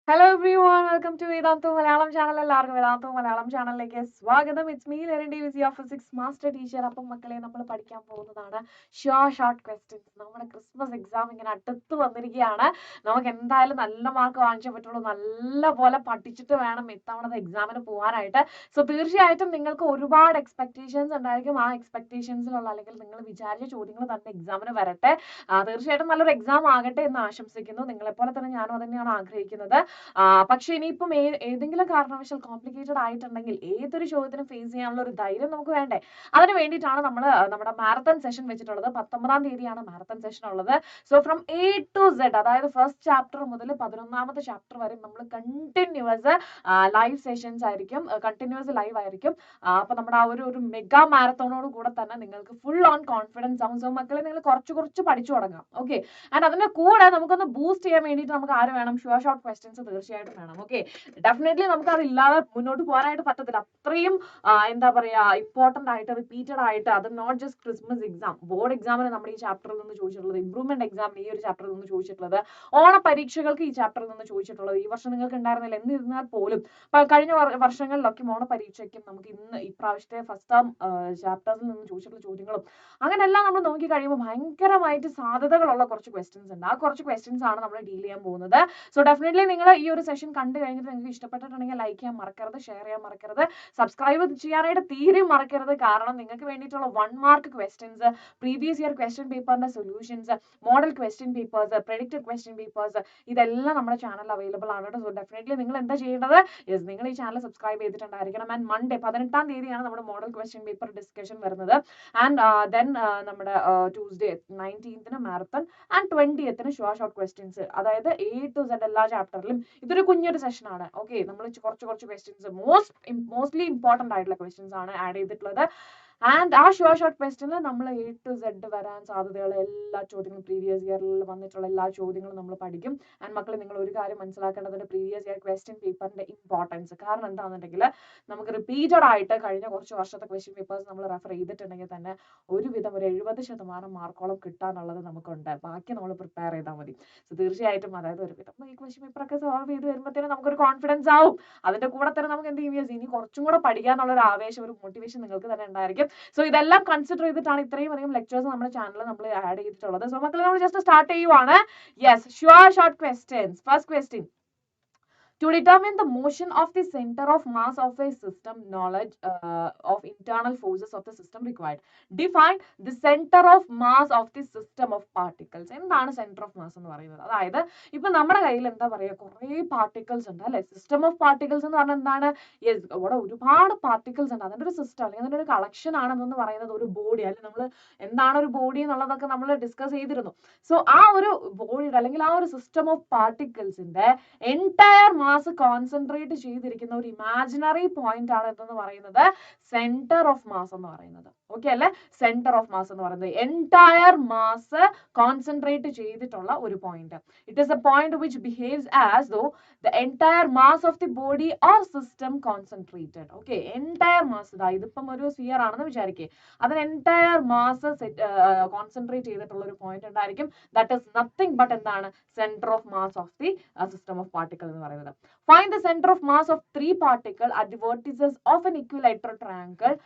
Hello everyone, welcome to Vedantu Malayalam channel. എല്ലാവർക്കും വേദാന്തു മലയാളം ചാനലിലേക്ക് സ്വാഗതം. It's me Lerin your physics master teacher. അപ്പം മക്കളെ നമ്മൾ പഠിക്കാൻ പോകുന്നതാണ് ഷോർട്ട് ക്വസ്റ്റ്യൻസ്. നമ്മുടെ ക്രിസ്മസ് എക്സാം ഇങ്ങനെ അടുത്ത് വന്നിരിക്കുകയാണ്. നമുക്ക് എന്തായാലും നല്ല മാർക്ക് വാങ്ങിച്ചേ പറ്റുള്ളൂ. നല്ല പോലെ പഠിച്ചിട്ട് വേണം ഇത്തവണത്തെ എക്സാമിന് പോകാനായിട്ട്. സോ തീർച്ചയായിട്ടും നിങ്ങൾക്ക് ഒരുപാട് എക്സ്പെക്ടേഷൻസ് ഉണ്ടായിരിക്കും. ആ എക്സ്പെക്ടേഷൻസിലുള്ള അല്ലെങ്കിൽ നിങ്ങൾ വിചാരിച്ച ചോദ്യങ്ങൾ തന്നെ എക്സാമിന് വരട്ടെ. തീർച്ചയായിട്ടും നല്ലൊരു എക്സാം ആകട്ടെ എന്ന് ആശംസിക്കുന്നു. നിങ്ങളെപ്പോലെ തന്നെ ഞാനും തന്നെയാണ് ആഗ്രഹിക്കുന്നത്. പക്ഷെ ഇനിയിപ്പം ഏതെങ്കിലും കാരണവശാൽ കോംപ്ലിക്കേറ്റഡ് ആയിട്ടുണ്ടെങ്കിൽ ഏതൊരു ചോദ്യത്തിനും ഫേസ് ചെയ്യാനുള്ള ഒരു ധൈര്യം നമുക്ക് വേണ്ടേ? അതിന് വേണ്ടിയിട്ടാണ് നമ്മൾ നമ്മുടെ മാരത്തൺ സെഷൻ വെച്ചിട്ടുള്ളത്. 19-ാം തീയതിയാണ് മാരത്തൺ സെഷൻ ഉള്ളത്. So from A to Z, അതായത് ഫസ്റ്റ് ചാപ്റ്റർ മുതൽ 11ാമത്തെ ചാപ്റ്റർ വരെ നമ്മൾ കണ്ടിന്യൂസ് ലൈവ് സെഷൻസ് ആയിരിക്കും, കണ്ടിന്യൂസ് ലൈവ് ആയിരിക്കും. അപ്പൊ നമ്മുടെ ആ ഒരു മെഗാ മാരത്തോണോട് കൂടെ തന്നെ നിങ്ങൾക്ക് ഫുൾ ഓൺ കോൺഫിഡൻസ് ആവും. സോ മക്കളെ നിങ്ങൾ കുറച്ച് പഠിച്ചു തുടങ്ങാം. ഓക്കെ, ആൻഡ് അതിന്റെ കൂടെ നമുക്കൊന്ന് ബൂസ്റ്റ് ചെയ്യാൻ വേണ്ടിയിട്ട് നമുക്ക് ആര് വേണം? ഷോർട്ട് ക്വസ്റ്റ്യൻസ് തീർച്ചയായിട്ടും വേണം. ഓക്കെ, ഡെഫിനറ്റ്ലി നമുക്ക് അതില്ലാതെ മുന്നോട്ട് പോകാനായിട്ട് പറ്റത്തില്ല. അത്രയും എന്താ പറയാ ഇമ്പോർട്ടന്റ് ആയിട്ട് റിപ്പീറ്റഡ് ആയിട്ട്, അത് not just Christmas exam, board എക്സാമിന് നമ്മുടെ ഈ ചാപ്റ്ററിൽ നിന്ന് ചോദിച്ചിട്ടുള്ളത്, ഇംപ്രൂവ്മെന്റ് എക്സാമിന് ഈ ഒരു ചാപ്റ്ററിൽ നിന്ന് ചോദിച്ചിട്ടുള്ളത്, ഓണ പരീക്ഷകൾക്ക് ഈ ചാപ്റ്ററിൽ നിന്ന് ചോദിച്ചിട്ടുള്ളത്. ഈ വർഷം നിങ്ങൾക്ക് ഉണ്ടായിരുന്നില്ല എന്നിരുന്നാൽ പോലും കഴിഞ്ഞ വർഷങ്ങളിലൊക്കെ ഓണ പരീക്ഷയ്ക്കും നമുക്ക് ഇപ്രാവശ്യത്തെ ഫസ്റ്റ് ടേം ചാപ്റ്റേഴ്സിൽ നിന്ന് ചോദിച്ചിട്ടുള്ള ചോദ്യങ്ങളും അങ്ങനെല്ലാം നമ്മൾ നോക്കി കഴിയുമ്പോൾ ഭയങ്കരമായിട്ട് സാധ്യതകളുള്ള കുറച്ച് ക്വസ്റ്റ്യൻസ് ഉണ്ട്. ആ കുറച്ച് ക്വസ്റ്റ്യൻസ് ആണ് നമ്മൾ ഡീൽ ചെയ്യാൻ പോകുന്നത്. സോ ഡെഫിനറ്റ്ലി നിങ്ങൾ ഈ ഒരു സെഷൻ കണ്ടു കഴിഞ്ഞിട്ട് നിങ്ങൾക്ക് ഇഷ്ടപ്പെട്ടിട്ടുണ്ടെങ്കിൽ ലൈക്ക് ചെയ്യാൻ മറക്കരുത്, ഷെയർ ചെയ്യാൻ മറക്കരുത്, സബ്സ്ക്രൈബ് ചെയ്യാനായിട്ട് തീരെ മറക്കരുത്. കാരണം നിങ്ങൾക്ക് വേണ്ടിയിട്ടുള്ള 1 mark questions, previous year question പേപ്പറിന്റെ solutions, model question papers, predicted question papers, ഇതെല്ലാം നമ്മുടെ ചാനലിൽ അവൈലബിൾ ആണ്. സോ ഡെഫിനറ്റ്ലി നിങ്ങൾ എന്താ ചെയ്യേണ്ടത്? യെസ്, നിങ്ങൾ ഈ ചാനൽ സബ്സ്ക്രൈബ് ചെയ്തിട്ടുണ്ടായിരിക്കണം. ആൻഡ് മൺഡേ 18-ാം തീയതിയാണ് നമ്മുടെ മോഡൽ ക്വസ്റ്റ്യൻ പേപ്പർ ഡിസ്കഷൻ വരുന്നത്. ആൻഡ് ദെൻ നമ്മുടെ Tuesday 19th marathon and 20th short questions. അതായത് A to Z എല്ലാ ചാപ്റ്ററിലും ഇതൊരു കുഞ്ഞൊരു സെഷൻ ആണ്. ഓക്കെ, നമ്മൾ കുറച്ച് ക്വസ്റ്റ്യൻസ്, മോസ്റ്റ്ലി ഇമ്പോർട്ടന്റ് ആയിട്ടുള്ള ക്വസ്റ്റ്യൻസ് ആണ് ആഡ് ചെയ്തിട്ടുള്ളത്. ആൻഡ് ആ ഷോർട്ട് ക്വസ്റ്റ്യനിൽ നമ്മൾ A to Z വരാൻ സാധ്യതയുള്ള എല്ലാ ചോദ്യങ്ങളും, പ്രീവിയസ് ഇയറിൽ വന്നിട്ടുള്ള എല്ലാ ചോദ്യങ്ങളും നമ്മൾ പഠിക്കും. ആൻഡ് മക്കളെ നിങ്ങൾ ഒരു കാര്യം മനസ്സിലാക്കേണ്ടതിന്റെ പ്രീവിയസ് ഇയർ ക്വസ്റ്റ്യൻ പേപ്പറിന്റെ ഇമ്പോർട്ടൻസ്. കാരണം എന്താണെന്നുണ്ടെങ്കിൽ നമുക്ക് റിപ്പീറ്റഡ് ആയിട്ട് കഴിഞ്ഞ കുറച്ച് വർഷത്തെ ക്വസ്റ്റ്യൻ പേപ്പേഴ്സ് നമ്മൾ റെഫർ ചെയ്തിട്ടുണ്ടെങ്കിൽ തന്നെ ഒരുവിധം ഒരു 70% മാർക്കോളം കിട്ടാനുള്ളത് നമുക്കുണ്ട്. ബാക്കി നമ്മൾ പ്രിപ്പയർ ചെയ്താൽ മതി. സോ തീർച്ചയായിട്ടും അതായത് ഒരുവിധം ഈ ക്വസ്റ്റ്യൻ പേപ്പർ ഒക്കെ സോൾവ് ചെയ്ത് വരുമ്പോഴത്തേനും നമുക്കൊരു കോൺഫിഡൻസ് ആവും. അതിന്റെ കൂടെ തന്നെ നമുക്ക് എന്ത് ചെയ്യും? ഇനി കുറച്ചും കൂടെ പഠിക്കാന്നുള്ള ഒരു ആവേശം, ഒരു മോട്ടിവേഷൻ നിങ്ങൾക്ക് തന്നെ ഉണ്ടായിരിക്കും. സോ ഇതെല്ലാം കൺസിഡർ ചെയ്തിട്ടാണ് ഇത്രയും അധികം ലെക്ചേഴ്സ് നമ്മുടെ ചാനലിൽ നമ്മൾ ആഡ് ചെയ്തിട്ടുള്ളത്. സോ മക്കളെ നമ്മൾ ജസ്റ്റ് സ്റ്റാർട്ട് ചെയ്യുവാണ്. Yes, short questions. First question: to determine the motion of the center of mass of a system, knowledge of internal forces of the system required. Define the center of mass of the system of particles. എന്താണ് centre of mass എന്ന് പറയുന്നത്? അതായത് ഇപ്പൊ നമ്മുടെ കയ്യിൽ എന്താ പറയുക, കുറെ പാർട്ടിക്കിൾസ് ഉണ്ട് അല്ലെ? സിസ്റ്റം ഓഫ് പാർട്ടിക്കിൾസ് എന്ന് പറഞ്ഞാൽ എന്താണ്? യെസ്, ഇവിടെ ഒരുപാട് പാർട്ടിക്കിൾസ് ഉണ്ട്. അതിന്റെ ഒരു സിസ്റ്റം അല്ലെങ്കിൽ അതിന്റെ ഒരു കളക്ഷൻ ആണെന്ന് പറയുന്നത് ഒരു ബോഡി. അല്ലെങ്കിൽ നമ്മൾ എന്താണ് ഒരു ബോഡി എന്നുള്ളതൊക്കെ നമ്മൾ ഡിസ്കസ് ചെയ്തിരുന്നു. സോ ആ ഒരു ബോഡിയുടെ അല്ലെങ്കിൽ ആ ഒരു സിസ്റ്റം ഓഫ് പാർട്ടിക്കിൾസിന്റെ എൻറ്റയർ മാസ് കോൺസെൻട്രേറ്റ് ചെയ്തിരിക്കുന്ന ഒരു ഇമാജിനറി പോയിന്റ് ആണ് എന്തെന്ന് പറയുന്നത്? സെന്റർ ഓഫ് മാസ് എന്ന് പറയുന്നത്. ഓക്കെ അല്ലെ? സെന്റർ ഓഫ് മാസ് എന്ന് പറയുന്നത് എൻറ്റയർ മാസ് കോൺസെൻട്രേറ്റ് ചെയ്തിട്ടുള്ള ഒരു point. It is a point which behaves as though the entire mass of the body or system concentrated. Okay, entire mass, ഇതിപ്പം ഒരു sphere ആണെന്ന് വിചാരിക്കേ, അതിന് എൻറ്റയർ മാസ് കോൺസെൻട്രേറ്റ് ചെയ്തിട്ടുള്ള ഒരു പോയിന്റ് ഉണ്ടായിരിക്കും. ദാറ്റ് ഈസ് നത്തിങ് ബട്ട് എന്താണ്? Centre of mass of the system of particle എന്ന് പറയുന്നത്. Find the centre of mass of 3 particle at the vertices of an equilateral triangle.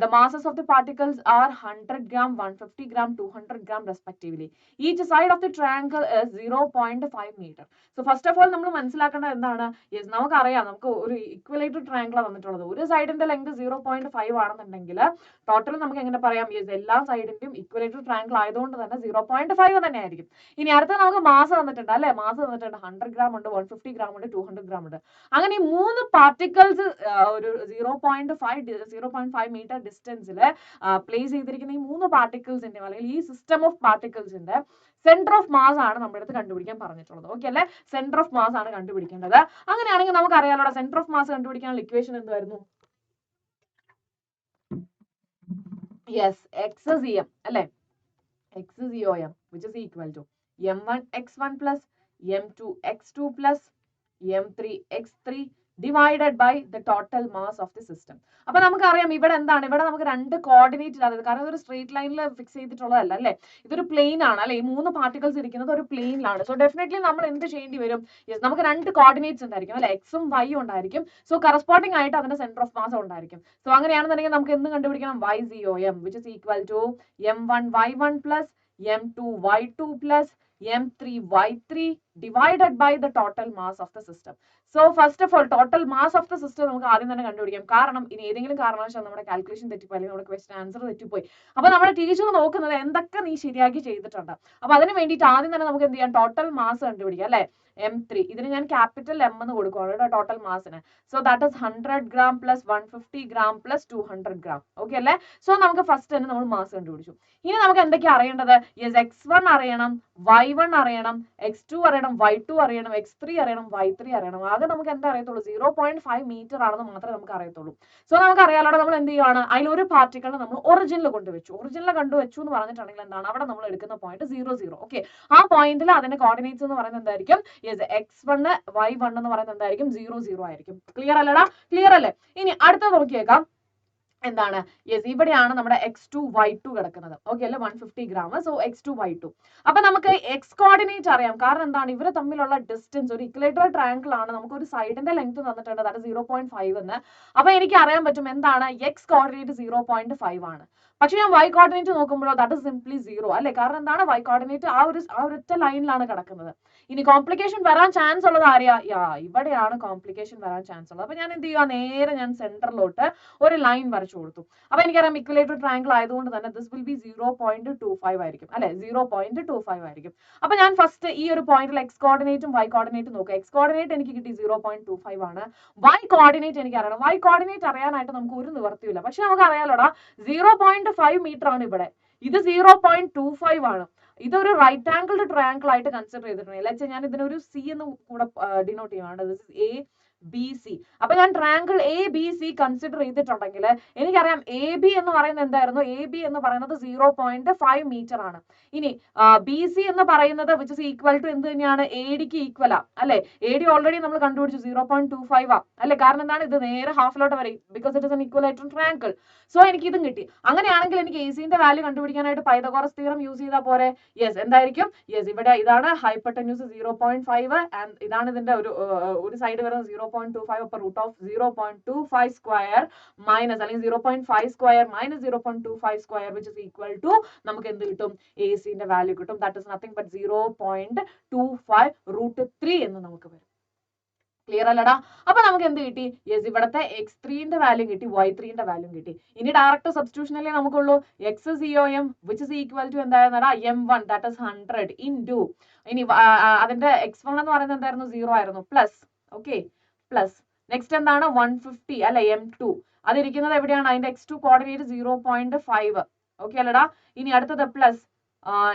The masses of the particles are 100 gram, 150 gram, 200 gram respectively. Each side of the triangle is 0.5 meter. So first of all നമ്മൾ മനസ്സിലാക്കേണ്ടത് എന്താണ്? Yes, നമുക്കറിയാം നമുക്ക് ഒരു equilateral triangle വന്നിട്ടുള്ളത്. ഒരു സൈഡിന്റെ length 0.5 ആണെന്നുണ്ടെങ്കിൽ total നമുക്ക് എങ്ങനെ പറയാം? യെസ്, എല്ലാ സൈഡിന്റെയും ഇക്വലേറ്റർ ട്രയാങ്കിൾ ആയതുകൊണ്ട് തന്നെ 0.5 തന്നെ ആയിരിക്കും. ഇനി അടുത്ത നമുക്ക് മാസ് തന്നിട്ടുണ്ട് അല്ലെ? മാസ് തന്നിട്ടുണ്ട് 100 gram ഉണ്ട്, 150 gram ഉണ്ട്, 200 gram ഉണ്ട്. അങ്ങനെ ഈ 3 പാർട്ടിക്കിൾസ് ഒരു 0.5 മീറ്റർ ഡിസ്റ്റൻസിൽ പ്ലേസ് ചെയ്തിരിക്കുന്ന ഈ 3 പാർട്ടിക്കിൾസിന്റെ അല്ലെങ്കിൽ ഈ സിസ്റ്റം ഓഫ് പാർട്ടിക്കിൾസിന്റെ സെന്റർ ഓഫ് മാസ് ആണ് നമ്മുടെ അടുത്ത് കണ്ടുപിടിക്കാൻ പറഞ്ഞിട്ടുള്ളത്. ഓക്കെ അല്ലെ? സെന്റർ ഓഫ് മാസ് ആണ് കണ്ടുപിടിക്കേണ്ടത്. അങ്ങനെയാണെങ്കിൽ നമുക്ക് അറിയാലോ സെന്റർ ഓഫ് മാസ് കണ്ടുപിടിക്കാനുള്ള ഇക്വേഷൻ എന്തായിരുന്നു? യെസ്, എക്സ് സി എം അല്ലെ? X C O M which is equal to m1 x1 plus m2 x2 plus m3 x3 divided by the total mass of the system. അപ്പൊ നമുക്കറിയാം ഇവിടെ എന്താണ്, ഇവിടെ നമുക്ക് രണ്ട് കോർഡിനേറ്റ് ഇല്ലാതെ, കാരണം ഇതൊരു സ്ട്രേറ്റ് ലൈനിൽ ഫിക്സ് ചെയ്തിട്ടുള്ളതല്ല അല്ലേ, ഇതൊരു പ്ലെയിൻ ആണ് അല്ലെ, ഈ മൂന്ന് പാർട്ടിക്കിൾസ് ഇരിക്കുന്നത് ഒരു പ്ലെയിനിലാണ്. സോ ഡെഫിനറ്റ്ലി നമ്മൾ എന്ത് ചെയ്യേണ്ടി വരും, നമുക്ക് രണ്ട് കോർഡിനേറ്റ്സ് ഉണ്ടായിരിക്കും അല്ലെ, എക്സും വൈയും ഉണ്ടായിരിക്കും. സോ കറസ്പോണ്ടിങ് ആയിട്ട് അതിന്റെ സെന്റർ ഓഫ് മാസ് ഉണ്ടായിരിക്കും. സോ അങ്ങനെയാണെന്നുണ്ടെങ്കിൽ നമുക്ക് എന്ത് കണ്ടുപിടിക്കണം, YCOM which is equal to M1Y1 plus M2Y2 plus M3Y3 divided by the total mass of the system. So first of all total mass of the system നമുക്ക് ആദ്യം തന്നെ കണ്ടുപിടിക്കാം. കാരണം ഇനി ഏതെങ്കിലും കാരണവശാൽ നമ്മുടെ കാൽക്കുലേഷൻ തെറ്റിപ്പോയി അല്ലെങ്കിൽ നമ്മുടെ ക്വസ്റ്റ്യൻ ആൻസർ തെറ്റിപ്പോയി, അപ്പൊ നമ്മുടെ ടീച്ചർ നോക്കുന്നത് എന്തൊക്കെ നീ ശരിയാക്കി ചെയ്തിട്ടുണ്ട്. അപ്പൊ അതിന് വേണ്ടിയിട്ട് ആദ്യം തന്നെ നമുക്ക് എന്ത് ചെയ്യാം, ടോട്ടൽ മാസ് കണ്ടുപിടിക്കാം അല്ലെ. M3 ഇതിന് ഞാൻ ക്യാപിറ്റൽ M എന്ന് കൊടുക്കുകയാണ് ടോട്ടൽ മാസിന്. So that is 100 gram plus 150 gram plus 200 gram. Okay അല്ലേ. സോ നമുക്ക് ഫസ്റ്റ് തന്നെ നമ്മൾ മാസ് കണ്ടുപിടിച്ചു. ഇനി നമുക്ക് എന്തൊക്കെയാ അറിയേണ്ടത്, യെസ് x1 അറിയണം, y1 അറിയണം, x2 അറിയണം, y2 അറിയണം, x3 അറിയണം, y3 അറിയണം. ആകെ നമുക്ക് എന്താ അറിയത്തുള്ളൂ, 0.5 മീറ്റർ ആണെന്ന് മാത്രമേ നമുക്ക് അറിയത്തുള്ളൂ. സോ നമുക്ക് അറിയാലോ നമ്മൾ എന്ത് ചെയ്യുവാണ്, അതിലൊരു പാർട്ടിക്കിൾ നമ്മൾ ഒറിജിനിൽ കൊണ്ടുവച്ചു. ഒറിജിനിൽ കണ്ടുവച്ചു എന്ന് പറഞ്ഞിട്ടുണ്ടെങ്കിൽ എന്താണ്, അവിടെ നമ്മൾ എടുക്കുന്ന പോയിന്റ് 0 0. ഓക്കെ, ആ പോയിന്റിൽ അതിന്റെ കോർഡിനേറ്റ്സ് എന്ന് പറയുന്നത് എന്തായിരിക്കും, യെസ് x1 y1 എന്ന് പറയുന്നത് എന്തായിരിക്കും, 0 0 ആയിരിക്കും. ക്ലിയർ അല്ലടാ, ക്ലിയർ അല്ലേ. ഇനി അടുത്ത നോക്കിയേക്കാം എന്താണ്, യെസ് ഇവിടെയാണ് നമ്മുടെ x2 y2 കിടക്കുന്നത്. ഓക്കെ അല്ലെ, 150 gram. So x2 y2. അപ്പൊ നമുക്ക് എക്സ് കോർഡിനേറ്റ് അറിയാം, കാരണം എന്താണ്, ഇവർ തമ്മിലുള്ള ഡിസ്റ്റൻസ് ഒരു ഇക്വലേറ്ററൽ ട്രയാങ്കിൾ ആണ്. നമുക്ക് ഒരു സൈഡിന്റെ ലെങ്ത് തന്നിട്ടുണ്ട്, അതായത് 0.5 എന്ന്. അപ്പൊ എനിക്ക് അറിയാൻ പറ്റും എന്താണ്, എക്സ് കോർഡിനേറ്റ് 0.5 ആണ്. പക്ഷെ ഞാൻ y കോർഡിനേറ്റ് നോക്കുമ്പോഴോ ദാറ്റ് ഇസ് സിംപ്ലി 0 അല്ലെ, കാരണം എന്താണ്, y കോർഡിനേറ്റ് ആ ഒരൊറ്റ ലൈനിലാണ് കിടക്കുന്നത്. ഇനി കോംപ്ലിക്കേഷൻ വരാൻ ചാൻസ് ഉള്ളത് ആരെയാ, ഇവിടെയാണ് കോംപ്ലിക്കേഷൻ വരാൻ ചാൻസ് ഉള്ളത്. അപ്പൊ ഞാൻ എന്ത് ചെയ്യുക, നേരെ ഞാൻ സെന്ററിലോട്ട് ഒരു ലൈൻ വരച്ചു കൊടുത്തു. അപ്പൊ എനിക്കറിയാം ഇക്വലേറ്റർ ട്രയാങ്കിൾ ആയതുകൊണ്ട് തന്നെ ദിസ് വിൽ ബി 0.25 ആയിരിക്കും അല്ലെ, 0.25 ആയിരിക്കും. അപ്പൊ ഞാൻ ഫസ്റ്റ് ഈ ഒരു പോയിന്റിൽ എക്സ് കോർഡിനേറ്റും വൈ കോർഡിനേറ്റും നോക്കുക. എക്സ് കോർഡിനേറ്റ് എനിക്ക് കിട്ടി 0.25 ആണ്. വൈ കോർഡിനേറ്റ് എനിക്ക് അറിയണം. വൈ കോർഡിനേറ്റ് അറിയാനായിട്ട് നമുക്ക് ഒരു നിവർത്തിയില്ല, പക്ഷെ നമുക്ക് അറിയാലോടാ 0.5 മീറ്റർ ആണ് ഇവിടെ, ഇത് 0.25 ആണ്. ഇതൊരു റൈറ്റ് ആംഗിൾഡ് ട്രയാങ്കിൾ ആയിട്ട് കൺസിഡർ ചെയ്തിട്ടുണ്ട്. ലെറ്റ്സ് ഞാൻ ഇതിനൊരു സി എന്ന് കൂടെ ഡിനോട്ട് ചെയ്യുവാണ്. This is A B C. അപ്പൊ ഞാൻ triangle A B C consider ചെയ്തിട്ടുണ്ടെങ്കിൽ എനിക്കറിയാം എ ബി എന്ന് പറയുന്നത് എന്തായിരുന്നു, എ ബി എന്ന് പറയുന്നത് 0.5 മീറ്റർ ആണ്. ഇനി ബി സി എന്ന് പറയുന്നത് വിച്ച് ഇസ് ഈക്വൽ ടു എന്ത് തന്നെയാണ്, എ ഡിക്ക് ഈക്വൽ ആ അല്ലെ. എ ഡി ഓൾറെഡി നമ്മൾ കണ്ടുപിടിച്ചു 0.25 ആ അല്ലെ, കാരണം എന്താണ്, ഇത് നേരെ ഹാഫിലോട്ട് വരും, because it is an equilateral triangle. So എനിക്ക് ഇതും കിട്ടി. അങ്ങനെയാണെങ്കിൽ എനിക്ക് എ സിന്റെ വാല്യൂ കണ്ടുപിടിക്കാനായിട്ട് പൈതഗോറസ് തിയറം യൂസ് ചെയ്താൽ പോരെ. യെസ് എന്തായിരിക്കും, യെസ് ഇവിടെ ഇതാണ് ഹൈപ്പട്ടന്യൂസ് 0.5 ആൻഡ് ഇതാണ് ഇതിന്റെ ഒരു സൈഡ് വരുന്നത് 0.25. അപ്പൊ റൂട്ട് ഓഫ് 0.25 സ്ക്വയർ മൈനസ് അല്ലെങ്കിൽ 0.5 square minus 0.25 square which is equal to നമുക്ക് എന്ത് കിട്ടും, എ സിന്റെ വാല്യൂ കിട്ടും. ദാറ്റ് ഇസ് നത്തിങ് ബട്ട് 0.25 √3 എന്ന് നമുക്ക് വരും. ക്ലിയർ അല്ലടാ. അപ്പൊ നമുക്ക് എന്ത് കിട്ടി, യെസ് ഇവിടത്തെ x3ന്റെ വാല്യൂ കിട്ടി, y3ന്റെ വാല്യൂ കിട്ടി. ഇനി ഡയറക്റ്റ് സബ്സ്റ്റിറ്റ്യൂഷൻ അല്ലേ നമുക്കുള്ളൂ. X COM which is equal to എന്തായിരുന്നടാ, M1 ദാറ്റ് ഇസ് 100 ഇൻടു ഇനി അതിന്റെ x1 എന്ന് പറയുന്നത് എന്തായിരുന്നു, 0 ആയിരുന്നു, പ്ലസ് ഓക്കെ പ്ലസ് നെക്സ്റ്റ് എന്താണ് 150 അല്ലെ M2 അതിരിക്കുന്നത് എവിടെയാണ്, അതിന്റെ x2 കോർഡിനേറ്റ് 0.5 ഓക്കെ അല്ലടാ. ഇനി അടുത്തത് പ്ലസ്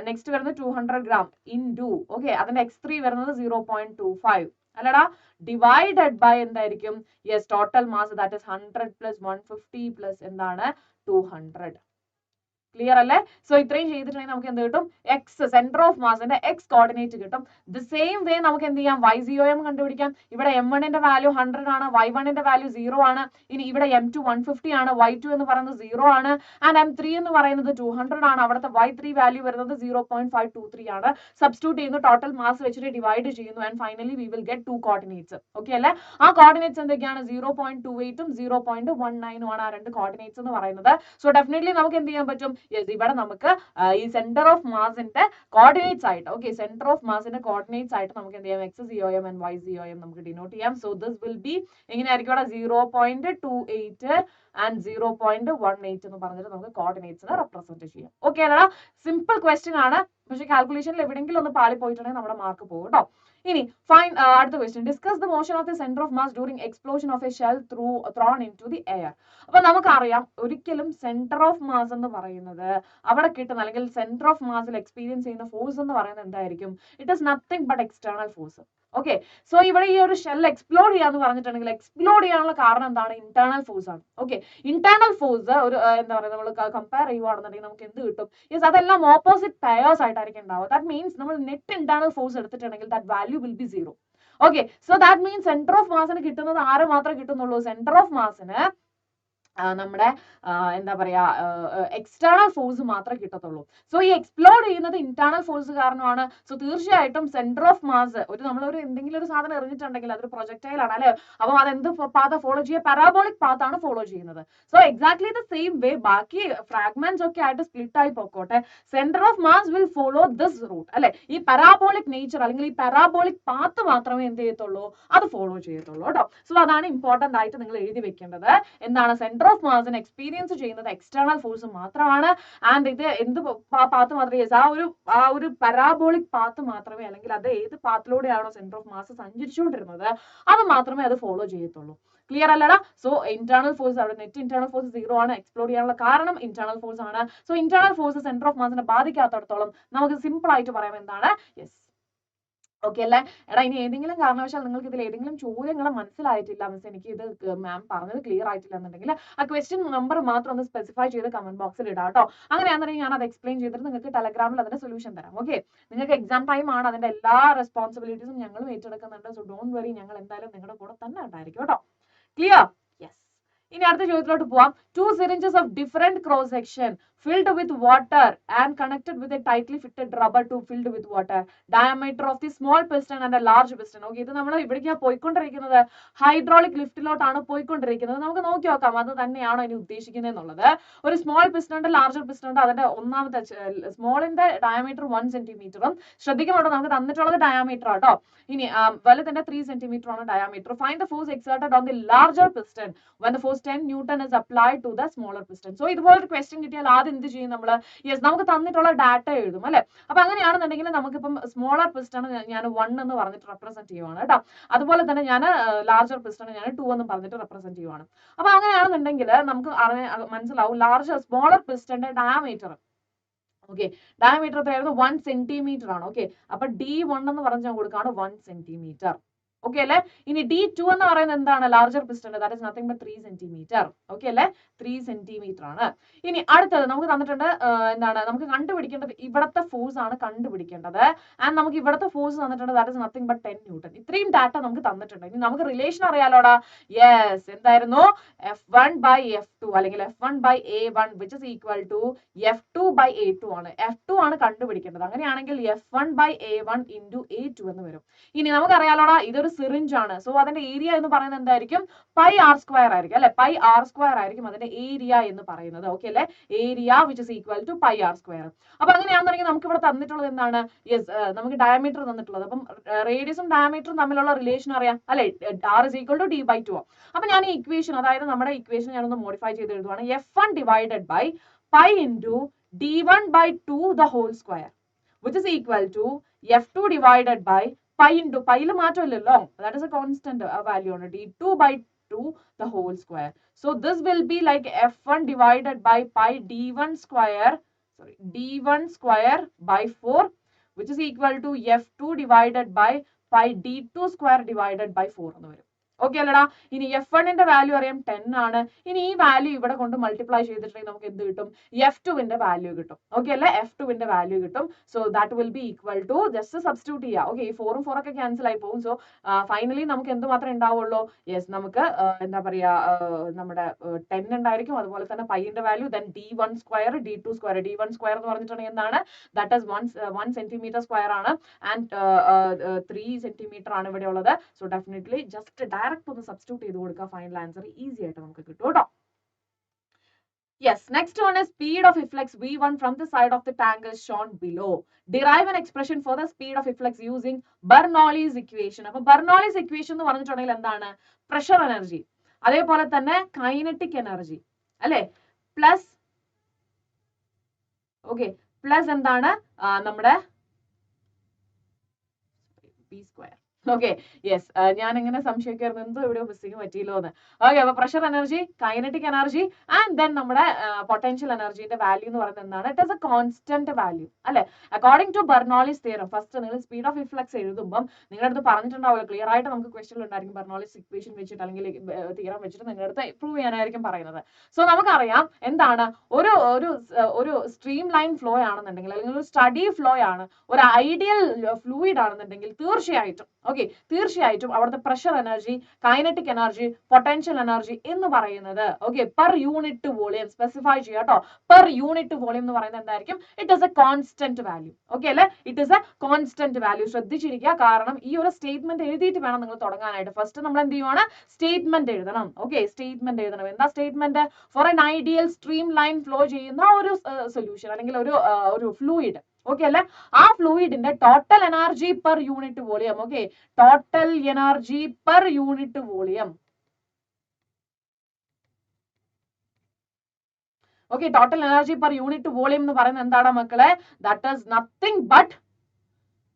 നെക്സ്റ്റ് വരുന്നത് 200 gram ഇൻടു ഓക്കെ അതിന്റെ x3 വരുന്നത് 0.25 അല്ലടാ, ഡിവൈഡഡ് ബൈ എന്തായിരിക്കും, yes total mass that is 100 plus 150 plus എന്താണ് 200. ക്ലിയർ അല്ലേ. സോ ഇത്രയും ചെയ്തിട്ടുണ്ടെങ്കിൽ നമുക്ക് എന്ത് കിട്ടും, എക്സ് സെന്റർ ഓഫ് മാസിന്റെ എക്സ് കോർഡിനേറ്റ് കിട്ടും. ദി സെയിം വേ നമുക്ക് എന്ത് ചെയ്യാം, YCOM കണ്ടുപിടിക്കാം. ഇവിടെ M1ന്റെ വാല്യൂ 100 ആണ്, Y1ന്റെ വാല്യൂ 0 ആണ്. ഇനി ഇവിടെ M2 150 ആണ്, Y2 എന്ന് പറയുന്നത് 0 ആണ്, ആൻഡ് M3 എന്ന് പറയുന്നത് 200 ആണ്. അവിടുത്തെ Y3 വാല്യൂ വരുന്നത് 0.523 ആണ്. സബ്സ്റ്റിറ്റ്യൂട്ട് ചെയ്യുന്നു, ടോട്ടൽ മാസ് വെച്ചിട്ട് ഡിവൈഡ് ചെയ്യുന്നു, and finally we will get 2 coordinates. Okay അല്ലേ. ആ കോർഡിനേറ്റ്സ് എന്തൊക്കെയാണ്, 0.28ഉം 0.19ഉം ആണ് ആ രണ്ട് കോർഡിനേറ്റ്സ് എന്ന് പറയുന്നത്. സോ ഡെഫിനറ്റ്ലി നമുക്ക് എന്ത് ചെയ്യാൻ പറ്റും, യെസ് ഇവിടെ നമുക്ക് ഈ സെന്റർ ഓഫ് മാസിന്റെ കോർഡിനേറ്റ്സ് ആയിട്ട് ഓക്കെ സെന്റർ ഓഫ് മാസിന്റെ കോർഡിനേറ്റ്സ് ആയിട്ട് നമുക്ക് എന്ത് ചെയ്യാം, XCOM ആൻഡ് YCOM നമുക്ക് ഡിനോട്ട് ചെയ്യാം. സോ ദിസ് വിൽ ബി എങ്ങനെയായിരിക്കും അവിടെ 0.28 ആൻഡ് 0.18 എന്ന് പറഞ്ഞിട്ട് നമുക്ക് കോർഡിനേറ്റ്സിനെ റെപ്രസെന്റ് ചെയ്യാം. ഓക്കെ അല്ലടാ, സിമ്പിൾ ക്വസ്റ്റ്യൻ ആണ്, പക്ഷെ കാൽക്കുലേഷനിൽ എവിടെയെങ്കിലും ഒന്ന് പാളി പോയിട്ടുണ്ടെങ്കിൽ നമ്മുടെ മാർക്ക് പോകും കേട്ടോ. ഇനി ഫൈൻ അടുത്ത question, discuss the motion of the centre of mass during explosion of a shell thrown into the air. അപ്പൊ നമുക്കറിയാം ഒരിക്കലും സെന്റർ ഓഫ് മാസ് എന്ന് പറയുന്നത് അവിടെ കിട്ടുന്ന അല്ലെങ്കിൽ സെന്റർ ഓഫ് മാസിൽ എക്സ്പീരിയൻസ് ചെയ്യുന്ന ഫോഴ്സ് എന്ന് പറയുന്നത് എന്തായിരിക്കും, it is nothing but external force. Okay, so ഇവിടെ ഈ ഒരു ഷെൽ എക്സ്പ്ലോർ ചെയ്യാന്ന് പറഞ്ഞിട്ടുണ്ടെങ്കിൽ എക്സ്പ്ലോർ ചെയ്യാനുള്ള കാരണം എന്താണ്, ഇന്റേണൽ ഫോഴ്സ് ആണ്. ഓക്കെ, ഇന്റേണൽ ഫോഴ്സ് ഒരു എന്താ പറയുക നമ്മൾ കമ്പയർ ചെയ്യുവാണെന്നുണ്ടെങ്കിൽ നമുക്ക് എന്ത് കിട്ടും, യെസ് അതെല്ലാം ഓപ്പോസിറ്റ് പെയേഴ്സ് ആയിട്ടായിരിക്കും ഉണ്ടാവുക. ദാറ്റ് മീൻസ് നമ്മൾ നെറ്റ് ഇന്റേണൽ ഫോഴ്സ് എടുത്തിട്ടുണ്ടെങ്കിൽ that value will be 0. Okay, so that means centre of മാസിന് കിട്ടുന്നത് ആര് മാത്രമേ കിട്ടുന്നുള്ളൂ? സെന്റർ ഓഫ് മാസിന് നമ്മുടെ എന്താ പറയാ എക്സ്റ്റേണൽ ഫോഴ്സ് മാത്രമേ കിട്ടത്തുള്ളൂ. സോ ഈ എക്സ്പ്ലോഡ് ചെയ്യുന്നത് ഇന്റേണൽ ഫോഴ്സ് കാരണമാണ്. സോ തീർച്ചയായിട്ടും സെന്റർ ഓഫ് മാസ് നമ്മളൊരു എന്തെങ്കിലും ഒരു സാധനം എറിഞ്ഞിട്ടുണ്ടെങ്കിൽ അതൊരു പ്രൊജക്ടൈൽ ആണ് അല്ലെ, അപ്പൊ അത് എന്ത് പാത്ത് ഫോളോ ചെയ്യുക? പാരാബോളിക് പാത്ത് ആണ് ഫോളോ ചെയ്യുന്നത്. So exactly the same way ബാക്കി ഫ്രാഗ്മെന്റ്സ് ഒക്കെ ആയിട്ട് സ്പ്ലിറ്റ് ആയി പോക്കോട്ടെ, centre of mass will follow this route അല്ലെ. ഈ പാരാബോളിക് നേച്ചർ അല്ലെങ്കിൽ ഈ പാരാബോളിക് പാത്ത് മാത്രമേ എന്ത് ചെയ്യത്തുള്ളൂ? അത് ഫോളോ ചെയ്യത്തുള്ളൂ കേട്ടോ. സോ അതാണ് ഇമ്പോർട്ടന്റ് ആയിട്ട് നിങ്ങൾ എഴുതി വെക്കേണ്ടത്. എന്താണ്? സെന്റർ ഓഫ് മാസിന് എക്സ്പീരിയൻസ് ചെയ്യുന്നത് എക്സ്റ്റേണൽ ഫോഴ്സ് മാത്രമാണ്. ആൻഡ് ഇത് എന്ത് പാത്ത് മാത്രമേ, ആ ഒരു പാരാബോളിക് പാത്ത് മാത്രമേ, അല്ലെങ്കിൽ അത് ഏത് പാത്തിലൂടെയാണോ സെന്റർ ഓഫ് മാസ് സഞ്ചരിച്ചുകൊണ്ടിരുന്നത് അത് മാത്രമേ അത് ഫോളോ ചെയ്യത്തുള്ളൂ. ക്ലിയർ അല്ലടാ? സോ ഇന്റേണൽ ഫോഴ്സ്, അവിടെ നെറ്റ് ഇന്റേണൽ ഫോഴ്സ് 0 ആണ്. എക്സ്പ്ലോഡ് ചെയ്യാനുള്ള കാരണം ഇന്റേണൽ ഫോഴ്സ് ആണ്. So internal force centre of മാസിനെ ബാധിക്കാത്തടത്തോളം നമുക്ക് സിമ്പിൾ ആയിട്ട് പറയാം എന്താണ്? യെസ്, ഓക്കെ അല്ലേ? എടാ ഇനി ഏതെങ്കിലും കാരണവശാൽ നിങ്ങൾക്ക് ഇതിൽ ഏതെങ്കിലും ചോദ്യങ്ങൾ മനസ്സിലായിട്ടില്ല, മിസ് എനിക്ക് ഇത് മാം പറഞ്ഞത് ക്ലിയർ ആയിട്ടില്ല എന്നുണ്ടെങ്കിൽ ആ ക്വസ്റ്റ്യൻ നമ്പർ മാത്രം ഒന്ന് സ്പെസിഫൈ ചെയ്ത് കമന്റ് ബോക്സിൽ ഇടാം കേട്ടോ. അങ്ങനെയാണെന്നുണ്ടെങ്കിൽ ഞാൻ അത് എക്സ്പ്ലെയിൻ ചെയ്തിട്ട് നിങ്ങൾക്ക് ടെലഗ്രാമിൽ അതിന്റെ സൊല്യൂഷൻ തരാം. ഓക്കെ, നിങ്ങൾക്ക് എക്സാം ടൈം ആണ്, അതിന്റെ എല്ലാ റെസ്പോൺസിബിലിറ്റീസും ഞങ്ങളും ഏറ്റെടുക്കുന്നുണ്ട്. സോ ഡോണ്ട് വറി, ഞങ്ങൾ എന്തായാലും നിങ്ങളുടെ കൂടെ തന്നെ ഉണ്ടായിരിക്കും കേട്ടോ. ക്ലിയർ? യെസ്. ഇനി അടുത്ത ചോദ്യത്തിലോട്ട് പോവാം. 2 syringes of different cross section filled with water and connected with a tightly fitted rubber tube filled with water. Diameter of the small piston and a large piston. Okay, ഇത് നമ്മൾ ഇവിടേക്കാണ് പോയിക്കൊണ്ടിരിക്കുന്നത്, hydraulic ലിഫ്റ്റിലോട്ടാണ് പോയിക്കൊണ്ടിരിക്കുന്നത്. നമുക്ക് നോക്കി നോക്കാം അത് തന്നെയാണോ ഇനി ഉദ്ദേശിക്കുന്നത് എന്നുള്ളത്. ഒരു സ്മോൾ പിസ്റ്റൺ ഉണ്ട്, ലാർജർ പിസ്റ്റൺ ഉണ്ട്. അതിന്റെ ഒന്നാമത്തെ സ്മോളിന്റെ ഡയമീറ്റർ 1 സെന്റിമീറ്ററും, ശ്രദ്ധിക്കണം നമുക്ക് തന്നിട്ടുള്ളത് ഡയമീറ്റർ ആട്ടോ. ഇനി വലുതിന്റെ 3 സെന്റിമീറ്റർ ആണ് diameter. Find the force exerted on the larger piston when the force 10 Newton is applied to the smaller piston. So ഇതുപോലൊരു ക്വസ്റ്റ്യൻ കിട്ടിയാൽ ആദ്യം എന്ത് ചെയ്യും നമ്മൾ? യെസ്, നമുക്ക് തന്നിട്ടുള്ള ഡാറ്റ എഴുതും അല്ലെ. അപ്പൊ അങ്ങനെയാണെന്നുണ്ടെങ്കിൽ നമുക്കിപ്പം സ്മോളർ പിസ്റ്റൺ ഞാൻ 1 എന്ന് പറഞ്ഞിട്ട് റെപ്രസെന്റ് ചെയ്യുവാണ് കേട്ടോ. അതുപോലെ തന്നെ ഞാൻ ലാർജർ പിസ്റ്റൺ ഞാൻ 2 എന്ന് പറഞ്ഞിട്ട് റെപ്രസെന്റ് ചെയ്യുവാണ്. അപ്പൊ അങ്ങനെയാണെന്നുണ്ടെങ്കിൽ നമുക്ക് മനസ്സിലാവും സ്മോളർ പിസ്റ്റന്റെ ഡയമീറ്റർ. ഓക്കെ, ഡയമീറ്റർ എത്രയായിരുന്നു? 1 സെന്റിമീറ്റർ ആണ്. ഓക്കെ, അപ്പൊ D1 എന്ന് പറഞ്ഞാൽ കൊടുക്കാണ് 1 സെന്റിമീറ്റർ. ഓക്കെ അല്ലെ? ഇനി D2 എന്ന് പറയുന്നത് എന്താണ്? Larger piston, that is nothing but 3 centimetre. Okay അല്ലെ? 3 സെന്റിമീറ്റർ ആണ്. ഇനി അടുത്തത് നമുക്ക് തന്നിട്ടുണ്ട് എന്താണ്? നമുക്ക് കണ്ടുപിടിക്കേണ്ടത് ഇവിടത്തെ ഫോഴ്സ് ആണ് കണ്ടുപിടിക്കേണ്ടത്. ആൻഡ് നമുക്ക് ഇവിടത്തെ ഫോഴ്സ് തന്നിട്ടുണ്ട്, that is nothing but 10 newton. ഇത്രയും ഡാറ്റ നമുക്ക് തന്നിട്ടുണ്ട്. ഇനി നമുക്ക് റിലേഷൻ അറിയാലോടാ. യെസ്, എന്തായിരുന്നു? F1 by F2 അല്ലെങ്കിൽ F1 by A1 which is equal to F2 by A2 ആണ്. F2 ആണ് കണ്ടുപിടിക്കേണ്ടത്. അങ്ങനെയാണെങ്കിൽ F1 by A1 into A2 എന്ന് വരും. ഇനി നമുക്ക് അറിയാലോടാ, ഇതൊരു സിറിഞ്ച് ആണ്. സോ അതിന്റെ ഏരിയ എന്ന് പറയുന്നത് എന്തായിരിക്കും? പൈ ആർ സ്ക്വയർ ആയിരിക്കും അല്ലെ. പൈ ആർ സ്ക്വയർ ആയിരിക്കും അതിന്റെ ഏരിയ എന്ന് പറയുന്നത്. ഓക്കെ അല്ലെ? Area which is equal to pi R square. അപ്പൊ അങ്ങനെയാണെന്നുണ്ടെങ്കിൽ നമുക്ക് ഇവിടെ തന്നിട്ടുള്ളത് എന്താണ്? യെസ്, നമുക്ക് ഡയമീറ്റർ തന്നിട്ടുള്ളത്. അപ്പം റേഡിയസും ഡയമീറ്ററും തമ്മിലുള്ള റിലേഷൻ അറിയാം അല്ലെ. R is equal to D/2. അപ്പൊ ഞാൻ ഈ ഇക്വേഷൻ, അതായത് നമ്മുടെ ഇക്വേഷൻ ഞാനൊന്ന് മോഡിഫൈ ചെയ്ത് എഴുതുവാണ്. F1 divided by pi into D1/2 the whole square which is equal to F2 divided by pi into പൈയിൽ മാറ്റമില്ലല്ലോ, that is a constant value ആണ്. D2/2 the whole square. So this will be like F1 divided by pi D1 square by 4 which is equal to F2 divided by pi D2 square divided by 4 എന്ന് വരും. Okay അല്ലടാ? ഇനി F1 ന്റെ value അറിയാം 10 ആണ്. ഇനി ഈ value ഇവിടെ കൊണ്ട് മൾട്ടിപ്ലൈ ചെയ്തിട്ടുണ്ടെങ്കിൽ നമുക്ക് എന്ത് കിട്ടും? F2 ന്റെ വാല്യൂ കിട്ടും. ഓക്കെ അല്ലേ? F2 ന്റെ വാല്യൂ കിട്ടും. So that will be equal to, just substitute ചെയ്യാം. ഓക്കെ, ഈ 4 ഉം 4 ഒക്കെ ക്യാൻസൽ ആയി പോകും. സോ ഫൈനലി നമുക്ക് എന്ത് മാത്രമേ ഉണ്ടാവുള്ളൂ? യെസ്, നമുക്ക് എന്താ പറയാ നമ്മുടെ 10 ഉണ്ടായിരിക്കും. അതുപോലെ തന്നെ പൈന്റെ value, then D1 square, D2 square. D1 square എന്ന് പറഞ്ഞിട്ടുണ്ടെങ്കിൽ എന്താണ്? ദാറ്റ് ഈസ് 1 സെന്റിമീറ്റർ സ്ക്വയർ ആണ്. ആൻഡ് 3 സെന്റിമീറ്റർ ആണ് ഇവിടെ ഉള്ളത്. സോ ഡെഫിനറ്റ്ലി ജസ്റ്റ് ഡയറക്റ്റ് ഒന്ന് സബ്സ്റ്റിറ്റ്യൂട്ട് ചെയ്ത് കൊടുക്കുക, ഫൈനൽ ആൻസർ ഈസി ആയിട്ട് നമുക്ക് കിട്ടും കേട്ടോ. Yes, next one is speed of efflux V1 from the side of the tank is shown below. Derive an expression for the speed of efflux using Bernoulli's equation. അപ്പോൾ Bernoulli's equation എന്ന് പറഞ്ഞിട്ടുണ്ടെങ്കിൽ എന്താണ്? Pressure energy, അതേപോലെ തന്നെ kinetic energy അല്ലെ, plus okay, plus എന്താണ് നമ്മുടെ P square. Okay, yes, ഞാൻ ഇങ്ങനെ സംശയിക്കായിരുന്നു എന്തോ ഇവിടെ മിസ്സിങ് പറ്റിയല്ലോ എന്ന്. ഓക്കെ, അപ്പൊ pressure energy, kinetic energy and then നമ്മുടെ പൊട്ടൻഷ്യൽ എനർജിന്റെ വാല്യൂ എന്ന് പറയുന്നത് എന്താണ്? It is a constant value അല്ലെ. According to Bernoulli's theorem, first നിങ്ങൾ സ്പീഡ് ഓഫ് ഇഫ്ലക്സ് എഴുതുമ്പോൾ നിങ്ങളുടെ അടുത്ത് പറഞ്ഞിട്ടുണ്ടാവുമല്ലോ, ക്ലിയർ ആയിട്ട് നമുക്ക് ക്വസ്റ്റ്യൻ ഉണ്ടായിരിക്കും ബെർണോളിസ് ഇക്വേഷൻ വെച്ചിട്ട് അല്ലെങ്കിൽ തിയറം വെച്ചിട്ട് നിങ്ങളുടെ അടുത്ത് പ്രൂവ് ചെയ്യാനായിരിക്കും പറയുന്നത്. സോ നമുക്കറിയാം എന്താണ് ഒരു സ്ട്രീം ലൈൻ ഫ്ലോ ആണെന്നുണ്ടെങ്കിൽ അല്ലെങ്കിൽ ഒരു സ്റ്റഡി ഫ്ലോ ആണ്, ഒരു ഐഡിയൽ ഫ്ലൂയിഡ് ആണെന്നുണ്ടെങ്കിൽ തീർച്ചയായിട്ടും ഓക്കെ ഓക്കെ, തീർച്ചയായിട്ടും അവിടുത്തെ pressure energy, kinetic energy, potential energy എന്ന് പറയുന്നത് okay per unit volume specify ചെയ്യുക കേട്ടോ. പെർ യൂണിറ്റ് വോളിയം എന്ന് പറയുന്നത് എന്തായിരിക്കും? It is a constant value. Okay അല്ലെ? It is a constant value. ശ്രദ്ധിച്ചിരിക്കുക, കാരണം ഈ ഒരു സ്റ്റേറ്റ്മെന്റ് എഴുതിയിട്ട് വേണം നിങ്ങൾ തുടങ്ങാനായിട്ട്. ഫസ്റ്റ് നമ്മൾ എന്ത് ചെയ്യുവാണ്? സ്റ്റേറ്റ്മെന്റ് എഴുതണം. ഓക്കെ, സ്റ്റേറ്റ്മെന്റ് എഴുതണം. എന്താ statement? For an ideal streamline flow ചെയ്യുന്ന ഒരു സൊല്യൂഷൻ അല്ലെങ്കിൽ ഒരു ഫ്ലൂയിഡ്, ഓക്കെ അല്ലെ? ആ ഫ്ലൂയിഡിന്റെ total energy per unit volume. Okay, total energy per unit volume. Okay, total energy per unit volume എന്ന് പറയുന്നത് എന്താണ് മക്കളെ? That is nothing but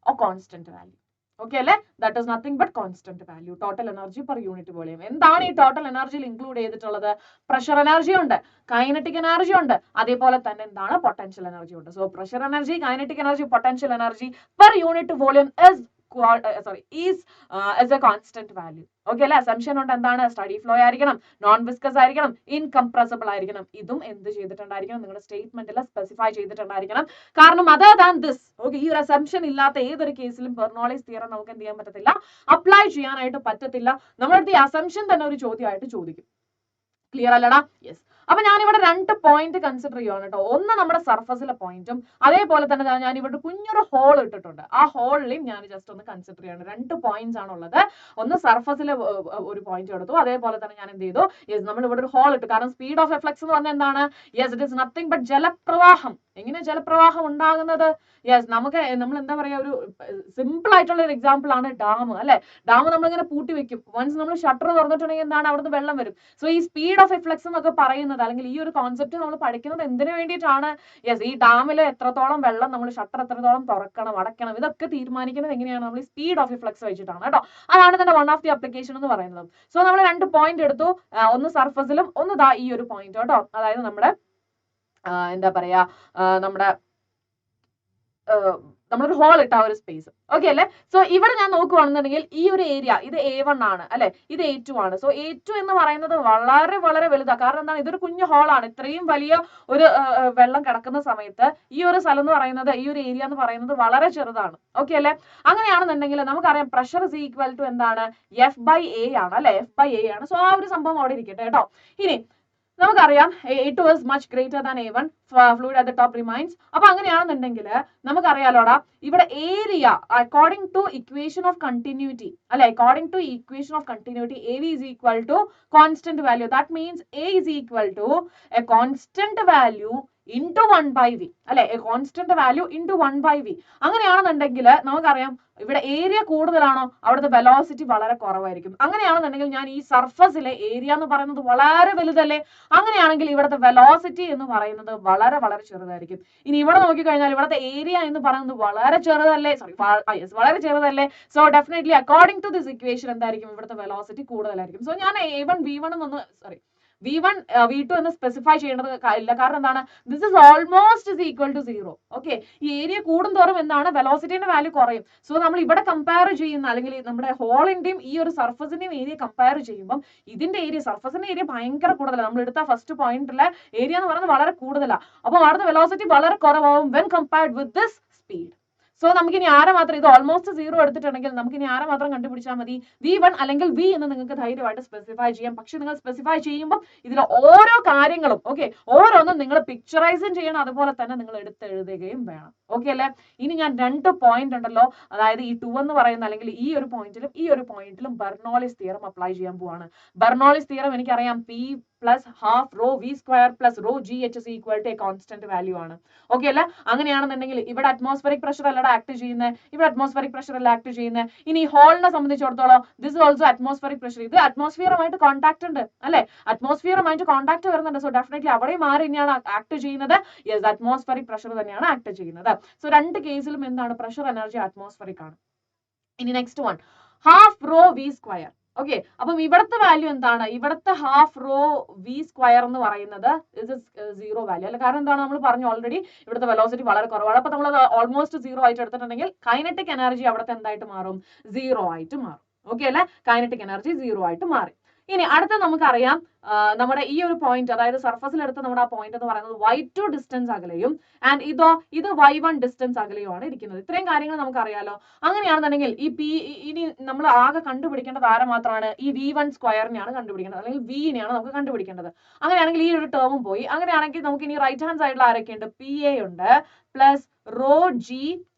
a constant value. Okay അല്ലെ? That is nothing but constant value. Total energy per unit volume. എന്താണ് ഈ total എനർജിയിൽ include ചെയ്തിട്ടുള്ളത്? Pressure energy ഉണ്ട്, കൈനറ്റിക് എനർജി ഉണ്ട്, അതേപോലെ തന്നെ എന്താണ്? പൊട്ടൻഷ്യൽ എനർജി ഉണ്ട്. So pressure energy, kinetic energy, potential energy per unit volume is as a constant value. Okay അല്ലെ? അസംഷൻ ഉണ്ട് എന്താണ്? സ്റ്റഡി ഫ്ലോ ആയിരിക്കണം, നോൺ വിസ്കസ് ആയിരിക്കണം, ഇൻകംപ്രസിബിൾ ആയിരിക്കണം. ഇതും എന്ത് ചെയ്തിട്ടുണ്ടായിരിക്കണം? നിങ്ങളുടെ സ്റ്റേറ്റ്മെന്റിൽ സ്പെസിഫൈ ചെയ്തിട്ടുണ്ടായിരിക്കണം. കാരണം അതർ ദാൻ ദിസ് ഓക്കെ ഈ ഒരു അസംഷൻ ഇല്ലാത്ത ഏതൊരു കേസിലും ബെർണോളിസ് തിയറം നമുക്ക് എന്ത് ചെയ്യാൻ പറ്റത്തില്ല? അപ്ലൈ ചെയ്യാനായിട്ട് പറ്റത്തില്ല. നമ്മുടെ ഈ അസംഷൻ തന്നെ ഒരു ചോദ്യമായിട്ട് ചോദിക്കും. ക്ലിയർ അല്ലടാ? യെസ്. അപ്പൊ ഞാനിവിടെ 2 പോയിന്റ് കൺസിഡർ ചെയ്യുവാണ് കേട്ടോ. ഒന്ന് നമ്മുടെ സർഫസിലെ പോയിന്റും അതേപോലെ തന്നെ ഞാൻ ഇവിടെ കുഞ്ഞൊരു ഹോൾ ഇട്ടിട്ടുണ്ട്. ആ ഹോളിലും ഞാൻ ജസ്റ്റ് ഒന്ന് കൺസിഡർ ചെയ്യാണ്. 2 പോയിന്റ്സ് ആണ് ഉള്ളത്. ഒന്ന് സർഫസിലെ ഒരു പോയിന്റ് എടുത്തു, അതേപോലെ തന്നെ ഞാൻ എന്ത് ചെയ്തു? യെസ്, നമ്മൾ ഇവിടെ ഒരു ഹോൾ ഇട്ടു. കാരണം സ്പീഡ് ഓഫ് എഫ്ലക്സ് എന്ന് പറഞ്ഞാൽ എന്താണ്? Yes, it is nothing but ജലപ്രവാഹം. എങ്ങനെ ജലപ്രവാഹം ഉണ്ടാകുന്നത്? യെസ്, നമുക്ക് നമ്മൾ എന്താ പറയാ, ഒരു സിമ്പിൾ ആയിട്ടുള്ള ഒരു എക്സാമ്പിൾ ആണ് ഡാം അല്ലെ? ഡാം നമ്മളിങ്ങനെ പൂട്ടി വെക്കും. വൺസ് നമ്മൾ ഷട്ടർ തുറന്നിട്ടുണ്ടെങ്കിൽ എന്താണ്? അവിടുന്ന് വെള്ളം വരും. സോ ഈ സ്പീഡ് ഓഫ് എഫ്ലക്സ് എന്നൊക്കെ പറയുന്നത് അല്ലെങ്കിൽ ഈ ഒരു കോൺസെപ്റ്റ് നമ്മൾ പഠിക്കുന്നത് എന്തിനു വേണ്ടിയിട്ടാണ്? യെസ്, ഈ ഡാമിൽ എത്രത്തോളം വെള്ളം നമ്മൾ ഷട്ടർ എത്രത്തോളം തുറക്കണം, അടയ്ക്കണം, ഇതൊക്കെ തീരുമാനിക്കുന്നത് എങ്ങനെയാണ്? നമ്മൾ സ്പീഡ് ഓഫ് എഫ്ലക്സ് വെച്ചിട്ടാണ് കേട്ടോ. അതാണ് തന്നെ വൺ ഓഫ് ദി അപ്ലിക്കേഷൻ എന്ന് പറയുന്നത്. സോ നമ്മൾ 2 പോയിന്റ് എടുത്തു, ഒന്ന് സർഫസിലും ഒന്ന് ദാ ഈ ഒരു പോയിന്റ് കേട്ടോ. അതായത് നമ്മുടെ എന്താ പറയാ, നമ്മുടെ നമ്മളൊരു ഹോൾ ഇട്ട ഒരു സ്പേസ്. ഓക്കെ അല്ലെ? സോ ഇവിടെ ഞാൻ നോക്കുവാണെന്നുണ്ടെങ്കിൽ ഈ ഒരു ഏരിയ ഇത് A1 ആണ് അല്ലെ, ഇത് A2 ആണ്. സോ A2 എന്ന് പറയുന്നത് വളരെ വളരെ വലുതാണ്. കാരണം എന്താണ്? ഇതൊരു കുഞ്ഞു ഹോളാണ്. ഇത്രയും വലിയ ഒരു വെള്ളം കിടക്കുന്ന സമയത്ത് ഈ ഒരു സ്ഥലം എന്ന് പറയുന്നത്, ഈ ഒരു ഏരിയ എന്ന് പറയുന്നത് വളരെ ചെറുതാണ്. ഓക്കെ അല്ലെ? അങ്ങനെയാണെന്നുണ്ടെങ്കിൽ നമുക്കറിയാം പ്രഷർ ഇസ് ഈക്വൽ ടു എന്താണ്? F/A ആണ് അല്ലെ? F/A ആണ്. സോ ആ ഒരു സംഭവം അവിടെ ഇരിക്കട്ടെ കേട്ടോ. ഇനി നമുക്കറിയാം A2 is much greater than A1, fluid at the top remains. അപ്പൊ അങ്ങനെയാണെന്നുണ്ടെങ്കിൽ നമുക്കറിയാലോടാ, ഇവിടെ area according to equation of continuity അല്ലെ, according to equation of continuity AV is equal to constant value. That means A is equal to a constant value into 1/v അല്ലെ, a constant value into 1/v. അങ്ങനെയാണെന്നുണ്ടെങ്കിൽ നമുക്കറിയാം ഇവിടെ area കൂടുതലാണോ അവിടുത്തെ velocity വളരെ കുറവായിരിക്കും. അങ്ങനെയാണെന്നുണ്ടെങ്കിൽ ഞാൻ ഈ സർഫസിലെ ഏരിയ എന്ന് പറയുന്നത് വളരെ വലുതല്ലേ? അങ്ങനെയാണെങ്കിൽ ഇവിടുത്തെ വെലോസിറ്റി എന്ന് പറയുന്നത് വളരെ വളരെ ചെറുതായിരിക്കും. ഇനി ഇവിടെ നോക്കിക്കഴിഞ്ഞാൽ ഇവിടുത്തെ ഏരിയ എന്ന് പറയുന്നത് വളരെ ചെറുതല്ലേ? വളരെ ചെറുതല്ലേ? So definitely according to this equation എന്തായിരിക്കും? ഇവിടുത്തെ വെലോസിറ്റി കൂടുതലായിരിക്കും. സോ ഞാൻ A1 V1 എന്നൊന്ന് V1 V2 എന്ന് സ്പെസിഫൈ ചെയ്യേണ്ടത് ഇല്ല. കാരണം എന്താണ്? This is almost is equal to 0. Okay, ഈ ഏരിയ കൂടുന്തോറും എന്താണ്? വെലോസിറ്റിയുടെ വാല്യൂ കുറയും. സോ നമ്മൾ ഇവിടെ കമ്പയർ ചെയ്യുന്ന അല്ലെങ്കിൽ നമ്മുടെ ഹോളിന്റെയും ഈ ഒരു സർഫസിന്റെയും ഏരിയ കമ്പയർ ചെയ്യുമ്പോൾ ഇതിന്റെ ഏരിയ, സർഫസിന്റെ ഏരിയ ഭയങ്കര കൂടുതലാണ്. നമ്മൾ എടുത്ത ഫസ്റ്റ് പോയിന്റിലെ ഏരിയ എന്ന് പറയുന്നത് വളരെ കൂടുതലാണ്. അപ്പോൾ അവിടുത്തെ വെലോസിറ്റി വളരെ കുറവാകും when compared with this speed. So നമുക്ക് ഇനി ആരെ മാത്രം, ഇത് ഓൾമോസ്റ്റ് 0 എടുത്തിട്ടുണ്ടെങ്കിൽ നമുക്ക് ഇനി ആരെ മാത്രം കണ്ടുപിടിച്ചാൽ മതി? V1 അല്ലെങ്കിൽ V എന്ന് നിങ്ങൾക്ക് ധൈര്യമായിട്ട് സ്പെസിഫൈ ചെയ്യാം. പക്ഷെ നിങ്ങൾ സ്പെസിഫൈ ചെയ്യുമ്പോൾ ഇതിലെ ഓരോ കാര്യങ്ങളും ഓക്കെ ഓരോന്നും നിങ്ങൾ പിക്ചറൈസും ചെയ്യണം, അതുപോലെ തന്നെ നിങ്ങൾ എടുത്തെഴുതുകയും വേണം. ഓക്കെ അല്ലെ? ഇനി ഞാൻ 2 പോയിന്റ് ഉണ്ടല്ലോ, അതായത് ഈ 2 എന്ന് പറയുന്ന അല്ലെങ്കിൽ ഈ ഒരു പോയിന്റിലും ഈ ഒരു പോയിന്റിലും ബെർണോളിസ് തിയറം അപ്ലൈ ചെയ്യാൻ പോവാണ്. ബെർണോളിസ് തിയറം എനിക്കറിയാം P plus half rho V square plus rho GH is equal to a constant value ആണ്. ഓക്കെ അല്ലെ? അങ്ങനെയാണെന്നുണ്ടെങ്കിൽ ഇവിടെ അറ്റ്മോസ്ഫിയറിക് പ്രഷർ അല്ലടാ ആക്ട് ചെയ്യുന്നത്, ഇവിടെ അറ്റ്മോസ്ഫിയറിക് പ്രഷർ അല്ല ആക്ട് ചെയ്യുന്നത്. ഇനി ഹോളിനെ സംബന്ധിച്ചിടത്തോളം this is also atmospheric pressure. ഇത് അറ്റ്മോസ്ഫിയറുമായിട്ട് കോൺടാക്ട് ഉണ്ട് അല്ലെ, അറ്റ്മോസ്ഫിയറുമായിട്ട് കോൺടാക്ട് വരുന്നുണ്ട്. സോ ഡെഫിനറ്റ്ലി അവിടെയും ആര് തന്നെയാണ് ആക്ട് ചെയ്യുന്നത്? യെസ്, അറ്റ്മോസ്ഫിയറിക് പ്രഷർ തന്നെയാണ് ആക്ട് ചെയ്യുന്നത്. സോ 2 കേസിലും എന്താണ്? പ്രഷർ എനർജി അറ്റ്മോസ്ഫിയറിക് ആണ്. ഇനി next one, half raw V square. Okay, അപ്പം ഇവിടുത്തെ വാല്യൂ എന്താണ്? ഇവിടുത്തെ ഹാഫ് റോ V സ്ക്വയർ എന്ന് പറയുന്നത് ഇത് 0 വാല്യൂ അല്ല. കാരണം എന്താണ്? നമ്മൾ പറഞ്ഞു ഓൾറെഡി ഇവിടുത്തെ വെലോസിറ്റി വളരെ കുറവാണ്. അപ്പൊ നമ്മൾ ഓൾമോസ്റ്റ് 0 ആയിട്ട് എടുത്തിട്ടുണ്ടെങ്കിൽ കൈനറ്റിക് എനർജി അവിടുത്തെ എന്തായിട്ട് മാറും? 0 ആയിട്ട് മാറും. ഓക്കെ അല്ലെ? കൈനറ്റിക് എനർജി 0 ആയിട്ട് മാറി. ഇനി അടുത്ത നമുക്കറിയാം നമ്മുടെ ഈ ഒരു പോയിന്റ്, അതായത് സർഫസിൽ എടുത്ത് നമ്മുടെ ആ പോയിന്റ് എന്ന് പറയുന്നത് y2 ഡിസ്റ്റൻസ് അകലെയും ആൻഡ് ഇത് y1 ഡിസ്റ്റൻസ് അകലെയുമാണ് ഇരിക്കുന്നത്. ഇത്രയും കാര്യങ്ങൾ നമുക്കറിയാലോ. അങ്ങനെയാണെന്നുണ്ടെങ്കിൽ ഈ പി ഇനി നമ്മൾ ആകെ കണ്ടുപിടിക്കേണ്ടത് ആരെ മാത്രമാണ്? ഈ v1 സ്ക്വയറിനെയാണ് കണ്ടുപിടിക്കേണ്ടത്, അല്ലെങ്കിൽ v-നെയാണ് നമുക്ക് കണ്ടുപിടിക്കേണ്ടത്. അങ്ങനെയാണെങ്കിൽ ഈ ഒരു ടേമും പോയി. അങ്ങനെയാണെങ്കിൽ നമുക്ക് ഇനി റൈറ്റ് ഹാൻഡ് സൈഡിൽ ആരൊക്കെയുണ്ട്? PA ഉണ്ട് പ്ലസ് റോ ജി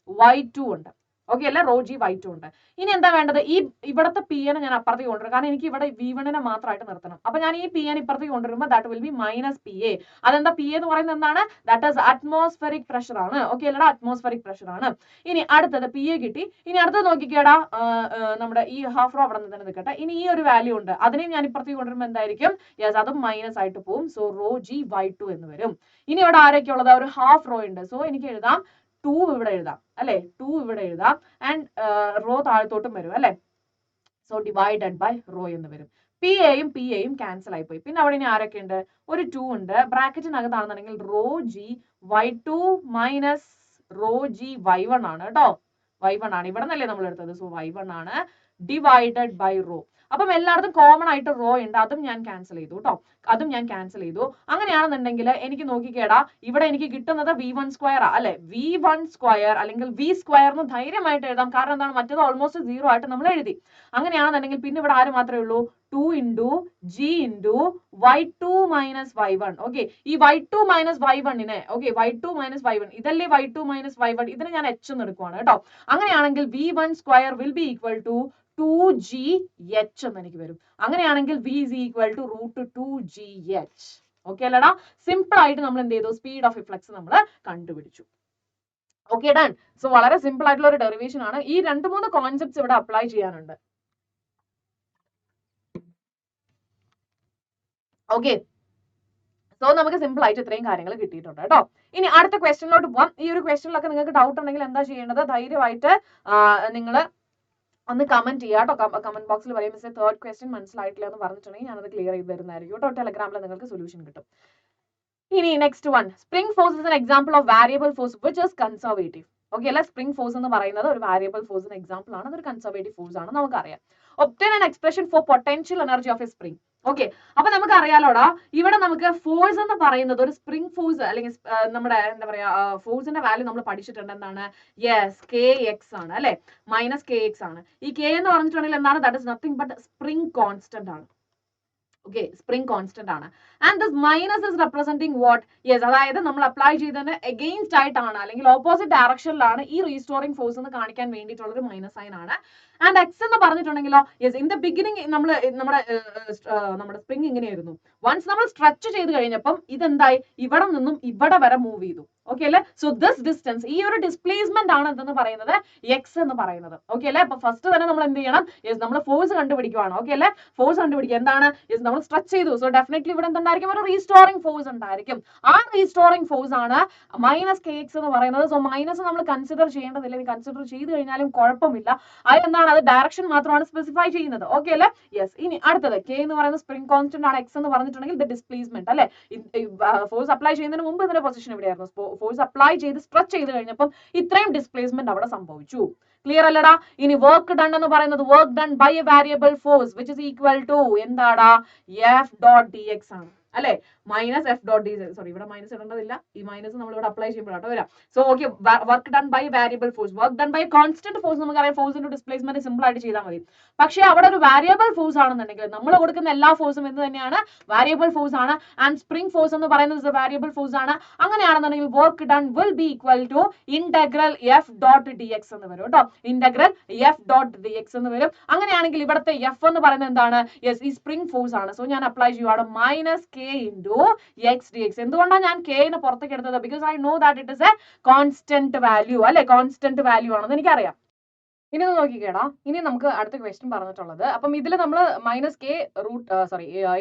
y2 ഉണ്ട്. ഓക്കെ അല്ലെ? റോ ജി y2 ഉണ്ട്. ഇനി എന്താ വേണ്ടത്? ഈ ഇവിടുത്തെ PN ഞാൻ അപ്പുറത്തേക്ക് കൊണ്ടുവരും, കാരണം എനിക്ക് ഇവിടെ v1 മാത്രമായിട്ട് നിർത്തണം. അപ്പൊ ഞാൻ ഈ PN ഇപ്പുറത്തേക്ക് കൊണ്ടുവരുമ്പോൾ that will B minus PA. അതെന്താ? PA എന്ന് പറയുന്നത് എന്താണ്? ദാറ്റ് ഈസ് അറ്റ്മോസ്ഫെറിക് പ്രഷർ ആണ്. ഓക്കെ അല്ലടാ? അറ്റ്മോസ്ഫെറിക് പ്രഷർ ആണ്. ഇനി അടുത്തത് PA കിട്ടി. ഇനി അടുത്തത് നോക്കിക്കേടാ, നമ്മുടെ ഈ ഹാഫ് റോ അവിടെ നിന്ന് തന്നെ നിൽക്കട്ടെ. ഇനി ഈ ഒരു വാല്യൂ ഉണ്ട്, അതിനെയും ഞാൻ ഇപ്പുറത്തേക്ക് കൊണ്ടുവരുമ്പോൾ എന്തായിരിക്കും? യെസ്, അതും മൈനസ് ആയിട്ട് പോകും. സോ റോ ജി y2 എന്ന് വരും. ഇനി ഇവിടെ ആരൊക്കെ ഉള്ളത്? ഒരു ഹാഫ് റോ ഉണ്ട്. സോ എനിക്ക് എഴുതാം 2 ഇവിടെ എഴുതാം അല്ലെ? 2 ഇവിടെ എഴുതാം ആൻഡ് റോ താഴത്തോട്ടും വരും അല്ലെ? സോ ഡിവൈഡഡ് ബൈ റോ എന്ന് വരും. PAയും ക്യാൻസൽ ആയി പോയി. പിന്നെ അവിടെ ഇനി ആരൊക്കെ ഉണ്ട്? ഒരു 2 ഉണ്ട്. ബ്രാക്കറ്റിനകത്താണെന്നുണ്ടെങ്കിൽ rho g y2 minus rho g y1 ആണ് കേട്ടോ. y1 ആണ്. ഇവിടെ നിന്നല്ലേ നമ്മൾ എടുത്തത്. സോ y1 ആണ് ഡിവൈഡഡ് ബൈ റോ. അപ്പം എല്ലായിടത്തും കോമൺ ആയിട്ട് റോ ഉണ്ട്, അതും ഞാൻ ക്യാൻസൽ ചെയ്തു കേട്ടോ. അതും ഞാൻ ക്യാൻസൽ ചെയ്തു. അങ്ങനെയാണെന്നുണ്ടെങ്കിൽ എനിക്ക് നോക്കിക്കേടാ, ഇവിടെ എനിക്ക് കിട്ടുന്നത് v1 സ്ക്വയർ അല്ലെ? v1 സ്ക്വയർ അല്ലെങ്കിൽ v സ്ക്വയർ എന്ന് ധൈര്യമായിട്ട് എഴുതാം. കാരണം എന്താണ്? മറ്റേത് ഓൾമോസ്റ്റ് 0 ആയിട്ട് നമ്മൾ എഴുതി. അങ്ങനെയാണെന്നുണ്ടെങ്കിൽ പിന്നെ ഇവിടെ ആര് മാത്രമേ ഉള്ളൂ? 2 into g into y2 minus y1. Okay, ഈ y2 minus y1നെ, okay, y2 minus y1 ഇതല്ലേ y2 മൈനസ് y1, ഇതിനെ ഞാൻ h എന്ന് എടുക്കുവാണ് കേട്ടോ. അങ്ങനെയാണെങ്കിൽ v1 square will be equal to 2gh എന്ന് എനിക്ക് വരും. അങ്ങനെയാണെങ്കിൽ v is equal to root 2gh. Okay അല്ലടാ? സിമ്പിൾ ആയിട്ട് നമ്മൾ എന്ത് ചെയ്തു? സ്പീഡ് ഓഫ് റിഫ്ലക്സ് നമ്മൾ കണ്ടുപിടിച്ചു. Okay done. സോ വളരെ സിമ്പിൾ ആയിട്ടുള്ള ഒരു ഡെറിവേഷൻ ആണ്. ഈ 2-3 കോൺസെപ്റ്റ്സ് ഇവിടെ അപ്ലൈ ചെയ്യാനുണ്ട്. ഓക്കെ, സോ നമുക്ക് സിമ്പിൾ ആയിട്ട് ഇത്രയും കാര്യങ്ങൾ കിട്ടിയിട്ടുണ്ട് കേട്ടോ. ഇനി അടുത്ത ക്വസ്റ്റ്യനിലോട്ട് പോവാം. ഈ ഒരു ക്വസ്റ്റ്യനിലൊക്കെ നിങ്ങൾക്ക് ഡൗട്ട് ഉണ്ടെങ്കിൽ എന്താ ചെയ്യേണ്ടത്? ധൈര്യമായിട്ട് നിങ്ങൾ ഒന്ന് കമന്റ് ചെയ്യാം കേട്ടോ. കമന്റ് ബോക്സിൽ പറയും മിസ് തേർഡ് ക്വസ്റ്റ്യൻ മനസ്സിലായിട്ടില്ല എന്ന് പറഞ്ഞിട്ടുണ്ടെങ്കിൽ ഞാനത് ക്ലിയർ ചെയ്ത് തരുന്നതായിരിക്കും കേട്ടോ. ടെലഗ്രാമിൽ നിങ്ങൾക്ക് സൊല്യൂഷൻ കിട്ടും. ഇനി next one, spring force is an example of variable force which is conservative. Okay അല്ലെ? സ്പ്രിംഗ് ഫോഴ്സ് എന്ന് പറയുന്നത് ഒരു വാരിയബിൾ ഫോഴ്സിന് എക്സാമ്പിൾ ആണ്, അതൊരു കൺസർവേറ്റീവ് ഫോഴ്സ് ആണ്, നമുക്കറിയാം. Obtain an expression four potential energy of A spring. Okay, അപ്പൊ നമുക്ക് അറിയാലോടാ, ഇവിടെ നമുക്ക് ഫോഴ്സ് എന്ന് പറയുന്നത് ഒരു സ്പ്രിംഗ് ഫോഴ്സ് അല്ലെങ്കിൽ നമ്മുടെ എന്താ പറയാ ഫോഴ്സിന്റെ വാല്യൂ നമ്മൾ പഠിച്ചിട്ടുണ്ട്. എന്താണ്? യെസ്, kx ആണ് അല്ലെ? മൈനസ് kx ആണ്. ഈ k എന്ന് പറഞ്ഞിട്ടുണ്ടെങ്കിൽ എന്താണ്? That is nothing but spring constant ആണ്. ഓക്കെ, സ്പ്രിംഗ് കോൺസ്റ്റന്റ് ആണ്. And this minus is representing what? Yes, അതായത് നമ്മൾ അപ്ലൈ ചെയ്തതിന് എഗെയിൻസ്റ്റ് ആയിട്ടാണ് അല്ലെങ്കിൽ ഓപ്പോസിറ്റ് ഡയറക്ഷനിലാണ് ഈ റീസ്റ്റോറിംഗ് ഫോഴ്സ് എന്ന് കാണിക്കാൻ വേണ്ടിയിട്ടുള്ള ഒരു മൈനസ് സൈൻ ആണ്. ആൻഡ് എക്സ് എന്ന് പറഞ്ഞിട്ടുണ്ടെങ്കിലോ, യെസ്, ഇൻ ദ ബിഗിനിങ് നമ്മുടെ സ്പ്രിംഗ് ഇങ്ങനെയായിരുന്നു. വൺസ് നമ്മൾ സ്ട്രെച്ച് ചെയ്ത് കഴിഞ്ഞപ്പം ഇതെന്തായി? ഇവിടെ നിന്നും ഇവിടെ വരെ മൂവ് ചെയ്തു. ഓക്കെ അല്ലെ? സോ ദിസ് ഡിസ്റ്റൻസ്, ഈ ഒരു ഡിസ്പ്ലേസ്മെന്റ് ആണ് എന്തെന്ന് പറയുന്നത്? എക്സ് എന്ന് പറയുന്നത്. ഓക്കെ അല്ലെ? അപ്പൊ ഫസ്റ്റ് തന്നെ നമ്മൾ എന്ത് ചെയ്യണം? യെസ്, നമ്മൾ ഫോഴ്സ് കണ്ടുപിടിക്കുവാണ്. ഓക്കെ അല്ലെ? ഫോഴ്സ് കണ്ടുപിടിക്കുക. എന്താണ്? യെസ്, നമ്മൾ സ്ട്രെച്ച് ചെയ്തു. സോ ഡെഫിനറ്റ്ലി ഇവിടെ എന്തുണ്ടായിരിക്കും? ഒരു റീസ്റ്റോറിംഗ് ഫോഴ്സ് ഉണ്ടായിരിക്കും. ആ റീസ്റ്റോറിംഗ് ഫോഴ്സ് ആണ് മൈനസ് kx എന്ന് പറയുന്നത്. സോ മൈനസ് നമ്മൾ കൺസിഡർ ചെയ്യേണ്ടതില്ല. കൺസിഡർ ചെയ്ത് കഴിഞ്ഞാലും കുഴപ്പമില്ല. അതെന്താണ്? അത് ഡയറക്ഷൻ മാത്രമാണ് സ്പെസിഫൈ ചെയ്യുന്നത്. ഓക്കെ അല്ലെ? യെസ്. ഇനി അടുത്തത് k എന്ന് പറയുന്നത് സ്പ്രിംഗ് കോൺസ്റ്റന്റ് ആണ്. x എന്ന് പറഞ്ഞിട്ടുണ്ടെങ്കിൽ ഇത് ഡിസ്പ്ലേസ്മെന്റ് അല്ലെ? ഫോഴ്സ് അപ്ലൈ ചെയ്യുന്നതിന് മുമ്പ് ഇതിന്റെ പൊസിഷൻ എവിടെയായിരുന്നു? ഫോഴ്സ് അപ്ലൈ ചെയ്ത് സ്ട്രെച്ച് ചെയ്ത് കഴിഞ്ഞപ്പം ഇത്രയും ഡിസ്പ്ലേസ്മെന്റ് അവിടെ സംഭവിച്ചു. ക്ലിയർ അല്ലടാ? ഇനി വർക്ക് ഡൺ എന്ന് പറയുന്നത് work done by a variable force which is equal to എന്താടാ? എഫ് ഡോട്ട് ഡി എക്സ് ആണ് അല്ലെ? Minus F dot D, sorry ഇവിടെ മൈനസ് ഇടേണ്ടതില്ല, ഈ മൈനസ് നമ്മൾ ഇവിടെ അപ്ലൈ ചെയ്യുമ്പോഴാട്ടോ വരാം. So okay, work done by variable force, work done by constant force നമുക്കറിയാം. ഫോഴ്സ് ഇൻടു ഡിസ്പ്ലേസ്മെന്റ് സിമ്പിൾ ആയിട്ട് ചെയ്താൽ മതി. പക്ഷേ അവിടെ ഒരു വാരിയബിൾ ഫോഴ്സ് ആണെന്നുണ്ടെങ്കിൽ നമ്മൾ കൊടുക്കുന്ന എല്ലാ ഫോഴ്സും എന്ത് തന്നെയാണ്? വാരിയബിൾ ഫോഴ്സ് ആണ്. ആൻഡ് സ്പ്രിംഗ് ഫോഴ്സ് എന്ന് പറയുന്നത് വാരിയബിൾ ഫോഴ്സ് ആണ്. അങ്ങനെയാണെന്നുണ്ടെങ്കിൽ work done will be equal to integral F dot D X എന്ന് വരും കേട്ടോ. Integral F dot D X എന്ന് വരും. അങ്ങനെയാണെങ്കിൽ ഇവിടുത്തെ എഫ് എന്ന് പറയുന്നത് എന്താണ്? യെസ്, ഈ സ്പ്രിംഗ് ഫോഴ്സ് ആണ്. സോ ഞാൻ അപ്ലൈ ചെയ്യുവാണ് minus K into X D X. എന്തുകൊണ്ടാണ് ഞാൻ കെനെ പുറത്തേക്ക് എടുത്തത്? Because I know that it is a constant value അല്ലെ? കോൺസ്റ്റന്റ് വാല്യൂ ആണെന്ന് എനിക്കറിയാം. ഇനി നോക്കിക്കേടാ, ഇനി നമുക്ക് അടുത്ത ക്വസ്റ്റ്യൻ പറഞ്ഞിട്ടുള്ളത്, അപ്പം ഇതിൽ നമ്മൾ minus K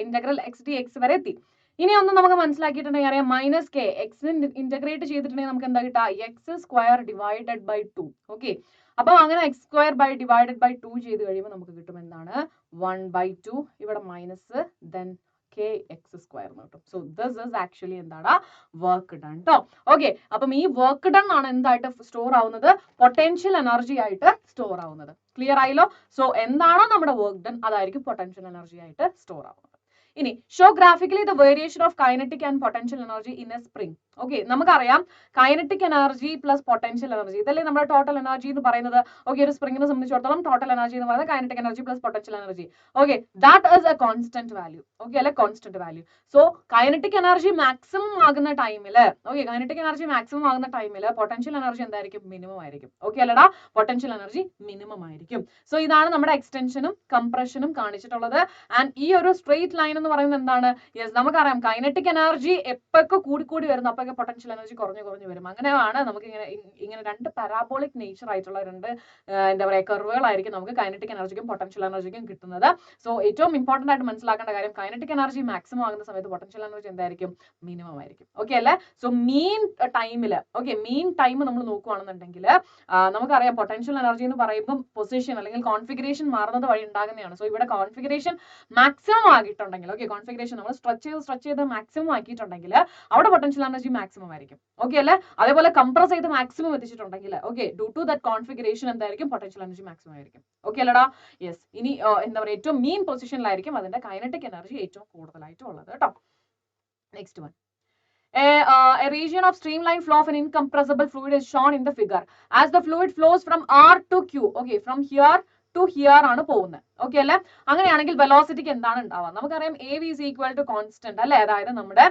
integral X D X വരെ എത്തി. ഇനി ഒന്ന് നമുക്ക് മനസ്സിലാക്കിയിട്ടുണ്ടെങ്കിൽ അറിയാം, മൈനസ് കെ എക്സ് ഇന്റഗ്രേറ്റ് ചെയ്തിട്ടുണ്ടെങ്കിൽ നമുക്ക് എന്താ കിട്ടുക? X square divided by 2. Okay, അപ്പൊ അങ്ങനെ X square by divided by 2 ചെയ്ത് കഴിയുമ്പോൾ നമുക്ക് കിട്ടും എന്താണ്? 1/2. ഇവിടെ മൈനസ്, ദെൻ kx² എന്ന് കിട്ടും. സോ ദിസ് ഇസ് ആക്ച്വലി എന്താണ് വർക്ക് ഡൺ ട്ടോ. ഓക്കെ, അപ്പം ഈ വർക്ക് ഡൺ ആണ് എന്തായിട്ട് സ്റ്റോർ ആവുന്നത്, പൊട്ടൻഷ്യൽ എനർജി ആയിട്ട് സ്റ്റോർ ആവുന്നത്. ക്ലിയർ ആയല്ലോ? സോ എന്താണോ നമ്മുടെ വർക്ക് ഡൺ അതായിരിക്കും പൊട്ടൻഷ്യൽ എനർജി ആയിട്ട് സ്റ്റോർ ആവുന്നത്. ഇനി show graphically the variation of kinetic and potential energy in a spring. Okay, നമുക്കറിയാം kinetic energy plus potential energy ഇതല്ലേ നമ്മുടെ ടോട്ടൽ എനർജി എന്ന് പറയുന്നത്. ഓക്കെ, ഒരു സ്പ്രിംഗിനെ സംബന്ധിച്ചിടത്തോളം ടോട്ടൽ എനർജി എന്ന് പറയുന്നത് kinetic energy plus potential energy. Okay, that is a constant value. Okay അല്ലെ, constant value. So kinetic energy maximum ആകുന്ന ടൈമില്, ഓക്കെ, കൈനറ്റിക് എനർജി മാക്സിമം ആകുന്ന ടൈമില് പൊട്ടൻഷ്യൽ എനർജി എന്തായിരിക്കും, മിനിമം ആയിരിക്കും. ഓക്കെ അല്ലടാ, പൊട്ടൻഷ്യൽ എനർജി മിനിമം ആയിരിക്കും. സോ ഇതാണ് നമ്മുടെ എക്സ്റ്റൻഷനും കംപ്രഷനും കാണിച്ചിട്ടുള്ളത്. ആൻഡ് ഈ ഒരു സ്ട്രെയിറ്റ് ലൈൻ എന്ന് പറയുന്നത് എന്താണ്, യെസ് നമുക്കറിയാം കൈനറ്റിക് എനർജി എപ്പൊക്കെ കൂടി വരുന്നു അപ്പൊക്കെ പൊട്ടൻഷ്യൽ എനർജി കുറഞ്ഞു വരും. അങ്ങനെയാണ് നമുക്ക് ഇങ്ങനെ രണ്ട് പാരാബോളിക് നേച്ചർ ആയിട്ടുള്ള രണ്ട് എന്താ പറയുക കർവുകളായിരിക്കും നമുക്ക് കൈനറ്റിക് എനർജിക്കും പൊട്ടൻഷ്യൽ എനർജിക്കും കിട്ടുന്നത്. സോ ഏറ്റവും ഇമ്പോർട്ടന്റ് ആയിട്ട് മനസ്സിലാക്കേണ്ട കാര്യം കൈനറ്റിക് എനർജി മാക്സിമം ആകുന്ന സമയത്ത് പൊട്ടൻഷ്യൽ എനർജി എന്തായിരിക്കും, മിനിമം ആയിരിക്കും. ഓക്കെ അല്ലേ? സോ മീൻ ടൈമില്, ഓക്കെ, മീൻ ടൈം നമ്മൾ നോക്കുകയാണെന്നുണ്ടെങ്കിൽ നമുക്കറിയാം പൊട്ടൻഷ്യൽ എനർജി എന്ന് പറയുമ്പോൾ പൊസിഷൻ അല്ലെങ്കിൽ കോൺഫിഗറേഷൻ മാറുന്നത് വഴി ഉണ്ടാകുന്നതാണ്. സോ ഇവിടെ കോൺഫിഗറേഷൻ മാക്സിമം ആക്കിയിട്ടുണ്ടെങ്കിൽ, ഓക്കെ, കോൺഫിഗറേഷൻ നമ്മൾ സ്ട്രെച്ച് ചെയ്ത് മാക്സിമം ആക്കിയിട്ടുണ്ടെങ്കിൽ അവിടെ പൊട്ടൻഷ്യൽ എനർജി മാക്സിമം ആയിരിക്കും. ഓക്കെ അല്ലേ? അതേപോലെ കംപ്രസ് ചെയ്ത് മാക്സിമം എത്തിച്ചിട്ടുണ്ടെങ്കിൽ, okay, due to that configuration എന്തായിരിക്കും, പൊട്ടൻഷ്യൽ എനർജി മാക്സിമം ആയിരിക്കും. ഓക്കെ അല്ലടാ? യെസ്. ഇനി എന്താ പറയുക ഏറ്റവും മീൻ പൊസിഷനിലായിരിക്കും അതിന്റെ കൈനറ്റിക് എനർജി ഏറ്റവും കൂടുതലായിട്ട് ഉള്ളത് കേട്ടോ. Next one. A region of streamlined flow of an incompressible fluid is shown in the figure. As the fluid flows from R to Q, okay, from here to here ആണ് പോകുന്നത്. Okay അല്ലെ? അങ്ങനെയാണെങ്കിൽ വെലോസിറ്റിക്ക് എന്താണ് ഉണ്ടാവുക? നമുക്കറിയാം A V is equal to constant അല്ലെ, അതായത് നമ്മുടെ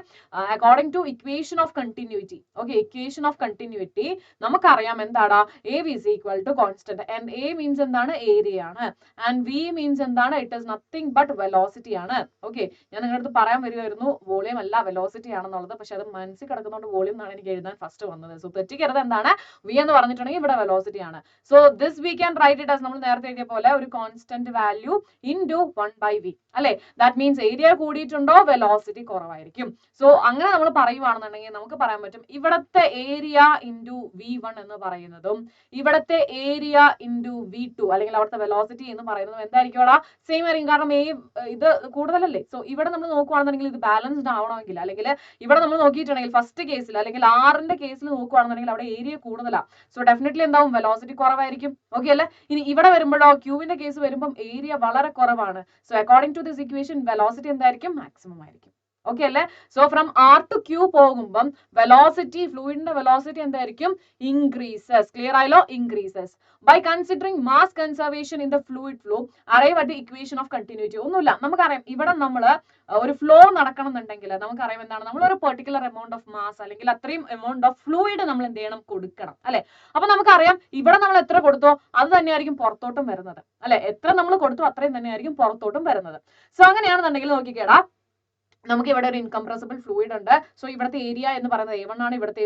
according to equation of continuity, okay, equation of continuity നമുക്കറിയാം എന്താണ്, A V is equal to constant. And A means എന്താണ്, ഏരിയ ആണ്. ആൻഡ് വി മീൻസ് എന്താണ്, it is nothing but velocity ആണ്. Okay, ഞാൻ നിങ്ങളുടെ അടുത്ത് പറയാൻ വരുമായിരുന്നു വോളിയം അല്ല വെലോസിറ്റി ആണെന്നുള്ളത്, പക്ഷെ അത് മനസ്സിൽ കിടക്കുന്നതുകൊണ്ട് വോളിയം എന്നാണ് എനിക്ക് എഴുതാൻ ഫസ്റ്റ് വന്നത്. സോ തെറ്റിക്കരുത്, എന്താണ് വി എന്ന് പറഞ്ഞിട്ടുണ്ടെങ്കിൽ ഇവിടെ വെലോസിറ്റി ആണ്. So this V can write it as നമ്മൾ നേരത്തെ എഴുതിയ പോലെ ഒരു കോൺസ്റ്റന്റ് വാല്യൂ into 1/v അല്ലെ. ദാറ്റ് മീൻസ് ഏരിയ കൂടിയിട്ടുണ്ടോ വെലോസിറ്റി കുറവായിരിക്കും. സോ അങ്ങനെ നമ്മൾ പറയുവാണെന്നുണ്ടെങ്കിൽ നമുക്ക് പറയാൻ പറ്റും ഇവിടത്തെ ഏരിയ ഇൻറ്റു V1 എന്ന് പറയുന്നതും ഇവിടത്തെ ഏരിയ ഇൻറ്റു V2 അല്ലെങ്കിൽ അവിടുത്തെ വെലോസിറ്റി എന്ന് പറയുന്നതും എന്തായിരിക്കും അവിടെ സെയിം ആയിരിക്കും. കാരണം ഇത് കൂടുതലല്ലേ. സോ ഇവിടെ നമ്മൾ നോക്കുകയാണെന്നുണ്ടെങ്കിൽ ഇത് ബാലൻസ്ഡ് ആവണമെങ്കിൽ, അല്ലെങ്കിൽ ഇവിടെ നമ്മൾ നോക്കിയിട്ടുണ്ടെങ്കിൽ ഫസ്റ്റ് കേസിൽ അല്ലെങ്കിൽ ആറിന്റെ കേസിൽ നോക്കുകയാണെന്നുണ്ടെങ്കിൽ അവിടെ ഏരിയ കൂടുതലാണ്. സോ ഡെഫിനറ്റ്ലി എന്താവും, വെലോസിറ്റി കുറവായിരിക്കും. ഓക്കെ അല്ലേ? ഇനി ഇവിടെ വരുമ്പോഴോ ക്യൂവിന്റെ കേസ് വരുമ്പോൾ ഏരിയ വളരെ കുറവാണ്. So according to this equation velocity എന്തായിരിക്കും, മാക്സിമം ആയിരിക്കും. ഓക്കെ അല്ലേ? So from R to Q പോകുമ്പം വെലോസിറ്റി, ഫ്ലൂയിഡിന്റെ വെലോസിറ്റി എന്തായിരിക്കും, ഇൻക്രീസസ്. ക്ലിയർ ആയല്ലോ? Increases. By considering mass conservation in the fluid flow arrive at the equation of continuity. ഒന്നുമില്ല, നമുക്കറിയാം ഇവിടെ നമ്മൾ ഒരു ഫ്ലോ നടക്കണം എന്നുണ്ടെങ്കിൽ നമുക്കറിയാം എന്താണ്, നമ്മൾ ഒരു പെർട്ടിക്കുലർ എമൗണ്ട് ഓഫ് മാസ് അല്ലെങ്കിൽ അത്രയും എമൗണ്ട് ഓഫ് ഫ്ലൂയിഡ് നമ്മൾ എന്ത് ചെയ്യണം, കൊടുക്കണം അല്ലെ. അപ്പൊ നമുക്കറിയാം ഇവിടെ നമ്മൾ എത്ര കൊടുത്തോ അത് തന്നെയായിരിക്കും പുറത്തോട്ടും വരുന്നത് അല്ലെ. എത്ര നമ്മൾ കൊടുത്തോ അത്രയും തന്നെയായിരിക്കും പുറത്തോട്ടും വരുന്നത്. സോ അങ്ങനെയാണെന്നുണ്ടെങ്കിൽ നോക്കിക്കേടാ, നമുക്ക് ഇവിടെ ഒരു ഇൻകംപ്രസിബിൾ ഫ്ലൂയിഡ് ഉണ്ട്. സോ ഇവിടുത്തെ ഏരിയ എന്ന് പറയുന്നത് A1 ആണ്, ഇവിടുത്തെ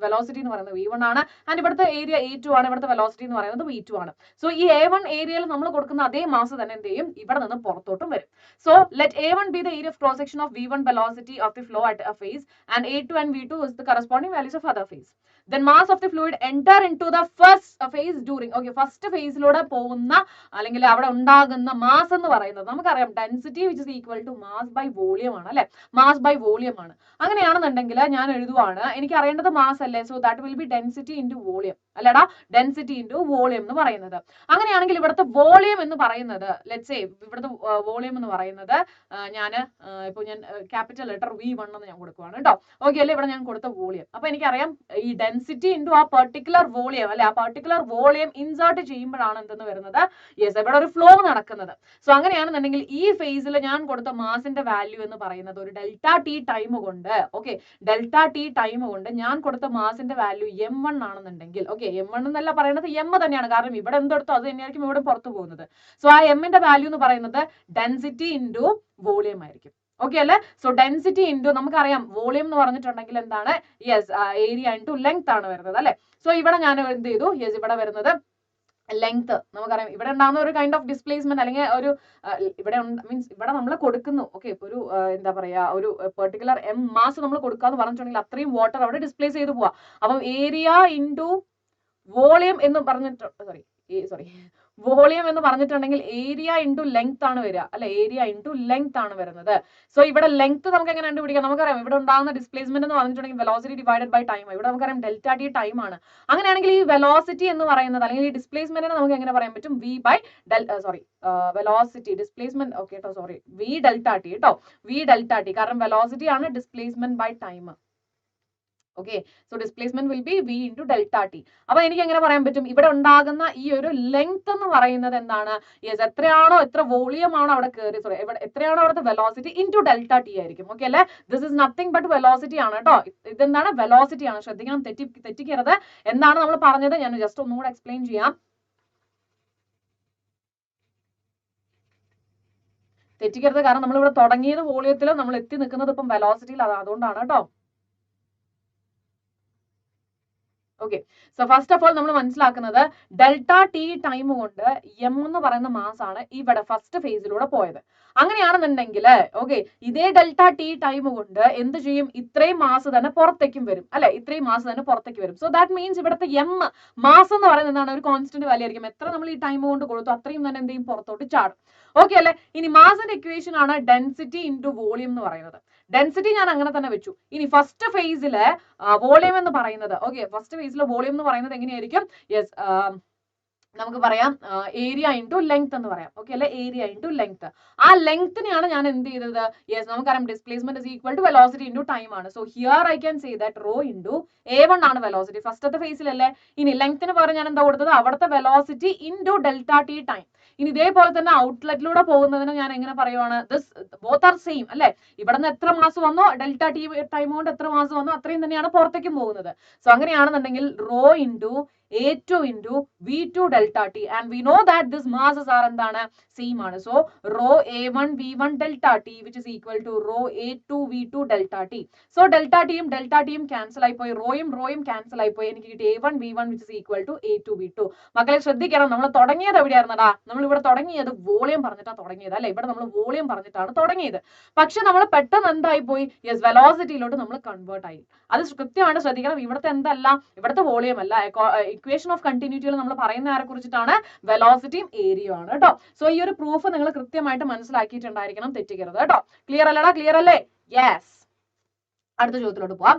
വെലോസിറ്റി എന്ന് പറയുന്നത് V1 ആണ്, ആൻഡ് ഇവിടുത്തെ ഏരിയ A2 ആണ്, ഇവിടുത്തെ വെലോസിറ്റി എന്ന് പറയുന്നത് V2 ആണ്. സോ ഈ A1 ഏരിയയിൽ നമ്മൾ കൊടുക്കുന്ന അതേ മാസ് തന്നെ എന്ത് ചെയ്യും, ഇവിടെ നിന്ന് പുറത്തോട്ടും വരും. So let A1 be the area of cross section of V1 velocity of the flow at a phase and A2 and V2 is the corresponding values of other phase. Then mass of the fluid enter into the first phase during, okay, first phase-ലൂടെ പോകുന്ന അല്ലെങ്കിൽ അവിടെ ഉണ്ടാകുന്ന mass എന്ന് പറയുന്നത് നമുക്കറിയാം density which is equal to mass by volume ആണ് അല്ലെ. Mass by volume ആണ്. അങ്ങനെയാണെന്നുണ്ടെങ്കിൽ ഞാൻ എഴുതുവാണ്, എനിക്ക് അറിയേണ്ടത് മാസ് അല്ലേ. So that will B density into volume അല്ലടാ, ഡെൻസിറ്റി ഇൻറ്റു വോളിയം എന്ന് പറയുന്നത്. അങ്ങനെയാണെങ്കിൽ ഇവിടുത്തെ വോളിയം എന്ന് പറയുന്നത് ലെറ്റ്സ് സേ ഇവിടുത്തെ വോളിയം എന്ന് പറയുന്നത് ഞാൻ ക്യാപിറ്റൽ ലെറ്റർ V1 എന്ന് ഞാൻ കൊടുക്കുവാണ് കേട്ടോ. ഓക്കെ അല്ലേ? ഇവിടെ ഞാൻ കൊടുത്ത വോളിയം. അപ്പൊ എനിക്കറിയാം ഈ ഡെൻസിറ്റി ഇൻറ്റു ആ പെർട്ടിക്കുലർ വോളിയം അല്ലെ, ആ പെർട്ടിക്കുലർ വോളിയം ഇൻസേർട്ട് ചെയ്യുമ്പോഴാണ് എന്തെന്ന് വരുന്നത്, യെസ്, ഇവിടെ ഒരു ഫ്ലോ നടക്കുന്നത്. സോ അങ്ങനെയാണെന്നുണ്ടെങ്കിൽ ഈ ഫേസിൽ ഞാൻ കൊടുത്ത മാസിന്റെ വാല്യൂ എന്ന് പറയുന്നത് ഒരു ഡെൽറ്റ ടി ടൈം കൊണ്ട്, ഓക്കെ, ഡെൽറ്റ ടി ടൈം കൊണ്ട് ഞാൻ കൊടുത്ത മാസിന്റെ വാല്യൂ M1 ആണെന്നുണ്ടെങ്കിൽ, ഓക്കെ, M1 എന്നല്ല പറയുന്നത് M തന്നെയാണ്, കാരണം ഇവിടെ എന്തെടുത്തോ അത് തന്നെയായിരിക്കും ഇവിടെ പുറത്തു പോകുന്നത്. സോ ആ എമ്മിന്റെ വാല്യൂ എന്ന് പറയുന്നത് ഡെൻസിറ്റി ഇൻറ്റു വോളിയം ആയിരിക്കും. ഓക്കെ അല്ലെ? സോ ഡെൻസിറ്റി ഇൻറ്റു നമുക്കറിയാം വോളിയം എന്ന് പറഞ്ഞിട്ടുണ്ടെങ്കിൽ എന്താണ്, യെസ്, ഏരിയ ഇൻറ്റു ലെങ്ത് ആണ് വരുന്നത് അല്ലെ. സോ ഇവിടെ ഞാൻ എന്ത് ചെയ്തു, യെസ്, ഇവിടെ വരുന്നത് ലെങ്ത് നമുക്കറിയാം. ഇവിടെ ഉണ്ടാകുന്ന ഒരു കൈൻഡ് ഓഫ് ഡിസ്പ്ലേസ്മെന്റ് അല്ലെങ്കിൽ ഒരു ഇവിടെ മീൻസ് ഇവിടെ നമ്മൾ കൊടുക്കുന്നു, ഓക്കെ, ഇപ്പൊ ഒരു എന്താ പറയാ ഒരു പെർട്ടിക്കുലർ എം മാസ് നമ്മൾ കൊടുക്കാന്ന് പറഞ്ഞിട്ടുണ്ടെങ്കിൽ അത്രയും വാട്ടർ അവിടെ ഡിസ്പ്ലേസ് ചെയ്ത് പോവാ. അപ്പം ഏരിയ ഇൻറ്റു വോളിയം എന്ന് പറഞ്ഞിട്ട് സോറി വോളിയം എന്ന് പറഞ്ഞിട്ടുണ്ടെങ്കിൽ ഏരിയ ഇൻറ്റു ലെങ്ത് ആണ് വരിക അല്ലെ, ഏരിയ ഇൻറ്റു ലെങ്ത് ആണ് വരുന്നത്. സോ ഇവിടെ ലെങ്ത് നമുക്ക് എങ്ങനെ കണ്ടുപിടിക്കാം? നമുക്കറിയാം ഇവിടെ ഉണ്ടാകുന്ന ഡിസ്പ്ലേസ്മെന്റ് എന്ന് പറഞ്ഞിട്ടുണ്ടെങ്കിൽ വെലോസിറ്റി ഡിവൈഡഡ് ബൈ ടൈം. ഇവിടെ നമുക്കറിയാം ഡെൽറ്റ ടി ടൈം ആണ്. അങ്ങനെയാണെങ്കിൽ ഈ വെലോസിറ്റി എന്ന് പറയുന്നത് അല്ലെങ്കിൽ ഈ ഡിസ്പ്ലേസ്മെന്റിനെ നമുക്ക് എങ്ങനെ പറയാൻ പറ്റും? V by velocity displacement okay കേട്ടോ, സോറി വി ഡെൽറ്റ ടി കേട്ടോ, വി ഡെൽറ്റ ടി, കാരണം വെലോസിറ്റി ആണ് displacement by time. Okay, so displacement will be V into delta T. അപ്പൊ എനിക്ക് എങ്ങനെ പറയാൻ പറ്റും? ഇവിടെ ഉണ്ടാകുന്ന ഈ ഒരു ലെങ്ത് എന്ന് പറയുന്നത് എന്താണ്? യെസ്, എത്രയാണോ, എത്ര വോളിയം ആണോ അവിടെ കയറി, സോറി എത്രയാണോ അവിടുത്തെ വെലോസിറ്റി ഇൻറ്റു ഡെൽറ്റ ടി ആയിരിക്കും. ഓക്കെ അല്ലെ, this is nothing but velocity ആണ് കേട്ടോ. ഇതെന്താണ്? വെലോസിറ്റി ആണ്. ശ്രദ്ധിക്കണം, തെറ്റിക്കരുത്. എന്താണ് നമ്മൾ പറഞ്ഞത്? ഞാൻ ജസ്റ്റ് ഒന്നുകൂടെ എക്സ്പ്ലെയിൻ ചെയ്യാം. തെറ്റിക്കരുത്, കാരണം നമ്മൾ ഇവിടെ തുടങ്ങിയത് വോളിയത്തിലും നമ്മൾ എത്തി നിൽക്കുന്നത് ഇപ്പം വെലോസിറ്റിയിൽ, അതുകൊണ്ടാണ് കേട്ടോ. Okay, so first of all നമ്മൾ മനസ്സിലാക്കുന്നത് ഡെൽറ്റ ടി ടൈം കൊണ്ട് എം എന്ന് പറയുന്ന മാസ് ആണ് ഇവിടെ ഫസ്റ്റ് ഫേസിലൂടെ പോയത്. അങ്ങനെയാണെന്നുണ്ടെങ്കിൽ ഓക്കെ, ഇതേ ഡെൽറ്റ ടി ടൈം കൊണ്ട് എന്ത് ചെയ്യും? ഇത്രയും മാസ് തന്നെ പുറത്തേക്കും വരും അല്ലെ, ഇത്രയും മാസ് തന്നെ പുറത്തേക്ക് വരും. സോ ദാറ്റ് മീൻസ് ഇവിടുത്തെ എം മാസ് എന്ന് പറയുന്നത് എന്താണ്? ഒരു കോൺസ്റ്റന്റ് വാല്യൂ ആയിരിക്കും. എത്ര നമ്മൾ ഈ ടൈം കൊണ്ട് കൊടുത്തു അത്രയും തന്നെ എന്ത് ചെയ്യും? പുറത്തോട്ട് ചാടും. ഓക്കെ അല്ലെ. ഇനി മാസിന്റെ ഇക്വേഷൻ ആണ് ഡെൻസിറ്റി ഇൻറ്റു വോളിയം എന്ന് പറയുന്നത്. ഡെൻസിറ്റി ഞാൻ അങ്ങനെ തന്നെ വെച്ചു. ഇനി ഫസ്റ്റ് ഫേസിലെ വോളിയം എന്ന് പറയുന്നത്, ഓക്കെ, ഫസ്റ്റ് ഫേസിലെ വോളിയം എന്ന് പറയുന്നത് എങ്ങനെയായിരിക്കും? യെസ്, നമുക്ക് പറയാം ഏരിയ ഇൻറ്റു ലെങ്ത് എന്ന് പറയാം. ഓക്കെ അല്ലെ, ഏരിയ ഇൻറ്റു ലെങ്ത്. ആ ലെങ്ത്തിനെയാണ് ഞാൻ എന്ത് ചെയ്തത്? യെസ്, നമുക്കറിയാം displacement is equal to velocity into time ആണ്. So here I can say that rho into A1 ആണ് വെലോസിറ്റി ഫസ്റ്റത്തെ ഫേസിലല്ലേ. ഇനി ലെങ്ത്തിന് പകരം ഞാൻ എന്താ കൊടുത്തത്? അവിടുത്തെ velocity into delta T time. ഇനി ഇതേപോലെ തന്നെ ഔട്ട്ലെറ്റിലൂടെ പോകുന്നതിന് ഞാൻ എങ്ങനെ പറയുവാണ്? ദിസ് ബോത്ത് ആർ സെയിം അല്ലെ. ഇവിടെ നിന്ന് എത്ര മാസ് വന്നോ, ഡെൽറ്റ ടി ടൈം കൊണ്ട് എത്ര മാസ് വന്നോ അത്രയും തന്നെയാണ് പുറത്തേക്കും പോകുന്നത്. സോ അങ്ങനെയാണെന്നുണ്ടെങ്കിൽ rho into A2 into V2 delta T, and we know that this masses are എന്താണ്? സെയിം ആണ്. So rho A1 V1 delta T which is equal to rho A2 V2 delta T. So delta ടിയും cancel ആയി പോയി, റോയും cancel ആയി പോയി. എനിക്ക് കിട്ടി A1 V1 which is equal to A2 V2. മക്കളെ ശ്രദ്ധിക്കണം, നമ്മൾ തുടങ്ങിയത് എവിടെയായിരുന്നടാ? നമ്മൾ ഇവിടെ തുടങ്ങിയത് വോളിയം പറഞ്ഞിട്ടാണ് തുടങ്ങിയത് അല്ലെ. ഇവിടെ നമ്മൾ വോളിയം പറഞ്ഞിട്ടാണ് തുടങ്ങിയത്. പക്ഷെ നമ്മൾ പെട്ടെന്ന് എന്തായി പോയി? യെസ്, വെലോസിറ്റിയിലോട്ട് നമ്മൾ കൺവേർട്ട് ആയി. അത് കൃത്യമായിട്ട് ശ്രദ്ധിക്കണം. ഇവിടുത്തെ എന്തല്ല, ഇവിടുത്തെ വോളിയം അല്ല. ഇക്വേഷൻ ഓഫ് കണ്ടിന്യൂറ്റിയിൽ നമ്മൾ പറയുന്ന ആരെ കുറിച്ചിട്ടാണ്? വെലോസിറ്റിയും ഏരിയയും ആണ് കേട്ടോ. സോ ഈ ഒരു പ്രൂഫ് നിങ്ങൾ കൃത്യമായിട്ട് മനസ്സിലാക്കിയിട്ടുണ്ടായിരിക്കണം, തെറ്റിക്കരുത് കേട്ടോ. ക്ലിയർ അല്ലടാ? ക്ലിയർ അല്ലേ? യെസ്. അടുത്ത ചോദ്യത്തിലോട്ട് പോവാം.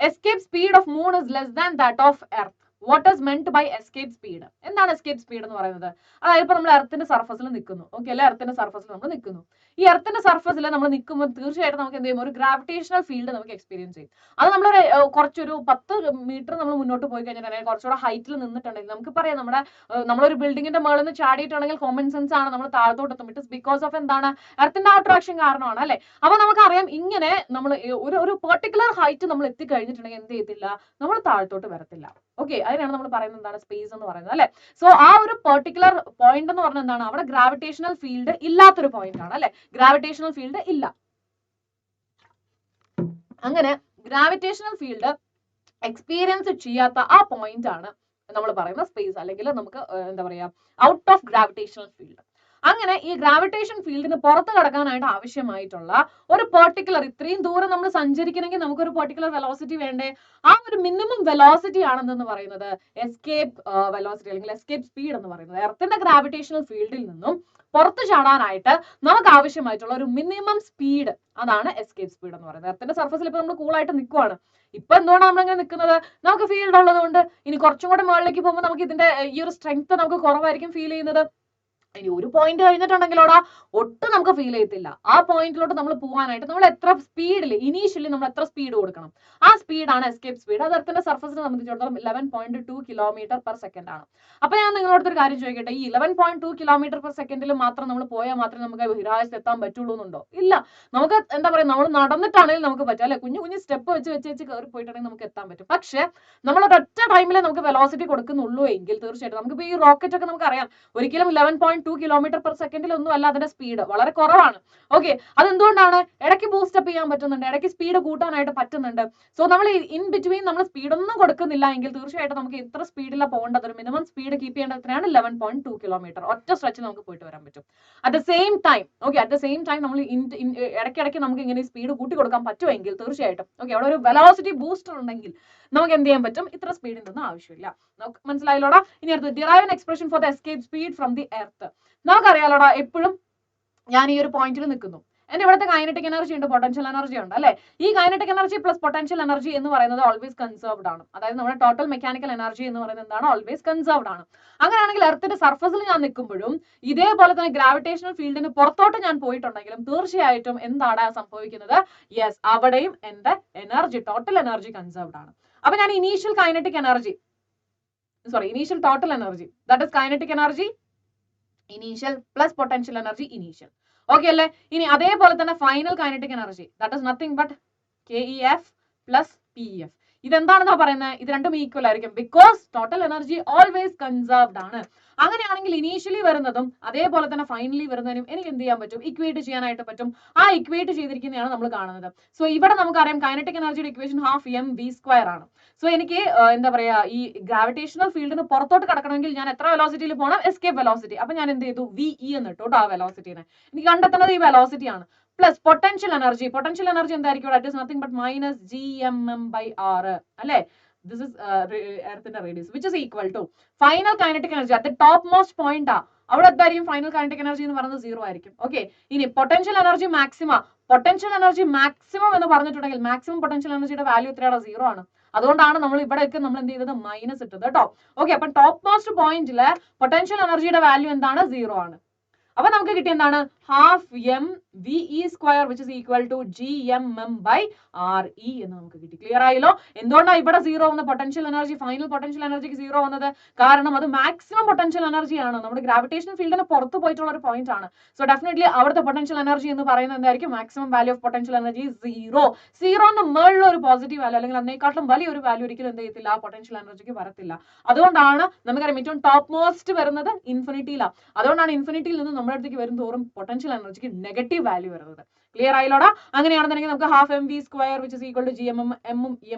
Escape speed of moon is less than that of earth. What is meant by escape speed? എന്താണ് എസ്കേപ്പ് സ്പീഡ് എന്ന് പറയുന്നത്? അതായത് ഇപ്പൊ നമ്മൾ എർത്തിന്റെ സർഫസിൽ നിൽക്കുന്നു. ഓക്കെ അല്ലെ, എർത്തിന്റെ സർഫസിൽ നമ്മൾ നിൽക്കുന്നു. ഈ എർത്തിന്റെ സർഫസിൽ നമ്മൾ നിൽക്കുമ്പോൾ തീർച്ചയായിട്ടും നമുക്ക് എന്ത് ചെയ്യും? ഒരു ഗ്രാവിറ്റേഷണൽ ഫീൽഡ് നമുക്ക് എക്സ്പീരിയൻസ് ചെയ്യും. അത് നമ്മളൊരു കുറച്ചൊരു 10 മീറ്റർ നമ്മൾ മുന്നോട്ട് പോയി കഴിഞ്ഞിട്ടുണ്ടെങ്കിൽ, കുറച്ചുകൂടെ ഹൈറ്റിൽ നിന്നിട്ടുണ്ടെങ്കിൽ നമുക്ക് പറയാം നമ്മളൊരു ബിൽഡിങ്ങിന്റെ മുകളിൽ നിന്ന് ചാടിയിട്ടുണ്ടെങ്കിൽ കോമൺ സെൻസ് ആണ് നമ്മൾ താഴത്തോട്ട് എത്തും. ഇറ്റ് ഇസ് ബിക്കോസ് ഓഫ് എന്താണ്? എർത്തിന്റെ അട്രാക്ഷൻ കാരണമാണ് അല്ലെ. അപ്പൊ നമുക്കറിയാം ഇങ്ങനെ നമ്മൾ ഒരു പെർട്ടിക്കുലർ ഹൈറ്റ് നമ്മൾ എത്തിക്കഴിഞ്ഞിട്ടുണ്ടെങ്കിൽ എന്ത് ചെയ്യത്തില്ല? നമ്മൾ താഴത്തോട്ട് വരത്തില്ല. ഓക്കെ, അതിനാണ് നമ്മൾ പറയുന്നത് എന്താണ്? സ്പേസ് എന്ന് പറയുന്നത് അല്ലെ. സോ ആ ഒരു പെർട്ടിക്കുലർ പോയിന്റ് എന്ന് പറഞ്ഞാൽ എന്താണ്? അവിടെ ഗ്രാവിറ്റേഷണൽ ഫീൽഡ് ഇല്ലാത്തൊരു പോയിന്റ് ആണ് അല്ലെ. ഗ്രാവിറ്റേഷണൽ ഫീൽഡ് ഇല്ല. അങ്ങനെ ഗ്രാവിറ്റേഷണൽ ഫീൽഡ് എക്സ്പീരിയൻസ് ചെയ്യാത്ത ആ പോയിന്റ് ആണ് നമ്മൾ പറയുന്ന സ്പേസ്, അല്ലെങ്കിൽ നമുക്ക് എന്താ പറയാ, ഔട്ട് ഓഫ് ഗ്രാവിറ്റേഷണൽ ഫീൽഡ്. അങ്ങനെ ഈ ഗ്രാവിറ്റേഷൻ ഫീൽഡിന് പുറത്ത് കടക്കാനായിട്ട് ആവശ്യമായിട്ടുള്ള ഒരു പെർട്ടിക്കുലർ, ഇത്രയും ദൂരം നമ്മൾ സഞ്ചരിക്കണമെങ്കിൽ നമുക്കൊരു പെർട്ടിക്കുലർ വെലോസിറ്റി വേണ്ടേ? ആ ഒരു മിനിമം വെലോസിറ്റി ആണെന്ന് പറയുന്നത് എസ്കേപ്പ് വെലോസിറ്റി അല്ലെങ്കിൽ എസ്കേപ്പ് സ്പീഡ് എന്ന് പറയുന്നത്. എർത്തിന്റെ ഗ്രാവിറ്റേഷണൽ ഫീൽഡിൽ നിന്നും പുറത്ത് ചാടാനായിട്ട് നമുക്ക് ആവശ്യമായിട്ടുള്ള ഒരു മിനിമം സ്പീഡ്, അതാണ് എസ്കേപ്പ് സ്പീഡ് എന്ന് പറയുന്നത്. എർത്തിന്റെ സർഫസിൽ ഇപ്പൊ നമ്മൾ കൂളായിട്ട് നിൽക്കുവാണ്. ഇപ്പൊ എന്തുകൊണ്ടാണ് നമ്മളിങ്ങനെ നിൽക്കുന്നത്? നമുക്ക് ഫീൽഡ് ഉള്ളതുകൊണ്ട്. ഇനി കുറച്ചും കൂടെ മുകളിലേക്ക് പോകുമ്പോൾ നമുക്ക് ഇതിന്റെ ഈ ഒരു സ്ട്രെങ്ത് നമുക്ക് കുറവായിരിക്കും ഫീൽ ചെയ്യുന്നത്. ഇനി ഒരു പോയിന്റ് കഴിഞ്ഞിട്ടുണ്ടെങ്കിലോടാ ഒട്ടും നമുക്ക് ഫീൽ ചെയ്യത്തില്ല. ആ പോയിന്റിലോട്ട് നമ്മൾ പോകാനായിട്ട് നമ്മൾ എത്ര സ്പീഡിൽ, ഇനീഷ്യലി നമ്മൾ എത്ര സ്പീഡ് കൊടുക്കണം? ആ സ്പീഡാണ് എസ്കേപ്പ് സ്പീഡ്. അത് എർത്തിന്റെ സർഫസിനെ സംബന്ധിച്ചിടത്തോളം 11.2 km/s ആണ്. അപ്പൊ ഞാൻ നിങ്ങളോട് ഒരു കാര്യം ചോദിക്കട്ടെ, ഈ 11.2 km/s മാത്രം നമ്മൾ പോയാൽ മാത്രമേ നമുക്ക് ബഹിരാകാശത്ത് എത്താൻ പറ്റുള്ളൂ എന്നുണ്ടോ? ഇല്ല. നമുക്ക് എന്താ പറയാ, നമ്മൾ നടന്നിട്ടാണെങ്കിലും നമുക്ക് പറ്റും അല്ലെ. കുഞ്ഞു സ്റ്റെപ്പ് വെച്ച് കയറി പോയിട്ടുണ്ടെങ്കിൽ നമുക്ക് എത്താൻ പറ്റും. പക്ഷെ നമ്മൾ ഒരൊറ്റ ടൈമിൽ നമുക്ക് വെലോസിറ്റി കൊടുക്കുന്നുള്ളൂ എങ്കിൽ തീർച്ചയായിട്ടും നമുക്ക് ഈ റോക്കറ്റ് ഒക്കെ നമുക്കറിയാം ഒരിക്കലും 11.2 2 km/s ഒന്നും അല്ല അതിന്റെ സ്പീഡ്, വളരെ കുറവാണ്. ഓക്കെ, അതെന്തുകൊണ്ടാണ്? ഇടയ്ക്ക് ബൂസ്റ്റ് അപ്പ് ചെയ്യാൻ പറ്റുന്നുണ്ട്, ഇടയ്ക്ക് സ്പീഡ് കൂട്ടാനായിട്ട് പറ്റുന്നുണ്ട്. സോ നമ്മൾ ഇൻ ബിറ്റ്വീൻ നമ്മൾ സ്പീഡ് ഒന്നും കൊടുക്കുന്നില്ല എങ്കിൽ തീർച്ചയായിട്ടും നമുക്ക് എത്ര സ്പീഡിലാണ് പോകേണ്ടത്, ഒരു മിനിമം സ്പീഡ് കീപ്പ് ചെയ്യേണ്ടത് എത്രയാണ്? 11.2 km. ഒറ്റ സ്ട്രെച്ചിൽ നമുക്ക് പോയിട്ട് വരാൻ പറ്റും. അറ്റ് ദ സെയിം ടൈം നമ്മൾ ഇടയ്ക്കിടയ്ക്ക് നമുക്ക് ഇങ്ങനെ സ്പീഡ് കൂട്ടി കൊടുക്കാൻ പറ്റുമെങ്കിൽ തീർച്ചയായിട്ടും ഓക്കെ, അവിടെ ഒരു വെലോസിറ്റി ബൂസ്റ്റർ ഉണ്ടെങ്കിൽ നമുക്ക് എന്ത് ചെയ്യാൻ പറ്റും? ഇത്ര സ്പീഡിന്റെ ഒന്നും ആവശ്യമില്ല. നമുക്ക് മനസ്സിലായല്ലോടാ? ഇനി അടുത്ത് derive an expression for the escape speed from the earth. നമുക്കറിയാലോടാ, എപ്പോഴും ഞാൻ ഈ ഒരു പോയിന്റിൽ നിൽക്കുന്നു, എന്റെ ഇവിടുത്തെ കൈനറ്റിക് എനർജി ഉണ്ട്, പൊട്ടൻഷ്യൽ എനർജി ഉണ്ട് അല്ലെ? ഈ kinetic energy plus potential energy എന്ന് പറയുന്നത് ഓൾവേസ് കൺസേർവ്ഡ് ആണ്. അതായത് നമ്മുടെ ടോട്ടൽ മെക്കാനിക്കൽ എനർജി എന്ന് പറയുന്നത് എന്താണ്? ഓൾവേസ് കൺസേർവ്ഡ് ആണ്. അങ്ങനെയാണെങ്കിൽ എർത്തിന്റെ സർഫസിൽ ഞാൻ നിൽക്കുമ്പോഴും ഇതേപോലെ തന്നെ ഗ്രാവിറ്റേഷണൽ ഫീൽഡിന് പുറത്തോട്ട് ഞാൻ പോയിട്ടുണ്ടെങ്കിലും തീർച്ചയായിട്ടും എന്താണ് സംഭവിക്കുന്നത്? യെസ്, അവിടെയും എന്റെ എനർജി, ടോട്ടൽ എനർജി കൺസേർവ്ഡ് ആണ്. അപ്പൊ ഞാൻ initial total energy, that is kinetic energy initial plus potential energy initial. Okay അല്ലേ? ഇനി അതേപോലെ തന്നെ final kinetic energy, that is nothing but KEF plus PEF. ഇതെന്താണെന്നാ പറയുന്നത്? ഇത് രണ്ടും ഈക്വൽ ആയിരിക്കും, because total energy always conserved ആണ്. അങ്ങനെയാണെങ്കിൽ ഇനീഷ്യലി വരുന്നതും അതേപോലെ തന്നെ ഫൈനലി വരുന്നതിനും എനിക്ക് എന്ത് ചെയ്യാൻ പറ്റും? ഇക്വേറ്റ് ചെയ്യാനായിട്ട് പറ്റും. ആ ഇക്വേറ്റ് ചെയ്തിരിക്കുന്നതാണ് നമ്മൾ കാണുന്നത്. സോ ഇവിടെ നമുക്കറിയാം കൈനറ്റിക് എനർജിയുടെ ഇക്വേഷൻ ഹാഫ് mv² ആണ്. സോ എനിക്ക് എന്താ പറയാ, ഈ ഗ്രാവിറ്റേഷണൽ ഫീൽഡിന് പുറത്തോട്ട് കടക്കണമെങ്കിൽ ഞാൻ എത്ര വെലോസിറ്റിയിൽ പോകണം? Escape velocity. അപ്പൊ ഞാൻ എന്ത് ചെയ്തു? VE എന്ന് ഇട്ടു ആ വെലോസിറ്റിനെ. എനിക്ക് കണ്ടെത്തുന്നത് ഈ വെലോസിറ്റി ആണ്. പ്ലസ് പൊട്ടൻഷ്യൽ എനർജി എന്തായിരിക്കും? That is nothing but minus GMM/r അല്ലെ? This is എർത്തിന്റെ radius which is equal to final kinetic energy at the top most point അവിടെ എന്തായിരിക്കും? ഫൈനൽ കൈനറ്റിക് എനർജി എന്ന് പറയുന്നത് 0 ആയിരിക്കും. ഓക്കെ, ഇനി പൊട്ടൻഷ്യൽ എനർജി മാക്സിമം എന്ന് പറഞ്ഞിട്ടുണ്ടെങ്കിൽ മാക്സിമം പൊട്ടൻഷ്യൽ എനർജിയുടെ വാല്യൂ എത്രയാണ്? 0 ആണ്. അതുകൊണ്ടാണ് നമ്മൾ ഇവിടെയൊക്കെ നമ്മൾ എന്ത് ചെയ്തത്? മൈനസ് ഇട്ടത് കേട്ടോ. ഓക്കെ, അപ്പൊ ടോപ്പ് മോസ്റ്റ് പോയിന്റില് പൊട്ടൻഷ്യൽ എനർജിയുടെ വാല്യൂ എന്താണ്? 0 ആണ്. അപ്പൊ നമുക്ക് കിട്ടിയ എന്താണ്? Half mVE² which is equal to GMM/RE എന്ന് നമുക്ക് കിട്ടി. ക്ലിയർ ആയല്ലോ? എന്തുകൊണ്ടാണ് ഇവിടെ 0 വന്ന പൊട്ടൻഷ്യൽ എനർജി, ഫൈനൽ പൊട്ടൻഷ്യൽ എനർജിക്ക് 0 വന്നത്? കാരണം അത് മാക്സിമം പൊട്ടൻഷ്യൽ എനർജി ആണ്, നമ്മുടെ ഗ്രാവിറ്റേഷണൽ ഫീൽഡിന് പുറത്ത് പോയിട്ടുള്ള ഒരു പോയിന്റ് ആണ്. സോ ഡെഫിനറ്റ്ലി അവിടുത്തെ പൊട്ടൻഷ്യൽ എനർജി എന്ന് പറയുന്നത് എന്തായിരിക്കും? Maximum value of potential energy 0 മുകളിലുള്ള ഒരു പോസിറ്റീവ് വാല്യൂ അല്ലെങ്കിൽ അതിനേക്കാളും വലിയൊരു വാല്യൂ ഒരിക്കലും എന്ത് ചെയ്യത്തില്ല? ആ പൊട്ടൻഷ്യൽ എനർജിക്ക് വരത്തില്ല. അതുകൊണ്ടാണ് നമുക്കറിയാം ഏറ്റവും ടോപ്പ് മോസ്റ്റ് വരുന്നത് ഇൻഫിനിറ്റിയിലാണ്. അതുകൊണ്ടാണ് ഇൻഫിനിറ്റിയിൽ നിന്ന് നമ്മുടെ അടുത്തേക്ക് വരും തോറും പൊട്ടൻഷ്യൽ എനർജിക്ക് നെഗറ്റീവ് വാല്യൂ വരുന്നത്. ക്ലിയർ ആയില്ലോടാ? അങ്ങനെയാണെന്നുണ്ടെങ്കിൽ നമുക്ക് half mv² which is equal to GMM,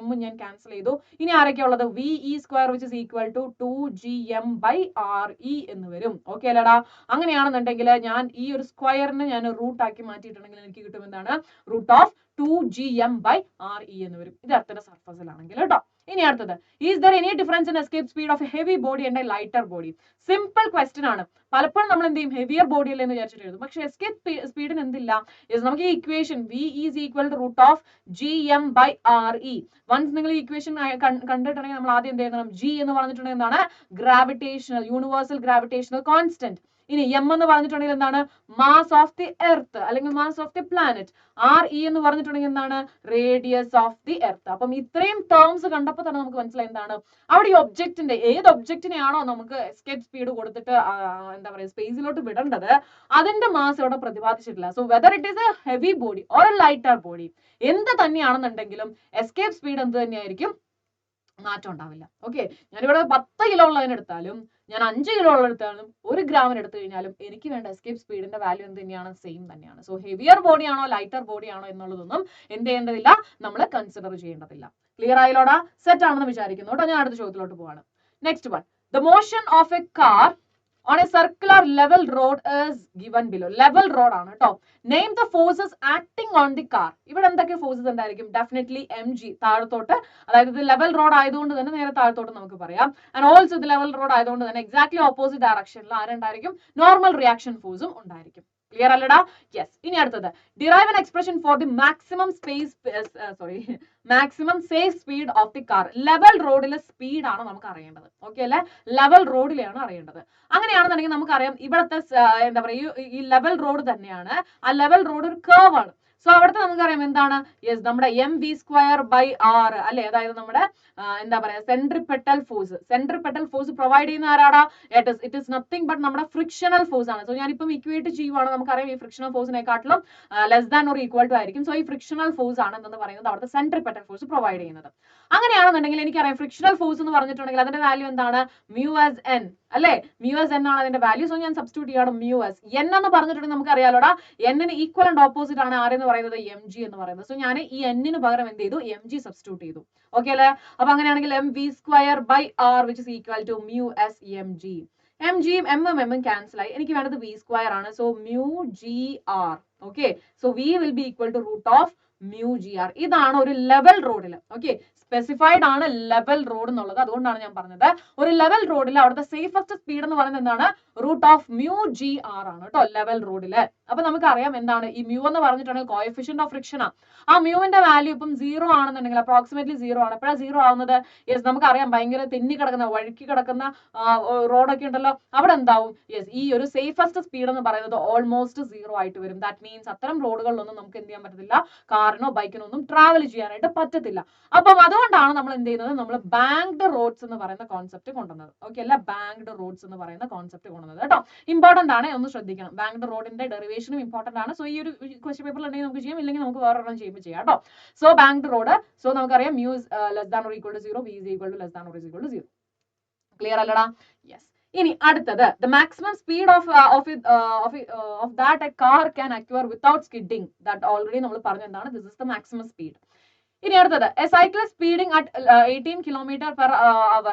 m ഞാൻ ക്യാൻസൽ ചെയ്തു. ഇനി ആരൊക്കെ ഉള്ളത്? VE² which is equal to 2GM/RE എന്ന് വരും. ഓക്കെ അല്ലേടാ? അങ്ങനെയാണെന്നുണ്ടെങ്കിൽ ഞാൻ ഈ ഒരു സ്ക്വയറിനെ ഞാൻ റൂട്ട് ആക്കി മാറ്റിയിട്ടുണ്ടെങ്കിൽ എനിക്ക് കിട്ടും എന്താണ്? റൂട്ട് ഓഫ് 2GM/RE എന്ന് വരും. ഇത് എർത്തിന്റെ സർഫസിലാണെങ്കിൽ കേട്ടോ. ഇനി അടുത്തത്, is there any difference in escape speed of A heavy body and A lighter body? Simple question ആണ്. പലപ്പോഴും നമ്മൾ എന്ത് ചെയ്യും? ഹെവിയർ ബോഡി അല്ലേ എന്ന് വിചാരിച്ചിട്ട് എഴുതും. പക്ഷെ എസ്കേപ്പ് സ്പീഡിന് എന്തില്ല? നമുക്ക് ഈ equation V is equal to root of GM/RE. Once നിങ്ങൾ ഈ ഇക്വേഷൻ കണ്ടിട്ടുണ്ടെങ്കിൽ നമ്മൾ ആദ്യം എന്ത് ചെയ്യണം? G എന്ന് പറഞ്ഞിട്ടുണ്ടെങ്കിൽ എന്താണ്? Gravitational universal gravitational constant. ഇനി M എന്ന് പറഞ്ഞിട്ടുണ്ടെങ്കിൽ എന്താണ്? മാസ് ഓഫ് ദി എർത്ത് അല്ലെങ്കിൽ mass of the planet. RE എന്ന് പറഞ്ഞിട്ടുണ്ടെങ്കിൽ എന്താണ്? Radius of the earth. അപ്പം ഇത്രയും ടേംസ് കണ്ടപ്പോൾ തന്നെ നമുക്ക് മനസ്സിലായി എന്താണ് അവിടെ ഈ ഒബ്ജക്റ്റിന്റെ, ഏത് ഒബ്ജക്റ്റിനെയാണോ നമുക്ക് എസ്കേപ്പ് സ്പീഡ് കൊടുത്തിട്ട് എന്താ പറയുക സ്പേസിലോട്ട് വിടേണ്ടത്, അതിന്റെ മാസ് ഇവിടെ പ്രതിപാദിച്ചിട്ടില്ല. So whether it is a heavy body or a lighter body, എന്ത് തന്നെയാണെന്നുണ്ടെങ്കിലും എസ്കേപ്പ് സ്പീഡ് എന്ത് തന്നെയായിരിക്കും? മാറ്റം ഉണ്ടാവില്ല. ഓക്കെ, ഞാനിവിടെ 10 കിലോ ഉള്ളതിനെടുത്താലും ഞാൻ 5 കിലോ ഉള്ളെടുത്താലും 1 ഗ്രാമിന് എടുത്തു കഴിഞ്ഞാലും എനിക്ക് വേണ്ട എസ്കേപ്പ് സ്പീഡിന്റെ വാല്യൂ എന്ത് തന്നെയാണ്? സെയിം തന്നെയാണ്. സോ ഹെവിയർ ബോഡി ആണോ ലൈറ്റർ ബോഡി ആണോ എന്നുള്ളതൊന്നും എന്ത് ചെയ്യേണ്ടതില്ല, നമ്മൾ കൺസിഡർ ചെയ്യേണ്ടതില്ല. ക്ലിയർ ആയില്ലോടാ? സെറ്റ് ആണെന്ന് വിചാരിക്കുന്നു കേട്ടോ. ഞാൻ അടുത്ത ചോദ്യത്തിലോട്ട് പോവാണ്. Next one, the motion of A car on a circular level road is given below. Level road ആണ് കേട്ടോ. Name the forces acting on the car. ഇവിടെ എന്തൊക്കെ ഫോഴ്സസ് ഉണ്ടായിരിക്കും? ഡെഫിനറ്റ്ലി mg, താഴത്തോട്ട്. അതായത് ഇത് ലെവൽ റോഡ് ആയതുകൊണ്ട് തന്നെ നേരെ താഴത്തോട്ട് നമുക്ക് പറയാം. ആൻഡ് ഓൾസോ ഇത് ലെവൽ റോഡ് ആയതുകൊണ്ട് തന്നെ എക്സാക്ട്ലി ഓപ്പോസിറ്റ് ഡയറക്ഷനിൽ ആരുണ്ടായിരിക്കും? നോർമൽ റിയാക്ഷൻ ഫോഴ്സും ഉണ്ടായിരിക്കും. ക്ലിയർ അല്ലടാ? യെസ്. ഇനി അടുത്തത്, derive an expression for the maximum safe speed of the car. Level റോഡിലെ സ്പീഡ് ആണ് നമുക്ക് അറിയേണ്ടത്. ഓക്കെ അല്ലെ? ലെവൽ റോഡിലാണ് അറിയേണ്ടത്. അങ്ങനെയാണെന്നുണ്ടെങ്കിൽ നമുക്കറിയാം ഇവിടുത്തെ എന്താ പറയുക ഈ ലെവൽ റോഡ് തന്നെയാണ്. ആ ലെവൽ റോഡ് ഒരു കർവ് ആണ്. സോ അവിടുത്തെ നമുക്കറിയാം എന്താണ് യെസ് നമ്മുടെ mv²/r അല്ലെ, അതായത് നമ്മുടെ എന്താ പറയാ സെൻട്രിപെറ്റൽ ഫോഴ്സ് പ്രൊവൈഡ് ചെയ്യുന്ന ആരാടാ, ഇറ്റ് ഇസ് നത്തിങ് ബട്ട് നമ്മുടെ ഫ്രിക്ഷണൽ ഫോഴ്സ് ആണ്. സോ ഞാനിപ്പം ഇക്വേറ്റ് ചെയ്യുവാണ്, നമുക്കറിയാം ഈ ഫ്രിക്ഷണൽ ഫോഴ്സിനെക്കാട്ടിലും less than or equal to ആയിരിക്കും. സോ ഈ ഫ്രിക്ഷണൽ ഫോഴ്സ് ആണ് എന്ന് പറയുന്നത് അവിടുത്തെ സെൻട്രിപെറ്റൽ ഫോഴ്സ് പ്രൊവൈഡ് ചെയ്യുന്നത്. അങ്ങനെയാണെന്നുണ്ടെങ്കിൽ എനിക്കറിയാം ഫ്രിക്ഷണൽ ഫോഴ്സ് എന്ന് പറഞ്ഞിട്ടുണ്ടെങ്കിൽ അതിന്റെ വാല്യൂ എന്താണ്, μs(n) അല്ലെ, μs(n) ആണ് അതിന്റെ വാല്യൂ. സോ ഞാൻ സബ്സ്റ്റിറ്റ്യൂട്ട് ചെയ്യണം μs. n എന്ന് പറഞ്ഞിട്ടുണ്ടെങ്കിൽ നമുക്ക് അറിയാലോടാ n ന് ഈക്വൽ ആൻഡ് ഓപ്പോസിറ്റ് ആണ് ആരെന്ന് പറയുന്നത്, mg എന്ന് പറയുന്നത്. സോ ഞാൻ ഈ n ന് പകരം എന്ത് ചെയ്തു, mg സബ്സ്റ്റിറ്റ്യൂട്ട് ചെയ്തു. ഓക്കെ അല്ലെ. അപ്പൊ അങ്ങനെയാണെങ്കിൽ mv²/r which is equal to μs mg. mg m cancel ആയി, എനിക്ക് വേണ്ടത് v² ആണ്. So μgr. Okay, so v will be equal to √of μgr. ഇതാണ് ഒരു ലെവൽ റോഡിൽ. ഓക്കെ, സ്പെസിഫൈഡ് ആണ് ലെവൽ റോഡ് എന്നുള്ളത്, അതുകൊണ്ടാണ് ഞാൻ പറഞ്ഞത് ഒരു ലെവൽ റോഡിൽ അവിടുത്തെ സേഫസ്റ്റ് സ്പീഡ് എന്ന് പറയുന്നത് എന്താണ്, √μgr ആണ് കേട്ടോ ലെവൽ റോഡില്. അപ്പൊ നമുക്കറിയാം എന്താണ് ഈ മ്യൂ എന്ന് പറഞ്ഞിട്ടുണ്ടെങ്കിൽ കോഎഫിഷ്യന്റ് ഓഫ് ഫ്രിക്ഷൻ ആണ്. ആ മ്യൂവിന്റെ വാല്യൂ ഇപ്പം 0 ആണെന്നുണ്ടെങ്കിൽ അപ്രോക്സിമേറ്റ്ലി 0 ആണ്. എപ്പോഴാണ് 0 ആവുന്നത്, യെസ് നമുക്കറിയാം ഭയങ്കര തെന്നി കിടക്കുന്ന വഴുക്കി കിടക്കുന്ന റോഡൊക്കെ ഉണ്ടല്ലോ, അവിടെ എന്താവും, യെസ് ഈ ഒരു സേഫസ്റ്റ് സ്പീഡ് എന്ന് പറയുന്നത് ഓൾമോസ്റ്റ് 0 ആയിട്ട് വരും. ദാറ്റ് മീൻസ് അത്തരം റോഡുകളിലൊന്നും നമുക്ക് എന്ത് ചെയ്യാൻ പറ്റത്തില്ല, കാറിനോ ബൈക്കിനോ ഒന്നും ട്രാവൽ ചെയ്യാനായിട്ട് പറ്റത്തില്ല. അപ്പം അതുകൊണ്ടാണ് നമ്മൾ എന്ത് ചെയ്യുന്നത്, നമ്മൾ ബാങ്ക്ഡ് റോഡ്സ് എന്ന് പറയുന്ന കോൺസെപ്റ്റ് കൊണ്ടുവന്നത്. ഓക്കെ അല്ല, ബാങ്ക്ഡ് റോഡ്സ് എന്ന് പറയുന്ന കോൺസെപ്റ്റ് കൊണ്ടുവന്നത് കേട്ടോ. ഇമ്പോർട്ടന്റ് ആണ്, ഒന്ന് ശ്രദ്ധിക്കണം. ബാങ്ക്ഡ് റോഡിന്റെ ഡെറിവേഷനും ഇമ്പോർട്ടന്റ് ആണ്. സോ ഈ ഒരു ക്വസ്റ്റ്യൻ പേപ്പറിൽ ഉണ്ടെങ്കിൽ നമുക്ക് ചെയ്യാം, ഇല്ലെങ്കിൽ നമുക്ക് വേറൊരെണ്ണം ചെയ്യുമ്പോൾ ചെയ്യാം കേട്ടോ. സോ ബാങ്ക്ഡ് റോഡ്, സോ നമുക്കറിയാം μ less than or equal to 0, v is equal to less than or equal to 0. Clear അല്ലടാ? യെസ്. ഇനി അടുത്തത് the maximum speed of that a car can acquire without skidding. that already നമ്മൾ പറഞ്ഞ എന്താണ്, this is the maximum speed. ഇനി അടുത്തത് A cyclist speeding at 18 km/h.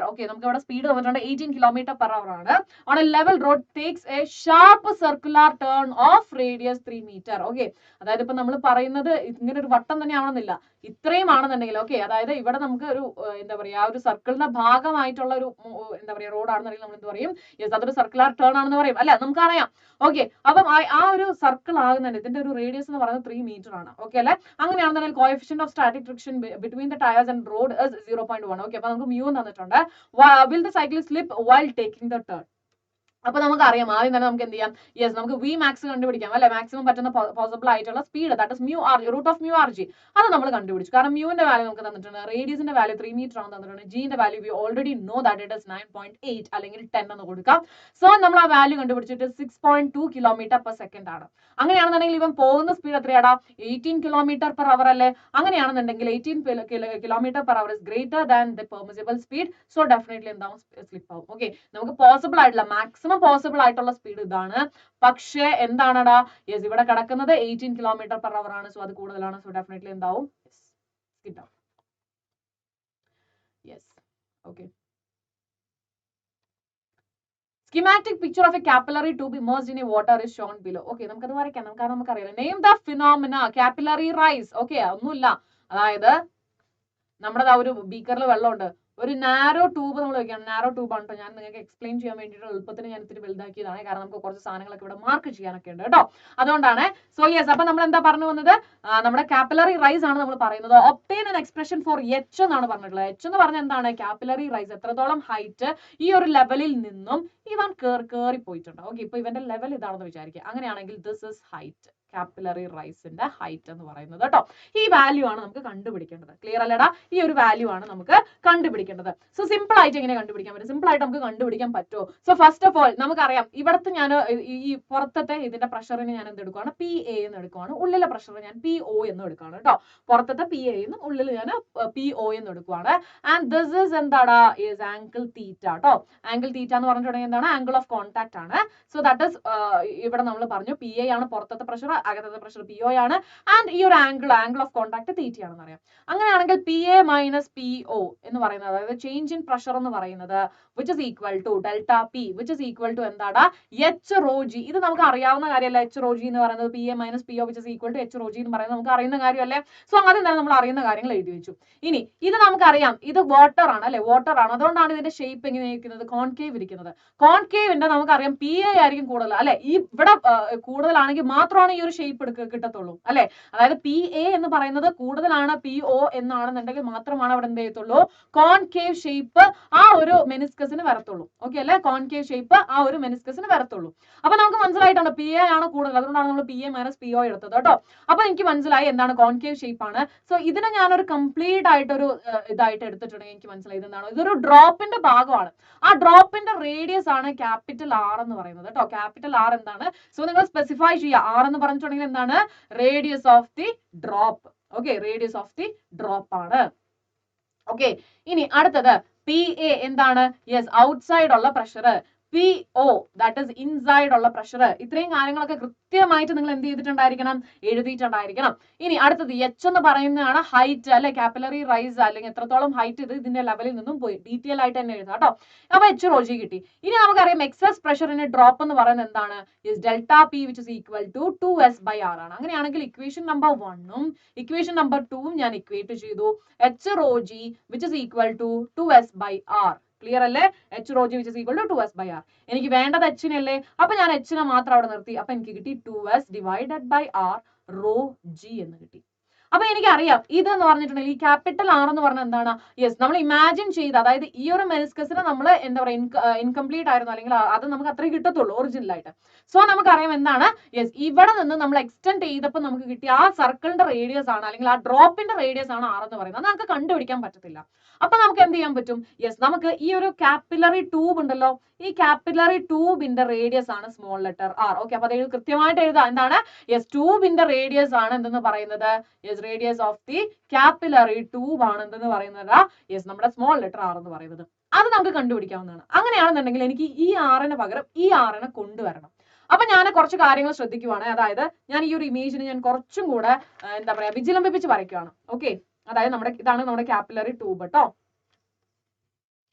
Okay, നമുക്ക് ഇവിടെ സ്പീഡ് വന്നിട്ടുണ്ട് 18 km/h ആണ്. On A level road takes A sharp circular turn of radius 3 meter. Okay, അതായത് ഇപ്പൊ നമ്മൾ പറയുന്നത് ഇങ്ങനെ ഒരു വട്ടം തന്നെ ആവണമെന്നില്ല, ഇത്രയും ആണെന്നുണ്ടെങ്കിൽ ഓക്കെ, അതായത് ഇവിടെ നമുക്ക് ഒരു എന്താ പറയാ ഒരു സർക്കിളിന്റെ ഭാഗമായിട്ടുള്ള ഒരു എന്താ പറയാ റോഡ് ആണെന്നുണ്ടെങ്കിൽ നമ്മൾ എന്ത് പറയും, യെസ് അതൊരു സർക്കുലർ ടേൺ ആണെന്ന് പറയും അല്ലെ, നമുക്കറിയാം. ഓക്കെ, അപ്പം ആ ഒരു സർക്കിൾ ആകുന്നുണ്ട്, ഇതിന്റെ ഒരു റേഡിയസ് എന്ന് പറയുന്നത് 3 meter ആണ്. ഓക്കെ അല്ലെ, അങ്ങനെയാണെന്നുണ്ടെങ്കിൽ coefficient of static friction between the tyres and road is 0.1. Okay, അപ്പൊ നമുക്ക് മ്യൂ തന്നിട്ടുണ്ട്. Will the cyclist slip while taking the turn. അപ്പൊ നമുക്കറിയാം ആദ്യം തന്നെ നമുക്ക് എന്ത് ചെയ്യാം, യെസ് നമുക്ക് വി മാക്സ് കണ്ടുപിടിക്കാം അല്ലെ, മാക്സിമം പറ്റുന്ന പോസിബിൾ ആയിട്ടുള്ള സ്പീഡ്, ദാറ്റ് ഇസ് √μrg. അത് നമ്മൾ കണ്ടുപിടിച്ചു. കാരണം മ്യൂവിന്റെ വാല്യൂ നമുക്ക് തന്നിട്ടുണ്ട്, റേഡിയസിന്റെ വാല്യൂ 3 meter ആണ് തന്നിട്ടുണ്ട്, ജിന്റെ value we already know that it is 9.8 അല്ലെങ്കിൽ 10 എന്ന് കൊടുക്കാം. സോ നമ്മൾ ആ വാല്യൂ കണ്ടുപിടിച്ചിട്ട് 6.2 km/s ആണ്. അങ്ങനെയാണെന്നുണ്ടെങ്കിൽ ഇവൻ പോകുന്ന സ്പീഡ് എത്രയാടാ, 18 km/h അല്ലേ. അങ്ങനെയാണെന്നുണ്ടെങ്കിൽ 18 km/h is greater than the permissible speed. So definitely എന്താവും, സ്ലിപ്പ് ആവും. ഓക്കെ, നമുക്ക് പോസിബിൾ ആയിട്ടുള്ള മാക്സിമം പോസിബിൾ ആയിട്ടുള്ള സ്പീഡ് ഇതാണ്. പക്ഷേ എന്താണടാ, യെസ് ഇവിടെ കിടക്കുന്നത് 18 km/h ആണ്. സോ അത് കൂടുതലാണ്. സോ ഡെഫിനറ്റ്ലി എന്താവും, സ്കിപ്പ് ആവും. Yes okay. Schematic picture of a capillary tube immersed in a water is shown below. Okay, നമുക്കത് വരയ്ക്കാം, നമുക്കറിയാം. Name the phenomena capillary rise. Okay, ഒന്നുമില്ല, അതായത് നമ്മുടെ ഒരു ബീക്കറിൽ വെള്ളമുണ്ട്, ഒരു നാരോ ട്യൂബ് നമ്മൾ വെക്കണം. നാരോ ട്യൂബ് ആണ് കേട്ടോ, ഞാൻ നിങ്ങൾക്ക് എക്സ്പ്ലെയിൻ ചെയ്യാൻ വേണ്ടിയിട്ട് എളുപ്പത്തിന് ഞാൻ ഇത്തിരി വലുതാക്കിയതാണ്, കാരണം നമുക്ക് കുറച്ച് സാധനങ്ങളൊക്കെ ഇവിടെ മാർക്ക് ചെയ്യാനൊക്കെ ഉണ്ട് കേട്ടോ, അതുകൊണ്ടാണ്. സോ യെസ്, അപ്പൊ നമ്മൾ എന്താ പറഞ്ഞു വന്നത്, നമ്മുടെ കാപ്പിലറി റൈസ് ആണ് നമ്മൾ പറയുന്നത്. Obtain an expression four H എന്നാണ് പറഞ്ഞിട്ടുള്ളത്. എച്ച് എന്ന് പറഞ്ഞാൽ എന്താണ്, കാപ്പിലറി റൈസ്, എത്രത്തോളം ഹൈറ്റ് ഈ ഒരു ലെവലിൽ നിന്നും ഇവൻ കേറി പോയിട്ടുണ്ട്. ഓക്കെ, ഇപ്പൊ ഇവന്റെ ലെവൽ ഇതാണെന്ന് വിചാരിക്കുക. അങ്ങനെയാണെങ്കിൽ ദിസ് ഇസ് ഹൈറ്റ്, കാപ്പിലറി റൈസിന്റെ ഹൈറ്റ് എന്ന് പറയുന്നത് കേട്ടോ. ഈ വാല്യൂ ആണ് നമുക്ക് കണ്ടുപിടിക്കേണ്ടത്. ക്ലിയർ അല്ലടാ? ഈ ഒരു വാല്യൂ ആണ് നമുക്ക് കണ്ടുപിടിക്കേണ്ടത്. സോ സിമ്പിൾ ആയിട്ട് എങ്ങനെ കണ്ടുപിടിക്കാൻ പറ്റും, സിമ്പിൾ ആയിട്ട് നമുക്ക് കണ്ടുപിടിക്കാൻ പറ്റുമോ? സോ ഫസ്റ്റ് ഓഫ് ഓൾ നമുക്കറിയാം, ഇവിടുത്തെ ഞാൻ ഈ പുറത്തത്തെ ഇതിന്റെ പ്രഷറിന് ഞാൻ എന്ത് എടുക്കുവാണ്, PA എന്ന് എടുക്കുവാണ്. ഉള്ളിലെ പ്രഷർ ഞാൻ PO എന്ന് എടുക്കുകയാണ് കേട്ടോ. പുറത്തത്തെ PA എന്നും ഉള്ളിൽ ഞാൻ PO എന്ന് എടുക്കുവാണ്. ആൻഡ് ദിസ് ഇസ് എന്താടാ, ഈസ് ആംഗിൾ തീറ്റ കേട്ടോ. ആംഗിൾ തീറ്റ എന്ന് പറഞ്ഞിട്ടുണ്ടെങ്കിൽ എന്താണ്, ആംഗിൾ ഓഫ് കോൺടാക്ട് ആണ്. സോ ദാറ്റ് ഇസ് ഇവിടെ നമ്മൾ പറഞ്ഞു PA ആണ് പുറത്തത്തെ പ്രഷർ, അകത്തത്തെ പ്രഷർ PO ആണ്. ആൻഡ് ഈ ഒരു ആംഗിൾ ഓഫ് കോൺടാക്ട് തീറ്റ ആണെന്ന് അറിയാം. അങ്ങനെയാണെങ്കിൽ PA മൈനസ് PO എന്ന് പറയുന്നത്, അതായത് ചേഞ്ച് ഇൻ പ്രഷർ എന്ന് പറയുന്നത് which is equal to delta P which is equal to എന്താടാ, H rho G. ഇത് നമുക്ക് അറിയാവുന്ന കാര്യമല്ല, H rho G എന്ന് പറയുന്നത് PA minus PO which is equal to H rho G എന്ന് പറയുന്നത് നമുക്ക് അറിയുന്ന കാര്യമല്ലേ. സോ ആദ്യം തന്നെ നമ്മൾ അറിയുന്ന കാര്യങ്ങൾ എഴുതി വെച്ചു. ഇനി ഇത് നമുക്കറിയാം, ഇത് വാട്ടർ ആണ് അല്ലെ, വാട്ടർ ആണ്. അതുകൊണ്ടാണ് ഇതിന്റെ ഷേപ്പ് എങ്ങനെ ഇരിക്കുന്നത്, കോൺകേവ് ഇരിക്കുന്നത്. കോൺകേവിന്റെ നമുക്കറിയാം പി എ ആയിരിക്കും കൂടുതൽ അല്ലെ, ഈ ഇവിടെ കൂടുതലാണെങ്കിൽ മാത്രമാണ് ഈ ഒരു ഷേപ്പ് കിട്ടത്തുള്ളൂ അല്ലെ. അതായത് പി എ എന്ന് പറയുന്നത് കൂടുതലാണ് പി ഒ എന്നാണെന്നുണ്ടെങ്കിൽ മാത്രമാണ് അവിടെ എന്ത് ചെയ്യത്തുള്ളൂ, കോൺകേവ് ഷേപ്പ് ആ ഒരു മെനിസ്കസിന് വരത്തുള്ളൂ. ഓക്കെ അല്ലെ, കോൺകേവ് ഷേപ്പ് ആ ഒരു മെനിസ്കസിന് വരത്തുള്ളൂ. അപ്പൊ നമുക്ക് മനസ്സിലായിട്ടുണ്ട് പി എ ആണ് കൂടുതൽ, അതുകൊണ്ടാണ് നമ്മൾ P A minus P O എടുത്തത് കേട്ടോ. അപ്പൊ എനിക്ക് മനസ്സിലായി എന്താണ് കോൺകേവ് ഷേപ്പ് ആണ്. സോ ഇതിനെ ഞാനൊരു കംപ്ലീറ്റ് ആയിട്ടൊരു ഇതായിട്ട് എടുത്തിട്ടുണ്ടെങ്കിൽ എനിക്ക് മനസ്സിലായി ഇതെന്താണ്, ഇതൊരു ഡ്രോപ്പിന്റെ ഭാഗമാണ്. ആ ഡ്രോപ്പിന്റെ റേഡിയസ് ആണ് ക്യാപിറ്റൽ ആർ എന്ന് പറയുന്നത് കേട്ടോ. ക്യാപിറ്റൽ ആർ എന്താണ്, സോ നിങ്ങൾ സ്പെസിഫൈ ചെയ്യുക. ആർ എന്ന് പറഞ്ഞിട്ടുണ്ടെങ്കിൽ എന്താണ്, radius of the drop. Okay, radius of the drop ആണ്. ഓക്കെ, ഇനി അടുത്തത് പി എ എന്താണ്, യെസ് ഔട്ട്സൈഡ് ഉള്ള pressure. P O that is inside ഉള്ള പ്രഷർ. ഇത്രയും കാര്യങ്ങളൊക്കെ കൃത്യമായിട്ട് നിങ്ങൾ എന്ത് ചെയ്തിട്ടുണ്ടായിരിക്കണം, എഴുതിയിട്ടുണ്ടായിരിക്കണം. ഇനി അടുത്തത് എച്ച് എന്ന് പറയുന്നതാണ് ഹൈറ്റ് അല്ലെ, കാപ്പിലറി റൈസ് അല്ലെങ്കിൽ എത്രത്തോളം ഹൈറ്റ് ഇത് ഇതിന്റെ ലെവലിൽ നിന്നും പോയി ഡീറ്റെയിൽ ആയിട്ട് തന്നെ എഴുതാം കേട്ടോ. അപ്പൊ എച്ച് റോജി കിട്ടി. ഇനി നമുക്കറിയാം എക്സസ് പ്രഷറിന് ഡ്രോപ്പ് എന്ന് പറയുന്നത് എന്താണ്, delta P which is equal to 2s/r ആണ്. അങ്ങനെയാണെങ്കിൽ ഇക്വേഷൻ നമ്പർ 1ഉം ഇക്വേഷൻ നമ്പർ 2ഉം ഞാൻ ഇക്വേറ്റ് ചെയ്തു. H rho g which is equal to 2s/r. Clear അല്ലേ, H rho g which is equal to 2s/r. എനിക്ക് വേണ്ടത് എച്ചിനെ അല്ലേ, അപ്പൊ ഞാൻ എച്ചിനെ മാത്രം അവിടെ നിർത്തി. അപ്പൊ എനിക്ക് കിട്ടി 2s/r റോ ജി എന്ന് കിട്ടി. അപ്പൊ എനിക്കറിയാം ഇതെന്ന് പറഞ്ഞിട്ടുണ്ടെങ്കിൽ ഈ ക്യാപിറ്റൽ ആർ എന്ന് പറഞ്ഞാൽ എന്താണ്, യെസ് നമ്മൾ ഇമാജിൻ ചെയ്ത്, അതായത് ഈ ഒരു മെനിസ്കസിനെ നമ്മൾ എന്താ പറയുക ഇൻകംപ്ലീറ്റ് ആയിരുന്നു, അല്ലെങ്കിൽ അത് നമുക്ക് അത്രേ കിട്ടത്തുള്ളൂ ഒറിജിനൽ ആയിട്ട്. സോ നമുക്കറിയാം എന്താണ്, യെസ് ഇവിടെ നിന്ന് നമ്മൾ എക്സ്റ്റെൻഡ് ചെയ്തപ്പോൾ നമുക്ക് കിട്ടിയ ആ സർക്കിളിന്റെ റേഡിയസ് ആണ്, അല്ലെങ്കിൽ ആ ഡ്രോപ്പിന്റെ റേഡിയസ് ആണ് ആർ എന്ന് പറയുന്നത്. അത് നമുക്ക് കണ്ടുപിടിക്കാൻ പറ്റത്തില്ല. അപ്പൊ നമുക്ക് എന്ത് ചെയ്യാൻ പറ്റും, യെസ് നമുക്ക് ഈ ഒരു കാപ്പിലറി ട്യൂബ് ഉണ്ടല്ലോ, ഈ കാപ്പിലറി ട്യൂബിന്റെ റേഡിയസ് ആണ് സ്മോൾ ലെറ്റർ ആർ. ഓക്കെ, അപ്പൊ അത് കൃത്യമായിട്ട് എഴുതാം. എന്താണ്, യെസ് ട്യൂബിന്റെ റേഡിയസ് ആണ് എന്തെന്ന് പറയുന്നത്, yes radius of the capillary tube ആണ് എന്തെന്ന് പറയുന്നത്, യെസ് നമ്മുടെ സ്മോൾ ലെറ്റർ ആർ എന്ന് പറയുന്നത്. അത് നമുക്ക് കണ്ടുപിടിക്കാവുന്നതാണ്. അങ്ങനെയാണെന്നുണ്ടെങ്കിൽ എനിക്ക് ഈ ആറിന് പകരം ഈ ആറിനെ കൊണ്ടുവരണം. അപ്പൊ ഞാൻ കുറച്ച് കാര്യങ്ങൾ ശ്രദ്ധിക്കുവാണ്. അതായത് ഞാൻ ഈ ഒരു ഇമേജിന് ഞാൻ കുറച്ചും കൂടെ എന്താ പറയാ വിജിലംബിപ്പിച്ച് വരയ്ക്കുകയാണ്. ഓക്കെ, അതായത് ഇതാണ് നമ്മുടെ കാപ്പിലറി ട്യൂബ് കേട്ടോ.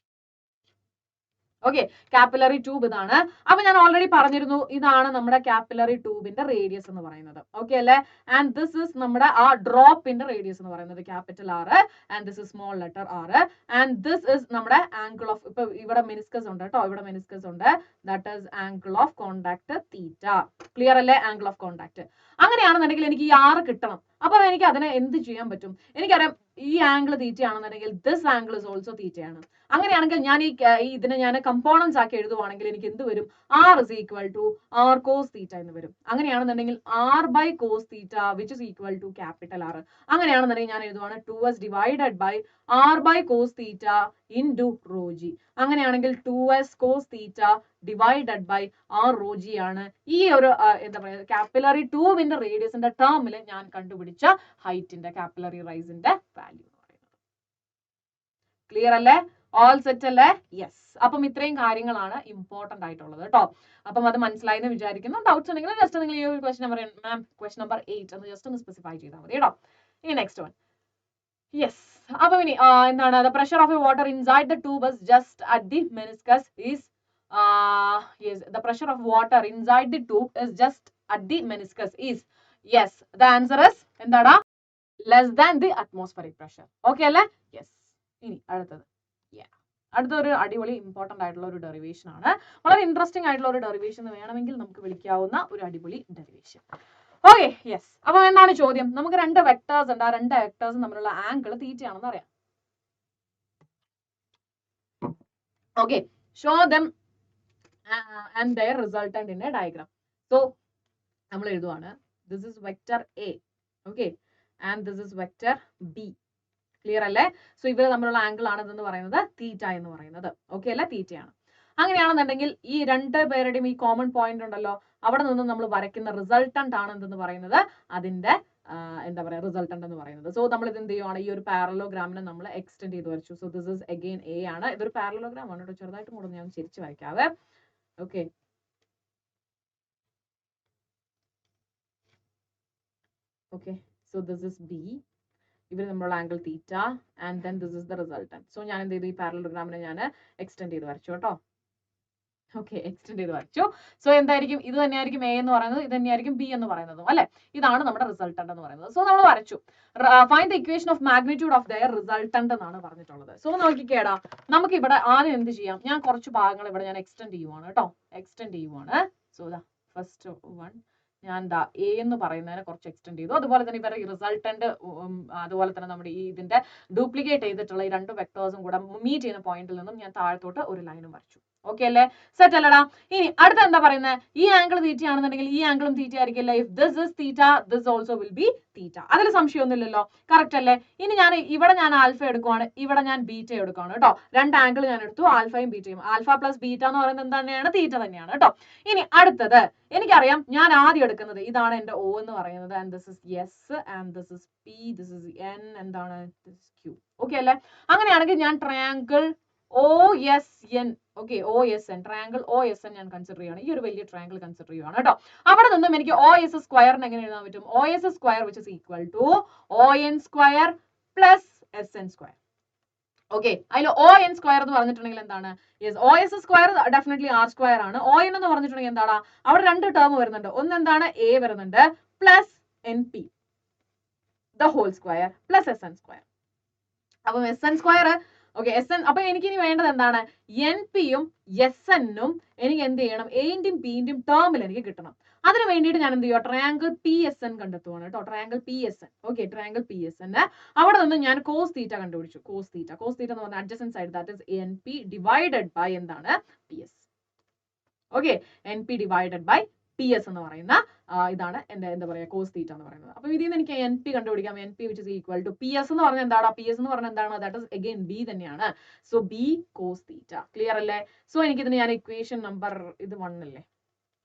ഓക്കെ, കാപ്പിലറി ട്യൂബ് ഇതാണ്. അപ്പൊ ഞാൻ ഓൾറെഡി പറഞ്ഞിരുന്നു ഇതാണ് നമ്മുടെ കാപ്പിലറി ട്യൂബിന്റെ റേഡിയസ് എന്ന് പറയുന്നത്. ഓക്കെ അല്ലെ, ആൻഡ് ദിസ് ഇസ് നമ്മുടെ ആ ഡ്രോപ്പിന്റെ റേഡിയസ് എന്ന് പറയുന്നത് capital R, and this is small letter R, and this is നമ്മുടെ ആംഗിൾ ഓഫ്, ഇപ്പൊ ഇവിടെ മെനിസ്കസ് ഉണ്ട് കേട്ടോ, ഇവിടെ മെനിസ്കസ് ഉണ്ട്, that is angle of contact theta. Clear അല്ലേ, ആംഗിൾ ഓഫ് കോണ്ടാക്ട്. അങ്ങനെയാണെന്നുണ്ടെങ്കിൽ എനിക്ക് ഈ ആറ് കിട്ടണം. അപ്പൊ എനിക്ക് അതിനെ എന്ത് ചെയ്യാൻ പറ്റും, എനിക്കറിയാം ഈ ആംഗിൾ തീറ്റയാണെന്നുണ്ടെങ്കിൽ ദിസ് ആംഗിൾ ഇസ് ഓൾസോ തീറ്റയാണ്. അങ്ങനെയാണെങ്കിൽ ഞാൻ ഇതിനെ ഞാൻ കമ്പോണൻസ് ആക്കി എഴുതുവാണെങ്കിൽ എനിക്ക് എന്ത് വരും, R is equal to R cos theta എന്ന് വരും. അങ്ങനെയാണെന്നുണ്ടെങ്കിൽ R by cos theta which is equal to capital R. അങ്ങനെയാണെന്നുണ്ടെങ്കിൽ ഞാൻ എഴുതുവാണ് 2s divided by R by cos theta into rho G. അങ്ങനെയാണെങ്കിൽ 2s cos theta divided by R rho G ആണ് ഈ ഒരു എന്താ പറയുക കാപ്പിലറി ട്യൂബിന്റെ റേഡിയസിന്റെ ടേമിൽ ഞാൻ കണ്ടുപിടിച്ച ഹൈറ്റിന്റെ കാപ്പിലറി റൈസിന്റെ വാല്യൂ എന്ന് പറയുന്നത്. ക്ലിയർ അല്ലേ, ഓൾ സെറ്റ് അല്ലേ, യെസ്. അപ്പം ഇത്രയും കാര്യങ്ങളാണ് ഇമ്പോർട്ടന്റ് ആയിട്ടുള്ളത് കേട്ടോ. അപ്പം അത് മനസ്സിലായി എന്ന് വിചാരിക്കുന്നു. ഡൗട്ട്സ് ഉണ്ടെങ്കിൽ ജസ്റ്റ് നിങ്ങൾ ഈ ഒരു ക്വസ്റ്റൻ നമ്പർ മാം ക്വസ്റ്റൻ നമ്പർ 8 എന്ന് ജസ്റ്റ് ഒന്ന് സ്പെസിഫൈ ചെയ്താൽ മതി കേട്ടോ. ഇനി നെക്സ്റ്റ് വൺ, യെസ്. അപ്പം ഇനി എന്താണ്, the pressure of A water inside the tube is just at the meniscus is yes, the pressure of water inside the tube is just at the meniscus is, yes, the answer is endada less than the atmospheric pressure. Okay alle, yes. ഇനി അടുത്തത്, അടുത്തൊരു അടിപൊളി important ആയിട്ടുള്ള ഒരു derivation ആണ്. വളരെ interesting ആയിട്ടുള്ള ഒരു ഡെറിവേഷൻ വേണമെങ്കിൽ നമുക്ക് വിളിക്കാവുന്ന ഒരു അടിപൊളി ഡെറിവേഷൻ. Okay, yes. അപ്പൊ എന്താണ് ചോദ്യം, നമുക്ക് രണ്ട് വെക്ടേഴ്സ് ഉണ്ട്, ആ രണ്ട് വെക്ടേഴ്സും തമ്മിലുള്ള ആംഗിൾ തീറ്റയാണെന്ന് അറിയാം. Okay, show dum and their resultant in a diagram. So നമ്മൾ എഴുതുവാണ്, this is vector A, okay, and this is vector B. Clear അല്ലേ, സോ ഇവർ തമ്മിലുള്ള ആംഗിൾ ആണ് ഇതെന്ന് പറയുന്നത് തീറ്റ എന്ന് പറയുന്നത്. ഓക്കെ അല്ലേ, തീറ്റയാണ്. അങ്ങനെയാണെന്നുണ്ടെങ്കിൽ ഈ രണ്ട് പേരുടെയും ഈ കോമൺ പോയിന്റ് ഉണ്ടല്ലോ, അവിടെ നിന്ന് നമ്മൾ വരയ്ക്കുന്ന റിസൾട്ടന്റ് ആണ് എന്തെന്ന് പറയുന്നത്, അതിന്റെ എന്താ പറയാ റിസൾട്ടന്റ് എന്ന് പറയുന്നത്. സോ നമ്മൾ ഇത് എന്ത് ചെയ്യുവാണ്, ഈ ഒരു പാരലോഗ്രാമിനെ നമ്മൾ എക്സ്റ്റെൻഡ് ചെയ്ത് വരച്ചു. So this is again A ആണ്. ഇതൊരു പാരലോഗ്രാം ആണ് കേട്ടോ, ചെറുതായിട്ട് കൂടെ ഞാൻ ചിരിച്ച് വരയ്ക്കാവേ. Okay. Okay, so this is B. ഇവർ നമ്മളുള്ള angle theta, and then this is the resultant. So ഞാൻ എന്ത് ചെയ്തു, ഈ പാരലോഗ്രാമിനെ ഞാൻ എക്സ്റ്റെൻഡ് ചെയ്ത് വരച്ചു കേട്ടോ. ഓക്കെ, എക്സ്റ്റെൻഡ് ചെയ്ത് വരച്ചു. സോ എന്തായിരിക്കും, ഇത് തന്നെയായിരിക്കും എ എന്ന് പറയുന്നത്, ഇത് തന്നെയായിരിക്കും ബി എന്ന് പറയുന്നതും അല്ലെ. ഇതാണ് നമ്മുടെ റിസൾട്ടന്റ് എന്ന് പറയുന്നത്. സോ നമ്മൾ വരച്ചു. Find the equation of magnitude of their resultant എന്നാണ് പറഞ്ഞിട്ടുള്ളത്. സോ നോക്കിക്കേടാ, നമുക്ക് ഇവിടെ ആദ്യം എന്ത് ചെയ്യാം, ഞാൻ കുറച്ച് ഭാഗങ്ങൾ ഇവിടെ ഞാൻ എക്സ്റ്റെൻഡ് ചെയ്യുവാണ് കേട്ടോ, എക്സ്റ്റെൻഡ് ചെയ്യുവാണ്. സോ ഫസ്റ്റ് വൺ ഞാൻ എ എന്ന് പറയുന്നതിനെ കുറച്ച് എക്സ്റ്റെൻഡ് ചെയ്തു. അതുപോലെ തന്നെ ഇവരുടെ റിസൾട്ടന്റ്, അതുപോലെ തന്നെ നമ്മുടെ ഈ ഇതിന്റെ ഡ്യൂപ്ലിക്കേറ്റ് ചെയ്തിട്ടുള്ള ഈ രണ്ട് വെക്ടേഴ്സും കൂടെ മീറ്റ് ചെയ്യുന്ന പോയിന്റിൽ നിന്നും ഞാൻ താഴത്തോട്ട് ഒരു ലൈനും വരച്ചു. ഓക്കെ അല്ലേ, സെറ്റ് അല്ലടാ. ഇനി അടുത്ത എന്താ പറയുന്നത്, ഈ ആംഗിൾ തീറ്റ ആണെന്നുണ്ടെങ്കിൽ ഈ ആംഗിളും തീറ്റ ആയിരിക്കില്ല. If this is theta, this also will be theta. അതിൽ സംശയമൊന്നുമില്ലല്ലോ, കറക്റ്റ് അല്ലേ. ഇനി ഇവിടെ ഞാൻ ആൽഫ എടുക്കുവാണ്, ഇവിടെ ഞാൻ ബീറ്റ എടുക്കുവാണ് കേട്ടോ. രണ്ട് ആംഗിൾ ഞാൻ എടുത്തു, ആൽഫയും ബീറ്റയും. ആൽഫ പ്ലസ് ബീറ്റ എന്ന് പറയുന്നത് എന്താണ്, തീറ്റ തന്നെയാണ് കേട്ടോ. ഇനി അടുത്തത് എനിക്കറിയാം, ഞാൻ ആദ്യം എടുക്കുന്നത് ഇതാണ് എന്റെ O എന്ന് പറയുന്നത്, and this is S, and this is P, this is an, എന്താണ് ക്യൂ. ഓക്കെ അല്ലേ. അങ്ങനെയാണെങ്കിൽ ഞാൻ triangle OSN, okay, OSN, triangle OSN ഞാൻ കൺസിഡർ ചെയ്യാണ്. ഈ ഒരു വലിയ ട്രയാങ്കിൾ കൺസിഡർ ചെയ്യുകയാണ് കേട്ടോ. അവിടെ നിന്നും എനിക്ക് OS സ്ക്വയറിന് എങ്ങനെ എഴുതാൻ പറ്റും, OS square which is equal to ON square plus SN square. Okay, അതിൽ ON സ്ക്വയർ എന്ന് പറഞ്ഞിട്ടുണ്ടെങ്കിൽ എന്താണ്, yes, OS square definitely R square ആണ്. ON എന്ന് പറഞ്ഞിട്ടുണ്ടെങ്കിൽ എന്താണ്, അവിടെ രണ്ട് ടേം വരുന്നുണ്ട്. ഒന്ന് എന്താണ്, A വരുന്നുണ്ട് plus NP the whole square plus SN square. അപ്പം SN സ്ക്വയർ, ഓക്കെ, SN. അപ്പൊ എനിക്ക് ഇനി വേണ്ടത് എന്താണ്, NPയും SNനും എനിക്ക് എന്ത് ചെയ്യണം, എന്റെയും പിന്റെയും ടേമിൽ എനിക്ക് കിട്ടണം. അതിന് വേണ്ടിയിട്ട് ഞാൻ എന്ത് ചെയ്യുക, ട്രയാങ്കിൾ PSN കണ്ടെത്തുവാണ് കേട്ടോ, triangle PSN. Okay, triangle PSN. അവിടെ നിന്ന് ഞാൻ കോസ് തീറ്റ കണ്ടുപിടിച്ചു. കോസ് തീറ്റ എന്ന് പറഞ്ഞാൽ adjacent side, that is NP divided by എന്താണ്, PS. Okay, NP divided by PS എന്ന് പറയുന്ന ഇതാണ് എന്റെ എന്താ പറയാ, കോസ് തീറ്റ എന്ന് പറയുന്നത്. അപ്പൊ ഇതിൽ നിന്ന് എനിക്ക് NP കണ്ടുപിടിക്കാം. NP which is equal to PS എന്ന് പറഞ്ഞാൽ എന്താണ്, PS എന്ന് പറഞ്ഞാൽ എന്താണ്, ദാറ്റ് ഇസ് അഗൈൻ B തന്നെയാണ്. So B cos theta. Clear അല്ലേ. സോ എനിക്ക് ഇതിന് ഞാൻ ഇക്വേഷൻ നമ്പർ ഇത് 1 അല്ലേ,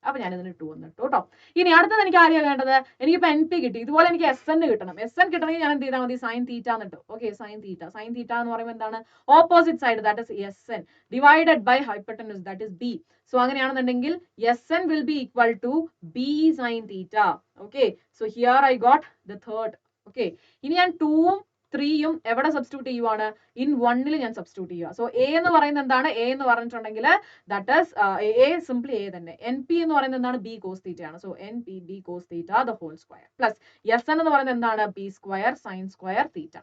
അപ്പൊ ഞാൻ ഇതിന് 2 വന്നിട്ടു കേട്ടോ. ഇനി അടുത്തത് എനിക്ക് ആരെയാണ് വേണ്ടത്, എനിക്കിപ്പോ NP കിട്ടി. ഇതുപോലെ എനിക്ക് SN കിട്ടണം. SN കിട്ടണമെങ്കിൽ ഞാൻ എന്ത് ചെയ്താൽ മതി, സൈൻ തീറ്റ എന്നിട്ടു. ഓക്കെ, സൈൻ തീറ്റ എന്ന് പറയുമ്പോൾ എന്താണ്, opposite side, that is SN divided by hypotenuse, that is B. So അങ്ങനെയാണെന്നുണ്ടെങ്കിൽ SN will be equal to B sin theta. Okay, so here I got the third. Okay, ഇനി ഞാൻ 2ഉം 3യും എവിടെ substitute ചെയ്യുവാണ്, in 1ൽ ഞാൻ സബ്സ്റ്റിറ്റ്യൂട്ട് ചെയ്യുക. So A എന്ന് പറയുന്നത് എന്താണ്, A എന്ന് പറഞ്ഞിട്ടുണ്ടെങ്കിൽ that is A simply A തന്നെ. NP എന്ന് പറയുന്നത് എന്താണ്, B cos theta ആണ്. So NP B cos theta the whole square plus SN എന്ന് പറയുന്നത് എന്താണ്, B square sin square theta.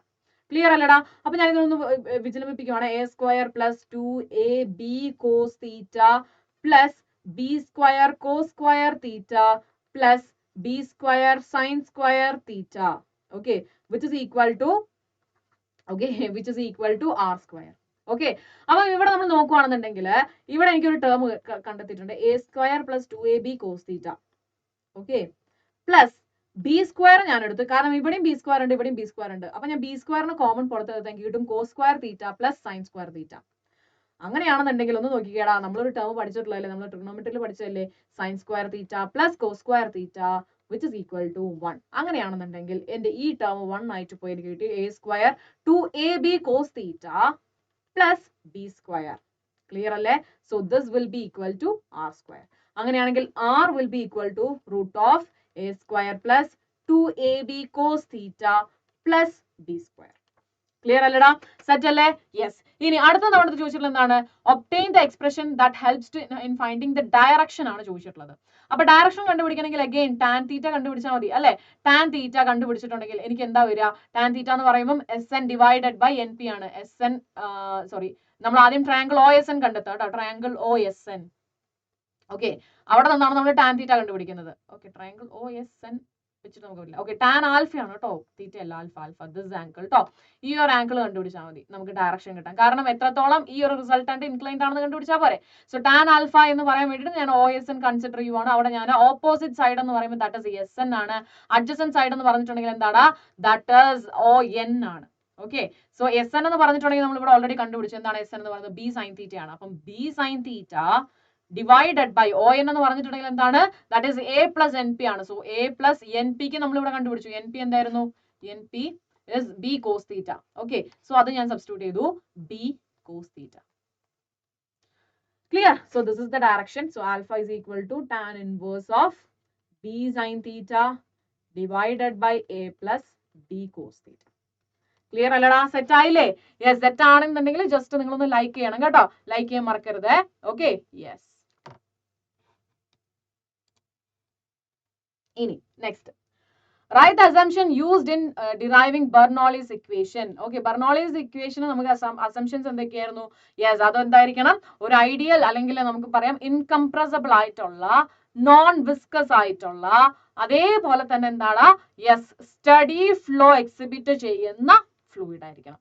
Clear അല്ലടാ. അപ്പൊ ഞാൻ ഇതൊന്ന് വിചലനിപ്പിക്കുവാണ്. A square plus 2AB cos theta plus B square cos square theta plus B square sin square theta. Okay, which is equal to R square. Okay, അപ്പൊ ഇവിടെ നമ്മൾ നോക്കുവാണെന്നുണ്ടെങ്കിൽ ഇവിടെ എനിക്കൊരു term കണ്ടെത്തിയിട്ടുണ്ട്, A square plus 2AB cos theta. Okay, plus B square ഞാൻ എടുത്തു, കാരണം ഇവിടെയും B square ഉണ്ട്, ഇവിടെയും B square ഉണ്ട്. അപ്പൊ ഞാൻ B square കോമൺ പുറത്തെടുത്ത് എനിക്ക് കിട്ടും cos square theta plus sin square theta. അങ്ങനെയാണെന്നുണ്ടെങ്കിൽ ഒന്ന് നോക്കിക്കേടാ, നമ്മളൊരു ടേം പഠിച്ചിട്ടുള്ളതല്ലേ, നമ്മൾ ട്രിഗണോമെട്രിയിൽ പഠിച്ചതല്ലേ, sine square theta plus cos square theta which is equal to 1. അങ്ങനെയാണെന്നുണ്ടെങ്കിൽ എന്റെ ഈ ടേം 1 ആയിട്ട് പോയി എനിക്ക് കിട്ടി A square 2AB cos theta plus B square. Clear അല്ലേ. So this will be equal to R square. അങ്ങനെയാണെങ്കിൽ R will be equal to root of A square plus 2AB cos theta plus B square. Clear അല്ലടാ, set അല്ലേ. Yes. ഇനി അടുത്ത നമ്മുടെ ചോദിച്ചിട്ടുള്ളത് എന്താണ്, obtain the expression that helps in finding the direction ആണ് ചോദിച്ചിട്ടുള്ളത്. അപ്പൊ ഡയറക്ഷൻ കണ്ടുപിടിക്കണമെങ്കിൽ അഗൈൻ ടാൻ തീറ്റ കണ്ടുപിടിച്ചാൽ മതി അല്ലെ. ടാൻ തീറ്റ കണ്ടുപിടിച്ചിട്ടുണ്ടെങ്കിൽ എനിക്ക് എന്താ വരിക, ടാൻ തീറ്റ എന്ന് പറയുമ്പോൾ SN ഡിവൈഡഡ് ബൈ NP ആണ്. നമ്മൾ ആദ്യം ട്രയാങ്കിൾ OSN കണ്ടെത്തുക കേട്ടോ, ട്രയാങ്കിൾ OSN. ഓക്കെ, അവിടെ നിന്നാണ് നമ്മൾ ടാൻ തീറ്റ കണ്ടുപിടിക്കുന്നത്. ഓക്കെ, ട്രയാങ്കിൾ OSN വെച്ചിട്ട് നമുക്ക് പറ്റില്ല. ഓക്കെ, ടാൻ ആൽഫയാണ് കേട്ടോ, തീറ്റ അല്ല, ആൽഫ ദിസ് ആംഗിൾ കേട്ടോ. ഈ ഒരു ആംഗിൾ കണ്ടുപിടിച്ചാൽ മതി നമുക്ക് ഡയറക്ഷൻ കിട്ടാൻ. കാരണം എത്രത്തോളം ഈ ഒരു റിസൾട്ടന്റ് ഇൻക്ലൈൻഡ് ആണെന്ന് കണ്ടുപിടിച്ചാൽ പോരെ. സോ ടാൻ ആൽഫ എന്ന് പറയാൻ വേണ്ടിയിട്ട് ഞാൻ OSN കൺസിഡർ ചെയ്യുവാണ്. അവിടെ ഞാൻ ഓപ്പോസിറ്റ് സൈഡ് എന്ന് പറയുമ്പോൾ ദാറ്റ് ഇസ് SN ആണ്. അഡ്ജസന്റ് സൈഡ് എന്ന് പറഞ്ഞിട്ടുണ്ടെങ്കിൽ എന്താണ്, ദാറ്റ് ഇസ് ON ആണ്. ഓക്കെ, സോ SN എന്ന് പറഞ്ഞിട്ടുണ്ടെങ്കിൽ നമ്മൾ ഇവിടെ ഓൾറെഡി കണ്ടുപിടിച്ചു. എന്താണ് SN എന്ന് പറയുന്നത്, B sin തീറ്റ ആണ്. അപ്പം B sin theta divided by ON എന്ന് പറഞ്ഞിട്ടുണ്ടെങ്കിൽ എന്താണ്, that is A plus NP ആണ്. സോ A പ്ലസ് NPക്ക് നമ്മൾ ഇവിടെ കണ്ടുപിടിച്ചു. NP എന്തായിരുന്നു, NP is B cos theta. Okay, so അത് ഞാൻ സബ്സ്റ്റിറ്റ്യൂട്ട് ചെയ്തു, B cos theta. Clear. So this is the direction. So alpha is equal to tan inverse of B sin theta divided by A plus B cos theta. Clear അല്ലടാ, set ആയില്ലേ. Yes, set ആണെന്നുണ്ടെങ്കിൽ just നിങ്ങളൊന്ന് like ചെയ്യണം കേട്ടോ, like ചെയ്യാൻ മറക്കരുത്. Okay, yes. ഇനി next write the assumption used in deriving Bernoulli's equation. Okay, Bernoulli's equation നമുക്ക് assumptions എന്തൊക്കെയായിരുന്നു? യെസ്, അത് എന്തായിരിക്കണം? ഒരു ഐഡിയൽ അല്ലെങ്കിൽ നമുക്ക് പറയാം ഇൻകംപ്രസിബിൾ ആയിട്ടുള്ള നോൺ വിസ്കസ് ആയിട്ടുള്ള അതേപോലെ തന്നെ എന്താണ് യെസ് സ്റ്റഡി ഫ്ലോ എക്സിബിറ്റ് ചെയ്യുന്ന ഫ്ലൂയിഡ് ആയിരിക്കണം.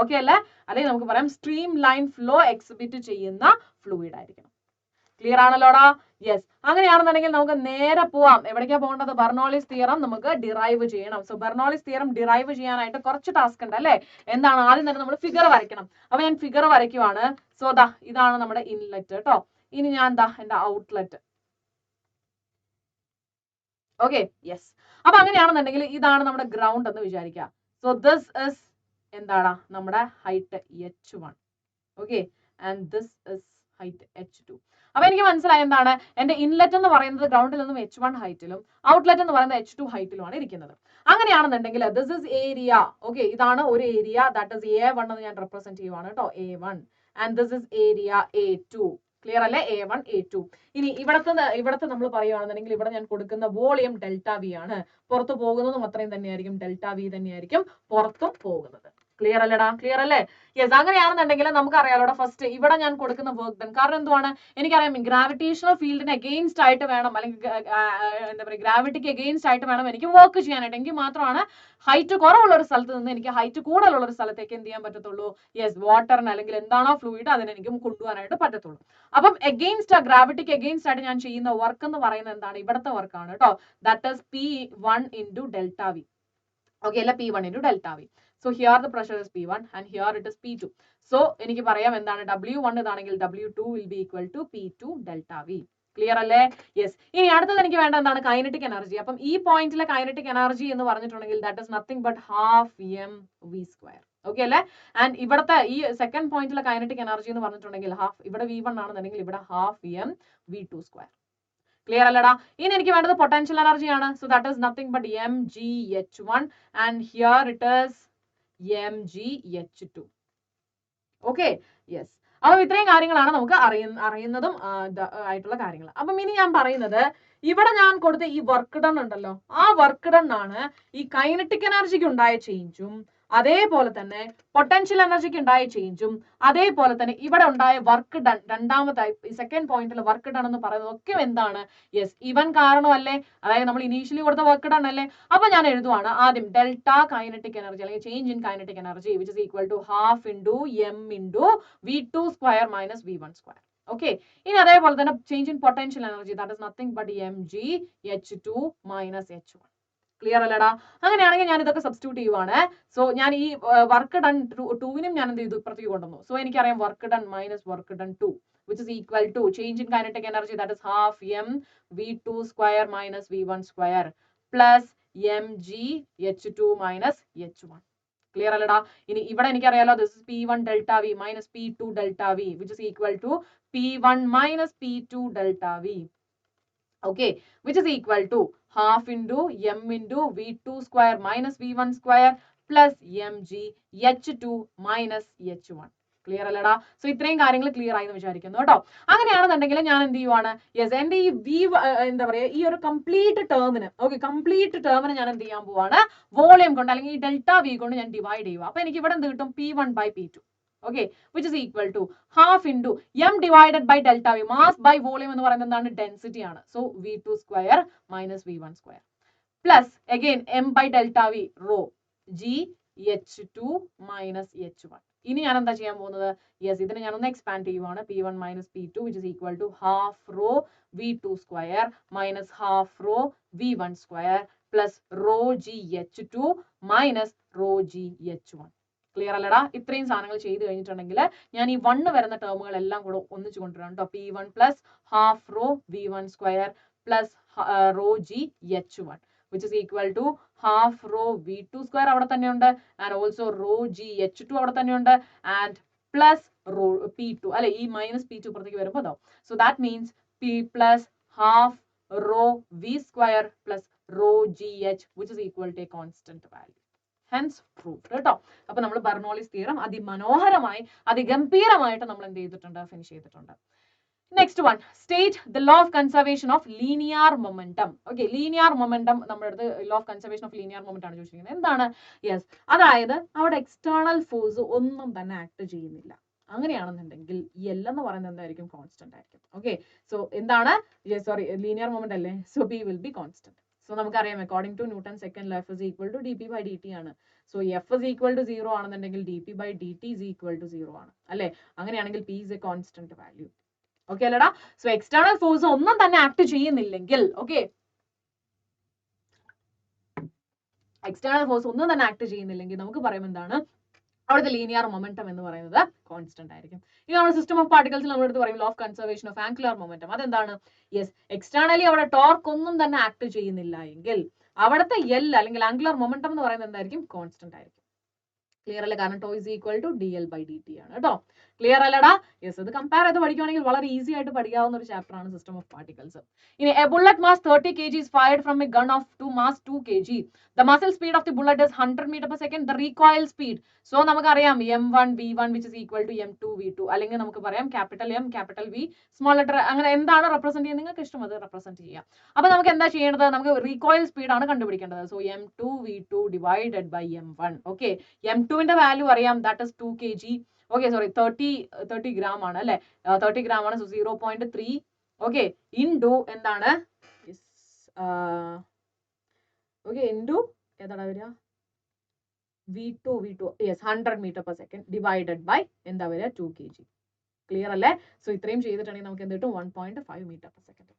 ഓക്കെ അല്ലേ? അല്ലെങ്കിൽ നമുക്ക് പറയാം സ്ട്രീം ലൈൻ ഫ്ലോ എക്സിബിറ്റ് ചെയ്യുന്ന ഫ്ലൂയിഡ് ആയിരിക്കണം. ക്ലിയർ ആണല്ലോടാ? യെസ്. അങ്ങനെയാണെന്നുണ്ടെങ്കിൽ നമുക്ക് നേരെ പോവാം. എവിടേക്കാ പോകേണ്ടത്? ബെർണോളിസ് തിയറം നമുക്ക് ഡിറൈവ് ചെയ്യണം. സോ ബെർണോളിസ് തിയറം ഡിറൈവ് ചെയ്യാനായിട്ട് കുറച്ച് ടാസ്ക് ഉണ്ട് അല്ലേ? എന്താണ്? ആദ്യം തന്നെ നമ്മൾ ഫിഗർ വരയ്ക്കണം. അപ്പൊ ഞാൻ ഫിഗർ വരയ്ക്കുവാണ്. സോ ദാ ഇതാണ് നമ്മുടെ ഇൻലെറ്റ് കേട്ടോ. ഇനി ഞാൻ എന്താ എന്റെ ഔട്ട്ലെറ്റ്. Okay, yes. അപ്പൊ അങ്ങനെയാണെന്നുണ്ടെങ്കിൽ ഇതാണ് നമ്മുടെ ഗ്രൗണ്ട് എന്ന് വിചാരിക്കാം. സോ ദിസ് ഇസ് എന്താണ് നമ്മുടെ height h1. Okay, and this is height h2. അപ്പൊ എനിക്ക് മനസ്സിലായി എന്താണ് എന്റെ ഇൻലെറ്റ് എന്ന് പറയുന്നത് ഗ്രൗണ്ടിൽ നിന്നും h1 ഹൈറ്റിലും ഔട്ട്ലെറ്റ് എന്ന് പറയുന്നത് h2 ഹൈറ്റിലുമാണ് ഇരിക്കുന്നത്. അങ്ങനെയാണെന്നുണ്ടെങ്കിൽ ദിസ് ഇസ് ഏരിയ. ഓക്കെ, ഇതാണ് ഒരു ഏരിയ, ദാറ്റ് ഇസ് A1 എന്ന് ഞാൻ റെപ്രസെന്റ് ചെയ്യുവാണ് കേട്ടോ, A1. And this is area A2. Clear അല്ലേ? A1 A2. ഇനി ഇവിടത്തെ നമ്മൾ പറയുകയാണെന്നുണ്ടെങ്കിൽ ഇവിടെ ഞാൻ കൊടുക്കുന്ന വോളിയം ഡെൽറ്റ വി ആണ്. പുറത്തു പോകുന്നതും അത്രയും തന്നെയായിരിക്കും, ഡെൽറ്റ വി തന്നെയായിരിക്കും പുറത്തും പോകുന്നത്. ക്ലിയർ അല്ലടാ? ക്ലിയർ അല്ലേ? യെസ്. അങ്ങനെയാണെന്നുണ്ടെങ്കിൽ നമുക്ക് അറിയാലോടാ, ഫസ്റ്റ് ഇവിടെ ഞാൻ കൊടുക്കുന്ന വർക്ക് ഡൺ. കാരണം എന്തുവാണ്? എനിക്കറിയാം ഗ്രാവിറ്റേഷണൽ ഫീൽഡിന് അഗെയിൻസ്റ്റ് ആയിട്ട് വേണം, അല്ലെങ്കിൽ എന്താ പറയുക ഗ്രാവിറ്റിക്ക് അഗെയിൻസ്റ്റ് ആയിട്ട് വേണം എനിക്ക് വർക്ക് ചെയ്യാനായിട്ട്. എങ്കിൽ മാത്രമാണ് ഹൈറ്റ് കുറവുള്ള ഒരു സ്ഥലത്ത് നിന്ന് എനിക്ക് ഹൈറ്റ് കൂടുതലുള്ള ഒരു സ്ഥലത്തേക്ക് എന്ത് ചെയ്യാൻ പറ്റത്തുള്ളൂ? യെസ്, വാട്ടറിന് അല്ലെങ്കിൽ എന്താണോ ഫ്ലൂയിഡ് അതിനെ എനിക്ക് കൊണ്ടുപോകാനായിട്ട് പറ്റത്തുള്ളൂ. അപ്പം അഗെയിൻസ്റ്റ് ഗ്രാവിറ്റിക്ക് അഗെയിൻസ്റ്റ് ആയിട്ട് ഞാൻ ചെയ്യുന്ന വർക്ക് എന്ന് പറയുന്നത് എന്താണ്? ഇവിടുത്തെ വർക്കാണ് കേട്ടോ. That is P1 into delta V. Okay, അല്ല P1 into delta V. So here the pressure is P1 and here it is P2. So എനിക്ക് പറയാം എന്താണ് W1 ഇതാണെങ്കിൽ W2 will be equal to P2 delta V. Clear അല്ലേ? Yes. ഇനി അടുത്തത് എനിക്ക് വേണ്ട എന്താണ്? Kinetic energy. അപ്പം ഈ പോയിന്റിലെ കൈനറ്റിക് എനർജി എന്ന് പറഞ്ഞിട്ടുണ്ടെങ്കിൽ that is nothing but half mv². Okay അല്ലേ? ആൻഡ് ഇവിടുത്തെ ഈ സെക്കൻഡ് പോയിന്റിലെ കൈനറ്റിക് എനർജി എന്ന് പറഞ്ഞിട്ടുണ്ടെങ്കിൽ ഹാഫ്, ഇവിടെ V1 ആണെന്നുണ്ടെങ്കിൽ ഇവിടെ ഹാഫ് mv². ക്ലിയർ അല്ലടാ? ഇനി എനിക്ക് വേണ്ടത് പൊട്ടൻഷ്യൽ എനർജി ആണ്. So that is nothing but mgh1 and here it is mgh2. Okay, yes. അപ്പൊ ഇത്രയും കാര്യങ്ങളാണ് നമുക്ക് അറിയുന്നതും ആയിട്ടുള്ള കാര്യങ്ങൾ. അപ്പം ഇനി ഞാൻ പറയുന്നത് ഇവിടെ ഞാൻ കൊടുത്ത ഈ വർക്ക് ഡൺ ഉണ്ടല്ലോ, ആ വർക്ക് ഡൺ ആണ് ഈ കൈനറ്റിക് എനർജിക്ക് ഉണ്ടായ ചേഞ്ചും അതേപോലെ തന്നെ പൊട്ടൻഷ്യൽ എനർജിക്ക് ഉണ്ടായ ചേഞ്ചും അതേപോലെ തന്നെ ഇവിടെ ഉണ്ടായ വർക്ക് ഡൺ, രണ്ടാമതായി സെക്കൻഡ് പോയിന്റിൽ വർക്ക് ഡൺ എന്ന് പറയുന്നത് ഒക്കെ എന്താണ്? യെസ്, ഇവൻ കാരണമല്ലേ? അതായത് നമ്മൾ ഇനീഷ്യലി കൊടുത്ത വർക്ക് ഡൺ അല്ലേ? അപ്പൊ ഞാൻ എഴുതുവാണ് ആദ്യം ഡെൽറ്റ കൈനറ്റിക് എനർജി അല്ലെങ്കിൽ change in kinetic energy which is equal to half into m into v2² minus v1². Okay, ഇനി അതേപോലെ തന്നെ change in potential energy that is nothing but mgh2 minus h1. Clear അല്ലടാ? അങ്ങനെയാണെങ്കിൽ ഞാൻ ഇതൊക്കെ substitute ചെയ്യുവാണ്. So ഞാൻ ഈ വർക്ക് ഡൺ 2വിനും ഞാൻ എന്ത് ചെയ്തു? ഇപ്പുറത്തേക്ക് കൊണ്ടുവന്നു. സോ എനിക്കറിയാം work done minus work done 2 which is equal to change in kinetic energy that is half mv2² minus v1² plus mgh2 minus h1. Clear അല്ലടാ? ഇനി ഇവിടെ എനിക്കറിയാലോ this is P1 delta V minus P2 delta V which is equal to P1 minus P2 delta V. Okay, which is equal to half into m into v2² minus v1² plus mgh2 minus h1. Clear അല്ലടാ? So ഇത്രയും കാര്യങ്ങൾ clear ആയി എന്ന് വിചാരിക്കുന്നു കേട്ടോ. അങ്ങനെയാണെന്നുണ്ടെങ്കിൽ ഞാൻ എന്ത് ചെയ്യുവാണ്? യെസ്, എന്റെ ഈ വി എന്താ പറയുക ഈ ഒരു കംപ്ലീറ്റ് ടേമിന്, ഓക്കെ കംപ്ലീറ്റ് ടേമിന് ഞാൻ എന്ത് ചെയ്യാൻ പോവാണ്? വോളിയം കൊണ്ട് അല്ലെങ്കിൽ ഈ ഡെൽറ്റ വി കൊണ്ട് ഞാൻ ഡിവൈഡ് ചെയ്യുക. അപ്പൊ എനിക്ക് ഇവിടെ എന്ത് കിട്ടും? P1 by P2. Okay, which is equal to half into m divided by delta V. Mass by volume എന്ന് പറയുന്നത് എന്താണ്? ഡെൻസിറ്റി ആണ്. So v2² minus v1² plus again m by delta V rho gh2 minus h1. ഇനി ഞാൻ എന്താ ചെയ്യാൻ പോകുന്നത്? Yes, ഇതിനെ ഞാൻ ഒന്ന് എക്സ്പാൻഡ് ചെയ്യുവാണ്. P1 minus P2 which is equal to half rho v2² minus half rho v1² plus rho gh2 minus rho gh1. Clear അല്ലടാ? ഇത്രയും സാധനങ്ങൾ ചെയ്ത് കഴിഞ്ഞിട്ടുണ്ടെങ്കിൽ ഞാൻ ഈ 1 വരുന്ന ടേമുകൾ എല്ലാം കൂടെ ഒന്നിച്ച് കൊണ്ടുവരാം കേട്ടോ. P1 plus half rho v1² plus rho gh1 which is equal to half rho v2² അവിടെ തന്നെയുണ്ട് and also rho gh2 അവിടെ തന്നെയുണ്ട് and plus rho P2 അല്ലെ, ഈ മൈനസ് P2 പുറത്തേക്ക് വരുമ്പോൾ അതോ. So that means P plus half rho v² plus rho gh which is equal to a constant value. Hence proved കേട്ടോ. അപ്പൊ നമ്മൾ ബെർണോളിസ് തിയറം അതിമനോഹരമായി അതിഗംഭീരമായിട്ട് നമ്മൾ എന്ത് ചെയ്തിട്ടുണ്ട്? ഫിനിഷ് ചെയ്തിട്ടുണ്ട്. Next one, state the law of conservation of linear momentum. Okay, linear momentum നമ്മുടെ അടുത്ത് law of conservation of linear momentum ആണ് ചോദിച്ചിരിക്കുന്നത്. എന്താണ്? യെസ്, അതായത് അവിടെ എക്സ്റ്റേണൽ ഫോഴ്സ് ഒന്നും തന്നെ ആക്ട് ചെയ്യുന്നില്ല. അങ്ങനെയാണെന്നുണ്ടെങ്കിൽ എൽ എന്ന് പറയുന്നത് എന്തായിരിക്കും? കോൺസ്റ്റന്റ് ആയിരിക്കും. ഓക്കെ, സോ എന്താണ്? സോറി, ലീനിയർ മൊമെന്റ് അല്ലേ, so B will be constant. So നമുക്കറിയാം according to Newton second law, F is equal to d p by D T ആണ്. So F is equal to 0 ആണെന്നുണ്ടെങ്കിൽ d p by D t is equal to 0 ആണ് അല്ലെ. അങ്ങനെയാണെങ്കിൽ p is a constant value. Okay അല്ലടാ. So external force ഒന്നും തന്നെ act ചെയ്യുന്നില്ലെങ്കിൽ, okay, external force ഒന്നും തന്നെ ആക്ട് ചെയ്യുന്നില്ലെങ്കിൽ നമുക്ക് പറയാം എന്താണ്? അവിടുത്തെ ലീനിയർ മൊമെന്റം എന്ന് പറയുന്നത് കോൺസ്റ്റന്റ് ആയിരിക്കും. ഇനി നമ്മുടെ സിസ്റ്റം ഓഫ് പാർട്ടിക്കൽസിൽ നമ്മുടെ അടുത്ത് പറയും law of conservation of angular momentum. അതെന്താണ്? യെസ്, എക്സ്റ്റേണലി അവിടെ ടോർക്ക് ഒന്നും തന്നെ ആക്ട് ചെയ്യുന്നില്ല എങ്കിൽ അവിടുത്തെ എൽ അല്ലെങ്കിൽ ആംഗുലർ മൊമെന്റം എന്ന് പറയുന്നത് എന്തായിരിക്കും? കോൺസ്റ്റന്റ് ആയിരിക്കും. ക്ലിയർ അല്ലേ? കാരണം tau is equal to D L by D T ആണ് കേട്ടോ. ക്ലിയർ അല്ലടാ? യെസ്, അത് കമ്പയർ ചെയ്ത് പഠിക്കുകയാണെങ്കിൽ വളരെ ഈസി ആയിട്ട് പഠിക്കാവുന്ന ഒരു ചാപ്റ്റർ ആണ് സിസ്റ്റം ഓഫ് പാർട്ടിക്കൽസ്. ഇനി A bullet mass 30 kg is fired from a gun of mass 2 kg. The muzzle speed of the bullet is 100 meter per second. The recoil speed, so നമുക്കറിയാം m1 v1 which is equal to m2 v2, അല്ലെങ്കിൽ നമുക്ക് പറയാം capital M capital V small letter, അങ്ങനെ എന്താണ് represent ചെയ്യുന്നത് നിങ്ങൾക്ക് ഇഷ്ടം അത് റെപ്രസെന്റ് ചെയ്യാം. അപ്പൊ നമുക്ക് എന്താ ചെയ്യേണ്ടത്? നമുക്ക് റീകോയിൽ സ്പീഡ് ആണ് കണ്ടുപിടിക്കേണ്ടത്. So m2 v2 divided by m1. Okay, m2 ന്റെ വാല്യൂ അറിയാം, that is 2 kg. Okay, sorry 30 gram ആണ് അല്ലെ, 30 ഗ്രാം ആണ്. സോ 0.3 ഓക്കെ ഇൻടു എന്താണ്? ഓക്കെ, ഇൻടു ഏതാണ് വരിക? v2 yes 100 metre per second divided by എന്താ വരിക? 2 kg. ക്ലിയർ അല്ലേ? സോ ഇത്രയും ചെയ്തിട്ടുണ്ടെങ്കിൽ നമുക്ക് എന്ത് കിട്ടും? 1.5 metre per second.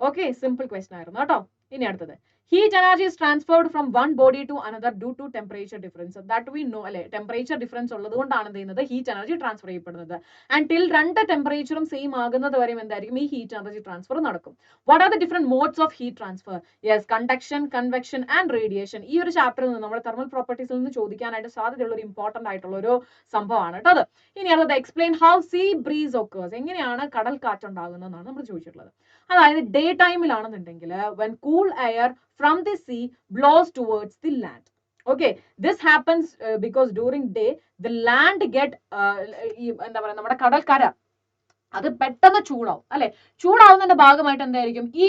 Okay, simple question ആയിരുന്നു കേട്ടോ. ഇനി അടുത്തത്, heat energy is transferred from one body to another due to temperature difference. That we know അല്ലെ, ടെമ്പറേച്ചർ ഡിഫറൻസ് ഉള്ളത് കൊണ്ടാണ് എന്ത് ചെയ്യുന്നത്? ഹീറ്റ് എനർജി ട്രാൻസ്ഫർ ചെയ്യപ്പെടുന്നത്. ആൻഡ് ടിൽ രണ്ട് ടെമ്പറേച്ചറും സെയിം ആകുന്നത് വരെ എന്തായിരിക്കും? ഈ ഹീറ്റ് എനർജി ട്രാൻസ്ഫർ നടക്കും. What are the different modes of heat transfer? Yes, conduction, convection and radiation. ഈ ഒരു ചാപ്റ്ററിൽ നിന്ന് നമ്മുടെ തെർമൽ പ്രോപ്പർട്ടീസിൽ നിന്ന് ചോദിക്കാനായിട്ട് സാധ്യതയുള്ള ഒരു ഇമ്പോർട്ടന്റ് ആയിട്ടുള്ള ഒരു സംഭവമാണ് കേട്ടോ അത്. ഇനി അടുത്തത്, explain how see breeze occurs. എങ്ങനെയാണ് കടൽ കാറ്റ് ഉണ്ടാകുന്നതെന്നാണ് നമ്മൾ ചോദിച്ചിട്ടുള്ളത്. അതായത് day ടൈമിലാണെന്നുണ്ടെങ്കിൽ when cool air from the sea blows towards the land. Okay, this happens because during day the land get എന്താ പറയുക, നമ്മുടെ കടൽക്കര അത് പെട്ടെന്ന് ചൂടാവും അല്ലെ. ചൂടാവുന്നതിന്റെ ഭാഗമായിട്ട് എന്തായിരിക്കും? ഈ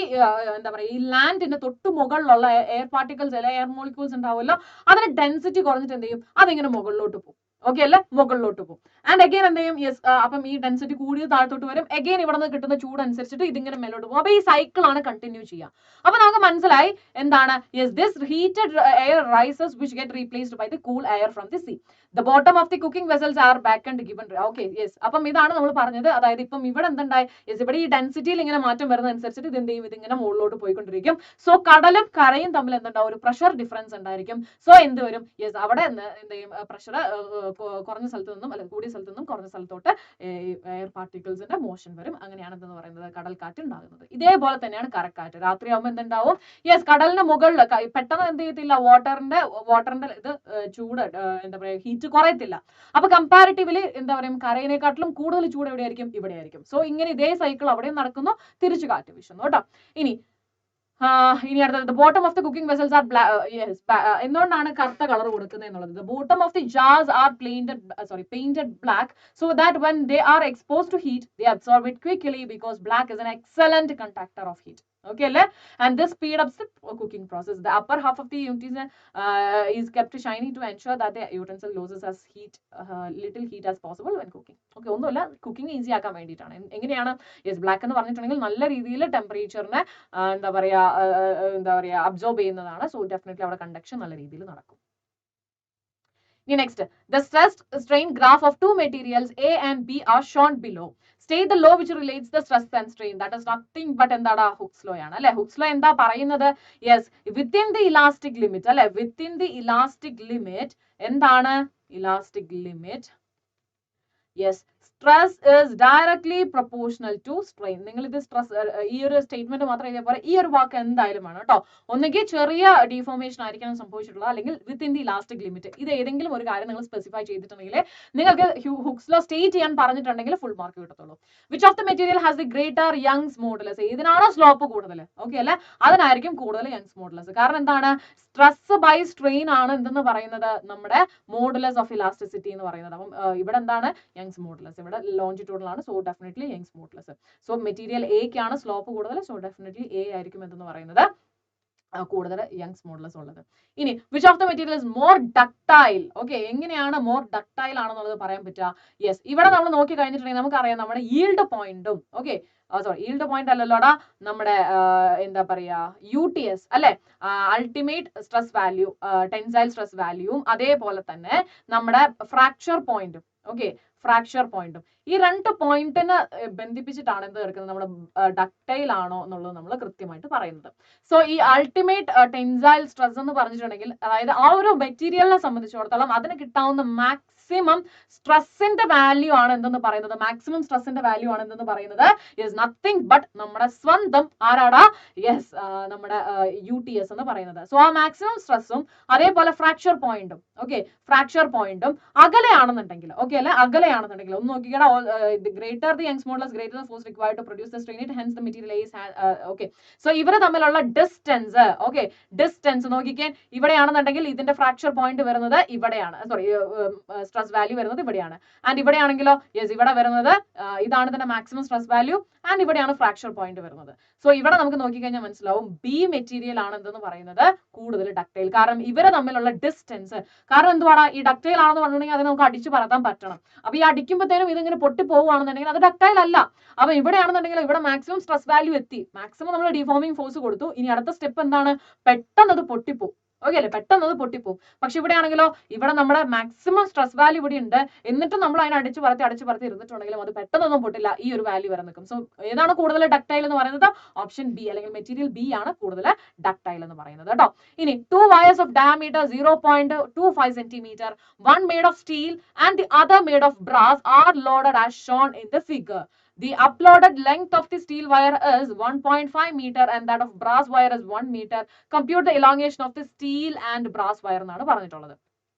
എന്താ പറയുക, ഈ ലാൻഡിന്റെ തൊട്ട് മുകളിലുള്ള എയർ പാർട്ടിക്കിൾസ് അല്ലെ, എയർ മോളിക്യൂൾസ് ഉണ്ടാവുമല്ലോ, അതിന്റെ ഡെൻസിറ്റി കുറഞ്ഞിട്ട് എന്ത് ചെയ്യും? അതിങ്ങനെ മുകളിലോട്ട് പോകും. ഓക്കെ അല്ലെ, മുകളിലോട്ട് പോകും. ആൻഡ് അഗൈൻ എന്ത് ചെയ്യും? യെസ്, അപ്പം ഈ ഡെൻസിറ്റി കൂടിയത് താഴത്തോട്ട് വരും. അഗൈൻ ഇവിടെ നിന്ന് കിട്ടുന്ന ചൂട് അനുസരിച്ചിട്ട് ഇതിങ്ങനെ മേലോട്ട് പോകും. അപ്പൊ ഈ സൈക്കിൾ ആണ് കണ്ടിന്യൂ ചെയ്യുക. അപ്പൊ നമുക്ക് മനസ്സിലായി എന്താണ്? Yes, this heated air rises which get replaced by the cool air from the sea. The bottom of the cooking vessels are back and given. Okay, yes, അപ്പം ഇതാണ് നമ്മൾ പറഞ്ഞത്. അതായത് ഇപ്പം ഇവിടെ എന്തുണ്ടായി? യെസ്, ഇവിടെ ഈ ഡെൻസിറ്റിയിൽ ഇങ്ങനെ മാറ്റം വരുന്ന അനുസരിച്ചിട്ട് ഇത് എന്ത് ചെയ്യും? ഇതിങ്ങനെ മുകളിലോട്ട് പോയിക്കൊണ്ടിരിക്കും. സോ കടലും കരയും തമ്മിൽ എന്തുണ്ടാവും? ഒരു പ്രഷർ ഡിഫറൻസ് ഉണ്ടായിരിക്കും. സോ എന്ത് വരും? യെസ്, അവിടെ എന്ത് ചെയ്യും? പ്രഷർ കുറഞ്ഞ സ്ഥലത്ത് നിന്നും അല്ലെ കൂടിയ സ്ഥലത്ത് നിന്നും കുറഞ്ഞ സ്ഥലത്തോട്ട് എയർ പാർട്ടിക്കിൾസിന്റെ മോഷൻ വരും. അങ്ങനെയാണ് എന്തെന്ന് പറയുന്നത്? കടൽക്കാറ്റ് ഉണ്ടാകുന്നത്. ഇതേപോലെ തന്നെയാണ് കരക്കാറ്റ്. രാത്രിയാകുമ്പോൾ എന്തുണ്ടാവും? യെസ്, കടലിന് മുകളിൽ പെട്ടെന്ന് എന്ത് ചെയ്യത്തില്ല? വാട്ടറിന്റെ ഇത് ചൂട് എന്താ പറയുക, ഹീറ്റ് കുറയത്തില്ല. അപ്പൊ കമ്പാരിറ്റീവ്ലി എന്താ പറയുക, കരയിനെക്കാട്ടിലും കൂടുതൽ ചൂട് എവിടെയായിരിക്കും? ഇവിടെ ആയിരിക്കും. സോ ഇങ്ങനെ ഇതേ സൈക്കിൾ അവിടെയും നടക്കുന്നു, തിരിച്ചു കാറ്റ് വീശുന്നു കേട്ടോ. ഇനി അടുത്തത്, bottom of the cooking vessels are എന്തുകൊണ്ടാണ് കറുത്ത കളർ കൊടുക്കുന്നത് എന്നുള്ളത്? The bottom of the jars are painted black so that when they are exposed to heat they absorb it quickly because black is an excellent conductor of heat. Okay, and this speed ups the cooking process. The upper half of the utensil is kept shiny to ensure that the utensil loses as little heat as possible when cooking. Okay, ഒന്നുമില്ല, cooking easy ആക്കാൻ വേണ്ടിയിട്ടാണ്. എങ്ങനെയാണ്? Yes, black എന്ന് പറഞ്ഞിട്ടുണ്ടെങ്കിൽ നല്ല രീതിയിൽ ടെമ്പറേച്ചറിനെ എന്താ പറയാ അബ്സോർബ് ചെയ്യുന്നതാണ്. സോ ഡെഫിനറ്റ്ലി അവിടെ കണ്ടക്ഷൻ നല്ല രീതിയിൽ നടക്കും. Next, the stress strain graph of two materials A and B are shown below. State the law which relates the stress and strain. That is nothing but എന്താണ്? Hooke's law ആണ് അല്ലെ. Hooke's law എന്താ പറയുന്നത്? Yes, within the elastic limit അല്ലെ, within the elastic limit എന്താണ്? Elastic limit, yes, stress is directly proportional to strain. നിങ്ങൾ ഇത് stress ഈ ഒരു സ്റ്റേറ്റ്മെന്റ് മാത്രം ഇതേപോലെ ഈ ഒരു വാക്ക് എന്തായാലും വേണം കേട്ടോ. ഒന്നുകിൽ ചെറിയ ഡിഫോർമേഷൻ ആയിരിക്കണം സംഭവിച്ചിട്ടുള്ളത്, അല്ലെങ്കിൽ വിത്തിൻ ദി ഇലാസ്റ്റിക് ലിമിറ്റ്. ഇത് ഏതെങ്കിലും ഒരു കാര്യം നിങ്ങൾ സ്പെസിഫൈ ചെയ്തിട്ടുണ്ടെങ്കിൽ നിങ്ങൾക്ക് ഹുക്സ് ലോ സ്റ്റേറ്റ് ചെയ്യാൻ പറഞ്ഞിട്ടുണ്ടെങ്കിൽ ഫുൾ മാർക്ക് കിട്ടത്തുള്ളൂ. Which of the material has the greater Young's modulus? ഏതിനാണോ സ്ലോപ്പ് കൂടുതൽ, ഓക്കെ അല്ലെ, അതിനായിരിക്കും കൂടുതൽ യങ്സ് മോഡുലസ്. കാരണം എന്താണ്? സ്ട്രെസ് ബൈ സ്ട്രെയിൻ ആണ് എന്തെന്ന് പറയുന്നത്? നമ്മുടെ മോഡുലസ് ഓഫ് ഇലാസ്റ്റിസിറ്റി എന്ന് പറയുന്നത്. അപ്പം ഇവിടെ എന്താണ്? Young's modulus. ഇവിടെ ലോഞ്ചിറ്റ്യൂഡൽ ആണ്, so definitely Young's modulus. So material എക്കാണ് സ്ലോപ്പ് കൂടുതൽ, സോ ഡെഫിനറ്റ്ലി എ ആയിരിക്കും എന്തെന്ന് പറയുന്നത് കൂടുതൽ യങ്സ് മോഡുലസ് ഉള്ളത്. ഇനി which of the material is more ductile? Okay, എങ്ങനെയാണ് മോർ ഡക്ടൈൽ ആണെന്നുള്ളത് പറയാൻ പറ്റുക? യെസ്, ഇവിടെ നമ്മൾ നോക്കി കഴിഞ്ഞിട്ടുണ്ടെങ്കിൽ നമുക്കറിയാം നമ്മുടെ ഈൽഡ് പോയിന്റും, ഓക്കെ സോറി ഈൽഡ് പോയിന്റ് അല്ലല്ലോടാ, നമ്മുടെ എന്താ പറയാ UTS അല്ലെ, ultimate stress value, tensile stress വാല്യൂവും അതേപോലെ തന്നെ നമ്മുടെ ഫ്രാക്ചർ പോയിന്റും, ഓക്കെ ഫ്രാക്ചർ പോയിന്റും, ഈ രണ്ട് പോയിന്റിനെ ബന്ധിപ്പിച്ചിട്ടാണ് എന്ത് എടുക്കുന്നത്, നമ്മുടെ ഡക്ടൈൽ ആണോ എന്നുള്ളത് നമ്മൾ കൃത്യമായിട്ട് പറയുന്നത്. സോ ഈ അൾട്ടിമേറ്റ് ടെൻസൈൽ സ്ട്രെസ് എന്ന് പറഞ്ഞിട്ടുണ്ടെങ്കിൽ, അതായത് ആ ഒരു മെറ്റീരിയലിനെ സംബന്ധിച്ചിടത്തോളം അതിന് കിട്ടാവുന്ന മാക്സിമം സ്ട്രെസ്സിന്റെ വാല്യൂ ആണ് എന്തെന്ന് പറയുന്നത്, മാക്സിമം സ്ട്രെസ്സിന്റെ വാല്യൂ ആണ് എന്തെന്ന് പറയുന്നത് ഇസ് നത്തിങ് ബട്ട് നമ്മുടെ സ്വന്തം ആരാടാ, യെസ് നമ്മുടെ UTS എന്ന് പറയുന്നത്. സോ ആ മാക്സിമം സ്ട്രെസ്സും അതേപോലെ ഫ്രാക്ചർ പോയിന്റും, ഓക്കെ ഫ്രാക്ചർ പോയിന്റും അകലെയാണെന്നുണ്ടെങ്കിൽ, ഓക്കെ അല്ലെ അകലെയാണെന്നുണ്ടെങ്കിൽ ഒന്ന് നോക്കിക്കടാ, greater the Young's modulus greater the force required to produce the strain, hence the material is okay. So ഇവര് തമ്മിലുള്ള ഡിസ്റ്റൻസ്, ഓക്കെ ഡിസ്റ്റൻസ് നോക്കിക്കേ, ഇവിടെയാണെന്നുണ്ടെങ്കിൽ ഇതിന്റെ ഫ്രാക്ചർ പോയിന്റ് വരുന്നത് ഇവിടെയാണ്, സോറി സ്ട്രെസ് വാല്യൂ വരുന്നത് ഇവിടെയാണ്, ആൻഡ് ഇവിടെയാണെങ്കിലോ യെസ് ഇവിടെ വരുന്നത് ഇതാണ് ഇതിന്റെ മാക്സിമം സ്ട്രെസ് വാല്യൂ, ആൻഡ് ഇവിടെയാണ് ഫ്രാക്ചർ പോയിന്റ് വരുന്നത്. സോ ഇവിടെ നമുക്ക് നോക്കിക്കഴിഞ്ഞാൽ മനസ്സിലാവും ബി മെറ്റീരിയൽ ആണ് എന്തെന്ന് പറയുന്നത് കൂടുതൽ ഡക്ടൈൽ, കാരണം ഇവരെ തമ്മിലുള്ള ഡിസ്റ്റൻസ്, കാരണം എന്തുവാണ് ഈ ഡക്ടൈൽ ആണെന്ന് പറഞ്ഞിട്ടുണ്ടെങ്കിൽ അത് നമുക്ക് അടിച്ചു പറത്താൻ പറ്റണം. അപ്പൊ ഈ അടിക്കുമ്പോഴത്തേനും ഇതിങ്ങനെ പൊട്ടി പോവുകയാണെന്നുണ്ടെങ്കിൽ അത് ഡക്ടൈൽ അല്ല. അപ്പൊ ഇവിടെയാണെന്നുണ്ടെങ്കിൽ ഇവിടെ മാക്സിമം സ്ട്രെസ് വാല്യൂ എത്തി, മാക്സിമം നമ്മൾ ഡിഫോമിംഗ് ഫോഴ്സ് കൊടുത്തു, ഇനി അടുത്ത സ്റ്റെപ്പ് എന്താണ്, പെട്ടെന്ന് അത് പൊട്ടിപ്പോവും, ഓക്കെ അല്ലേ പെട്ടെന്ന് അത് പൊട്ടിപ്പോവും. പക്ഷെ ഇവിടെ ആണെങ്കിലോ ഇവിടെ നമ്മുടെ മാക്സിമം സ്ട്രെസ് വാല്യൂ ഇവിടെ ഉണ്ട്, എന്നിട്ട് നമ്മൾ അതിനെ അടിച്ചു പറത്തി ഇരുന്നിട്ടുണ്ടെങ്കിലും അത് പെട്ടെന്നൊന്നും പൊട്ടില്ല, ഈ ഒരു വാല്യൂ വരെ നിൽക്കും. സോ ഏതാണ് കൂടുതൽ ഡക്ടൈൽ എന്ന് പറയുന്നത്, ഓപ്ഷൻ ബി അല്ലെങ്കിൽ മെറ്റീരിയൽ ബി ആണ് കൂടുതൽ ഡക്ടൈൽ എന്ന് പറയുന്നത് കേട്ടോ. ഇനി 2 wires of diameter 0.25 centimeter, one made of steel and the other made of brass are loaded as shown in the figure. The uploaded length of the steel wire is 1.5 meter and that of brass wire is 1 meter. Compute the elongation of the steel and brass wire എന്നാണ് പറഞ്ഞിട്ടുള്ളത്.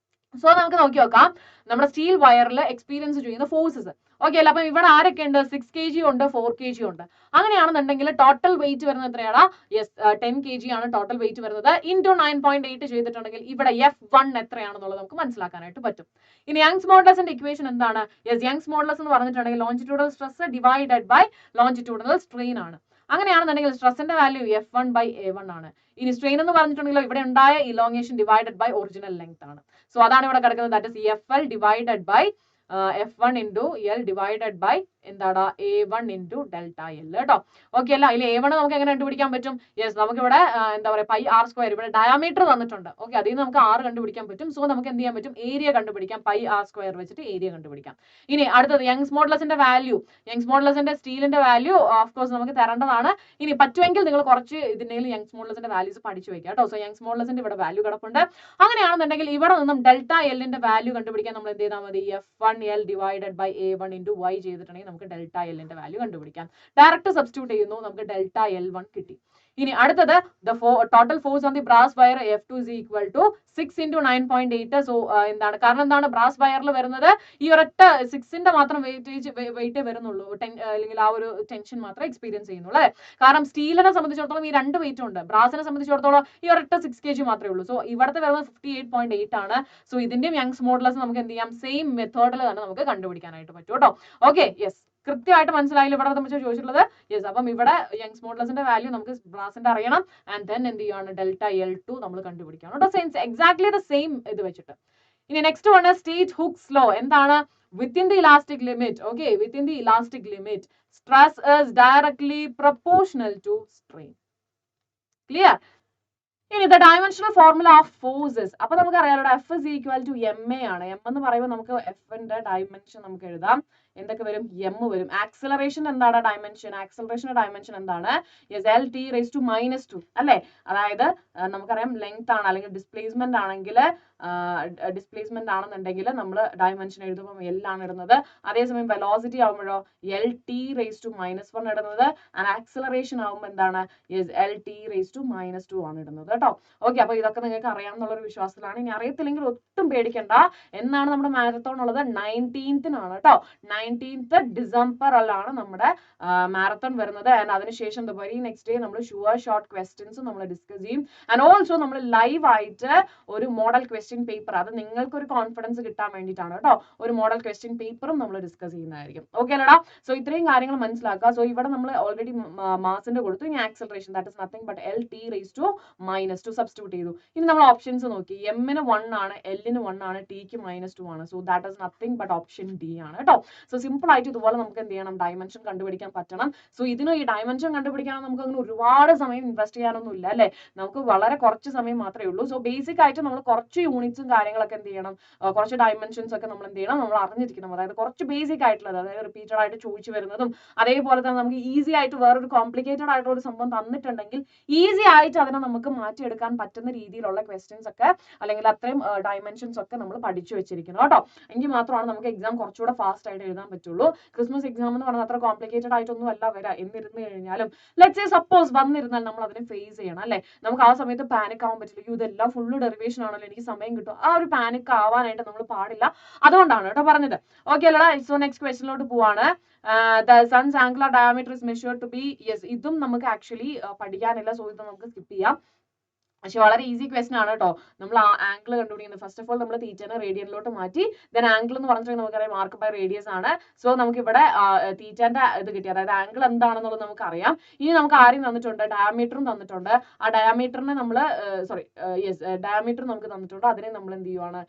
So നമുക്ക് നോക്കി നോക്കാം നമ്മുടെ steel വയറിൽ experience ചെയ്യുന്ന forces, okay അല്ല. അപ്പൊ ഇവിടെ ആരൊക്കെ ഉണ്ട്, 6 kg ഉണ്ട്, 4 kg ഉണ്ട്. അങ്ങനെയാണെന്നുണ്ടെങ്കിൽ ടോട്ടൽ വെയിറ്റ് വരുന്നത് എത്രയാണ്, യെസ് 10 kg ആണ് ടോട്ടൽ വെയിറ്റ് വരുന്നത്, ഇൻറ്റു 9.8 ചെയ്തിട്ടുണ്ടെങ്കിൽ ഇവിടെ F1 എത്രയാണെന്നുള്ളത് നമുക്ക് മനസ്സിലാക്കാനായിട്ട് പറ്റും. ഇനി യങ്സ് മോഡുലസിന്റെ ഇക്വേഷൻ എന്താണ്, യെസ് യങ്സ് മോഡുലസ് എന്ന് പറഞ്ഞിട്ടുണ്ടെങ്കിൽ longitudinal stress divided by longitudinal strain ആണ്. അങ്ങനെയാണെന്നുണ്ടെങ്കിൽ സ്ട്രെസ്സിന്റെ വാല്യൂ F1/A1 ആണ്. ഇനി സ്ട്രെയിൻ എന്ന് പറഞ്ഞിട്ടുണ്ടെങ്കിൽ ഇവിടെ ഉണ്ടായ elongation divided by original length ആണ്. സോ അതാണ് ഇവിടെ കിടക്കുന്നത്, that is FL divided by F1 into L divided by എന്താണ് A1 into delta L കേട്ടോ. ഓക്കെ അല്ല, അതിൽ A1 നമുക്ക് എങ്ങനെ കണ്ടുപിടിക്കാൻ പറ്റും, യെസ് നമുക്ക് ഇവിടെ എന്താ പറയുക പൈ ആർ സ്ക്വയർ, ഇവിടെ ഡയാമീറ്റർ തന്നിട്ടുണ്ട്, ഓക്കെ അതിൽ നിന്ന് നമുക്ക് R കണ്ടുപിടിക്കാൻ പറ്റും. സോ നമുക്ക് എന്ത് ചെയ്യാൻ പറ്റും, ഏരിയ കണ്ടുപിടിക്കാം, പൈ ആർ സ്ക്വയർ വെച്ചിട്ട് ഏരിയ കണ്ടുപിടിക്കാം. ഇനി അടുത്തത് യങ്സ് മോഡുലസിന്റെ വാല്യൂ, യങ്സ് മോഡുലസിന്റെ സ്റ്റീലിന്റെ വാല്യൂ ഓഫ് കോഴ്സ് നമുക്ക് തരേണ്ടതാണ്. ഇനി പറ്റുമെങ്കിൽ നിങ്ങൾ കുറച്ച് ഇതിന്റെ യങ്സ് മോഡുലസിന്റെ വാല്യൂസ് പഠിച്ചു വെക്കുക കേട്ടോ. സോ യങ്സ് മോഡുലസിന്റെ ഇവിടെ വാല്യൂ കിടപ്പുണ്ട്. അങ്ങനെയാണെന്നുണ്ടെങ്കിൽ ഇവിടെ നിന്നും ഡെൽറ്റ എല്ലിന്റെ വാല്യൂ കണ്ടുപിടിക്കാൻ നമ്മൾ എന്ത് ചെയ്താൽ മതി, F1L divided by A1 into Y ചെയ്തിട്ടുണ്ടെങ്കിൽ നമുക്ക് ഡെൽറ്റ എല്ലിന്റെ വാല്യൂ കണ്ടുപിടിക്കാം. ഡയറക്റ്റ് സബ്സ്റ്റിറ്റ്യൂട്ട് ചെയ്യുന്നു, നമുക്ക് ഡെൽറ്റ L1 കിട്ടി. ഇനി അടുത്തത് total force on the brass wire F2 is equal to 6 into 9.8. So എന്താണ് കാരണം എന്താണ്, ബ്രാസ് വയറിൽ വരുന്നത് ഈ ഒരൊറ്റ 6ന്റെ മാത്രം വെയിറ്റേ വരുന്നുള്ളൂ, അല്ലെങ്കിൽ ആ ഒരു ടെൻഷൻ മാത്രമേ എക്സ്പീരിയൻസ് ചെയ്യുന്നുള്ളൂ അല്ലെ. കാരണം സ്റ്റീലിനെ സംബന്ധിച്ചിടത്തോളം ഈ 2 വെയിറ്റും ഉണ്ട്, ബ്രാസിനെ സംബന്ധിച്ചിടത്തോളം ഈ ഒരൊറ്റ 6 kg മാത്രമേ ഉള്ളൂ. സോ ഇവിടുത്തെ വരുന്നത് 58.8 ആണ്. സോ ഇതിന്റെയും യങ്സ് മോഡുലസ് നമുക്ക് എന്ത് ചെയ്യാം, സെയിം മെത്തേഡിൽ തന്നെ നമുക്ക് കണ്ടുപിടിക്കാനായിട്ട് പറ്റും കേട്ടോ. ഓക്കെ യെസ് കൃത്യമായിട്ട് മനസ്സിലായില്ല ഇവിടെ നമ്മൾ ചോദിച്ചിട്ടുള്ളത്, യെസ് അപ്പം ഇവിടെ യങ്സ് മോഡുലസിന്റെ വാല്യൂ നമുക്ക് ബ്രാസിന്റെ അറിയണം, ആൻഡ് ദെൻ എന്ത് ചെയ്യാണ് ഡെൽറ്റ L2 നമ്മൾ കണ്ടുപിടിക്കണം കേട്ടോ. എക്സാക്ട്ലി ദ സെയിം ഇത് വെച്ചിട്ട്. ഇനി next one state hooks law, എന്താണ്, within the elastic limit, okay within the elastic limit stress is directly proportional to strain. Clear? ഇനി the dimensional formula of forces, അപ്പൊ നമുക്ക് അറിയാലോ F is equal to ma ആണ്. M എന്ന് പറയുമ്പോൾ നമുക്ക് F ന്റെ ഡയമെൻഷൻ നമുക്ക് എഴുതാം, എന്തൊക്കെ വരും, M വരും. ആക്സിലറേഷൻ എന്താണ് ഡയമെൻഷൻ, ആക്സിലറേഷന്റെ ഡയമെൻഷൻ എന്താണ്, യെസ് LT raised to -2 അല്ലേ. അതായത് നമുക്കറിയാം ലെങ്ത് ആണ് അല്ലെങ്കിൽ ഡിസ്പ്ലേസ്മെന്റ് ആണെങ്കിൽ ആണെന്നുണ്ടെങ്കിൽ നമ്മൾ ഡയമെൻഷൻ എഴുതുമ്പോൾ L ആണ് ഇടുന്നത്. അതേസമയം വെലോസിറ്റി ആവുമ്പോഴോ LT raised to -1 ഇടുന്നത്, ആൻഡ് ആക്സിലറേഷൻ ആവുമ്പോൾ എന്താണ്, യെസ് LT raised to -2 ആണ് ഇടുന്നത് കേട്ടോ. ഓക്കെ അപ്പൊ ഇതൊക്കെ നിങ്ങൾക്ക് അറിയാമെന്നുള്ള ഒരു വിശ്വാസത്തിലാണ്. ഇനി അറിയത്തില്ലെങ്കിൽ ഒട്ടും പേടിക്കണ്ട. എന്നാണ് നമ്മുടെ മാരത്തോൺ ഉള്ളത്, 19th കേട്ടോ. 19th ഡിസംബറിലാണ് നമ്മുടെ മാരത്തോൺ വരുന്നത്. ആൻഡ് അതിനുശേഷം ദ വെരി നെക്സ്റ്റ് ഡേ നമ്മൾ ഷുവർ ഷോർട്ട് ക്വസ്റ്റ്യൻസ് നമ്മൾ ഡിസ്കസ് ചെയ്യും. ആൻഡ് ഓൾസോ നമ്മൾ ലൈവ് ആയിട്ട് ഒരു മോഡൽ ക്വസ്റ്റ്യൻ പേപ്പർ, അത് നിങ്ങൾക്ക് ഒരു കോൺഫിഡൻസ് കിട്ടാൻ വേണ്ടിയിട്ടാണ് കേട്ടോ, ഒരു മോഡൽ ക്വസ്റ്റ്യൻ പേപ്പറും നമ്മൾ ഡിസ്കസ് ചെയ്യുന്നതായിരിക്കും. ഓക്കെ അല്ലടാ? സോ ഇത്രയും കാര്യങ്ങൾ മനസ്സിലാക്കുക. സോ ഇവിടെ നമ്മൾ ഓൾറെഡി മാസിന്റെ കൊടുത്തു. ഇനി acceleration that is nothing but LT⁻², substitute ചെയ്തു. ഇനി നമ്മൾ ഓപ്ഷൻസ് നോക്കി. എമ്മിന് 1 ആണ്, എല്ലിന് 1 ആണ്, ടിക്ക് -2 ആണ്. So that is nothing but option D ആണ് കേട്ടോ. സോ സിമ്പിൾ ആയിട്ട് ഇതുപോലെ നമുക്ക് എന്ത് ചെയ്യണം, ഡയമെൻഷൻ കണ്ടുപിടിക്കാൻ പറ്റണം. സോ ഇതിന് ഈ ഡയമെൻഷൻ കണ്ടുപിടിക്കാൻ നമുക്ക് അങ്ങനെ ഒരുപാട് സമയം ഇൻവെസ്റ്റ് ചെയ്യാനൊന്നും ഇല്ല അല്ലേ, നമുക്ക് വളരെ കുറച്ച് സമയം മാത്രമേ ഉള്ളൂ. സോ ബേസിക് ആയിട്ട് നമ്മൾ കുറച്ച് യൂണിറ്റ്സും കാര്യങ്ങളൊക്കെ എന്ത് ചെയ്യണം, കുറച്ച് ഡയമെൻഷൻസ് ഒക്കെ നമ്മൾ എന്ത് ചെയ്യണം, നമ്മൾ അറിഞ്ഞിരിക്കണം. അതായത് കുറച്ച് ബേസിക് ആയിട്ടുള്ളത്, അതായത് റിപ്പീറ്റഡ് ആയിട്ട് ചോദിച്ചു വരുന്നതും, അതേപോലെ തന്നെ നമുക്ക് ഈസി ആയിട്ട് വേറൊരു കോംപ്ലിക്കേറ്റഡ് ആയിട്ടുള്ള ഒരു സംഭവം തന്നിട്ടുണ്ടെങ്കിൽ ഈസി ആയിട്ട് അതിനെ നമുക്ക് മാറ്റിയെടുക്കാൻ പറ്റുന്ന രീതിയിലുള്ള ക്വസ്റ്റ്യൻസ് ഒക്കെ അല്ലെങ്കിൽ അത്രയും ഡയമെൻഷൻസ് ഒക്കെ നമ്മൾ പഠിച്ചു വെച്ചിരിക്കണം കേട്ടോ. എങ്കിൽ മാത്രമാണ് നമുക്ക് എക്സാം കുറച്ചുകൂടെ ഫാസ്റ്റ് ആയിട്ട് എഴുതാൻ പറ്റുള്ളൂ. ക്രിസ്മസ് എക്സാം എന്ന് പറഞ്ഞാൽ അത്ര കോംപ്ലിക്കേറ്റഡ് ആയിട്ടൊന്നും അല്ല വരാ. എന്നിരുന്നു കഴിഞ്ഞാലും ലെറ്റ്സ് സേ സപ്പോസ് വന്നിരുന്നാൽ നമ്മൾ അതിനെ ഫേസ് ചെയ്യണം അല്ലേ. നമുക്ക് ആ സമയത്ത് പാനിക് ആവാൻ പറ്റില്ല. ഇതെല്ലാം ഫുള്ള് ഡെറിവേഷൻ ആണല്ലോ, എനിക്ക് സമയം കിട്ടും, ആ ഒരു പാനിക് ആവാനായിട്ട് നമ്മൾ പാടില്ല. അതുകൊണ്ടാണ് കേട്ടോ പറഞ്ഞത്. ഓക്കെ അല്ലടാ? സോ നെക്സ്റ്റ് ക്വസ്റ്റ്യനിലോട്ട് പോവാണ്. The sun's angular diameter is measured to be, yes, ഇതും നമുക്ക് ആക്ച്വലി പഠിക്കാനില്ല. സോ ഇത് നമുക്ക് സ്കിപ്പ് ചെയ്യാം. പക്ഷെ വളരെ ഈസി ക്വസ്റ്റൻ ആണ് കേട്ടോ. നമ്മൾ ആംഗിൾ കണ്ടുപിടിക്കുന്നത് ഫസ്റ്റ് ഓഫ് ഓൾ നമ്മൾ തീറ്റനെ റേഡിയനിലോട്ട് മാറ്റി, ദെൻ ആംഗിൾ എന്ന് പറഞ്ഞിട്ടുണ്ടെങ്കിൽ നമുക്കറിയാം മാർക്ക് ബൈ റേഡിയസ് ആണ്. സോ നമുക്ക് ഇവിടെ തീറ്റന്റെ ഇത് കിട്ടി, അതായത് ആംഗിൾ എന്താണെന്നുള്ളത് നമുക്കറിയാം. ഇനി നമുക്ക് ആരും തന്നിട്ടുണ്ട്, ഡയാമീറ്ററും തന്നിട്ടുണ്ട്. ആ ഡയാമീറ്ററിനെ നമ്മൾ ഡയാമീറ്റർ നമുക്ക് തന്നിട്ടുണ്ട്. അതിനെ നമ്മൾ എന്ത് ചെയ്യുവാണ്,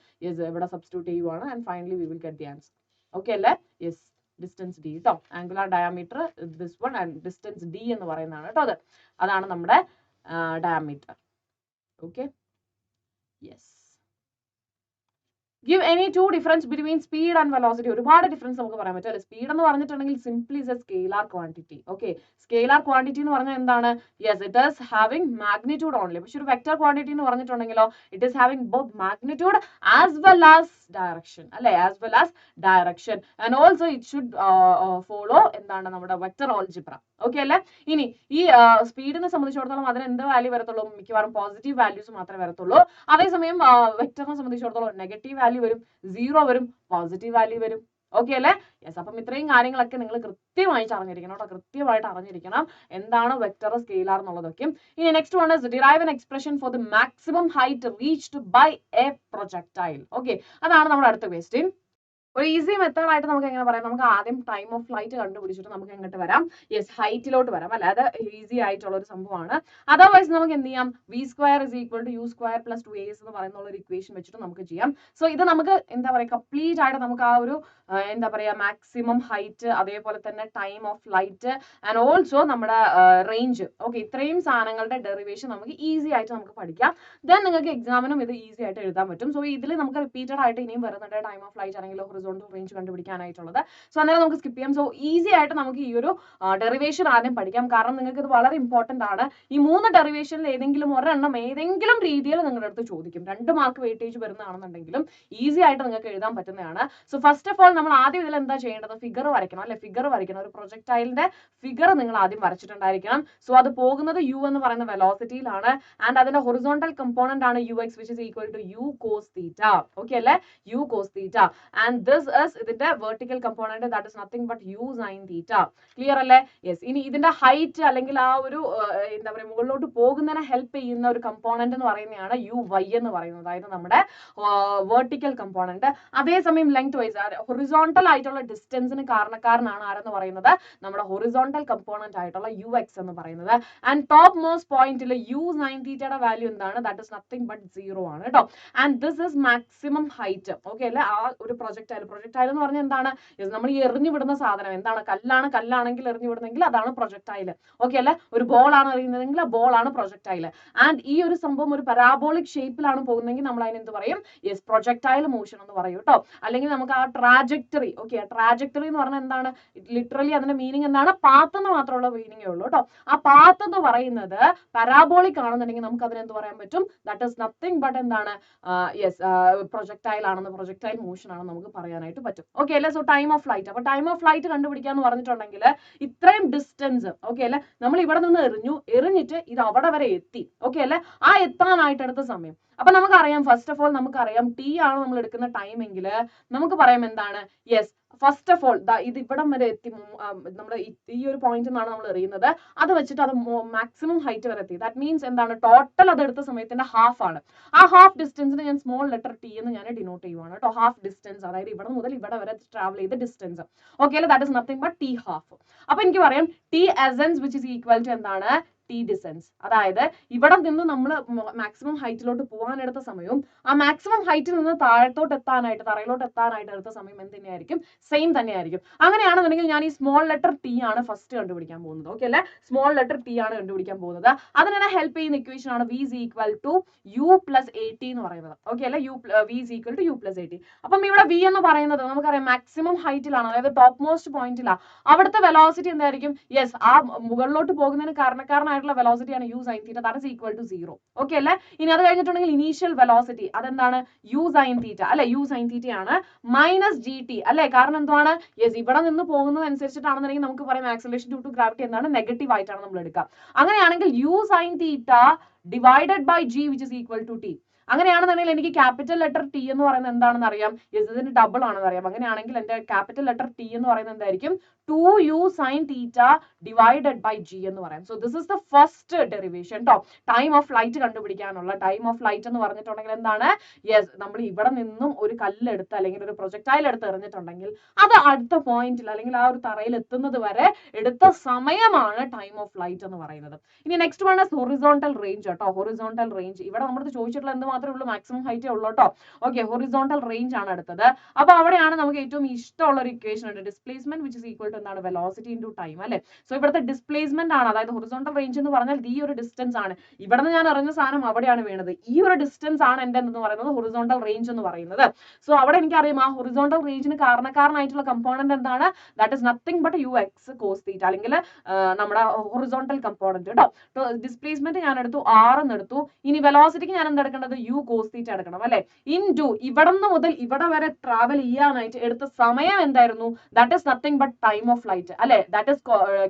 ഇവിടെ സബ്സ്റ്റിറ്റ്യൂട്ട് ചെയ്യുവാണ്. And finally we will get the answer. Okay അല്ലേ? യെസ്, ഡിസ്റ്റൻസ് ഡി കേട്ടോ. Angular diameter this one and distance D എന്ന് പറയുന്നതാണ് കേട്ടോ. അതാണ് നമ്മുടെ diameter. Okay, yes. Give any two difference between speed and velocity. ഒരുപാട് ഡിഫറൻസ് നമുക്ക് പറയാൻ പറ്റും അല്ലെ. സ്പീഡ് എന്ന് പറഞ്ഞിട്ടുണ്ടെങ്കിൽ simply is a scalar quantity. Okay, scalar quantity എന്ന് പറഞ്ഞാൽ എന്താണ്? Yes, it is having magnitude only. പക്ഷെ ഒരു വെക്ടർ ക്വാണ്ടിറ്റി എന്ന് പറഞ്ഞിട്ടുണ്ടെങ്കിലോ it is having both magnitude as well as direction അല്ലെ, as well as direction. And also it should follow എന്താണ് നമ്മുടെ വെക്ടർ ഓൾജിബ്ര. ഓക്കെ അല്ലേ? ഇനി ഈ സ്പീഡിനെ സംബന്ധിച്ചിടത്തോളം അതിന് എന്ത് വാല്യൂ വരത്തുള്ളൂ? മിക്കവാറും പോസിറ്റീവ് വാല്യൂസ് മാത്രമേ വരത്തുള്ളൂ. അതേസമയം വെക്ടറിനെ സംബന്ധിച്ചിടത്തോളം നെഗറ്റീവ് വാല്യൂ വരും, 0 വരും, പോസിറ്റീവ് വാല്യൂ വരും. ഓക്കെ അല്ലേ? യെസ്. അപ്പം ഇത്രയും കാര്യങ്ങളൊക്കെ നിങ്ങൾ കൃത്യമായിട്ട് അറിഞ്ഞിരിക്കണം കേട്ടോ, കൃത്യമായിട്ട് അറിഞ്ഞിരിക്കണം എന്താണ് വെക്ടർ, സ്കെയിലാർ എന്നുള്ളതൊക്കെ. ഇനി next one is derive an expression for the maximum height reached by a projectile. Okay, അതാണ് നമ്മുടെ അടുത്ത ക്വസ്റ്റ്യൻ. ഒരു ഈസി മെത്തേഡ് ആയിട്ട് നമുക്ക് എങ്ങനെ പറയാം, നമുക്ക് ആദ്യം ടൈം ഓഫ് ഫ്ലൈറ്റ് കണ്ടുപിടിച്ചിട്ട് നമുക്ക് എങ്ങോട്ട് വരാം, യെസ്, ഹൈറ്റിലോട്ട് വരാം അല്ലെ. അത് ഈസി ആയിട്ടുള്ള ഒരു സംഭവമാണ്. അതർവൈസ് നമുക്ക് എന്ത് ചെയ്യാം, v² = u² + 2as എന്ന് പറയുന്ന ഒരു ഇക്വേഷൻ വെച്ചിട്ട് നമുക്ക് ചെയ്യാം. സോ ഇത് നമുക്ക് എന്താ പറയുക, കംപ്ലീറ്റ് ആയിട്ട് നമുക്ക് ആ ഒരു എന്താ പറയുക മാക്സിമം ഹൈറ്റ്, അതേപോലെ തന്നെ time of flight and also നമ്മുടെ റേഞ്ച്, ഓക്കെ, ഇത്രയും സാധനങ്ങളുടെ ഡെറിവേഷൻ നമുക്ക് ഈസി ആയിട്ട് നമുക്ക് പഠിക്കാം. ദെൻ നിങ്ങൾക്ക് എക്സാമിനും ഇത് ഈസി ആയിട്ട് എഴുതാൻ പറ്റും. സോ ഇതിൽ നമുക്ക് റിപ്പീറ്റഡ് ആയിട്ട് ഇനിയും വരുന്നുണ്ട് ടൈം ഓഫ് ഫ്ലൈറ്റ് ആണെങ്കിൽ ഹൊറിസോണ്ടൽ റേഞ്ച് കണ്ടുപിടിക്കാനായിട്ടുള്ളത്. സോ അന്നേരം നമുക്ക് സ്കിപ്പ് ചെയ്യാം. സോ ഈസി ആയിട്ട് നമുക്ക് ഈ ഒരു ഡെറിവേഷൻ ആദ്യം പഠിക്കാം, കാരണം നിങ്ങൾക്ക് ഇത് വളരെ ഇമ്പോർട്ടന്റ് ആണ്. ഈ 3 ഡെറിവേഷനിൽ ഏതെങ്കിലും ഒരെണ്ണം ഏതെങ്കിലും രീതിയിൽ നിങ്ങളുടെ അടുത്ത് ചോദിക്കും. 2 മാർക്ക് വെയിറ്റേജ് വരുന്നതാണെന്നുണ്ടെങ്കിലും ഈസി ആയിട്ട് നിങ്ങൾക്ക് എഴുതാൻ പറ്റുന്നതാണ്. സോ ഫസ്റ്റ് ഓഫ് ഓൾ നമ്മൾ ആദ്യം ഇതിൽ എന്താ ചെയ്യേണ്ടത്, ഫിഗർ വരയ്ക്കണം അല്ലെ. ഫിഗർ വരയ്ക്കണം, ഒരു പ്രൊജക്ടൈലിന്റെ ഫിഗർ നിങ്ങൾ ആദ്യം വരച്ചിട്ടുണ്ടായിരിക്കണം. സോ അത് പോകുന്നത് u എന്ന് പറയുന്ന വെലോസിറ്റിയിലാണ്. ആൻഡ് അതിന്റെ ഹൊറിസോണ്ടൽ കമ്പോണന്റ് ആണ് ux, which is equal to u cos theta. Okay അല്ലേ, u cos theta. And this is ഇതിന്റെ vertical component, that is nothing but u sin theta. Clear അല്ലേ? യെസ്. ഇനി ഇതിന്റെ ഹൈറ്റ് അല്ലെങ്കിൽ ആ ഒരു എന്താ പറയുക മുകളിലോട്ട് പോകുന്നതിനെ ഹെൽപ്പ് ചെയ്യുന്ന ഒരു കമ്പോണന്റ് എന്ന് പറയുന്നതാണ് uy എന്ന് പറയുന്നത്, അതായത് നമ്മുടെ വെർട്ടിക്കൽ കമ്പോണന്റ്. അതേസമയം ലെങ്ത് വൈസ് ഹൊറിസോണ്ടൽ ആയിട്ടുള്ള ഡിസ്റ്റൻസിന് കാരണക്കാരനാണ് ആരെന്ന് പറയുന്നത്, നമ്മുടെ ഹൊറിസോണ്ടൽ കമ്പോണന്റ് ആയിട്ടുള്ള ux എന്ന് പറയുന്നത്. ആൻഡ് ടോപ്പ് മോസ്റ്റ് പോയിന്റിൽ u sin theta യുടെ വാല്യൂ എന്താണ്, that is nothing but 0 ആണ് കേട്ടോ. And this is maximum height. Okay അല്ലേ? ആ ഒരു പ്രൊജക്ടൈൽ എന്ന് പറഞ്ഞാൽ എന്താണ്, നമ്മൾ ഈ എറിഞ്ഞു വിടുന്ന സാധനം എന്താണ്, കല്ലാണെങ്കിൽ എറിഞ്ഞു വിടുന്നെങ്കിൽ അതാണ് പ്രൊജക്ടൈൽ. ഓക്കെ അല്ലേ? ഒരു ബോൾ ആണ് എറിയുന്നതെങ്കിൽ ആ ബോൾ ആണ് പ്രൊജക്ടൈൽ. ആൻഡ് ഈ ഒരു സംഭവം ഒരു പരാബോളിക് ഷേപ്പിലാണ് പോകുന്നതെങ്കിൽ നമ്മൾ അതിന് എന്ത് പറയും, യെസ്, പ്രൊജക്ടൈൽ മോഷൻ എന്ന് പറയും കേട്ടോ. അല്ലെങ്കിൽ നമുക്ക് ആ ട്രാജക്ടറി, ഓക്കെ, ട്രാജക്ടറി എന്ന് പറഞ്ഞാൽ എന്താണ്, ലിറ്ററലി അതിന്റെ മീനിങ് എന്താണ്, പാത്ത് എന്ന് മാത്രമുള്ള മീനിങ്ങേ ഉള്ളൂ കേട്ടോ. ആ പാത്ത് എന്ന് പറയുന്നത് പരാബോളിക് ആണെന്നുണ്ടെങ്കിൽ നമുക്ക് അതിന് എന്ത് പറയാൻ പറ്റും, ദാറ്റ് ഈസ് നത്തിങ് ബട്ട് എന്താണ്, യെസ്, പ്രൊജക്ടൈൽ ആണെന്ന്, പ്രൊജക്ടൈൽ മോഷൻ ആണെന്ന് നമുക്ക് പറയാനായിട്ട് പറ്റും. ഓക്കെ അല്ലേ? സോ ടൈം ഓഫ് ഫ്ലൈറ്റ്, അപ്പൊ ടൈം ഓഫ് ഫ്ലൈറ്റ് കണ്ടുപിടിക്കാന്ന് പറഞ്ഞിട്ടുണ്ടെങ്കിൽ ഇത്രയും ഡിസ്റ്റൻസ്, ഓക്കെ അല്ലെ, നമ്മൾ ഇവിടെ നിന്ന് എറിഞ്ഞിട്ട് ഇത് അവിടെ വരെ എത്തി, ഓക്കെ അല്ലെ, ആ എത്താനായിട്ട് എടുത്ത സമയം. അപ്പൊ നമുക്കറിയാം, ഫസ്റ്റ് ഓഫ് ഓൾ നമുക്കറിയാം t ആണ് നമ്മൾ എടുക്കുന്ന ടൈം എങ്കിൽ നമുക്ക് പറയാം എന്താണ്, യെസ്, ഫസ്റ്റ് ഓഫ് ഓൾ ഇത് ഇവിടം വരെ എത്തി, നമ്മുടെ ഈ ഒരു പോയിന്റ് നിന്നാണ് നമ്മൾ എറിയുന്നത്, അത് വെച്ചിട്ട് അത് മാക്സിമം ഹൈറ്റ് വരെ എത്തി. ദാറ്റ് മീൻസ് എന്താണ്, ടോട്ടൽ അത് എടുത്ത സമയത്തിന്റെ ഹാഫ് ആണ്. ആ ഹാഫ് ഡിസ്റ്റൻസിന് ഞാൻ സ്മോൾ ലെറ്റർ ടി എന്ന് ഞാൻ ഡിനോട്ട് ചെയ്യുവാണ് കേട്ടോ. ഹാഫ് ഡിസ്റ്റൻസ്, അതായത് ഇവിടെ മുതൽ ഇവിടെ വരെ ട്രാവൽ ചെയ്ത ഡിസ്റ്റൻസ്. ഓക്കെ അല്ലേ, that is nothing but T half. അപ്പൊ എനിക്ക് പറയാം T ascent which is equal to എന്താണ്, ടി ഡിസെൻസ്. അതായത് ഇവിടെ നിന്ന് നമ്മൾ മാക്സിമം ഹൈറ്റിലോട്ട് പോകാനെടുത്ത സമയവും ആ മാക്സിമം ഹൈറ്റിൽ നിന്ന് താഴത്തോട്ട് എത്താനായിട്ട്, തറയിലോട്ട് എത്താനായിട്ട് എടുത്ത സമയം എന്ത് തന്നെയായിരിക്കും, സെയിം തന്നെയായിരിക്കും. അങ്ങനെയാണെന്നുണ്ടെങ്കിൽ ഞാൻ ഈ സ്മോൾ ലെറ്റർ ടി ആണ് ഫസ്റ്റ് കണ്ടുപിടിക്കാൻ പോകുന്നത്. ഓക്കെ അല്ലെ, സ്മോൾ ലെറ്റർ ടി ആണ് കണ്ടുപിടിക്കാൻ പോകുന്നത്. അതിനെ ഹെൽപ്പ് ചെയ്യുന്ന ഇക്വേഷൻ ആണ് v is equal to u plus at എന്ന് പറയുന്നത്. ഓക്കെ അല്ലെ, v is equal to u plus at. അപ്പം ഇവിടെ v എന്ന് പറയുന്നത് നമുക്കറിയാം മാക്സിമം ഹൈറ്റിലാണ്, അതായത് ടോപ്പ് മോസ്റ്റ് പോയിന്റിലാണ്. അവിടുത്തെ വെലോസിറ്റി എന്തായിരിക്കും, യെസ്, ആ മുകളിലോട്ട് പോകുന്നതിന് കാരണക്കാരനായിട്ടുള്ള വെലോസിറ്റി ആണ് u sin theta, that is equal to 0. Okay അല്ലെ. ഇനി അത് കഴിഞ്ഞിട്ടുണ്ടെങ്കിൽ ഇനീഷ്യൽ വെലോസിറ്റി അതെന്താണ്, u sin theta അല്ലെ, u sin theta ആണ് മൈനസ് ജി ടി അല്ലെ. കാരണം എന്താണ്, യെസ്, ഇവിടെ നിന്ന് പോകുന്നത് അനുസരിച്ചിട്ടാണെന്നുണ്ടെങ്കിൽ നമുക്ക് പറയാം ആക്സലറേഷൻ ഡ്യൂ ടു ഗ്രാവിറ്റി എന്താണ്, നെഗറ്റീവ് ആയിട്ടാണ് നമ്മൾ എടുക്കുക. അങ്ങനെയാണെങ്കിൽ u sin theta divided by g which is equal to t. അങ്ങനെയാണെന്നുണ്ടെങ്കിൽ എനിക്ക് ക്യാപിറ്റൽ ലെറ്റർ ടി എന്ന് പറയുന്നത് എന്താണെന്ന് അറിയാം, യെസ്, ഇതിന്റെ ഡബിൾ ആണെന്ന് അറിയാം. അങ്ങനെയാണെങ്കിൽ എന്റെ ക്യാപിറ്റൽ ലെറ്റർ ടി എന്ന് പറയുന്നത് എന്തായിരിക്കും, 2u sin theta divided by g എന്ന് പറയാം. So this is the first derivation ട്ടോ. ടൈം ഓഫ് ഫ്ലൈറ്റ് കണ്ടുപിടിക്കാനുള്ള, ടൈം ഓഫ് ഫ്ലൈറ്റ് എന്ന് പറഞ്ഞിട്ടുണ്ടെങ്കിൽ എന്താണ്, യെസ്, നമ്മൾ ഇവിടെ നിന്നും ഒരു കല്ലെടുത്ത് അല്ലെങ്കിൽ ഒരു പ്രൊജക്ടൈൽ എടുത്ത് എറിഞ്ഞിട്ടുണ്ടെങ്കിൽ അത് അടുത്ത പോയിന്റിൽ അല്ലെങ്കിൽ ആ ഒരു തറയിൽ എത്തുന്നത് വരെ എടുത്ത സമയമാണ് ടൈം ഓഫ് ഫ്ലൈറ്റ് എന്ന് പറയുന്നത്. ഇനി next one is horizontal range കേട്ടോ. ഹൊറിസോണ്ടൽ റേഞ്ച് ഇവിടെ നമ്മുടെ ചോദിച്ചിട്ടുള്ള എന്ത് മാത്രമേ ഉള്ളൂ, മാക്സിമം ഹൈറ്റേ ഉള്ളൂ കേട്ടോ. ഓക്കെ, ഹൊറിസോണ്ടൽ റേഞ്ച് ആണ് അടുത്തത്. അപ്പൊ അവിടെയാണ് നമുക്ക് ഏറ്റവും ഇഷ്ടമുള്ള ഒരു ഇക്വേഷൻ ഉണ്ട്, displacement which is equal to എന്താണ്, വെലോസിറ്റി ഇൻടു ടൈം അല്ലെ. സോ ഇവിടുത്തെ ഡിസ്പ്ലേസ്മെന്റ് ആണ്, അതായത് ഹൊറിസോണ്ടൽ റേഞ്ച് എന്ന് പറഞ്ഞാൽ ഈ ഒരു ഡിസ്റ്റൻസ് ആണ്. ഇവിടെ നിന്ന് ഞാൻ എറിഞ്ഞ സാധനം അവിടെയാണ് വീണത്, ഈ ഒരു ഡിസ്റ്റൻസ് ആണ് എന്റെ എന്ന് പറയുന്നത് ഹൊറിസോണ്ടൽ റേഞ്ച് എന്ന് പറയുന്നത്. സോ അവിടെ എനിക്കറിയാം ആ ഹൊറിസോണ്ടൽ റേഞ്ചിന് കാരണക്കാരനായിട്ടുള്ള കമ്പോണന്റ് എന്താണ്, that is nothing but U X cos theta, അല്ലെങ്കിൽ നമ്മുടെ ഹൊറിസോണ്ടൽ കമ്പോണന്റ് കേട്ടോ. ഡിസ്പ്ലേസ്മെന്റ് ഞാൻ എടുത്തു r എന്ന് എടുത്തു. ഇനി വെലോസിറ്റിക്ക് ഞാൻ എന്തെടുക്കേണ്ടത്, u cos തീറ്റ എടുക്കണം അല്ലെ. ഇൻ ടു ഇവിടെ നിന്ന് മുതൽ ഇവിടെ വരെ ട്രാവൽ ചെയ്യാനായിട്ട് എടുത്ത സമയം എന്തായിരുന്നു, that is nothing but time of flight അല്ലെ, ദാറ്റ് ഇസ്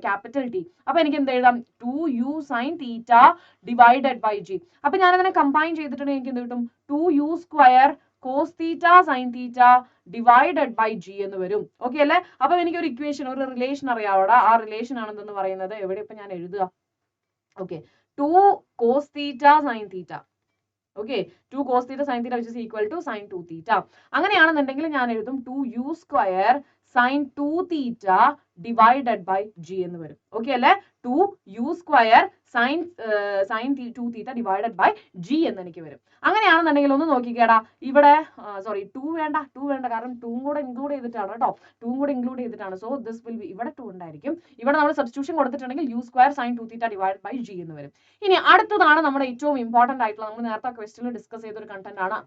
ക്യാപിറ്റൽ ടി. അപ്പൊ എനിക്ക് എന്ത് എഴുതാം, 2u sin theta divided by g. അപ്പൊ ഞാൻ അതിനെ കമ്പൈൻ ചെയ്തിട്ടുണ്ടെങ്കിൽ എനിക്ക് എന്ത് കിട്ടും, 2u square cos theta sin theta divided by g എന്ന് വരും. ഓക്കെ അല്ലെ. അപ്പൊ എനിക്ക് ഒരു ഇക്വേഷൻ, ഒരു റിലേഷൻ അറിയാവൂടാ. ആ റിലേഷൻ ആണെന്ന് പറയുന്നത് എവിടെ ഇപ്പൊ ഞാൻ എഴുതുക, okay, 2 cos theta sin theta. Okay, 2 cos theta sin theta which is equal to sin 2 theta. അങ്ങനെയാണെന്നുണ്ടെങ്കിൽ ഞാൻ എഴുതും 2u square sin 2 theta divided by g എന്ന് വരും. ഓക്കെ അല്ലെ, 2u square sin 2 theta divided by g എന്ന് എനിക്ക് വരും. അങ്ങനെയാണെന്നുണ്ടെങ്കിൽ ഒന്ന് നോക്കിക്കേടാ, ഇവിടെ സോറി 2 വേണ്ട, കാരണം 2 കൂടെ ഇൻക്ലൂഡ് ചെയ്തിട്ടാണ് കേട്ടോ, 2 കൂടെ ഇൻക്ലൂഡ് ചെയ്തിട്ടാണ്. സോ ദിസ് വിൽ ബി, ഇവിടെ 2 ഉണ്ടായിരിക്കും, ഇവിടെ നമ്മൾ സബ്സ്റ്റിറ്റ്യൂഷൻ കൊടുത്തിട്ടുണ്ടെങ്കിൽ u square sin 2 theta divided by g എന്ന് വരും. ഇനി അടുത്തതാണ് നമ്മുടെ ഏറ്റവും ഇമ്പോർട്ടന്റ് ആയിട്ടുള്ള, നമ്മൾ നേരത്തെ ക്വസ്റ്റ്യനിൽ ഡിസ്കസ് ചെയ്ത ഒരു കണ്ടന്റ് ആണ്,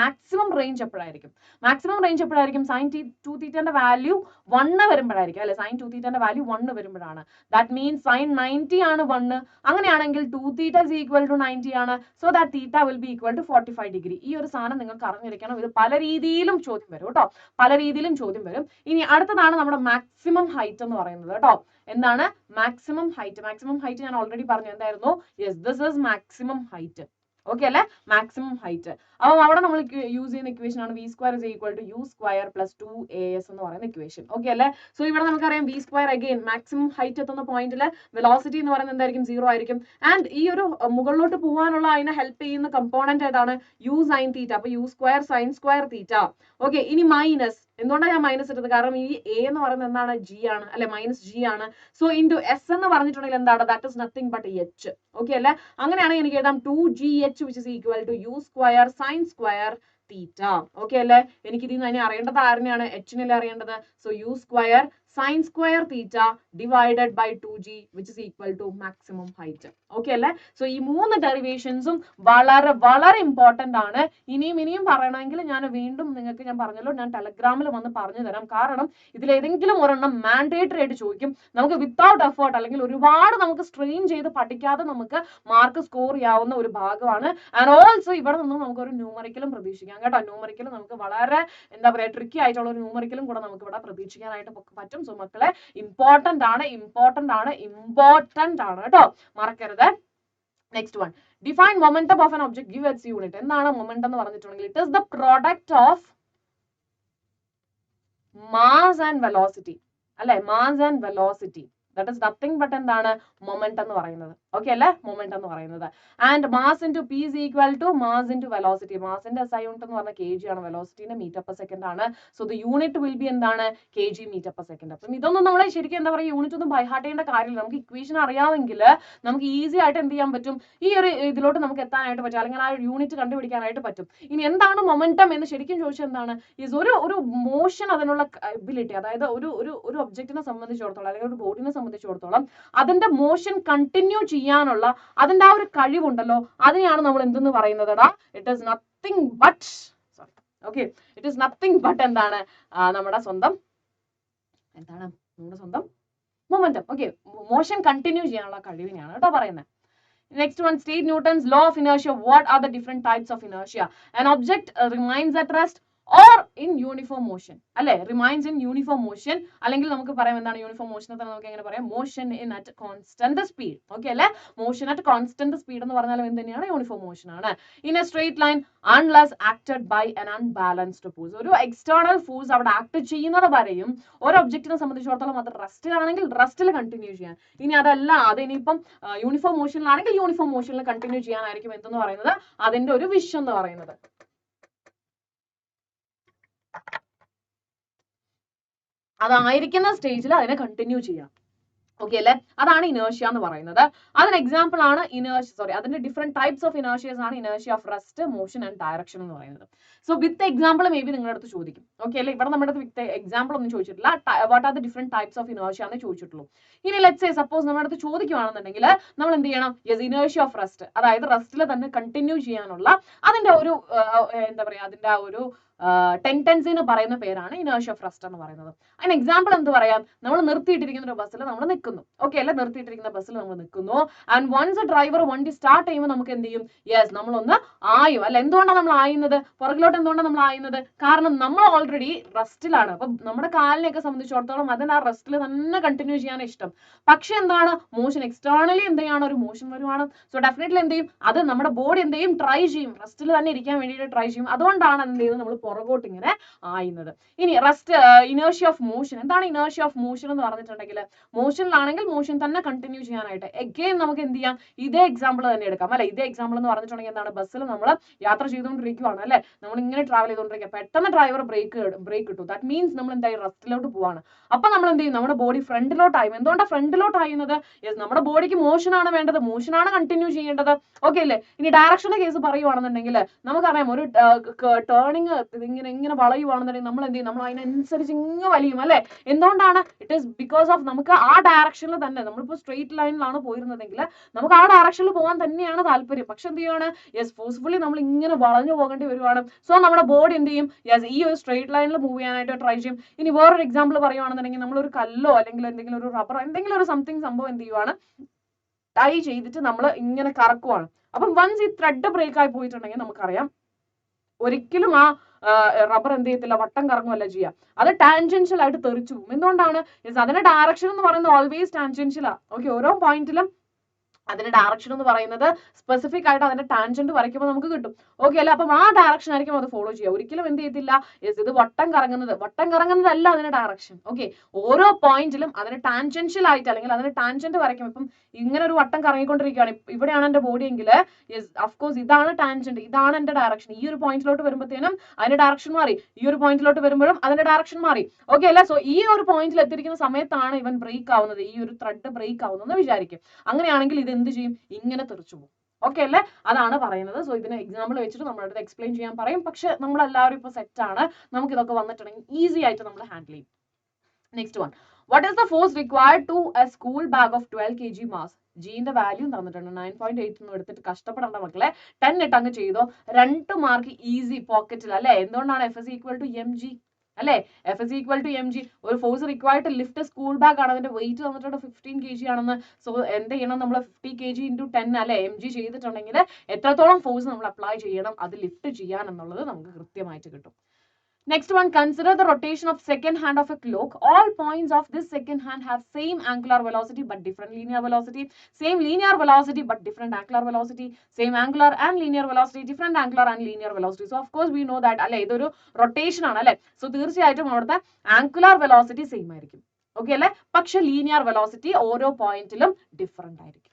മാക്സിമം റേഞ്ച് എപ്പോഴായിരിക്കും. മാക്സിമം റേഞ്ച് എപ്പോഴായിരിക്കും, sin 2 theta വാല്യൂ 1 വരുമ്പോഴായിരിക്കും അല്ലെ. sin 2 theta വാല്യൂ 1 വരുമ്പോഴാണ്. ദാറ്റ് മീൻസ് sin 90 ആണ് 1. അങ്ങനെയാണെങ്കിൽ 2 theta is equal to 90 ആണ്. So that theta will be equal to 45 degree. ഈ ഒരു സാധനം നിങ്ങൾക്ക് അറിഞ്ഞിരിക്കണം. ഇത് പല രീതിയിലും ചോദ്യം വരും കേട്ടോ, പല രീതിയിലും ചോദ്യം വരും. ഇനി അടുത്തതാണ് നമ്മുടെ മാക്സിമം ഹൈറ്റ് എന്ന് പറയുന്നത് കേട്ടോ. എന്താണ് മാക്സിമം ഹൈറ്റ്? മാക്സിമം ഹൈറ്റ് ഞാൻ ഓൾറെഡി പറഞ്ഞു, എന്തായിരുന്നു, yes, this is maximum height. Okay അല്ലെ, മാക്സിമം ഹൈറ്റ്. അപ്പം അവിടെ നമ്മൾ യൂസ് ചെയ്യുന്ന ഇക്വേഷൻ ആണ് v square is equal to u square plus 2as എന്ന് പറയുന്ന ഇക്വേഷൻ. ഓക്കെ അല്ലെ. സോ ഇവിടെ നമുക്കറിയാം v square again maximum height എത്തുന്ന പോയിന്റിൽ വെലോസിറ്റി എന്ന് പറയുന്നത് എന്തായിരിക്കും, 0 ആയിരിക്കും. ആൻഡ് ഈ ഒരു മുകളിലോട്ട് പോകാനുള്ള അതിനെ ഹെൽപ്പ് ചെയ്യുന്ന കമ്പോണന്റ് ഏതാണ്, u sin theta. അപ്പൊ u square sin square theta. Okay, ഇനി മൈനസ്, എന്തുകൊണ്ടാണ് ഞാൻ മൈനസ് ഇട്ടത്, കാരണം ഈ a എന്ന് പറയുന്നത് എന്താണ്, g ആണ് അല്ലെ, മൈനസ് g ആണ്. സോ ഇൻറ്റു s എന്ന് പറഞ്ഞിട്ടുണ്ടെങ്കിൽ എന്താണ്, that is nothing but h. Okay അല്ലെ. അങ്ങനെയാണെങ്കിൽ എനിക്ക് എഴുതാം 2gh which is equal to u square sin square theta. Okay അല്ലെ. എനിക്ക് ഇതിൽ നിന്ന് അറിയേണ്ടത് ആരെയാണ്, h നല്ലേ അറിയേണ്ടത്. So u square sin square theta divided by 2g which is equal to maximum height. Okay അല്ലെ. സോ ഈ 3 ഡെറിവേഷൻസും വളരെ വളരെ ഇമ്പോർട്ടന്റ് ആണ്. ഇനിയും പറയണമെങ്കിൽ ഞാൻ വീണ്ടും നിങ്ങൾക്ക് ഞാൻ പറഞ്ഞല്ലോ, ഞാൻ ടെലഗ്രാമിൽ വന്ന് പറഞ്ഞു തരാം. കാരണം ഇതിൽ ഏതെങ്കിലും ഒരെണ്ണം മാൻഡേറ്ററി ആയിട്ട് ചോദിക്കും. നമുക്ക് വിത്തൗട്ട് എഫേർട്ട് അല്ലെങ്കിൽ ഒരുപാട് നമുക്ക് സ്ട്രെയിൻ ചെയ്ത് പഠിക്കാതെ നമുക്ക് മാർക്ക് സ്കോർ ചെയ്യാവുന്ന ഒരു ഭാഗമാണ്. ആൻഡ് ഓൾസോ ഇവിടെ നിന്നും നമുക്ക് ഒരു ന്യൂമറിക്കലും പ്രതീക്ഷിക്കാം കേട്ടോ. ന്യൂമറിക്കലും നമുക്ക് വളരെ എന്താ പറയുക, ട്രിക്കി ആയിട്ടുള്ള ഒരു ന്യൂമറിക്കലും കൂടെ നമുക്ക് ഇവിടെ പ്രതീക്ഷിക്കാനായിട്ട് പറ്റും. സോ മക്കളെ ഇമ്പോർട്ടന്റ് ആണ് കേട്ടോ, മറക്കരുത്. Next one, define momentum of an object give it's unit. എന്താണ് മൊമെന്റം എന്ന് പറഞ്ഞിട്ടുണ്ടെങ്കിൽ, it is the product of mass and velocity അല്ലെ, mass and velocity that is nothing but എന്താണ് മൊമെന്റ് എന്ന് പറയുന്നത്. ഓക്കെ അല്ലെ, മൊമെന്റ് എന്ന് പറയുന്നത്. And mass into P is equal to mass into velocity. മാസിന്റെ SI unit എന്ന് പറഞ്ഞാൽ kg ആണ്, വെലോസിറ്റിന്റെ മീറ്റർ പെർ സെക്കൻഡ് ആണ്. So the unit will be എന്താണ് kg മീറ്റർ പെർ സെക്കൻഡ്. അപ്പം ഇതൊന്നും നമ്മൾ ശരിക്കും എന്താ പറയുക യൂണിറ്റ് ഒന്നും ബൈ ഹാർട്ട് ചെയ്യേണ്ട കാര്യമില്ല. നമുക്ക് ഇക്വേഷൻ അറിയാമെങ്കിൽ നമുക്ക് ഈസി ആയിട്ട് എന്ത് ചെയ്യാൻ പറ്റും, ഈ ഒരു ഇതിലോട്ട് നമുക്ക് എത്താനായിട്ട് പറ്റും, അല്ലെങ്കിൽ ആ യൂണിറ്റ് കണ്ടുപിടിക്കാനായിട്ട് പറ്റും. ഇനി എന്താണ് മൊമെന്റം എന്ന് ശരിക്കും ചോദിച്ചാൽ എന്താണ്, ഒരു മോഷൻ അതിനുള്ള എബിലിറ്റി, അതായത് ഒരു ഒബ്ജക്റ്റിനെ സംബന്ധിച്ചിടത്തോളം അല്ലെങ്കിൽ ഒരു ബോഡിനെ സംബന്ധിച്ചിടത്തോളം അതിന്റെ മോഷൻ കണ്ടിന്യൂ ചെയ്യാനുള്ള അതിന്റെ ആ ഒരു കഴിവുണ്ടല്ലോ, അതിനെയാണ് നമ്മൾ എന്തെന്ന് പറയുന്നതടാ, it is nothing but sorry okay it is nothing but എന്താണ് നമ്മുടെ സ്വന്തം മൊമെന്റം. ഓക്കെ, മോഷൻ കണ്ടിന്യൂ ചെയ്യാനുള്ള കഴിവിനെയാണ് കേട്ടോ പറയുന്നത്. Next one, state Newton's law of inertia. What are the different types of inertia? An object remains at rest or in uniform motion. അല്ലെ, remains in uniform motion, അല്ലെങ്കിൽ നമുക്ക് പറയാം എന്താണ് uniform motion എന്ന് നമുക്ക് എങ്ങനെ പറയാം, motion in at constant speed. Okay അല്ലെ, മോഷൻ അറ്റ് കോൺസ്റ്റന്റ് സ്പീഡ് എന്ന് പറഞ്ഞാൽ എന്ത് തന്നെയാണ്, യൂണിഫോം മോഷൻ ആണ്. In a straight line unless acted by an unbalanced force. ഒരു എക്സ്റ്റേണൽ ഫോഴ്സ് അവിടെ ആക്ട് ചെയ്യുന്നത് വരെയും ഒരു ഒബ്ജക്റ്റിനെ സംബന്ധിച്ചിടത്തോളം അത് റെസ്റ്റിലാണെങ്കിൽ റെസ്റ്റിൽ കണ്ടിന്യൂ ചെയ്യാൻ. ഇനി അതല്ല, അത് ഇനിയിപ്പം യൂണിഫോം മോഷനിലാണെങ്കിൽ യൂണിഫോം മോഷനിൽ കണ്ടിന്യൂ ചെയ്യാനായിരിക്കും എന്തെന്ന് പറയുന്നത്, അതിന്റെ ഒരു വിഷ് എന്ന് പറയുന്നത്. അതായിരിക്കുന്ന സ്റ്റേജിൽ അതിനെ കണ്ടിന്യൂ ചെയ്യാം. ഓക്കെ അല്ലെ, അതാണ് ഇനേർഷ്യ എന്ന് പറയുന്നത്. അതിന് എക്സാമ്പിൾ ആണ് അതിന്റെ ഡിഫറെന്റ് ടൈപ്സ് ഓഫ് ഇനേർഷ്യസ് ആണ് inertia of rest, motion and direction എന്ന് പറയുന്നത്. So with example may be നിങ്ങളുടെ അടുത്ത് ചോദിക്കും. ഓക്കെ അല്ലെ, ഇവിടെ നമ്മുടെ അടുത്ത് വിത്ത് എക്സാമ്പിൾ ഒന്നും ചോദിച്ചിട്ടില്ല, what are the different types of inertia എന്ന് ചോദിച്ചിട്ടുള്ളൂ. ഇനി ലെറ്റ്സ് സേ സപ്പോസ് നമ്മുടെ അടുത്ത് ചോദിക്കുകയാണെന്നുണ്ടെങ്കിൽ നമ്മൾ എന്ത് ചെയ്യണം, യെസ് ഇനേർഷ്യ ഓഫ് റെസ്റ്റ്, അതായത് റെസ്റ്റിൽ തന്നെ കണ്ടിന്യൂ ചെയ്യാനുള്ള അതിന്റെ ഒരു എന്താ പറയാ, അതിന്റെ ആ ഒരു ടെൻഡൻസിന് പറയുന്ന പേരാണ് ഇനേർഷ്യ ഓഫ് റെസ്റ്റ് എന്ന് പറയുന്നത്. അതിന് എക്സാമ്പിൾ എന്ത് പറയാം, നമ്മൾ നിർത്തിയിട്ടിരിക്കുന്ന ഒരു ബസ്സിൽ നമ്മൾ നിൽക്കുന്നു. ഓക്കെ അല്ലെ, നിർത്തിയിട്ടിരിക്കുന്ന ബസ്സിൽ നമ്മൾ നിൽക്കുന്നു. ആൻഡ് വൺസ് ഡ്രൈവർ വണ്ടി സ്റ്റാർട്ട് ചെയ്യുമ്പോൾ നമുക്ക് എന്ത് ചെയ്യും, യെസ് നമ്മളൊന്ന് ആയും. അല്ല, എന്തുകൊണ്ടാണ് നമ്മൾ ആയുന്നത്, പുറകിലോട്ട് എന്തുകൊണ്ടാണ് നമ്മൾ ആയുന്നത്, കാരണം നമ്മൾ ഓൾറെഡി റെസ്റ്റിലാണ്. അപ്പൊ നമ്മുടെ കാലിനെയൊക്കെ സംബന്ധിച്ചിടത്തോളം അതിന് ആ റെസ്റ്റിൽ തന്നെ കണ്ടിന്യൂ ചെയ്യാൻ ഇഷ്ടം. പക്ഷെ എന്താണ്, മോഷൻ എക്സ്റ്റേണലി എന്ത് ചെയ്യാണ്, ഒരു മോഷൻ വരുവാണ്. സോ ഡെഫിനറ്റ്ലി എന്ത് ചെയ്യും, അത് നമ്മുടെ ബോഡി എന്ത് ചെയ്യും, ട്രൈ ചെയ്യും, റെസ്റ്റിൽ തന്നെ ഇരിക്കാൻ വേണ്ടിയിട്ട് ട്രൈ ചെയ്യും. അതുകൊണ്ടാണ് എന്ത് ചെയ്യുന്നത്, നമ്മൾ പുറകോട്ട് ഇങ്ങനെ ആയുന്നത്. ഇനി റെസ്റ്റ് ഇനേർഷ്യ ഓഫ് മോഷൻ. എന്താണ് ഇനേർഷ്യ ഓഫ് മോഷൻ എന്ന് പറഞ്ഞിട്ടുണ്ടെങ്കിൽ, മോഷനിലാണെങ്കിൽ മോഷൻ തന്നെ കണ്ടിന്യൂ ചെയ്യാനായിട്ട് എഗെയിൻ നമുക്ക് എന്ത് ചെയ്യാം, ഇതേ എക്സാമ്പിൾ തന്നെ എടുക്കാം. അല്ലെ, ഇതേ എക്സാമ്പിൾ എന്ന് പറഞ്ഞിട്ടുണ്ടെങ്കിൽ എന്താണ്, ബസ്സിൽ നമ്മൾ യാത്ര ചെയ്തുകൊണ്ടിരിക്കുകയാണ് അല്ലെ, നമ്മൾ ഇങ്ങനെ ട്രാവൽ ചെയ്തുകൊണ്ടിരിക്കുക, പെട്ടെന്ന് ഡ്രൈവർ ബ്രേക്ക് ഇട്ടു, ദാറ്റ് മീൻസ് നമ്മൾ എന്തായി, റെസ്റ്റിലോട്ട് പോവാണ്. അപ്പൊ നമ്മൾ എന്ത് ചെയ്യും, നമ്മുടെ ബോഡി ഫ്രണ്ടിലോട്ടായി. എന്തുകൊണ്ടാണ് ഫ്രണ്ടിലോട്ട് ആയുന്നത്, നമ്മുടെ ബോഡിക്ക് മോഷൻ ആണ് വേണ്ടത്, മോഷൻ ആണ് കണ്ടിന്യൂ ചെയ്യേണ്ടത്. ഓക്കെ അല്ലേ. ഇനി ഡയറക്ഷന്റെ കേസ് പറയുവാണെന്നുണ്ടെങ്കിൽ നമുക്കറിയാം, ഒരു ടേണിങ് ഇങ്ങനെ വളയുവാണെന്നുണ്ടെങ്കിൽ നമ്മൾ എന്ത് ചെയ്യും, നമ്മൾ അതിനനുസരിച്ച് ഇങ്ങനെ വലിയും അല്ലെ. എന്തുകൊണ്ടാണ്, ഇറ്റ് ഈസ് ബിക്കോസ് ഓഫ് നമുക്ക് ആ ഡയറക്ഷനിൽ തന്നെ, നമ്മളിപ്പോൾ സ്ട്രെയിറ്റ് ലൈനിലാണ് പോയിരുന്നതെങ്കിൽ നമുക്ക് ആ ഡയറക്ഷനിൽ പോകാൻ തന്നെയാണ് താല്പര്യം. പക്ഷെ എന്ത് ചെയ്യുവാണ്, യെസ് ഫോഴ്സ്ഫുള്ളി നമ്മൾ ഇങ്ങനെ വളഞ്ഞു പോകേണ്ടി വരുവാണ്. സോ നമ്മുടെ ബോഡി എന്ത് ചെയ്യും, യെസ് ഈ ഒരു സ്ട്രെയിറ്റ് ലൈനിൽ മൂവ് ചെയ്യാനായിട്ട് ട്രൈ ചെയ്യും. ഇനി വേറൊരു എക്സാമ്പിൾ പറയുവാണെന്നുണ്ടെങ്കിൽ, നമ്മളൊരു കല്ലോ അല്ലെങ്കിൽ എന്തെങ്കിലും ഒരു റബ്ബറോ എന്തെങ്കിലും ഒരു സംതിങ് സംഭവം എന്ത് ചെയ്യുവാണ്, ടൈ ചെയ്തിട്ട് നമ്മൾ ഇങ്ങനെ കറക്കുവാണ്. അപ്പം വൺസ് ഈ ത്രെഡ് ബ്രേക്ക് ആയി പോയിട്ടുണ്ടെങ്കിൽ നമുക്കറിയാം ഒരിക്കലും ആ റബ്ബർ എന്ത് ചെയ്യത്തില്ല, വട്ടം കറങ്ങുമല്ല ചെയ്യുക, അത് ടാൻജൻഷ്യൽ ആയിട്ട് തെറിച്ചു പോകും. എന്തുകൊണ്ടാണ്, അതിന്റെ ഡയറക്ഷൻ എന്ന് പറയുന്നത് ഓൾവേസ് ടാൻജൻഷ്യലാ. ഓക്കെ, ഓരോ പോയിന്റിലും അതിന്റെ ഡയറക്ഷൻ എന്ന് പറയുന്നത് സ്പെസിഫിക് ആയിട്ട് അതിന്റെ ടാൻജന്റ് വരയ്ക്കുമ്പോൾ നമുക്ക് കിട്ടും. ഓക്കെ അല്ലെ, അപ്പം ആ ഡയറക്ഷൻ ആയിരിക്കും അത് ഫോളോ ചെയ്യുക. ഒരിക്കലും എന്ത് ചെയ്യത്തില്ല, ഇത് വട്ടം കറങ്ങുന്നതല്ല അതിന്റെ ഡയറക്ഷൻ. ഓക്കെ, ഓരോ പോയിന്റിലും അതിന് ടാൻജൻഷ്യൽ ആയിട്ട് അല്ലെങ്കിൽ അതിന് ടാൻജന്റ് വരയ്ക്കും. ഇപ്പം ഇങ്ങനെ ഒരു വട്ടം കറങ്ങിക്കൊണ്ടിരിക്കുകയാണ്, ഇവിടെയാണ് എന്റെ ബോഡി എങ്കിൽ അഫ്കോഴ്സ് ഇതാണ് ടാൻജന്റ്, ഇതാണ് എന്റെ ഡയറക്ഷൻ. ഈ ഒരു പോയിന്റിലോട്ട് വരുമ്പോഴത്തേനും അതിന്റെ ഡയറക്ഷൻ മാറി, ഈ ഒരു പോയിന്റിലോട്ട് വരുമ്പോഴും അതിന്റെ ഡയറക്ഷൻ മാറി. ഓക്കെ അല്ലെ. സോ ഈ ഒരു പോയിന്റിൽ എത്തിയിരിക്കുന്ന സമയത്താണ് ഇവൻ ബ്രേക്ക് ആവുന്നത്, ഈ ഒരു ത്രെഡ് ബ്രേക്ക് ആവുന്നതെന്ന് വിചാരിക്കും. അങ്ങനെയാണെങ്കിൽ ഇത് എന്ത് ചെയ്യും, ഇങ്ങനെ തെറിച്ചു പോകും. ഓക്കെ അല്ലേ, അതാണ് പറയുന്നത്. സോ ഇതിന് എക്സാമ്പിൾ വെച്ചിട്ട് നമ്മളടുത്ത് എക്സ്പ്ലെയിൻ ചെയ്യാൻ പറയും. പക്ഷെ നമ്മളെല്ലാവരും ഇപ്പൊ സെറ്റ് ആണ്, നമുക്ക് ഇതൊക്കെ വന്നിട്ടുണ്ടെങ്കിൽ ഈസി ആയിട്ട് നമ്മൾ ഹാൻഡിൽ ചെയ്യും. Next one, what is the force required to a school bag of 12 kg mass? ജിന്റെ വാല്യൂ തന്നിട്ടുണ്ട്, 9.8 ഒന്നും എടുത്തിട്ട് കഷ്ടപ്പെടേണ്ട മക്കളെ, 10 ഇട്ട് അങ്ങ് ചെയ്തോ, 2 മാർക്ക് ഈസി പോക്കറ്റിൽ അല്ലെ. എന്തുകൊണ്ടാണ്, FS ഈക്വൽ ടു mg അല്ലെ, FS ഈക്വൽ ടു mg. ഒരു force required to lift school bag ആണ്, അതിന്റെ വെയിറ്റ് തന്നിട്ടുണ്ട് 15 kg ആണെന്ന്. സോ എന്ത് ചെയ്യണം, നമ്മൾ 50 kg into 10 അല്ലെ mg ചെയ്തിട്ടുണ്ടെങ്കിൽ എത്രത്തോളം ഫോഴ്സ് നമ്മൾ അപ്ലൈ ചെയ്യണം അത് ലിഫ്റ്റ് ചെയ്യാൻ എന്നുള്ളത് നമുക്ക് കൃത്യമായിട്ട് കിട്ടും. Next one, consider the rotation of second hand of a clock. All points of this second hand have same angular velocity but different linear velocity. Same linear velocity but different angular velocity. Same angular and linear velocity, different angular and linear velocity. So of course we know that അല്ലെ ഇതൊരു rotation ആണ് അല്ലെ. So തീർച്ചയായിട്ടും അവിടുത്തെ angular velocity same ആയിരിക്കും. Okay അല്ലെ, പക്ഷെ linear velocity ഓരോ പോയിന്റിലും ഡിഫറെന്റ് ആയിരിക്കും.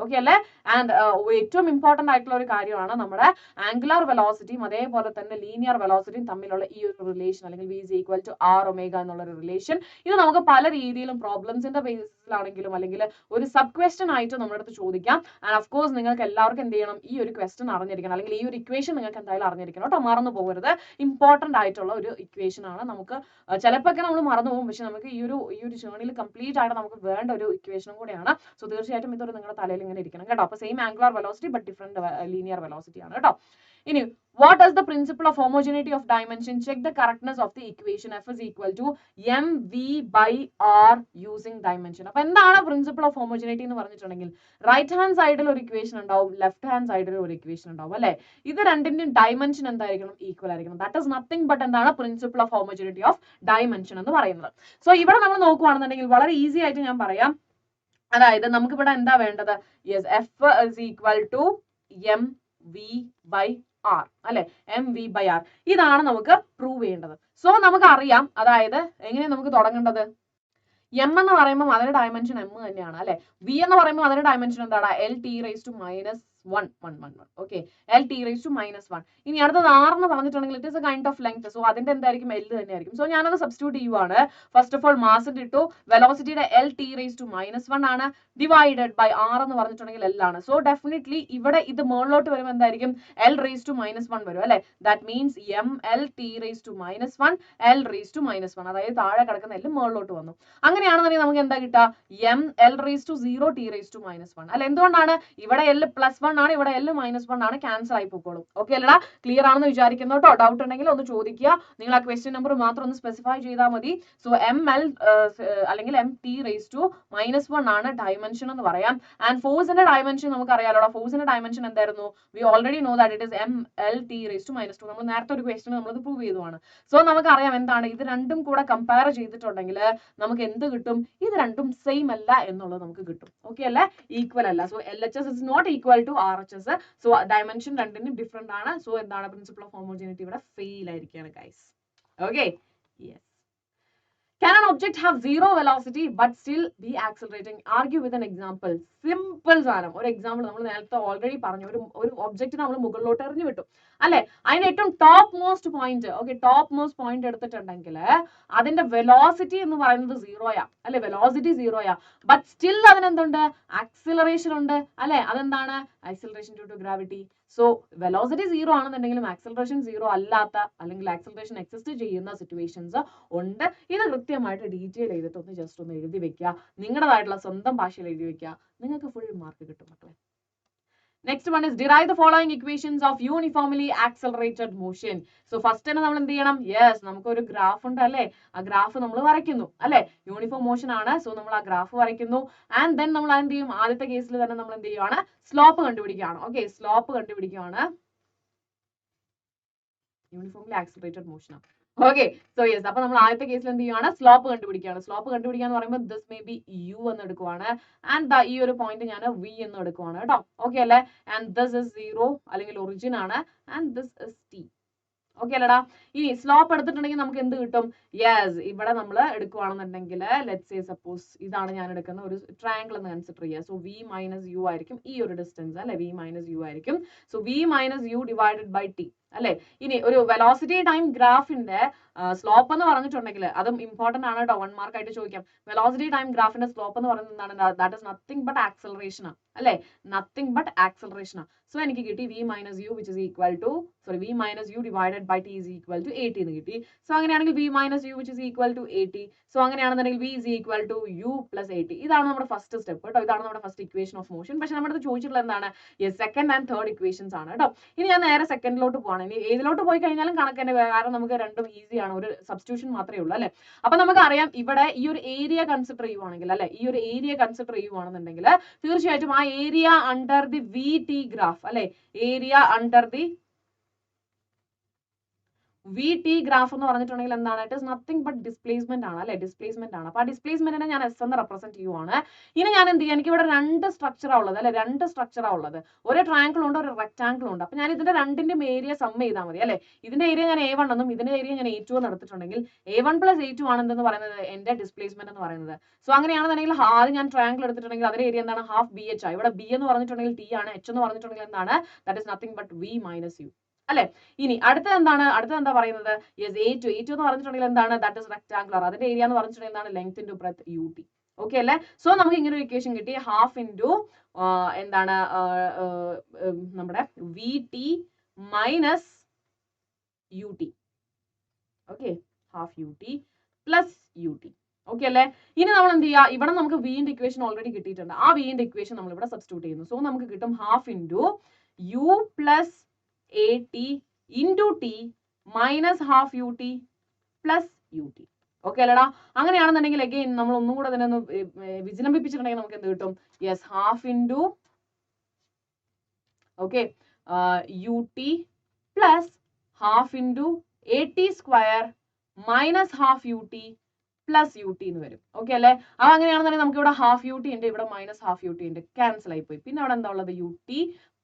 ഓക്കെ അല്ലെ. ആൻഡ് ഏറ്റവും ഇമ്പോർട്ടന്റ് ആയിട്ടുള്ള ഒരു കാര്യമാണ് നമ്മുടെ ആംഗുലാർ വെലോസിറ്റിയും അതേപോലെ തന്നെ ലീനിയർ വെലോസിറ്റിയും തമ്മിലുള്ള ഈ ഒരു റിലേഷൻ, അല്ലെങ്കിൽ v is equal to r omega എന്നുള്ള ഒരു റിലേഷൻ. ഇത് നമുക്ക് പല രീതിയിലും പ്രോബ്ലംസിന്റെ ബേസിസിലാണെങ്കിലും അല്ലെങ്കിൽ ഒരു സബ് ക്വസ്റ്റ്യൻ ആയിട്ട് നമ്മുടെ അടുത്ത് ചോദിക്കാം. ആൻഡ് ഓഫ് കോഴ്സ് നിങ്ങൾക്ക് എല്ലാവർക്കും എന്ത് ചെയ്യണം, ഈ ഒരു ക്വസ്റ്റ്യൻ അറിഞ്ഞിരിക്കണം, അല്ലെങ്കിൽ ഈ ഒരു ഇക്വേഷൻ നിങ്ങൾക്ക് എന്തായാലും അറിഞ്ഞിരിക്കണം കേട്ടോ. മറന്നു പോകരുത്, ഇമ്പോർട്ടന്റ് ആയിട്ടുള്ള ഒരു ഇക്വേഷൻ ആണ്. നമുക്ക് ചിലപ്പോൾ ഒക്കെ നമ്മൾ മറന്നു പോകും, പക്ഷെ നമുക്ക് ഈ ഒരു ജേർണിയിൽ കംപ്ലീറ്റ് ആയിട്ട് നമുക്ക് വേണ്ട ഒരു ഇക്വേഷനും കൂടെയാണ്. സോ തീർച്ചയായിട്ടും ഇതൊരു നിങ്ങളുടെ തലയിൽ ഇങ്ങനെ ഇരിക്കണം കേട്ടോ. അപ്പൊ same angular velocity but different linear velocity ആണ് കേട്ടോ. ഇനി what is the principle of homogeneity of dimension? Check the correctness of the equation f is equal to mv by r using dimension. അപ്പൊ എന്താണ് പ്രിൻസിപ്പിൾ ഓഫ് ഹോമോജനിറ്റി എന്ന് പറഞ്ഞിട്ടുണ്ടെങ്കിൽ, right hand സൈഡിൽ ഒരു equation ഉണ്ടാവും, ലെഫ്റ്റ് ഹാൻഡ് സൈഡിൽ ഒരു equation ഉണ്ടാവും അല്ലെ. ഇത് രണ്ടിന്റെയും ഡയമെൻഷൻ എന്തായിരിക്കണം, ഈക്വൽ ആയിരിക്കണം. ദാറ്റ് ഇസ് നത്തിങ് ബട്ട് എന്താണ് principle of homogeneity of dimension എന്ന് പറയുന്നത്. സോ ഇവിടെ നമ്മൾ നോക്കുകയാണെന്നുണ്ടെങ്കിൽ വളരെ ഈസി ആയിട്ട് ഞാൻ പറയാം. അതായത് നമുക്ക് ഇവിടെ എന്താ വേണ്ടത്, yes F is equal to M V by R അല്ലെ, എം വി ബൈ ആർ. ഇതാണ് നമുക്ക് പ്രൂവ് ചെയ്യേണ്ടത്. സോ നമുക്ക് അറിയാം, അതായത് എങ്ങനെ നമുക്ക് തുടങ്ങേണ്ടത്, എം എന്ന് പറയുമ്പോൾ അതിന്റെ ഡയമെൻഷൻ എം തന്നെയാണ് അല്ലെ. വി എന്ന് പറയുമ്പോൾ അതിന്റെ ഡയമെൻഷൻ എന്താണ്, L T raise to minus 1 1 1 1. Okay, L T raise to minus 1. ഇനി അടുത്തത് ആർ എന്ന് പറഞ്ഞിട്ടുണ്ടെങ്കിൽ it is a kind of length. So അതിന്റെ എന്തായിരിക്കും, എൽ തന്നെയായിരിക്കും. സോ ഞാനത് സബ്സ്റ്റിറ്റ്യൂട്ട് ചെയ്യുവാണ്. ഫസ്റ്റ് ഓഫ് ഓൾ മാസ് ഇട്ടു, വെലോസിറ്റിയുടെ L T raise to minus 1 ആണ്, ഡിവൈഡഡ് ബൈ ആർ എന്ന് പറഞ്ഞിട്ടുണ്ടെങ്കിൽ എൽ ആണ്. സോ ഡെഫിനറ്റ്ലി ഇവിടെ ഇത് മുകളിലോട്ട് വരുമ്പോൾ എന്തായിരിക്കും, എൽ റൈസ് ടു മൈനസ് 1 വരും അല്ലെ. That means M L T raise to minus 1 L raise to minus 1. അതായത് താഴെ കിടക്കുന്ന എൽ മുകളിലോട്ട് വന്നു. അങ്ങനെയാണെന്നുണ്ടെങ്കിൽ നമുക്ക് എന്താ കിട്ടുക, M L raise to 0 T raise to minus 1 അല്ലെ. എന്തുകൊണ്ടാണ്, ഇവിടെ എൽ പ്ലസ് 1 ആണ്, ഇവിടെ എൽ മൈനസ് 1 ആണ്, ക്യാൻസൽ ആയി പോയിക്കോളും. ഓക്കെ അല്ലടാ, ക്ലിയർ ആണെന്ന് വിചാരിക്കുന്നു കേട്ടോ. ഡൗട്ട് ഉണ്ടെങ്കിൽ ഒന്ന് ചോദിക്കുക. നിങ്ങൾ ആ ക്വസ്റ്റ്യൻ നമ്പർ മാത്രം ഒന്ന് സ്പെസിഫൈ ചെയ്താൽ മതി. സോ എം എൽ അല്ലെങ്കിൽ M T raise to minus 1 ആണ് ഡയമെൻഷൻ എന്ന് പറയാം. ആൻഡ് ഫോഴ്സിന്റെ ഡയമെൻഷൻ നമുക്ക് അറിയാലോ. ഫോഴ്സിന്റെ ഡയമെൻഷൻ എന്തായിരുന്നു, we already know that it is M L T raise to minus 2. നമ്മൾ നേരത്തെ ഒരു ക്വസ്റ്റ്യൻ നമ്മളത് പ്രൂവ് ചെയ്തതാണ്. സോ നമുക്ക് അറിയാം എന്താണ്, ഇത് രണ്ടും കൂടെ കമ്പയർ ചെയ്തിട്ടുണ്ടെങ്കിൽ നമുക്ക് എന്ത് കിട്ടും, ഇത് രണ്ടും സെയിം അല്ല എന്നുള്ളത് നമുക്ക് കിട്ടും. ഓക്കെ അല്ലേ, ഈക്വൽ അല്ല. So L H S is not equal to R H S. So dimension രണ്ടിനും ഡിഫറെന്റ് ആണ്. സോ എന്താണ്, പ്രിൻസിപ്പിൾ ഓഫ് ഹോമോജനിറ്റി ഇവിടെ ഫെയിൽ ആയിരിക്കുകയാണ് guys. Okay, yes. Can an object have zero velocity but still be accelerating? Argue with an example. Simple സാധനം. ഒരു example നമ്മൾ നേരത്തെ already പറഞ്ഞു. ഒരു ഒബ്ജക്റ്റ് നമ്മൾ മുകളിലോട്ട് എറിഞ്ഞു വിട്ടു അല്ലെ. അതിന്റെ ഏറ്റവും top most point, okay, top most point എടുത്തിട്ടുണ്ടെങ്കിൽ അതിന്റെ വെലോസിറ്റി എന്ന് പറയുന്നത് സീറോയാ അല്ലെ, വെലോസിറ്റി സീറോയാ. ബട്ട് സ്റ്റിൽ അതിനെന്തുണ്ട്, ആക്സിലറേഷൻ ഉണ്ട് അല്ലെ. അതെന്താണ്, acceleration due to gravity. So velocity zero ആണെന്നുണ്ടെങ്കിലും ആക്സിലറേഷൻ സീറോ അല്ലാത്ത അല്ലെങ്കിൽ ആക്സിലറേഷൻ എക്സിസ്റ്റ് ചെയ്യുന്ന സിറ്റുവേഷൻസ് ഉണ്ട്. ഇത് കൃത്യമായിട്ട് ഡീറ്റെയിൽ ചെയ്തിട്ട് ഒന്ന് ജസ്റ്റ് ഒന്ന് എഴുതി വെക്കുക, നിങ്ങളുടേതായിട്ടുള്ള സ്വന്തം ഭാഷയിൽ എഴുതി വെക്കുക, നിങ്ങൾക്ക് ഫുൾ മാർക്ക് കിട്ടും മക്കളെ. Next one is derive the following equations of uniformly accelerated motion. So first തന്നെ നമ്മൾ എന്ത് ചെയ്യണം, യെസ് നമുക്ക് ഒരു ഗ്രാഫ് ഉണ്ട് അല്ലെ, ആ ഗ്രാഫ് നമ്മൾ വരയ്ക്കുന്നു അല്ലെ. യൂണിഫോം മോഷൻ ആണ്. സോ നമ്മൾ ആ ഗ്രാഫ് വരയ്ക്കുന്നു. ആൻഡ് ദെൻ നമ്മൾ എന്ത് ചെയ്യും, ആദ്യത്തെ കേസിൽ തന്നെ നമ്മൾ എന്ത് ചെയ്യുവാണ്, സ്ലോപ്പ് കണ്ടുപിടിക്കുകയാണ്. ഓക്കെ, സ്ലോപ്പ് കണ്ടുപിടിക്കുകയാണ്. യൂണിഫോംലി ആക്സിലറേറ്റഡ് മോഷൻ ആണ്. ഓക്കെ, സോ യെസ്, അപ്പൊ നമ്മൾ ആദ്യത്തെ കേസിൽ എന്ത് ചെയ്യുവാണ്, സ്ലോപ്പ് കണ്ടുപിടിക്കുകയാണ്. സ്ലോപ്പ് കണ്ടുപിടിക്കുക എന്ന് പറയുമ്പോൾ ദിസ് മേ ബി യു എന്ന് എടുക്കുവാണ്. ആൻഡ് ഈ ഒരു പോയിന്റ് ഞാൻ വി എന്ന് എടുക്കുവാണ് കേട്ടോ. ഓക്കെ അല്ലെ. ആൻഡ് ദിസ് ഇസ് 0 അല്ലെങ്കിൽ ഒറിജിൻ ആണ്. And this is T. Okay അല്ലടാ. ഇനി സ്ലോപ്പ് എടുത്തിട്ടുണ്ടെങ്കിൽ നമുക്ക് എന്ത് കിട്ടും, യെസ് ഇവിടെ നമ്മൾ എടുക്കുകയാണെന്നുണ്ടെങ്കിൽ ലെറ്റ്സ് സേ സപ്പോസ് ഇതാണ് ഞാൻ എടുക്കുന്ന ഒരു ട്രയാങ്കിൾ എന്ന് കൺസിഡർ ചെയ്യുക. സോ വി മൈനസ് യു ആയിരിക്കും ഈ ഒരു ഡിസ്റ്റൻസ് അല്ലെ, വി മൈനസ് യു ആയിരിക്കും. So V minus U divided by T അല്ലെ. ഇനി ഒരു വെലോസിറ്റി ടൈം ഗ്രാഫിന്റെ സ്ലോപ്പ് എന്ന് പറഞ്ഞിട്ടുണ്ടെങ്കിൽ അതും ഇമ്പോർട്ടന്റ് ആണ് കേട്ടോ, 1 മാർക്ക് ആയിട്ട് ചോദിക്കാം. വെലോസിറ്റി ടൈം ഗ്രാഫിന്റെ സ്ലോപ്പ് എന്ന് പറയുന്നത് എന്താണ്, that is nothing but acceleration ആണ് അല്ലെ, നത്തിങ് ബട്ട് ആക്സലറേഷൻ ആണ്. സോ എനിക്ക് കിട്ടി v minus u which is equal to v minus U divided by t is equal to 80 എന്ന് കിട്ടി. സോ അങ്ങനെയാണെങ്കിൽ v minus u which is equal to 80. So അങ്ങനെയാണെന്നുണ്ടെങ്കിൽ v is equal to u plus 80. ഇതാണ് നമ്മുടെ first step കേട്ടോ, ഇതാണ് നമ്മുടെ first equation of motion. പക്ഷെ നമ്മുടെ അടുത്ത് ചോദിച്ചിട്ടുള്ള എന്താണ്, സെക്കൻഡ് ആൻഡ് തേർഡ് ഇക്വേഷൻസ് ആണ് കേട്ടോ. ഇനി ഞാൻ നേരെ സെക്കൻഡിലോട്ട് പോവാണ്. ഇനി ഏതിലോട്ട് പോയി കഴിഞ്ഞാലും കണക്ക് തന്നെ, കാരണം നമുക്ക് രണ്ടും ഈസിയാണ്, ഒരു സബ്സ്റ്റിറ്റ്യൂഷൻ മാത്രമേ ഉള്ളൂ അല്ലെ. അപ്പൊ നമുക്ക് അറിയാം ഇവിടെ ഈ ഒരു ഏരിയ കൺസിഡർ ചെയ്യുവാണെങ്കിൽ അല്ലെ, ഈ ഒരു ഏരിയ കൺസിഡർ ചെയ്യുവാണെന്നുണ്ടെങ്കിൽ തീർച്ചയായിട്ടും ആ area under the v t graph അല്ലെ, area under the v t graph എന്ന് പറഞ്ഞിട്ടുണ്ടെങ്കിൽ എന്താണ്? It is nothing but displacement ആണ് അല്ലെ, ഡിസ്പ്ലേസ്മെന്റ് ആണ്. അപ്പൊ ആ ഡിസ്പ്ലേസ്മെന്റിനെ ഞാൻ എസ് എന്ന് റെപ്രസെന്റ് ചെയ്യുവാണ്. ഇനി ഞാൻ എന്ത് ചെയ്യാം, എനിക്ക് ഇവിടെ രണ്ട് സ്ട്രക്ചറാ ഉള്ളത് അല്ലെ, രണ്ട് സ്ട്രക്ചറാ ഉള്ളത്. ഒരു ട്രയാങ്കിൾ ഉണ്ട്, ഒരു റെക്ടാങ്കിൾ ഉണ്ട്. അപ്പൊ ഞാൻ ഇതിന്റെ രണ്ടിന്റെയും ഏരിയ സം ചെയ്താൽ മതി അല്ലെ. ഇതിന്റെ ഏരിയ ഞാൻ A1 എന്നും ഇതിന്റെ ഏരിയ ഞാൻ A2 എന്ന് എടുത്തിട്ടുണ്ടെങ്കിൽ A1 + A2 ആണ് എന്തെന്ന് പറയുന്നത്, എന്റെ ഡിസ്പ്ലേസ്മെന്റ് എന്ന് പറയുന്നത്. സോ അങ്ങനെയാണെന്നുണ്ടെങ്കിൽ ആദ്യം ഞാൻ ട്രയാങ്കിൾ എടുത്തിട്ടുണ്ടെങ്കിൽ അതിന്റെ ഏരിയ എന്താണ്? Half BH. ഇവിടെ B എന്ന് പറഞ്ഞിട്ടുണ്ടെങ്കിൽ T ആണ്, H എന്ന് പറഞ്ഞിട്ടുണ്ടെങ്കിൽ എന്താണ്? That is nothing but V - U അല്ലെ. ഇനി അടുത്തത് എന്താണ്? അടുത്തത് എന്താ പറയുന്നത്? യെസ്, A2 എന്ന് പറഞ്ഞിട്ടുണ്ടെങ്കിൽ എന്താണ്? That is rectangular. അതിന്റെ ഏരിയ എന്ന് പറഞ്ഞിട്ടുണ്ടെങ്കിൽ എന്താണ്? Length into breadth UT. Okay അല്ലേ. സോ നമുക്ക് ഇങ്ങനെ ഒരു ഇക്വേഷൻ കിട്ടി, ഹാഫ് ഇൻറ്റു എന്താണ് നമ്മുടെ VT minus UT. Okay, half UT plus UT. Okay അല്ലേ. ഇനി നമ്മൾ എന്ത് ചെയ്യുക, ഇവിടെ നമുക്ക് വിന്റെ ഇക്വേഷൻ ഓൾറെഡി കിട്ടിയിട്ടുണ്ട്. ആ വിന്റെ ഇക്വേഷൻ നമ്മൾ ഇവിടെ സബ്സ്റ്റിറ്റ്യൂട്ട് ചെയ്യുന്നു. സോ നമുക്ക് കിട്ടും half into U plus AT into T minus half UT plus UT. Okay അല്ലടാ. അങ്ങനെയാണെന്നുണ്ടെങ്കിൽ അഗെയിൻ നമ്മൾ ഒന്നും കൂടെ തന്നെ ഒന്ന് വിജൃംഭിപ്പിച്ചിട്ടുണ്ടെങ്കിൽ നമുക്ക് എന്ത് കിട്ടും? Yes, half into okay UT plus half into AT square minus half UT plus UT എന്ന് വരും. ഓക്കെ അല്ലേ. അപ്പൊ അങ്ങനെയാണെന്നുണ്ടെങ്കിൽ നമുക്ക് ഇവിടെ ഹാഫ് UT ഉണ്ട്, ഇവിടെ മൈനസ് ഹാഫ് UT ഉണ്ട്, ക്യാൻസൽ ആയി പോയി. പിന്നെ അവിടെ എന്താ ഉള്ളത്? UT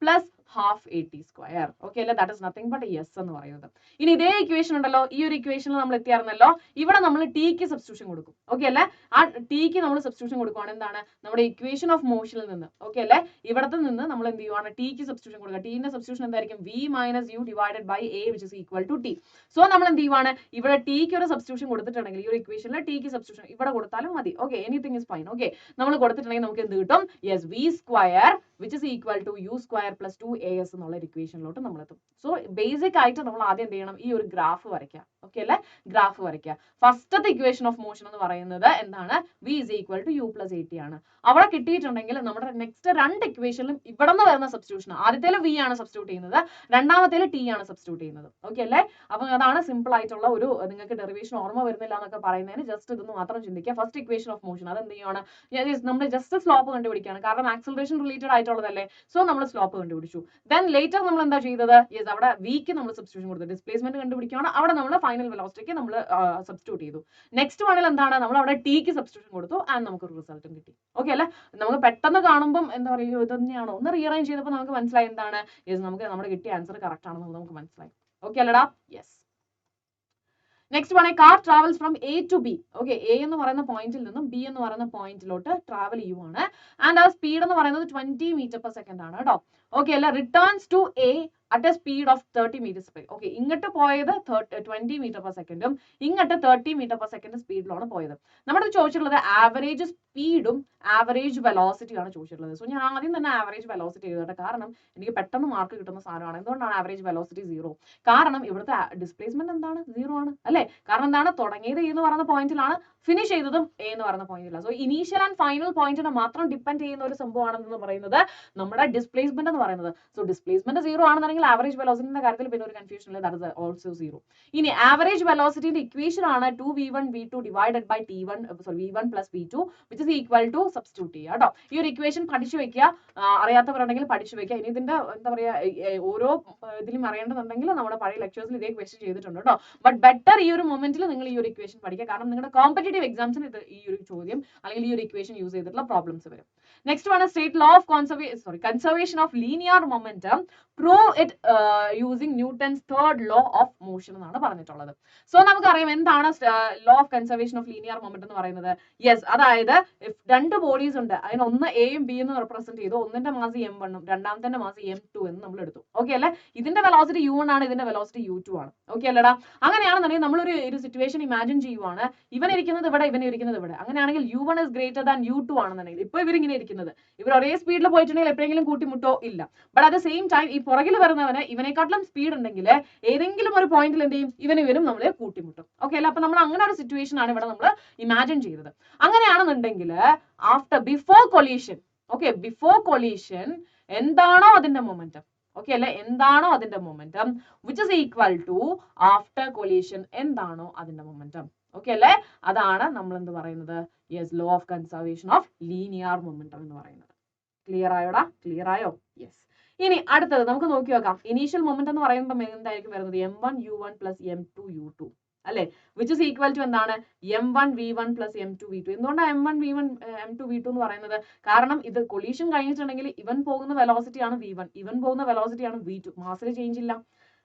plus half AT square. Okay അല്ലേ. That is nothing but s എന്ന് പറയുന്നത്. ഇനി ഇതേ ഇക്വേഷൻ ഉണ്ടല്ലോ, ഈ ഒരു ഇക്വേഷനിൽ നമ്മൾ എത്തിയായിരുന്നല്ലോ, ഇവിടെ നമ്മൾ ടിക്ക് സബ്സ്റ്റിറ്റ്യൂഷൻ കൊടുക്കും. ഓക്കെ അല്ലേ. ആ ടിക്ക് നമ്മൾ സബ്സ്റ്റിറ്റ്യൂഷൻ കൊടുക്കുകയാണ് എന്താണ്? നമ്മുടെ ഇക്വേഷൻ ഓഫ് മോഷനിൽ നിന്ന്. ഓക്കെ അല്ലേ. ഇവിടത്തെ നിന്ന് നമ്മൾ എന്ത് ചെയ്യുവാണ്? ടിക്ക് സബ്സ്റ്റിറ്റ്യൂഷൻ കൊടുക്കുക. ടിന്റെ സബ്സ്റ്റിറ്റ്യൂഷൻ എന്തായിരിക്കും? V - U divided by A which is equal to T. So നമ്മൾ എന്ത് ചെയ്യുവാണ്? ഇവിടെ ടിക്ക് ഒരു സബ്സ്റ്റിറ്റ്യൂഷൻ കൊടുത്തിട്ടുണ്ടെങ്കിൽ ഈ ഒരു ഇക്വേഷനിൽ ടിക്ക് സബ്സ്റ്റിറ്റ്യൂഷൻ ഇവിടെ കൊടുത്താലും മതി. Okay, anything is fine. Okay, നമ്മൾ കൊടുത്തിട്ടുണ്ടെങ്കിൽ നമുക്ക് എന്ത് കിട്ടും? Yes, V square which is equal to U square plus 2AS എന്നുള്ള ഇക്വേഷനിലോട്ട് നമ്മൾ എത്തും. സോ ബേസിക് ആയിട്ട് നമ്മൾ ആദ്യം എന്ത് ചെയ്യണം? ഈ ഒരു ഗ്രാഫ് വരയ്ക്കുക. ഓക്കെ അല്ലേ. ഗ്രാഫ് വരയ്ക്കുക. ഫസ്റ്റത്തെ ഇക്വേഷൻ ഓഫ് മോഷൻ എന്ന് പറയുന്നത് എന്താണ്? V is equal to U plus AT ആണ്. അവിടെ കിട്ടിയിട്ടുണ്ടെങ്കിൽ നമ്മുടെ നെക്സ്റ്റ് രണ്ട് ഇക്വേഷനിലും ഇവിടെ നിന്ന് വരുന്ന സബ്സ്റ്റിറ്റ്യൂഷൻ, ആദ്യത്തേൽ V ആണ് സബ്സ്റ്റിറ്റ്യൂട്ട് ചെയ്യുന്നത്, രണ്ടാമത്തേൽ T ആണ് സബ്സ്റ്റിറ്റ്യൂട്ട് ചെയ്യുന്നത്. ഓക്കെ അല്ലേ. അപ്പൊ അതാണ് സിമ്പിൾ ആയിട്ടുള്ള ഒരു, നിങ്ങൾക്ക് ഡെറിവേഷൻ ഓർമ്മ വരുന്നില്ല എന്നൊക്കെ പറയുന്നതിന് ജസ്റ്റ് ഇതൊന്ന് മാത്രം ചിന്തിക്കുക. ഫസ്റ്റ് ഇക്വേഷൻ ഓഫ് മോഷൻ അത് എന്ത് ചെയ്യുകയാണ്? നമ്മൾ ജസ്റ്റ് സ്ലോപ്പ് കണ്ടുപിടിക്കുകയാണ്, കാരണം ആക്സലറേഷൻ റിലേറ്റഡ് ആയിട്ടുള്ളതല്ലേ. സോ നമ്മൾ സ്ലോപ്പ് കണ്ടുപിടിച്ചു. ദെൻ ലേറ്റർ നമ്മൾ എന്താ ചെയ്തത്? യെസ്, അവിടെ വിക്ക് നമ്മൾ സബ്സ്റ്റിറ്റ്യൂഷൻ കൊടുത്തു. ഡിസ്പ്ലേസ്മെന്റ് കണ്ടുപിടിക്കുകയാണ്, അവിടെ നമ്മൾ ഫൈനൽ വെലോസിറ്റിക്ക് നമ്മൾ സബ്സ്റ്റിറ്റ്യൂട്ട് ചെയ്തു. നെക്സ്റ്റ് വണ്ണിൽ എന്താണ്? നമ്മൾ അവിടെ ടിക്ക് സബ്സ്റ്റിറ്റ്യൂഷൻ കൊടുത്തു ആൻഡ് നമുക്ക് ഒരു റിസൾട്ടും കിട്ടി. ഓക്കെ അല്ലേ. നമുക്ക് പെട്ടെന്ന് കാണുമ്പോൾ എന്താ പറയുക, ഇത് തന്നെയാണോ ഒന്ന് റീഅറേഞ്ച് ചെയ്തപ്പോൾ നമുക്ക് മനസ്സിലായി എന്താണ്? യെസ്, നമുക്ക് നമ്മുടെ കിട്ടിയ ആൻസർ കറക്റ്റ് ആണെന്ന് നമുക്ക് മനസ്സിലായി. ഓക്കെ അല്ലടാ. Yes. Next one, car travels from A to B. Okay, A എന്ന് പറയുന്ന പോയിന്റിൽ നിന്നും B എന്ന് പറയുന്ന പോയിന്റിലോട്ട് ട്രാവൽ ചെയ്യുവാണ്. ആൻഡ് ആ സ്പീഡ് എന്ന് പറയുന്നത് 20 m/s ആണ് കേട്ടോ. ഓക്കെ അല്ല. Returns to A at a speed of 30 m/s. Okay, ഇങ്ങോട്ട് പോയത് 20 m/s ഇങ്ങോട്ട് 30 m/s സ്പീഡിലാണ് പോയത്. നമ്മുടെ ചോദിച്ചിട്ടുള്ളത് ആവറേജ് സ്പീഡും ആവറേജ് വെലോസിറ്റിയും ആണ് ചോദിച്ചിട്ടുള്ളത്. സോ ഞാൻ ആദ്യം തന്നെ ആവറേജ് വെലോസിറ്റി എഴുതട്ടെ, കാരണം എനിക്ക് പെട്ടെന്ന് മാർക്ക് കിട്ടുന്ന സാധനമാണ്. എന്തുകൊണ്ടാണ് ആവറേജ് വെലോസിറ്റി 0? കാരണം ഇവിടുത്തെ ഡിസ്പ്ലേസ്മെന്റ് എന്താണ്? 0 ആണ് അല്ലെ. കാരണം എന്താണ്? തുടങ്ങിയത് എന്ന് പറയുന്ന പോയിന്റിലാണ്, ഫിനിഷ് ചെയ്തതും A എന്ന് പറയുന്ന പോയിന്റിലാണ്. സോ ഇനീഷ്യൽ ആൻഡ് ഫൈനൽ പോയിന്റിനെ മാത്രം ഡിപ്പെൻഡ് ചെയ്യുന്ന ഒരു സംഭവമാണെന്ന് പറയുന്നത് നമ്മുടെ ഡിസ്പ്ലേസ്മെന്റ് എന്ന് പറയുന്നത്. സോ ഡിസ്പ്ലേസ്മെന്റ് 0 ആണെന്നുണ്ടെങ്കിൽ ആവറേജ് വെലോസിറ്റിന്റെ കാര്യത്തിൽ പിന്നെ ഒരു കൺഫ്യൂഷൻ ഇല്ല, ദാറ്റ് ഇസ് ഓൾസോ 0. ഇനി ആവറേജ് വെലോസിറ്റിന്റെ ഇക്വേഷൻ ആണ് 2v1 v2 divided by t1 v1 plus v2 which is equal to substitute ചെയ്യുക കേട്ടോ. ഈ ഒരു ഇക്വേഷൻ പഠിച്ചു വെക്കുക, അറിയാത്തവരുണ്ടെങ്കിൽ പഠിച്ചു വെക്കുക. ഇനി ഇതിന്റെ എന്താ പറയാ, ഓരോ ഇതിലും അറിയേണ്ടതുണ്ടെങ്കിൽ നമ്മുടെ പഴയ ലെക്ചേഴ്സിൽ ഇതേ ക്വസ്റ്റ്യൻ ചെയ്തിട്ടുണ്ട് കേട്ടോ. ബട്ട് ബെറ്റർ ഈ ഒരു മൊമെന്റിൽ നിങ്ങൾ ഈ ഒരു ഇക്വേഷൻ പഠിക്കുക, കാരണം നിങ്ങളുടെ കോമ്പറ്റേറ്റീവ് എക്സാംസിന് ഇത് ഈ ഒരു ചോദ്യം അല്ലെങ്കിൽ ഈ ഒരു ഇക്വേഷൻ യൂസ് ചെയ്തിട്ടുള്ള പ്രോബ്ലംസ് വരും. Next one, state law of conservation of linear momentum, prove it using Newton's third law of motion എന്നാണ് പറഞ്ഞിട്ടുള്ളത്. സോ നമുക്കറിയാം എന്താണ് law of conservation of linear moment എന്ന് പറയുന്നത്. യെസ്, അതായത് രണ്ട് ബോഡീസ് ഉണ്ട്, അതിന് ഒന്ന് എയും ബി എന്ന് റെപ്രസെന്റ് ചെയ്തു. ഒന്നിന്റെ മാസ് m1 ഉം രണ്ടാമത്തെ മാസ് m2 എന്ന് നമ്മൾ എടുത്തു. ഓക്കെ അല്ലേ. ഇതിന്റെ വെലോസിറ്റി u1 ആണ്, ഇതിന്റെ വെലോസിറ്റി u2 ആണ്. ഓക്കെ അല്ലടാ. അങ്ങനെയാണെന്നുണ്ടെങ്കിൽ നമ്മളൊരു സിറ്റുവേഷൻ ഇമാജിൻ ചെയ്യുവാണ്, ഇവൻ ഇരിക്കുന്നത് ഇവിടെ, ഇവൻ ഇരിക്കുന്നത് ഇവിടെ. അങ്ങനെയാണെങ്കിൽ u1 is greater than u2 ആണെന്നുണ്ടെങ്കിൽ, ഇപ്പൊ ഇവരിങ്ങനെ ഇരിക്കുന്നത്, ഇവർ ഒരേ സ്പീഡിൽ പോയിട്ടുണ്ടെങ്കിൽ എപ്പോഴെങ്കിലും കൂട്ടിമുട്ടോ ഇല്ല. But at the same time ഈ പുറകിൽ വരുന്നവന് ഇവനെക്കാട്ടിലും സ്പീഡ് ഉണ്ടെങ്കിൽ ഏതെങ്കിലും ഒരു പോയിന്റിൽ എന്ത് ചെയ്യും? ഇവനും നമ്മളെ കൂട്ടിമുട്ടും. ഓക്കെ അല്ല. അപ്പൊ നമ്മൾ അങ്ങനെ ഒരു സിറ്റുവേഷൻ ആണ് ഇവിടെ നമ്മൾ ഇമാജിൻ ചെയ്തത്. അങ്ങനെയാണെന്നുണ്ടെങ്കിൽ before collision, okay, before collision എന്താണോ അതിന്റെ മൊമെന്റം, ഓക്കെ അല്ലെ, എന്താണോ അതിന്റെ momentum which is equal to after collision എന്താണോ അതിന്റെ മൊമെന്റം. ഓക്കെ അല്ലെ. അതാണ് നമ്മൾ എന്ത് പറയുന്നത്? Yes, law of conservation of linear momentum എന്ന് പറയുന്നത്. ക്ലിയർ ആയോടാ? ക്ലിയർ ആയോ? യെസ്. ഇനി അടുത്തത് നമുക്ക് നോക്കി നോക്കാം. ഇനീഷ്യൽ മൊമെന്റ് എന്ന് പറയുമ്പോൾ എന്തായിരിക്കും വരുന്നത്? m1u1 പ്ലസ് m2u2 അല്ലെ, വിച്ച് ഇസ് ഈക്വൽ ടു എന്താണ്? m1v1 plus m2v2. എന്തുകൊണ്ടാണ് m1v1 m2v2 എന്ന് പറയുന്നത്? കാരണം ഇത് കൊളീഷൻ കഴിഞ്ഞിട്ടുണ്ടെങ്കിൽ ഇവൻ പോകുന്ന വെലോസിറ്റി ആണ് v1, ഇവൻ പോകുന്ന വെലോസിറ്റി ആണ് v2, മാസിൽ ചേഞ്ച് ഇല്ല.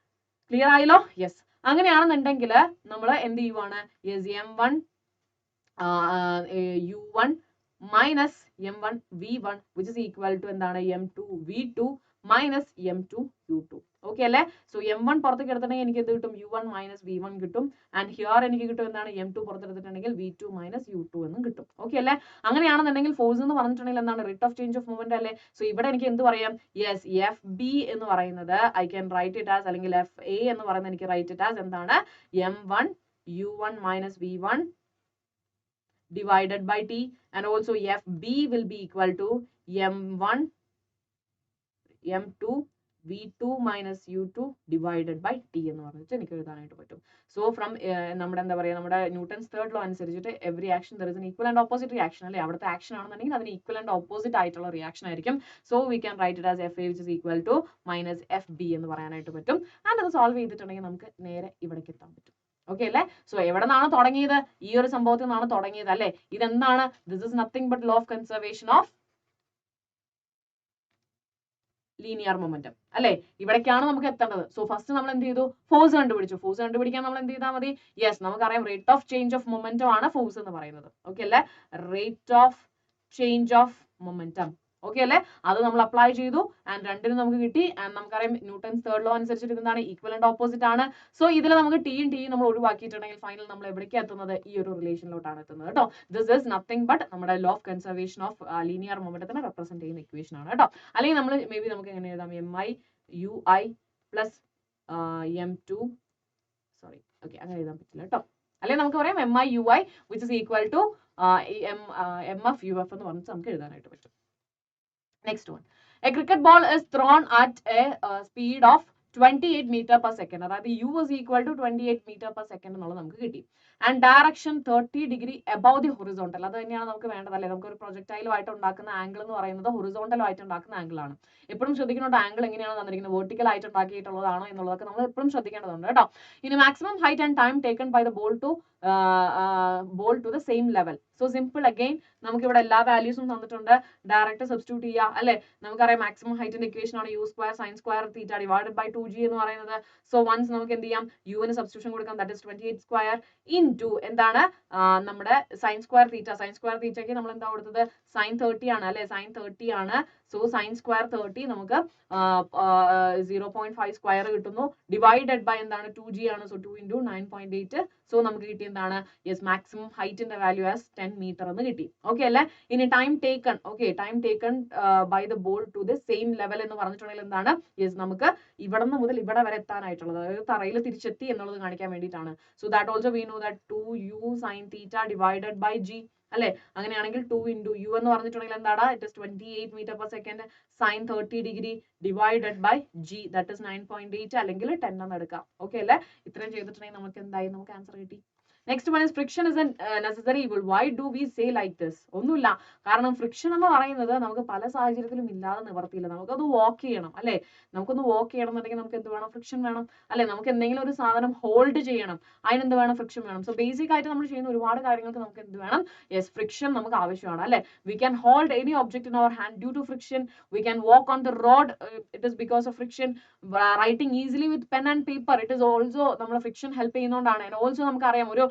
ക്ലിയർ ആയല്ലോ? യെസ്. അങ്ങനെയാണെന്നുണ്ടെങ്കിൽ നമ്മൾ എന്ത് ചെയ്യുവാണ്? Yes, m1 u1 minus m1 v1 which is equal to എന്താണ്? m2 v2 minus m2 u2. Okay അല്ലേ? സോ m1 പുറത്തേക്ക് എടുത്തിട്ടുണ്ടെങ്കിൽ എനിക്ക് എന്ത് കിട്ടും? u1 മൈനസ് v1 കിട്ടും. ആൻഡ് ഹിയർ എനിക്ക് കിട്ടും എന്താണ്? m2 പുറത്തെടുത്തിട്ടുണ്ടെങ്കിൽ v2 മൈനസ് u2 എന്നും കിട്ടും. ഓക്കെ അല്ലേ? അങ്ങനെയാണെന്നുണ്ടെങ്കിൽ ഫോഴ്സ് എന്ന് പറഞ്ഞിട്ടുണ്ടെങ്കിൽ എന്താണ്? Rate of change of movement അല്ലേ? സോ ഇവിടെ എനിക്ക് എന്ത് പറയാം? യെസ്, എഫ് ബി എന്ന് പറയുന്നത് I can write it as, അല്ലെങ്കിൽ എഫ് എ എന്ന് പറയുന്നത് എനിക്ക് റൈറ്റ് ഇറ്റ് ആസ് എന്താണ്? m1 u1 minus v1 divided by t, and also fb will be equal to m1 m2 v2 minus u2 divided by t എന്ന് പറഞ്ഞിട്ട് എനിക്ക് എഴുതാനായിട്ട് പറ്റും. സോ ഫ്രം നമ്മുടെ എന്താ പറയുക, നമ്മുടെ ന്യൂട്ടൺസ് തേർഡ് ലോ അനുസരിച്ചിട്ട് every action there is an equal and opposite reaction അല്ലേ? അവിടുത്തെ ആക്ഷൻ ആണെന്നുണ്ടെങ്കിൽ അതിന് ഈക്വൽ ആൻഡ് ഓപ്പോസിറ്റ് ആയിട്ടുള്ള റിയാക്ഷൻ ആയിരിക്കും. So we can write it as F A which is equal to minus F B എന്ന് പറയാനായിട്ട് പറ്റും. ആൻഡ് അത് സോൾവ് ചെയ്തിട്ടുണ്ടെങ്കിൽ നമുക്ക് നേരെ ഇവിടേക്ക് എത്താൻ പറ്റും. ഓക്കെ അല്ലേ? സോ എവിടെ നിന്നാണ് തുടങ്ങിയത്? ഈ ഒരു സംഭവത്തിൽ നിന്നാണ് തുടങ്ങിയത് അല്ലേ? ഇതെന്താണ്? This is nothing but law of conservation of linear momentum അല്ലെ? ഇവിടേക്കാണ് നമുക്ക് എത്തേണ്ടത്. സോ ഫസ്റ്റ് നമ്മൾ എന്ത് ചെയ്തു? ഫോഴ്സ് കണ്ടുപിടിച്ചു. ഫോഴ്സ് കണ്ടുപിടിക്കാൻ നമ്മൾ എന്ത് ചെയ്താൽ മതി? യെസ്, നമുക്കറിയാം rate of change of momentum ആണ് ഫോഴ്സ് എന്ന് പറയുന്നത്. ഓക്കെ അല്ലേ? Rate of change of momentum. Okay അല്ലേ? അത് നമ്മൾ അപ്ലൈ ചെയ്തു ആൻഡ് രണ്ടിനും നമുക്ക് കിട്ടി. ആൻഡ് നമുക്കറിയാം ന്യൂട്ടൺസ് തേർഡ് ലോ അനുസരിച്ചിട്ട് എന്താണ്? ഈക്വൽ ആൻഡ് ഓപ്പോസിറ്റ് ആണ്. സോ ഇതിൽ നമുക്ക് ടിയും ടിയും നമ്മൾ ഒഴിവാക്കിയിട്ടുണ്ടെങ്കിൽ ഫൈനൽ നമ്മൾ എവിടേക്ക് എത്തുന്നത്? ഈ ഒരു റിലേഷനിലോട്ടാണ് എത്തുന്നത് കേട്ടോ. ദിസ് ഇസ് നത്തിങ് ബട്ട് നമ്മുടെ law of conservation of linear മൊമെന്റത്തിനെ റെപ്രസെന്റ് ചെയ്യുന്ന ഇക്വേഷൻ ആണ് കേട്ടോ. അല്ലെങ്കിൽ നമ്മൾ മേ ബി നമുക്ക് എങ്ങനെ എഴുതാം? mi plus m2 sorry okay, അങ്ങനെ എഴുതാൻ പറ്റില്ല കേട്ടോ. അല്ലെങ്കിൽ നമുക്ക് പറയാം mi which is equal to mf uf എന്ന് പറഞ്ഞിട്ട് നമുക്ക് എഴുതാനായിട്ട് പറ്റും. Next one. A cricket ball is thrown at a speed of 28 meter per second. അതായത് u is equal to 28 meter per second എന്നുള്ളത് നമുക്ക് കിട്ടി. And direction 30 degree above the horizontal. അത് തന്നെയാണ് നമുക്ക് വേണ്ടത് അല്ലേ? നമുക്ക് ഒരു പ്രൊജക്ടൈലുമായിട്ട് ഉണ്ടാക്കുന്ന ആംഗിൾ എന്ന് പറയുന്നത് ഹൊറിസോണ്ടലുമായിട്ട് ഉണ്ടാക്കുന്ന ആംഗിൾ ആണ്. എപ്പോഴും ശ്രദ്ധിക്കേണ്ട ആംഗിൾ എങ്ങനെയാണ് തന്നിരിക്കുന്നത്? വെർട്ടിക്കൽ ആയിട്ട് ഉണ്ടാക്കിയിട്ടുള്ളതാണോ എന്നുള്ളതൊക്കെ നമ്മൾ എപ്പോഴും ശ്രദ്ധിക്കേണ്ടതുണ്ട് കേട്ടോ. ഇനി maximum height and time taken by the ball to the same level. So simple again, നമുക്ക് ഇവിടെ എല്ലാ വാല്യൂസും തന്നിട്ടുണ്ട്. ഡയറക്റ്റ് സബ്സ്റ്റിറ്റ്യൂട്ട് ചെയ്യുക അല്ലെ? നമുക്കറിയാം മാക്സിമം ഹൈറ്റിന്റെ ഇക്വേഷൻ ആണ് u square sine square theta divided by 2g എന്ന് പറയുന്നത്. സോ വൺസ് നമുക്ക് എന്ത് ചെയ്യാം? യുവിന് സബ്സ്റ്റിറ്റ്യൂഷൻ കൊടുക്കാം, ദാറ്റ് ഇസ് 28 സ്ക്വയർ ഇൻടു എന്താണ്? നമ്മുടെ sine square theta. Sine square തീറ്റയ്ക്ക് നമ്മൾ എന്താ കൊടുത്തത്? സൈൻ 30 ആണ് അല്ലെ? സൈൻ 30 ആണ്. സോ സൈൻ സ്ക്വയർ 30 നമുക്ക് 0.5 സ്ക്വയർ കിട്ടുന്നു. ഡിവൈഡഡ് ബൈ എന്താണ്? 2g ആണ്. So 2 into 9.8. സോ നമുക്ക് കിട്ടി എന്താണ്? യെസ്, മാക്സിമം ഹൈറ്റിന്റെ വാല്യൂ ആസ് 10 മീറ്റർ എന്ന് കിട്ടി. ഓക്കെ അല്ലേ? ഇനി time taken. Okay, time taken by the ball to the same level എന്ന് പറഞ്ഞിട്ടുണ്ടെങ്കിൽ എന്താണ്? യെസ്, നമുക്ക് ഇവിടെ നിന്ന് മുതൽ ഇവിടെ വരെ എത്താനായിട്ടുള്ളത്, അതായത് തറയിൽ തിരിച്ചെത്തി എന്നുള്ളത് കാണിക്കാൻ വേണ്ടിയിട്ടാണ്. So that also we know that 2u sine theta divided by g അല്ലെ? അങ്ങനെയാണെങ്കിൽ 2 ഇൻറ്റു u എന്ന് പറഞ്ഞിട്ടുണ്ടെങ്കിൽ എന്താണ്? It is 28 metre per second sine 30 degree divided by g that is 9.8 അല്ലെങ്കിൽ 10 എന്ന് എടുക്കാം. ഓക്കെ അല്ലേ? ഇത്രയും ചെയ്തിട്ടുണ്ടെങ്കിൽ നമുക്ക് എന്തായി? നമുക്ക് ആൻസർ കിട്ടി. Next one is friction is A necessary evil. Why do we say like this? ഒന്നുമില്ല, കാരണം ഫ്രിക്ഷൻ എന്ന് പറയുന്നത് നമുക്ക് പല സാഹചര്യത്തിലും ഇല്ലാതെ നിവർത്തിയില്ല. നമുക്കത് വാക്ക് ചെയ്യണം അല്ലെ? നമുക്കൊന്ന് വാക്ക് ചെയ്യണം എന്നുണ്ടെങ്കിൽ നമുക്ക് എന്ത് വേണം? ഫ്രിക്ഷൻ വേണം അല്ലെ? നമുക്ക് എന്തെങ്കിലും ഒരു സാധനം ഹോൾഡ് ചെയ്യണം, അതിനെന്ത് വേണം? ഫ്രിക്ഷൻ വേണം. സോ ബേസിക് ആയിട്ട് നമ്മൾ ചെയ്യുന്ന ഒരുപാട് കാര്യങ്ങൾക്ക് നമുക്ക് എന്ത് വേണം? യെസ്, ഫ്രിക്ഷൻ നമുക്ക് ആവശ്യമാണ് അല്ലെ? We can hold any object in our hand due to friction. We can walk on the road, it is because of friction. Writing easily with pen and paper, it is also നമ്മൾ friction help ചെയ്യുന്നതുകൊണ്ടാണ്. And also നമുക്കറിയാം ഒരു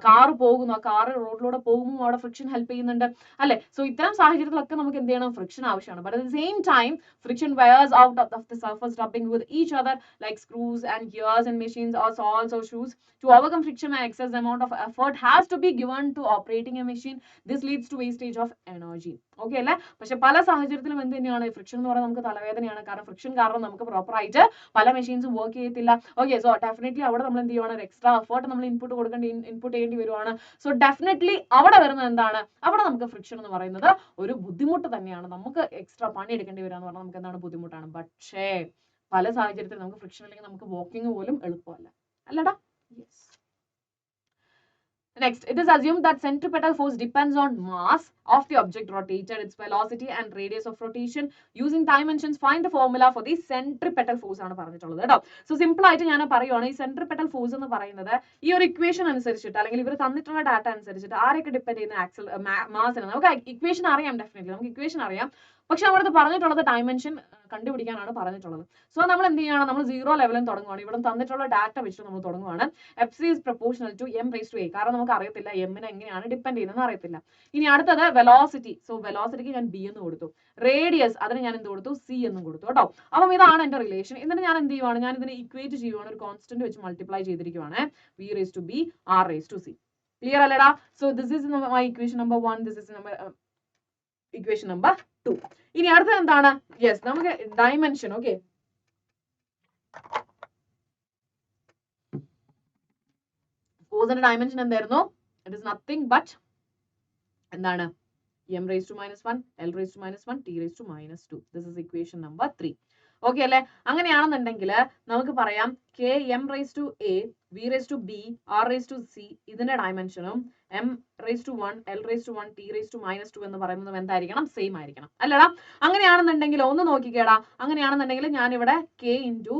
car പോകുന്നു, ആ car റോഡിലൂടെ പോകുമ്പോൾ അവിടെ friction help ചെയ്യുന്നുണ്ട് അല്ലെ? സോ ഇത്തരം സാഹചര്യത്തിലൊക്കെ നമുക്ക് എന്ത് ചെയ്യണം? ഫ്രിക്ഷൻ ആവശ്യമാണ്. But at the same time friction wears out of the surface rubbing with each other like screws and gears in machines or saws or shoes. To overcome friction, an excess amount of effort has to be given to operating a machine. This leads to wastage of energy. Okay അല്ലേ? പക്ഷെ പല സാഹചര്യത്തിലും എന്ത് തന്നെയാണ്? Friction എന്ന് പറയുന്നത് നമുക്ക് തലവേദനയാണ്. കാരണം ഫ്രിക്ഷൻ കാരണം നമുക്ക് പ്രോപ്പർ ആയിട്ട് പല മെഷീൻസും വർക്ക് ചെയ്യത്തില്ല. ഓക്കെ, സോ ഡെഫിനറ്റ്ലി അവിടെ നമ്മൾ എന്ത് ചെയ്യുവാണ്? എക്സ്ട്രാ എഫേർട്ട് നമ്മൾ ഇൻപുട്ട് ചെയ്യേണ്ടി വരുവാണ്. സോ ഡെഫിനറ്റ്ലി അവിടെ വരുന്നത് എന്താണ്? അവിടെ നമുക്ക് ഫ്രിക്ഷൻ എന്ന് പറയുന്നത് ഒരു ബുദ്ധിമുട്ട് തന്നെയാണ്. നമുക്ക് എക്സ്ട്രാ പണി എടുക്കേണ്ടി വരിക എന്ന് പറഞ്ഞാൽ നമുക്ക് എന്താണ്? ബുദ്ധിമുട്ടാണ്. പക്ഷേ പല സാഹചര്യത്തിൽ നമുക്ക് ഫ്രിക്ഷൻ അല്ലെങ്കിൽ നമുക്ക് വാക്കിംഗ് പോലും എളുപ്പമല്ല അല്ലടാ? Yes. Next, it is assumed that centripetal force depends on mass of the object rotated, its velocity and radius of rotation. Using dimensions, find the formula for the centripetal force ആണ് പറഞ്ഞിട്ടുള്ളത് കേട്ടോ. So simple ആയിട്ട് ഞാൻ പറയുവാണ്, ഈ centripetal force എന്ന് പറയുന്നത് ഈ ഒരു ഇക്വേഷൻ അനുസരിച്ചിട്ട് അല്ലെങ്കിൽ ഇവർ തന്നിട്ടുള്ള ഡാറ്റ അനുസരിച്ചിട്ട് ആരൊക്കെ ഡിപ്പെൻഡ് ചെയ്യുന്ന ആക്സൽ മാസിനെ നമുക്ക് ഇക്വേഷൻ അറിയാം, ഡെഫിനറ്റ്ലി നമുക്ക് ഇക്വേഷൻ അറിയാം. പക്ഷെ നമ്മളത് പറഞ്ഞിട്ടുള്ളത് ഡയമെൻഷൻ കണ്ടുപിടിക്കാനാണ് പറഞ്ഞിട്ടുള്ളത്. സോ നമ്മൾ എന്ത് ചെയ്യണം, നമ്മൾ 0 ലെവലിൽ തുടങ്ങുവാണ്. ഇവിടെ തന്നിട്ടുള്ള ഡാറ്റ വെച്ചിട്ട് നമ്മൾ തുടങ്ങുവാണ്. FC is proportional to m raised to a. കാരണം നമുക്ക് അറിയത്തില്ല എമ്മിനെ എങ്ങനെയാണ് ഡിപ്പെൻഡ് ചെയ്യുന്നത് അറിയത്തില്ല. ഇനി അടുത്തത് വെലോസിറ്റി. സോ വെലോസിറ്റിക്ക് ഞാൻ B എന്ന് കൊടുത്തു. റേഡിയസ് അതിന് ഞാൻ എന്ത് കൊടുത്തു, C എന്നും കൊടുത്തു കേട്ടോ. അപ്പം ഇതാണ് എന്റെ റിലേഷൻ. എന്നിട്ട് ഞാൻ എന്ത് ചെയ്യുവാണ്, ഞാൻ ഇതിനെ ഇക്വേറ്റ് ചെയ്യുവാണ്, ഒരു കോൺസ്റ്റന്റ് വെച്ച് മൾട്ടിപ്ലൈ ചെയ്തിരിക്കുവാണ്. V raised to B R raised to C. Clear അല്ലേടാ? So this is my equation number 1, this is equation number 2. ഇനി അടുത്തത് എന്താണ്, യെസ് നമുക്ക് ഡയമെൻഷൻ. ഓക്കെ, ഫോഴ്സിന്റെ ഡയമെൻഷൻ എന്തായിരുന്നു? ഇറ്റ് ഇസ് നത്തിങ് ബട്ട് എന്താണ്, m raised to -1, l raised to -1, t raised to -2. This is equation number 3. Okay അല്ലെ? അങ്ങനെയാണെന്നുണ്ടെങ്കിൽ നമുക്ക് പറയാം k m raised to a, v raised to b, r raised to c ഇതിന്റെ ഡയമെൻഷനും m raised to 1, l raised to 1, t raised to -2 എന്ന് പറയുന്നത് എന്തായിരിക്കണം, same ആയിരിക്കണം അല്ലടാ? അങ്ങനെയാണെന്നുണ്ടെങ്കിൽ ഒന്ന് നോക്കിക്കേടാ, അങ്ങനെയാണെന്നുണ്ടെങ്കിൽ ഞാൻ ഇവിടെ k into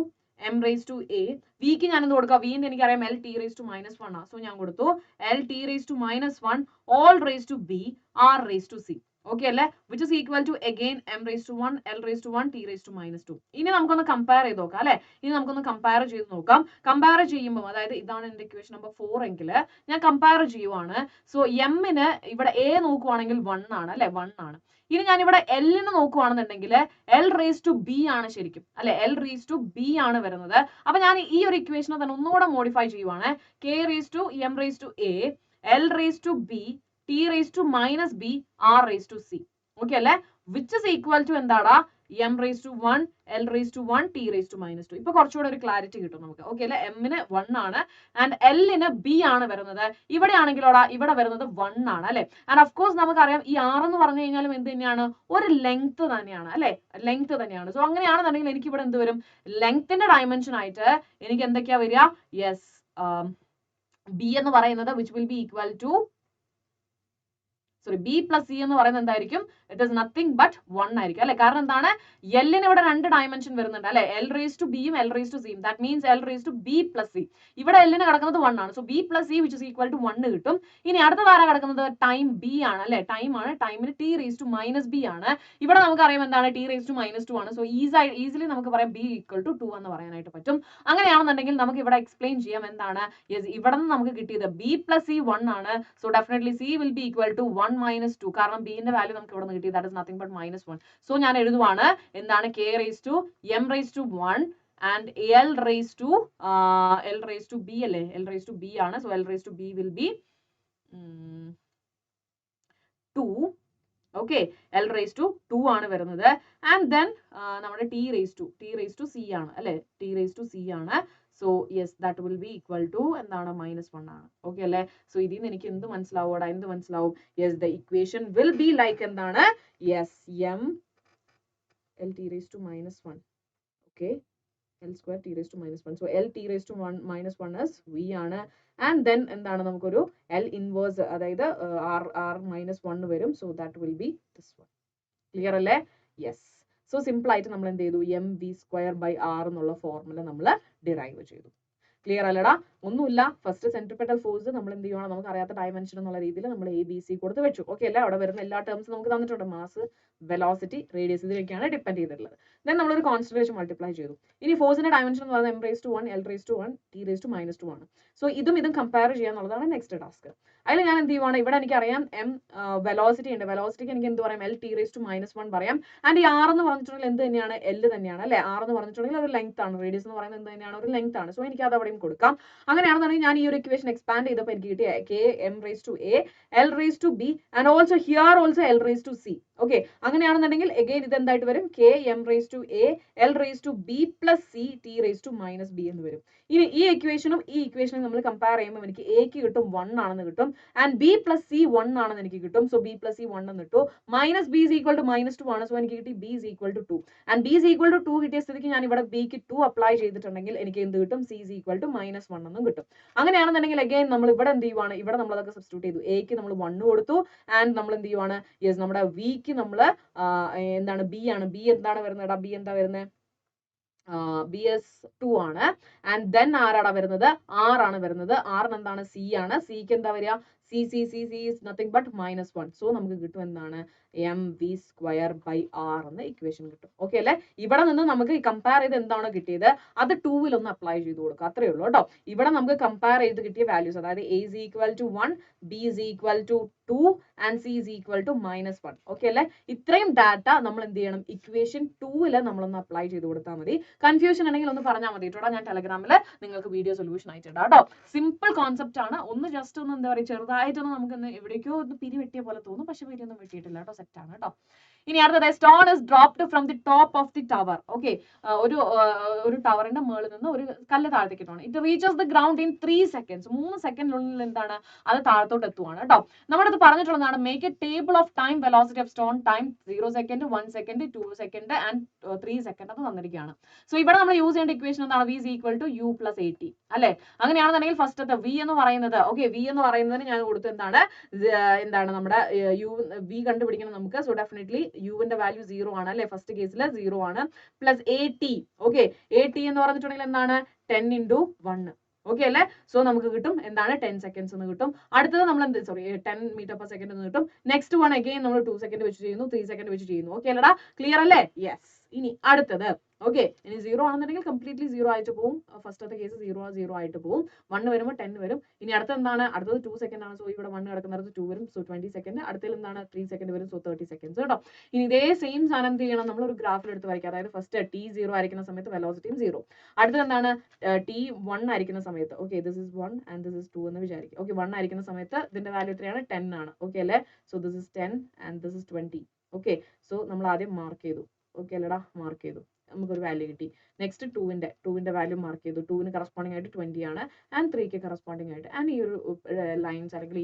m raised to a, v ക്ക് ഞാൻ എന്ത് കൊടുക്കാം, v ന്റെ എനിക്കറിയാം l t raised to -1 so ഞാൻ കൊടുത്തു l t raised to -1 all raised to b r raised to c. Okay അല്ലെ? Which is equal to again m raised to 1, l raised to 1, t raised to -2. ഇനി നമുക്കൊന്ന് compare ചെയ്ത് നോക്കാം അല്ലെ? ഇനി നമുക്കൊന്ന് കമ്പയർ ചെയ്ത് നോക്കാം. കമ്പയർ ചെയ്യുമ്പോൾ, അതായത് ഇതാണ് എന്റെ ഇക്വേഷൻ നമ്പർ 4 എങ്കിൽ ഞാൻ കമ്പയർ ചെയ്യുവാണ്. സോ എമ്മിന് ഇവിടെ a നോക്കുവാണെങ്കിൽ 1 ആണ് അല്ലെ, 1 ആണ്. ഇനി ഞാൻ ഇവിടെ L ന് നോക്കുവാണെന്നുണ്ടെങ്കിൽ L raised to B ആണ് ശരിക്കും അല്ലെ, L raised to B ആണ് വരുന്നത്. അപ്പൊ ഞാൻ ഈ ഒരു ഇക്വേഷനെ തന്നെ ഒന്നുകൂടെ മോഡിഫൈ ചെയ്യുവാണ്. K raised to M raised to A, L raised to B, T raised to -B, R raised to C. Okay അല്ലെ? വിച്ച് ഇസ് ഈക്വൽ ടു എന്താടാ, m raised to 1, l raised to 1, t raised to -2. ഇപ്പൊ കുറച്ചുകൂടെ ഒരു clarity കിട്ടും നമുക്ക്. Okay അല്ലെ? എമ്മിന് 1 ആണ് ആൻഡ് എല്ലിന് B ആണ് വരുന്നത്. ഇവിടെ ആണെങ്കിലോടാ ഇവിടെ വരുന്നത് 1 ആണ് അല്ലെ? ആൻഡ് ഓഫ് കോഴ്സ് നമുക്കറിയാം ഈ R എന്ന് പറഞ്ഞു കഴിഞ്ഞാലും എന്ത് തന്നെയാണ്, ഒരു ലെങ്ത് തന്നെയാണ് അല്ലെ, ലെങ്ത് തന്നെയാണ്. സോ അങ്ങനെയാണെന്നുണ്ടെങ്കിൽ എനിക്ക് ഇവിടെ എന്ത് വരും, ലെങ്ത്തിന്റെ ഡയമെൻഷൻ ആയിട്ട് എനിക്ക് എന്തൊക്കെയാ വരിക, യെസ് B എന്ന് പറയുന്നത് which will be equal to B plus C എന്ന് പറയുന്നത് എന്തായിരിക്കും, ഇറ്റ് ഇസ് നത്തിങ് ബട്ട് 1 ആയിരിക്കും അല്ലെ? കാരണം എന്താണ്, എല്ലിന് ഇവിടെ 2 ഡയമെൻഷൻ വരുന്നുണ്ട് അല്ലെ, L raised to B യും L raised to C യും. That means L raised to B plus C. ഇവിടെ എല്ലിന് കിടക്കുന്നത് 1 ആണ്. So B plus C which is equal to 1 കിട്ടും. ഇനി അടുത്ത താര കിടക്കുന്നത് ടൈം B ആണ് അല്ലെ, ടൈം ആണ്. ടൈമിന് T raised to -B ആണ്. ഇവിടെ നമുക്കറിയാം എന്താണ്, T raised to -2 ആണ്. സോ ഈസിലി നമുക്ക് പറയാം B equal to 2 എന്ന് പറയാനായിട്ട് പറ്റും. അങ്ങനെയാണെന്നുണ്ടെങ്കിൽ നമുക്ക് ഇവിടെ എക്സ്പ്ലെയിൻ ചെയ്യാം എന്താണ്, യെസ് ഇവിടെ നിന്ന് നമുക്ക് കിട്ടിയത് B plus C 1 ആണ്. So definitely C will be equal to 1 -2. കാരണം B ന്റെ വാല്യൂ നമുക്ക് ഇവിടെ നിന്ന് കിട്ടി, that is nothing but -1. So ഞാൻ എഴുതുവാണ് എന്താണ്, K raised to M raised to 1 and L raised to B അല്ലേ, L raised to B ആണ്. So L raised to B will be 2. Okay, L raised to 2 ആണ് വരുന്നത്. And then നമ്മുടെ T raised to C ആണ് അല്ലെ, T raised to C ആണ്. So yes that will be equal to എന്താണ്, -1 ആണ്. Okay അല്ലെ? സോ ഇതിൽ നിന്ന് എനിക്ക് എന്ത് മനസ്സിലാവൂടാ, എന്ത് മനസ്സിലാവും, yes the equation will be like എന്താണ്, yes m l t raised to -1. Okay, l square t raised to -1. So l t raised to -1 is v ആണ്. ആൻഡ് ദെൻ എന്താണ്, നമുക്കൊരു L ഇൻവേഴ്സ് അതായത് r -1 വരും. So that will be this one. Clear അല്ലേ? Yes. So simple ആയിട്ട് നമ്മൾ എന്ത് ചെയ്തു, mv²/r എന്നുള്ള ഫോർമുല നമ്മൾ ഡിറൈവ് ചെയ്തു. ക്ലിയർ അല്ലടാ? ഒന്നുമില്ല, ഫസ്റ്റ് സെൻട്രിപെറ്റൽ ഫോഴ്സ് നമ്മൾ എന്ത് ചെയ്യണം, നമുക്ക് അറിയാത്ത ഡയമെൻഷൻ എന്നുള്ള രീതിയിൽ നമ്മൾ ABC കൊടുത്ത് വെച്ചു. ഓക്കെ അല്ലേ? അവിടെ വരുന്ന എല്ലാ ടേംസും നമുക്ക് തന്നിട്ടുണ്ട്, മാസ്, വെലോസിറ്റി, റേഡിയസ് ഇതിലൊക്കെയാണ് ഡിപ്പെൻഡ് ചെയ്തിട്ടുള്ളത്. ദെൻ നമ്മളൊരു കോൺസ്റ്റന്റ് വെച്ച് മൾട്ടിപ്ലൈ ചെയ്തു. ഇനി ഫോഴ്സിന്റെ ഡയമെൻഷൻ എന്ന് പറയുന്നത് m raised to 1, L raised to 1, T raised to -2 ആണ്. സോ ഇതും കമ്പയർ ചെയ്യാന്നുള്ളതാണ് നെക്സ്റ്റ് ടാസ്ക്. അതിൽ ഞാൻ എന്ത് ചെയ്യുവാണ്, ഇവിടെ എനിക്കറിയാം m വെലോസിറ്റി ഉണ്ട്, വെലോസിറ്റിക്ക് എനിക്ക് എന്ത് പറയാം, L T raised to -1 പറയാം. ആൻഡ് ഈ R എന്ന് പറഞ്ഞിട്ടുണ്ടെങ്കിൽ എന്ത് തന്നെയാണ്, L തന്നെയാണ് അല്ലെ? R എന്ന് പറഞ്ഞിട്ടുണ്ടെങ്കിൽ ഒരു ലെങ്ത് ആണ്, റേഡിയസ് എന്ന് പറയുന്നത് എന്ത് തന്നെയാണ്, ഒരു ലെങ്ത് ആണ്. സോ എനിക്ക് അത് അവിടെയും കൊടുക്കാം. അങ്ങനെയാണെന്നുണ്ടെങ്കിൽ ഞാൻ ഈ ഒരു ഇക്വേഷൻ എക്സ്പാൻഡ് ചെയ്തപ്പോൾ എനിക്ക് കിട്ടിയ K m raised to A, L raised to B and also here also L raised to C. Okay, അങ്ങനെയാണെന്നുണ്ടെങ്കിൽ എഗെയിൻ ഇത് എന്തായിട്ട് വരും, K M raise to A L raise to B plus C T raise to minus B എന്ന് വരും. ഇനി ഈ ഇക്വേഷനും ഈ ഇക്വേഷനും നമ്മൾ കമ്പയർ ചെയ്യുമ്പോൾ എനിക്ക് എക്ക് കിട്ടും 1 ആണെന്ന് കിട്ടും, ആൻഡ് ബി പ്ലസ് സി 1 ആണെന്ന് എനിക്ക് കിട്ടും. സോ ബി പ്ലസ് സി 1 എന്ന് കിട്ടും. Minus B is equal to -2 ആണ്. സോ എനിക്ക് കിട്ടി B is equal to 2. And B is equal to 2 കിട്ടിയ സ്ഥിതിക്ക് ഞാൻ ഇവിടെ ബിക്ക് 2 അപ്ലൈ ചെയ്തിട്ടുണ്ടെങ്കിൽ എനിക്ക് എന്ത് കിട്ടും, സി ഇസ് ഈക്വൽ ടു -1 എന്നും കിട്ടും. അങ്ങനെയാണെന്നുണ്ടെങ്കിൽ അഗൈൻ നമ്മൾ ഇവിടെ എന്ത് ചെയ്യുവാണ്, ഇവിടെ നമ്മൾ അതൊക്കെ സബ്സ്റ്റിറ്റ്യൂട്ട് ചെയ്തു. എക്ക് നമ്മൾ 1 കൊടുത്തു, ആൻഡ് നമ്മൾ എന്ത് ചെയ്യുവാണ്, യെസ് നമ്മുടെ വിക്ക് നമ്മൾ എന്താണ് ബി ആണ്, ബി എന്താണ് വരുന്നത്, ബി എന്താ വരുന്നത്, BS2 ആണ്. ആൻഡ് ദെൻ ആരാടാ വരുന്നത്, ആർ ആണ് വരുന്നത്. ആറിന് എന്താണ്, സി ആണ്. സിക്ക് എന്താ വരിക, C C C C is nothing but -1. So നമുക്ക് കിട്ടും എന്താണ്, M V square by R എന്ന ഇക്വേഷൻ കിട്ടും. ഓക്കെ അല്ലെ? ഇവിടെ നിന്ന് നമുക്ക് കമ്പയർ ചെയ്ത് എന്താണോ കിട്ടിയത് അത് 2-ൽ ഒന്ന് അപ്ലൈ ചെയ്ത് കൊടുക്കുക, അത്രേ ഉള്ളൂ കേട്ടോ. ഇവിടെ നമുക്ക് കമ്പയർ ചെയ്ത് കിട്ടിയ വാല്യൂസ്, അതായത് A is equal to 1, B is equal to 2 and C is equal to -1. Okay അല്ലെ? ഇത്രയും ഡാറ്റ നമ്മൾ എന്ത് ചെയ്യണം, ഇക്വേഷൻ 2-ൽ നമ്മളൊന്ന് അപ്ലൈ ചെയ്ത് കൊടുത്താൽ മതി. കൺഫ്യൂഷൻ ഉണ്ടെങ്കിൽ ഒന്ന് പറഞ്ഞാൽ മതി കേട്ടോ, ഞാൻ ടെലഗ്രാമിൽ നിങ്ങൾക്ക് വീഡിയോ സൊല്യൂഷൻ ആയിട്ടുണ്ട് കേട്ടോ. സിമ്പിൾ കോൺസെപ്റ്റ് ആണ്. ഒന്ന് ജസ്റ്റ് ഒന്ന് എന്താ പറയുക, ചെറുതായിട്ടൊന്ന് നമുക്ക് എവിടേക്കോ ഒന്ന് പിരിവെട്ടിയ പോലെ തോന്നും, പക്ഷെ പിരിയൊന്നും വെട്ടിയിട്ടില്ല കേട്ടോ, സെറ്റ് ആണ് കേട്ടോ. ഇനി അടുത്തത്, stone is dropped from the top of the tower. Okay, ഒരു ടവറിന്റെ മുകളിൽ നിന്ന് ഒരു കല്ല് താഴത്തേക്ക് ഇട്ടാണ്. It reaches the ground in 3 seconds. 3 സെക്കൻഡിനുള്ളിൽ എന്താണ്, അത് താഴത്തോട്ട് എത്തുവാണ് കേട്ടോ. നമ്മുടെ അടുത്ത് പറഞ്ഞിട്ടുള്ളതാണ്, make A table of time velocity of stone time 0 second, 1 second, 2 second and 3 second അത് തന്നിരിക്കുകയാണ്. സോ ഇവിടെ നമ്മൾ യൂസ് ചെയ്യേണ്ട ഇക്വേഷൻ എന്താണ്, V is equal to u plus AT അല്ലെ? അങ്ങനെയാണെന്നുണ്ടെങ്കിൽ ഫസ്റ്റത്തെ വി എന്ന് പറയുന്നത്, ഓക്കെ, വി എന്ന് പറയുന്നതിന് ഞാൻ കൊടുത്തു എന്താണ് നമ്മുടെ യു വി കണ്ടുപിടിക്കണം നമുക്ക്. സോ ഡെഫിനറ്റ്ലി യുവിന്റെ വാല്യൂ 0 ആണ് അല്ലെ, ഫസ്റ്റ് കേസിൽ 0 ആണ്. പ്ലസ് AT, ഓക്കെ, AT എന്ന് പറഞ്ഞിട്ടുണ്ടെങ്കിൽ എന്താണ് 10 into 1. ഓക്കെ അല്ലെ? സോ നമുക്ക് കിട്ടും എന്താണ് 10 seconds എന്ന് കിട്ടും. അടുത്തത് നമ്മൾ എന്ത്, സോറി 10 meter per second എന്ന് കിട്ടും. നെക്സ്റ്റ് വൺ അഗെയിൻ നമ്മൾ 2 സെക്കൻഡ് വെച്ച് ചെയ്യുന്നു, 3 സെക്കൻഡ് വെച്ച് ചെയ്യുന്നു. ഓക്കെ അല്ലടാ, ക്ലിയർ അല്ലേ? യെസ്. ഇനി അടുത്തത്, ഓക്കെ, ഇനി 0 ആണെന്നുണ്ടെങ്കിൽ കംപ്ലീറ്റ്ലി 0 ആയിട്ട് പോകും. ഫസ്റ്റത്തെ കേസ് 0 ആയിട്ട് പോകും. 1 വരുമ്പോൾ 10 വരും. ഇനി അടുത്തത് എന്താണ്, അടുത്തത് 2 സെക്കൻഡ് ആണ്. സോ ഇവിടെ 1 കിടക്കുന്നത് 2 വരും. So 20 second. അടുത്തതിൽ എന്താണ് 3 സെക്കൻഡ് വരും. സോ 30 seconds കേട്ടോ. ഇനി ഇതേ സെയിം സാധനം എന്ത് ചെയ്യണം, നമ്മൾ ഒരു ഗ്രാഫിൽ എടുത്ത് വരയ്ക്കുക. അതായത് ഫസ്റ്റ് T0 ആയിരിക്കുന്ന സമയത്ത് വെലോസിറ്റിയും 0. അടുത്തത് എന്താണ്, T1 ആയിരിക്കുന്ന സമയത്ത്, okay, this is 1 and this is 2 എന്ന് വിചാരിക്കും. ഓക്കെ, 1 ആയിരിക്കുന്ന സമയത്ത് ഇതിന്റെ വാല്യൂ എത്രയാണ്, 10 ആണ്. ഓക്കെ അല്ലേ? So this is 10 and this is 20. Okay, so നമ്മൾ ആദ്യം മാർക്ക് ചെയ്തു. ഓക്കെ അല്ലടാ, മാർക്ക് ചെയ്തു, നമുക്കൊരു വാല്യൂ കിട്ടി. നെക്സ്റ്റ് 2ന്റെ വാല്യൂ മാർക്ക് ചെയ്തു. 2ന് കറസ്പോണ്ടിങ് ആയിട്ട് 20 ആണ്, ആൻഡ് 3ക്ക് കറസ്പോണ്ടിങ് ആയിട്ട്. ആൻഡ് ഈ ഒരു ലൈൻസ് അല്ലെങ്കിൽ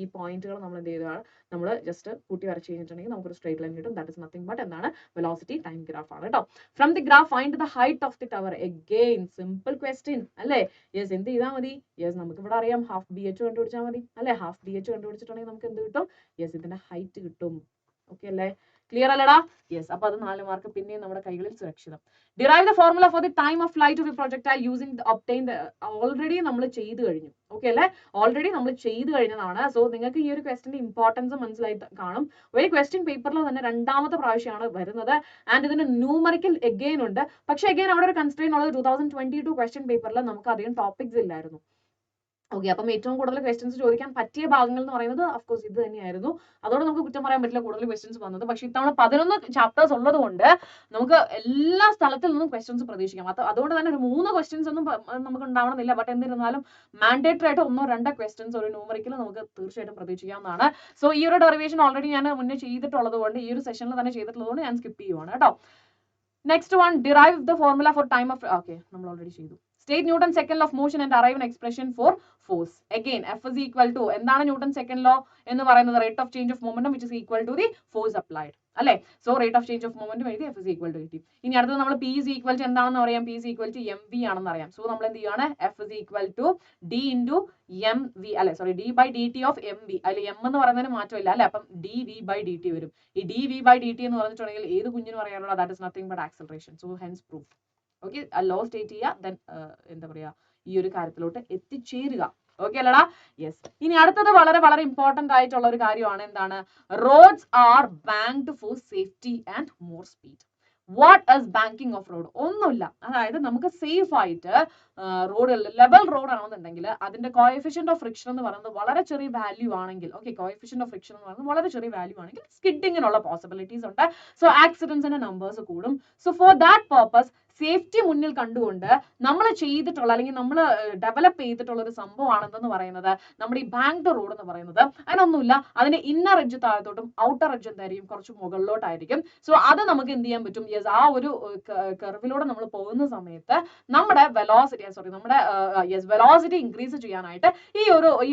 ഈ പോയിന്റുകൾ നമ്മൾ എന്ത് ചെയ്തതാണ്, നമ്മൾ ജസ്റ്റ് കൂട്ടി വരച്ച് കഴിഞ്ഞിട്ടുണ്ടെങ്കിൽ നമുക്കൊരു സ്ട്രേറ്റ് ലൈൻ കിട്ടും. ദാറ്റ് ഇസ് നത്തിങ് ബട്ട് എന്താണ്, വെലോസിറ്റി ടൈം ഗ്രാഫ് ആണ് കേട്ടോ. From the graph find the height of the tower. Again simple question അല്ലേ? യെസ്, എന്ത് ചെയ്താൽ മതി, യെസ് നമുക്ക് ഇവിടെ അറിയാം ഹാഫ് BH കണ്ടുപിടിച്ചാൽ മതി അല്ലെ? ഹാഫ് BH കണ്ടുപിടിച്ചിട്ടുണ്ടെങ്കിൽ നമുക്ക് എന്ത് കിട്ടും, യെസ് ഇതിന്റെ ഹൈറ്റ് കിട്ടും. ഓക്കെ അല്ലേ? ക്ലിയർ അല്ലടാ? യെസ്. അപ്പൊ അത് 4 മാർക്ക് പിന്നെയും നമ്മുടെ കൈകളിൽ സുരക്ഷിതം. Derive the formula for the time of flight of A projectile using obtain. Already നമ്മൾ ചെയ്തു കഴിഞ്ഞു. ഓക്കെ അല്ലേ? ഓൾറെഡി നമ്മൾ ചെയ്തു കഴിഞ്ഞതാണ്. സോ നിങ്ങൾക്ക് ഈ ഒരു ക്വസ്റ്റിന്റെ ഇമ്പോർട്ടൻസ് മനസ്സിലായി കാണും. ഒരു ക്വസ്റ്റ്യൻ പേപ്പറിൽ തന്നെ 2ാമത്തെ പ്രാവശ്യമാണ് വരുന്നത്. ആൻഡ് ഇതിന് ന്യൂമറിക്കൽ എഗെയിൻ ഉണ്ട്. പക്ഷെ എഗെയിൻ അവിടെ ഒരു കൺസ്ട്രെയിൻ ഉള്ളത് 2022 ക്വസ്റ്റ്യൻ പേപ്പറിൽ നമുക്ക് അധികം ടോപ്പിക്സ് ഇല്ലായിരുന്നു. ഓക്കെ, അപ്പം ഏറ്റവും കൂടുതൽ ക്വസ്റ്റ്യൻസ് ചോദിക്കാൻ പറ്റിയ ഭാഗങ്ങൾ എന്ന് പറയുന്നത് അഫ്കോഴ്സ് ഇത് തന്നെയായിരുന്നു. അതോടെ നമുക്ക് കുറ്റം പറയാൻ പറ്റില്ല കൂടുതൽ ക്വസ്റ്റ്യൻസ് വന്നത്. പക്ഷെ ഇത്തവണ 11 ചാപ്റ്റേഴ്സ് ഉള്ളത് കൊണ്ട് നമുക്ക് എല്ലാ സ്ഥലത്തിൽ നിന്നും ക്വസ്റ്റ്യൻസ് പ്രതീക്ഷിക്കാം. അതുകൊണ്ട് തന്നെ ഒരു 3 ക്വസ്റ്റ്യൻസ് ഒന്നും നമുക്ക് ഉണ്ടാവണമെന്നില്ല. ബട്ട് എന്നിരുന്നാലും മാൻഡേറ്ററി ആയിട്ട് 1-2 ക്വസ്റ്റ്യൻസ് ഒരു ന്യൂമറിക്കൽ നമുക്ക് തീർച്ചയായിട്ടും പ്രതീക്ഷിക്കാവുന്നതാണ്. സോ ഈ ഒരു ഡെറിവേഷൻ ഓൾറെഡി ഞാൻ മുന്നേ ചെയ്തിട്ടുള്ളത് കൊണ്ട്, ഈ ഒരു സെഷനിൽ തന്നെ ചെയ്തിട്ടുള്ളത് കൊണ്ട് ഞാൻ സ്കിപ്പ് ചെയ്യുവാണ് കേട്ടോ. Next one, derive the formula for time of, okay നമ്മൾ ഓൾറെഡി ചെയ്തു. State Newton's second law of motion and arrive an expression for force. Again, F is equal to, എന്താണ് Newton's second law എന്ന് പറയുന്നത്, rate of change of momentum which is equal to the force applied. അല്ലെ? So rate of change of momentum എഴുതി, F is equal to 80. ഇനി അടുത്തത് നമ്മൾ P is equal to എന്താണെന്ന് പറയാം, P is equal to mv ആണെന്ന് അറിയാം. So നമ്മൾ എന്ത് ചെയ്യുകയാണ്, F is equal to D into mv, അല്ലെ sorry D by dt of mv. അല്ലെ m എന്ന് പറയുന്നതിന് മാറ്റമില്ല അല്ലെ? അപ്പം dv by dt വരും. ഈ dv by dt എന്ന് പറഞ്ഞിട്ടുണ്ടെങ്കിൽ ഏത് കുഞ്ഞിന് പറയാനുള്ള, that is nothing but acceleration. So hence proof. Okay, law state ചെയ്യുക, ദെൻ എന്താ പറയാ, ഈ ഒരു കാര്യത്തിലോട്ട് എത്തിച്ചേരുക. ഓക്കെ അല്ലടാ? യെസ്. ഇനി അടുത്തത് വളരെ വളരെ ഇമ്പോർട്ടന്റ് ആയിട്ടുള്ള ഒരു കാര്യമാണ്. എന്താണ്, roads are banked for safety and more speed. What is banking of road? ഒന്നുമില്ല. അതായത് നമുക്ക് സേഫ് ആയിട്ട് റോഡ്, ലെവൽ റോഡ് ആണെന്നുണ്ടെങ്കിൽ അതിന്റെ കോഎഫിഷ്യന്റ് ഓഫ് ഫ്രിക്ഷൻ എന്ന് പറയുന്നത് വളരെ ചെറിയ വാല്യൂ ആണെങ്കിൽ, ഓക്കെ, കോഎഫിഷ്യന്റ് ഓഫ് ഫ്രിക്ഷൻ എന്ന് പറയുന്നത് വളരെ ചെറിയ വാല്യൂ ആണെങ്കിൽ സ്കിഡിങ്ങിനുള്ള പോസിബിലിറ്റീസ് ഉണ്ട്. സോ ആക്സിഡന്റ്സിന്റെ നമ്പേഴ്സ് കൂടും. So for that purpose safety മുന്നിൽ കണ്ടുകൊണ്ട് നമ്മൾ ചെയ്തിട്ടുള്ള അല്ലെങ്കിൽ നമ്മൾ ഡെവലപ്പ് ചെയ്തിട്ടുള്ള ഒരു സംഭവമാണെന്ന് പറയുന്നത് നമ്മുടെ ഈ ബാങ്ക്ഡ് റോഡ് എന്ന് പറയുന്നത്. അതിനൊന്നുമില്ല, അതിന്റെ ഇന്നർ എഡ്ജ് താഴത്തോട്ടും ഔട്ടർ എഡ്ജ് എന്തായിരിക്കും കുറച്ച് മുകളിലോട്ടായിരിക്കും. സോ അത് നമുക്ക് എന്ത് ചെയ്യാൻ പറ്റും, യെസ് ആ ഒരു കർവിലൂടെ നമ്മൾ പോകുന്ന സമയത്ത് നമ്മുടെ വെലോസിറ്റി ഇൻക്രീസ് ചെയ്യാനായിട്ട് ഈ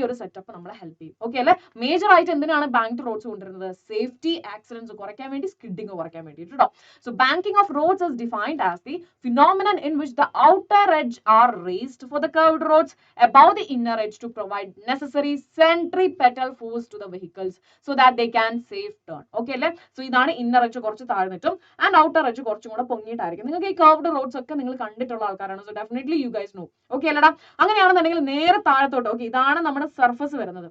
ഒരു സെറ്റപ്പ് നമ്മളെ ഹെൽപ്പ് ചെയ്യും. ഓക്കെ അല്ലെ? മേജർ ആയിട്ട് എന്തിനാണ് ബാങ്ക്ഡ് റോഡ്സ് കൊണ്ടുവരുന്നത്? സേഫ്റ്റി, ആക്സിഡന്റ്സ് കുറയ്ക്കാൻ വേണ്ടി, സ്കിഡിങ് കുറയ്ക്കാൻ വേണ്ടിയിട്ട് കേട്ടോ. So banking of roads is defined as the phenomenon in which the outer edge are raised for the curved roads above the inner edge to provide necessary centripetal force to the vehicles so that they can safe turn. Okay അല്ലേ? So ഇതാണ് inner edge കുറച്ച് താഴ്ന്നിട്ടും and outer edge കുറച്ചും കൂടെ പൊങ്ങിയിട്ടായിരിക്കും. നിങ്ങൾക്ക് ഈ curved roads ഒക്കെ നിങ്ങൾ കണ്ടിട്ടുള്ള ആൾക്കാരാണ്. So definitely you guys know. Okay അല്ലടാ? അങ്ങനെയാണെന്നുണ്ടെങ്കിൽ നേരെ താഴത്തോട്ട്, ഓക്കെ ഇതാണ് നമ്മുടെ സർഫസ് വരുന്നത്,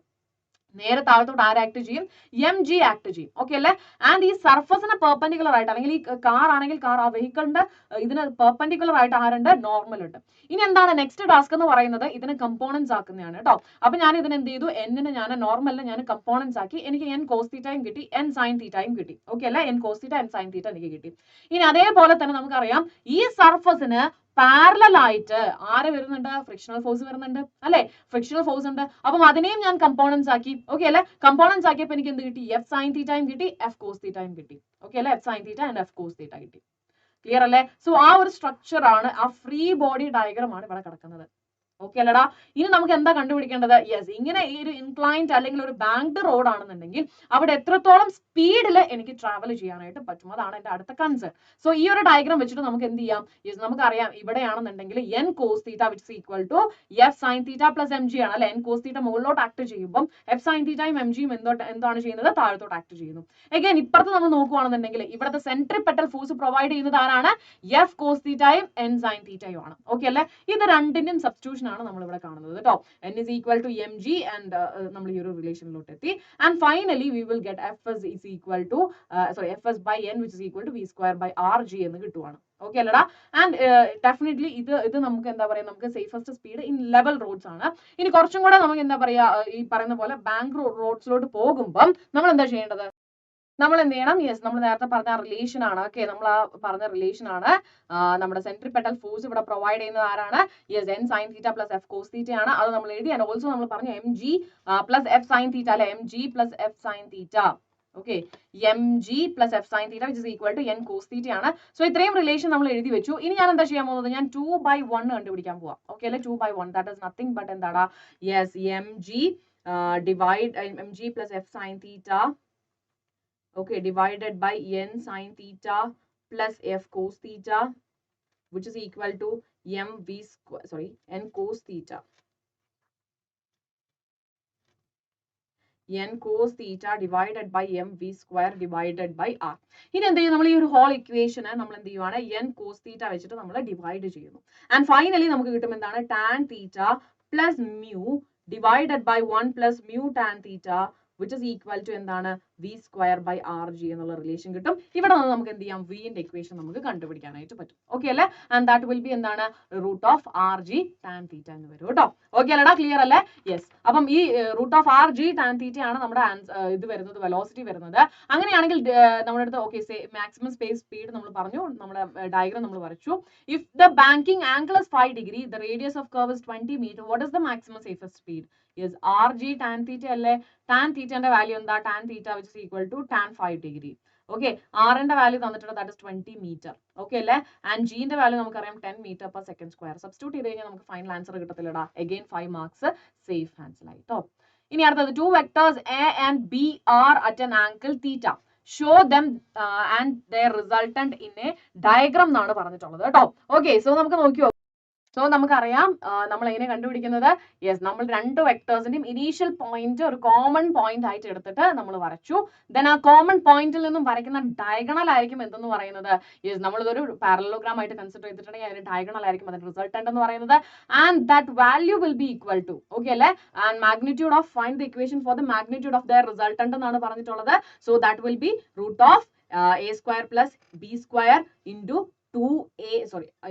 നേരെ താഴത്തോട്ട് ആര് ആക്ട് ചെയ്യും? എം ജി ആക്ട് ചെയ്യും. ഓക്കെ അല്ലേ? ആൻഡ് ഈ സർഫസിന് പെർപെൻഡിക്കുലർ ആയിട്ട്, അല്ലെങ്കിൽ ഈ കാർ ആണെങ്കിൽ കാർ ആ വെഹിക്കിളിന്റെ ഇതിന് പെർപെൻഡിക്കുലർ ആയിട്ട് ആരുണ്ട്? നോർമൽ ഉണ്ട്. ഇനി എന്താണ് നെക്സ്റ്റ് ടാസ്ക് എന്ന് പറയുന്നത്? ഇതിന് കമ്പോണൻസ് ആക്കുന്നതാണ് കേട്ടോ. അപ്പൊ ഞാൻ ഇതിന് എന്ത് ചെയ്തു? എന്നിന് ഞാൻ നോർമലിന് ഞാൻ കമ്പോണൻസ് ആക്കി. എനിക്ക് എൻ കോസ് തീറ്റയും കിട്ടി, എൻ സൈൻ തീറ്റയും കിട്ടി. ഓക്കെ അല്ലേ? N cos theta, N sine theta എനിക്ക് കിട്ടി. ഇനി അതേപോലെ തന്നെ നമുക്കറിയാം ഈ സർഫസിന് പാരലൽ ആയിട്ട് ആര് വരുന്നുണ്ട്? ഫ്രിക്ഷണൽ ഫോഴ്സ് വരുന്നുണ്ട് അല്ലെ? ഫ്രിക്ഷണൽ ഫോഴ്സ് ഉണ്ട്. അപ്പം അതിനെയും ഞാൻ കമ്പോണൻസ് ആക്കി. ഓക്കെ അല്ലെ? കമ്പോണൻസ് ആക്കിയപ്പോൾ എനിക്ക് എന്ത് കിട്ടി? എഫ് സൈൻ തീറ്റയും കിട്ടി, എഫ് കോസ് തീറ്റയും കിട്ടി. ഓക്കെ അല്ലെ? F sine theta and F cos theta കിട്ടി. ക്ലിയർ അല്ലേ? സോ ആ ഒരു സ്ട്രക്ചർ ആണ്, ആ ഫ്രീ ബോഡി ഡയഗ്രാം ആണ് ഇവിടെ കിടക്കുന്നത്. ഓക്കെ അല്ലടാ? ഇനി നമുക്ക് എന്താ കണ്ടുപിടിക്കേണ്ടത്? യെസ്, ഇങ്ങനെ ഈ ഒരു ഇൻക്ലൈൻഡ് അല്ലെങ്കിൽ ഒരു ബാങ്ക്ഡ് റോഡ് ആണെന്നുണ്ടെങ്കിൽ അവിടെ എത്രത്തോളം സ്പീഡിൽ എനിക്ക് ട്രാവൽ ചെയ്യാനായിട്ട് പറ്റും, അതാണ് എന്റെ അടുത്ത കൺസേൺ. സോ ഈ ഒരു ഡയഗ്രാം വെച്ചിട്ട് നമുക്ക് എന്ത് ചെയ്യാം? യെസ്, നമുക്കറിയാം ഇവിടെയാണെന്നുണ്ടെങ്കിൽ N cos theta which is equal to F sine theta plus M G ആണ് അല്ലെ? എൻ കോസ് തീറ്റ മുകളിലോട്ട് ആക്ട് ചെയ്യുമ്പോൾ എഫ് സൈൻ തീറ്റയും എം ജിയും എന്താണ് ചെയ്യുന്നത്? താഴത്തോട്ട് ആക്ട് ചെയ്യുന്നു. അഗൈൻ ഇപ്പുറത്ത് നമ്മൾ നോക്കുകയാണെന്നുണ്ടെങ്കിൽ ഇവിടുത്തെ സെൻട്രിപെറ്റൽ ഫോഴ്സ് പ്രൊവൈഡ് ചെയ്യുന്നത് ആരാണ്? എഫ് കോസ് തീറ്റയും എൻ സൈൻ തീറ്റയും ആണ്. ഓക്കെ അല്ലെ? ഇത് രണ്ടിന്റെയും സബ്സ്റ്റിറ്റ്യൂഷൻ ആണ് നമ്മൾ ഇവിടെ കാണുന്നത് കേട്ടോ. n is equal to mg and നമ്മൾ ഈ ഒരു റിലേഷനിലോട്ട് എത്തി. And finally we will get fs is equal to fs by n which is equal to v square by rg എന്ന് കിട്ടുവാണ്. ഓക്കെ അല്ലടാ? ആൻഡ് ഡെഫിനറ്റ്ലി ഇത് നമുക്ക് എന്താ പറയാ, നമുക്ക് safest speed in level roads ആണ്. ഇനി കുറച്ചും കൂടെ നമുക്ക് എന്താ പറയാ, ഈ പറയുന്ന പോലെ ബാങ്ക് റോഡ്സിലോട്ട് പോകുമ്പം നമ്മൾ എന്താ ചെയ്യേണ്ടത്? നമ്മൾ എന്ത് ചെയ്യണം? യെസ്, നമ്മൾ നേരത്തെ പറഞ്ഞ റിലേഷൻ ആണ്. ഓക്കെ, നമ്മൾ ആ പറഞ്ഞ റിലേഷൻ ആണ്. നമ്മുടെ സെൻട്രിപെറ്റൽ ഫോഴ്സ് ഇവിടെ പ്രൊവൈഡ് ചെയ്യുന്നത് ആരാണ്? Yes, N sine theta plus F cos theta ആണ്. അത് നമ്മൾ എഴുതി. ആൻഡ് ഓൾസോ നമ്മൾ പറഞ്ഞു M G plus F sine theta അല്ലെ? M G plus F sine theta. Okay, M G plus F sine theta which is equal to N cos theta ആണ്. So ഇത്രയും relation നമ്മൾ എഴുതി വെച്ചു. ഇനി ഞാൻ എന്താ ചെയ്യാൻ പോകുന്നത്? ഞാൻ 2/1 കണ്ടുപിടിക്കാൻ പോവാം. ഓക്കെ അല്ലെ? 2/1 ദാറ്റ് ഇസ് നത്തിങ് ബട്ട് എന്താടാ? Yes, M G divide M G plus F sine theta, okay, divided by n sin theta plus f cos theta which is equal to n cos theta, n cos theta divided by mv square divided by r. ഇനി എന്ത് ചെയ്യും? നമ്മൾ ഈ ഒരു whole ഇക്വേഷനെ നമ്മൾ എന്ത് ചെയ്യുവാണ്? n cos theta വെച്ചിട്ട് നമ്മൾ ഡിവൈഡ് ചെയ്യുന്നു. ആൻഡ് ഫൈനലി നമുക്ക് കിട്ടും എന്താണ്? tan theta plus mu divided by 1 plus mu tan theta which is equal to എന്താണ്? v square by rg എന്നുള്ള റിലേഷൻ കിട്ടും. ഇവിടെ നിന്ന് നമുക്ക് എന്ത് ചെയ്യാം? v ന്റെ ഇക്വേഷൻ നമുക്ക് കണ്ടുപിടിക്കാനായിട്ട് പറ്റും. ഓക്കെ അല്ലേ? ആൻഡ് ദാറ്റ് വിൽ ബി എന്താണ്? Root of R G tan theta എന്ന് വരും കേട്ടോ. ഓക്കെ അല്ലടാ? ക്ലിയർ അല്ലേ? യെസ്. അപ്പം ഈ root of R G tan theta ആണ് നമ്മുടെ ഇത് വരുന്നത്, വെലോസിറ്റി വരുന്നത്. അങ്ങനെയാണെങ്കിൽ നമ്മുടെ അടുത്ത് ഓക്കെ മാക്സിമം സ്പേസ് സ്പീഡ് നമ്മൾ പറഞ്ഞു, നമ്മുടെ ഡയഗ്രാം നമ്മൾ വരച്ചു. If the banking angle is 5 degree, the radius of curve is 20 metre, what is the maximum safest speed? Yes, R G tan theta അല്ലേ? ടാൻ തീറ്റന്റെ വാല്യൂ എന്താ? Tan theta which is equal to tan 5 degree. Okay, ആറിന്റെ value തന്നിട്ടുണ്ട്, that is 20 metre. Okay അല്ലേ? And ജിന്റെ value നമുക്കറിയാം 10 metre per second square. Substitute ചെയ്ത് കഴിഞ്ഞാൽ നമുക്ക് ഫൈനൽ ആൻസർ കിട്ടത്തില്ലടാ. അഗൈൻ 5 മാർക്സ് സേഫ് ആൻസർ ആയിട്ടോ. ഇനി അടുത്തത് 2 vectors A and B are at an angle theta. Show them and their resultant in a diagram എന്നാണ് പറഞ്ഞിട്ടുള്ളത് കേട്ടോ. ഓക്കെ, സോ നമുക്ക് നോക്കിയോ. സോ നമുക്കറിയാം നമ്മൾ എങ്ങനെ കണ്ടുപിടിക്കുന്നത്? യെസ്, നമ്മൾ രണ്ട് വെക്ടേഴ്സിന്റെയും ഇനീഷ്യൽ പോയിന്റ് ഒരു കോമൺ പോയിന്റ് ആയിട്ട് എടുത്തിട്ട് നമ്മൾ വരച്ചു. ദെൻ ആ കോമൺ പോയിന്റിൽ നിന്നും വരയ്ക്കുന്ന ഡയഗണൽ ആയിരിക്കും എന്തെന്ന് പറയുന്നത്? യെസ്, നമ്മളിതൊരു പാരലോഗ്രാം ആയിട്ട് കൺസിഡർ ചെയ്തിട്ടുണ്ടെങ്കിൽ അതിന് ഡയഗണൽ ആയിരിക്കും അതിന്റെ റിസൾട്ടന്റ് എന്ന് പറയുന്നത്. And that value will be equal to, okay അല്ലേ? And magnitude of find the equation for the magnitude of the resultant എന്നാണ് പറഞ്ഞിട്ടുള്ളത്. So that will be root of a square plus b square into 2a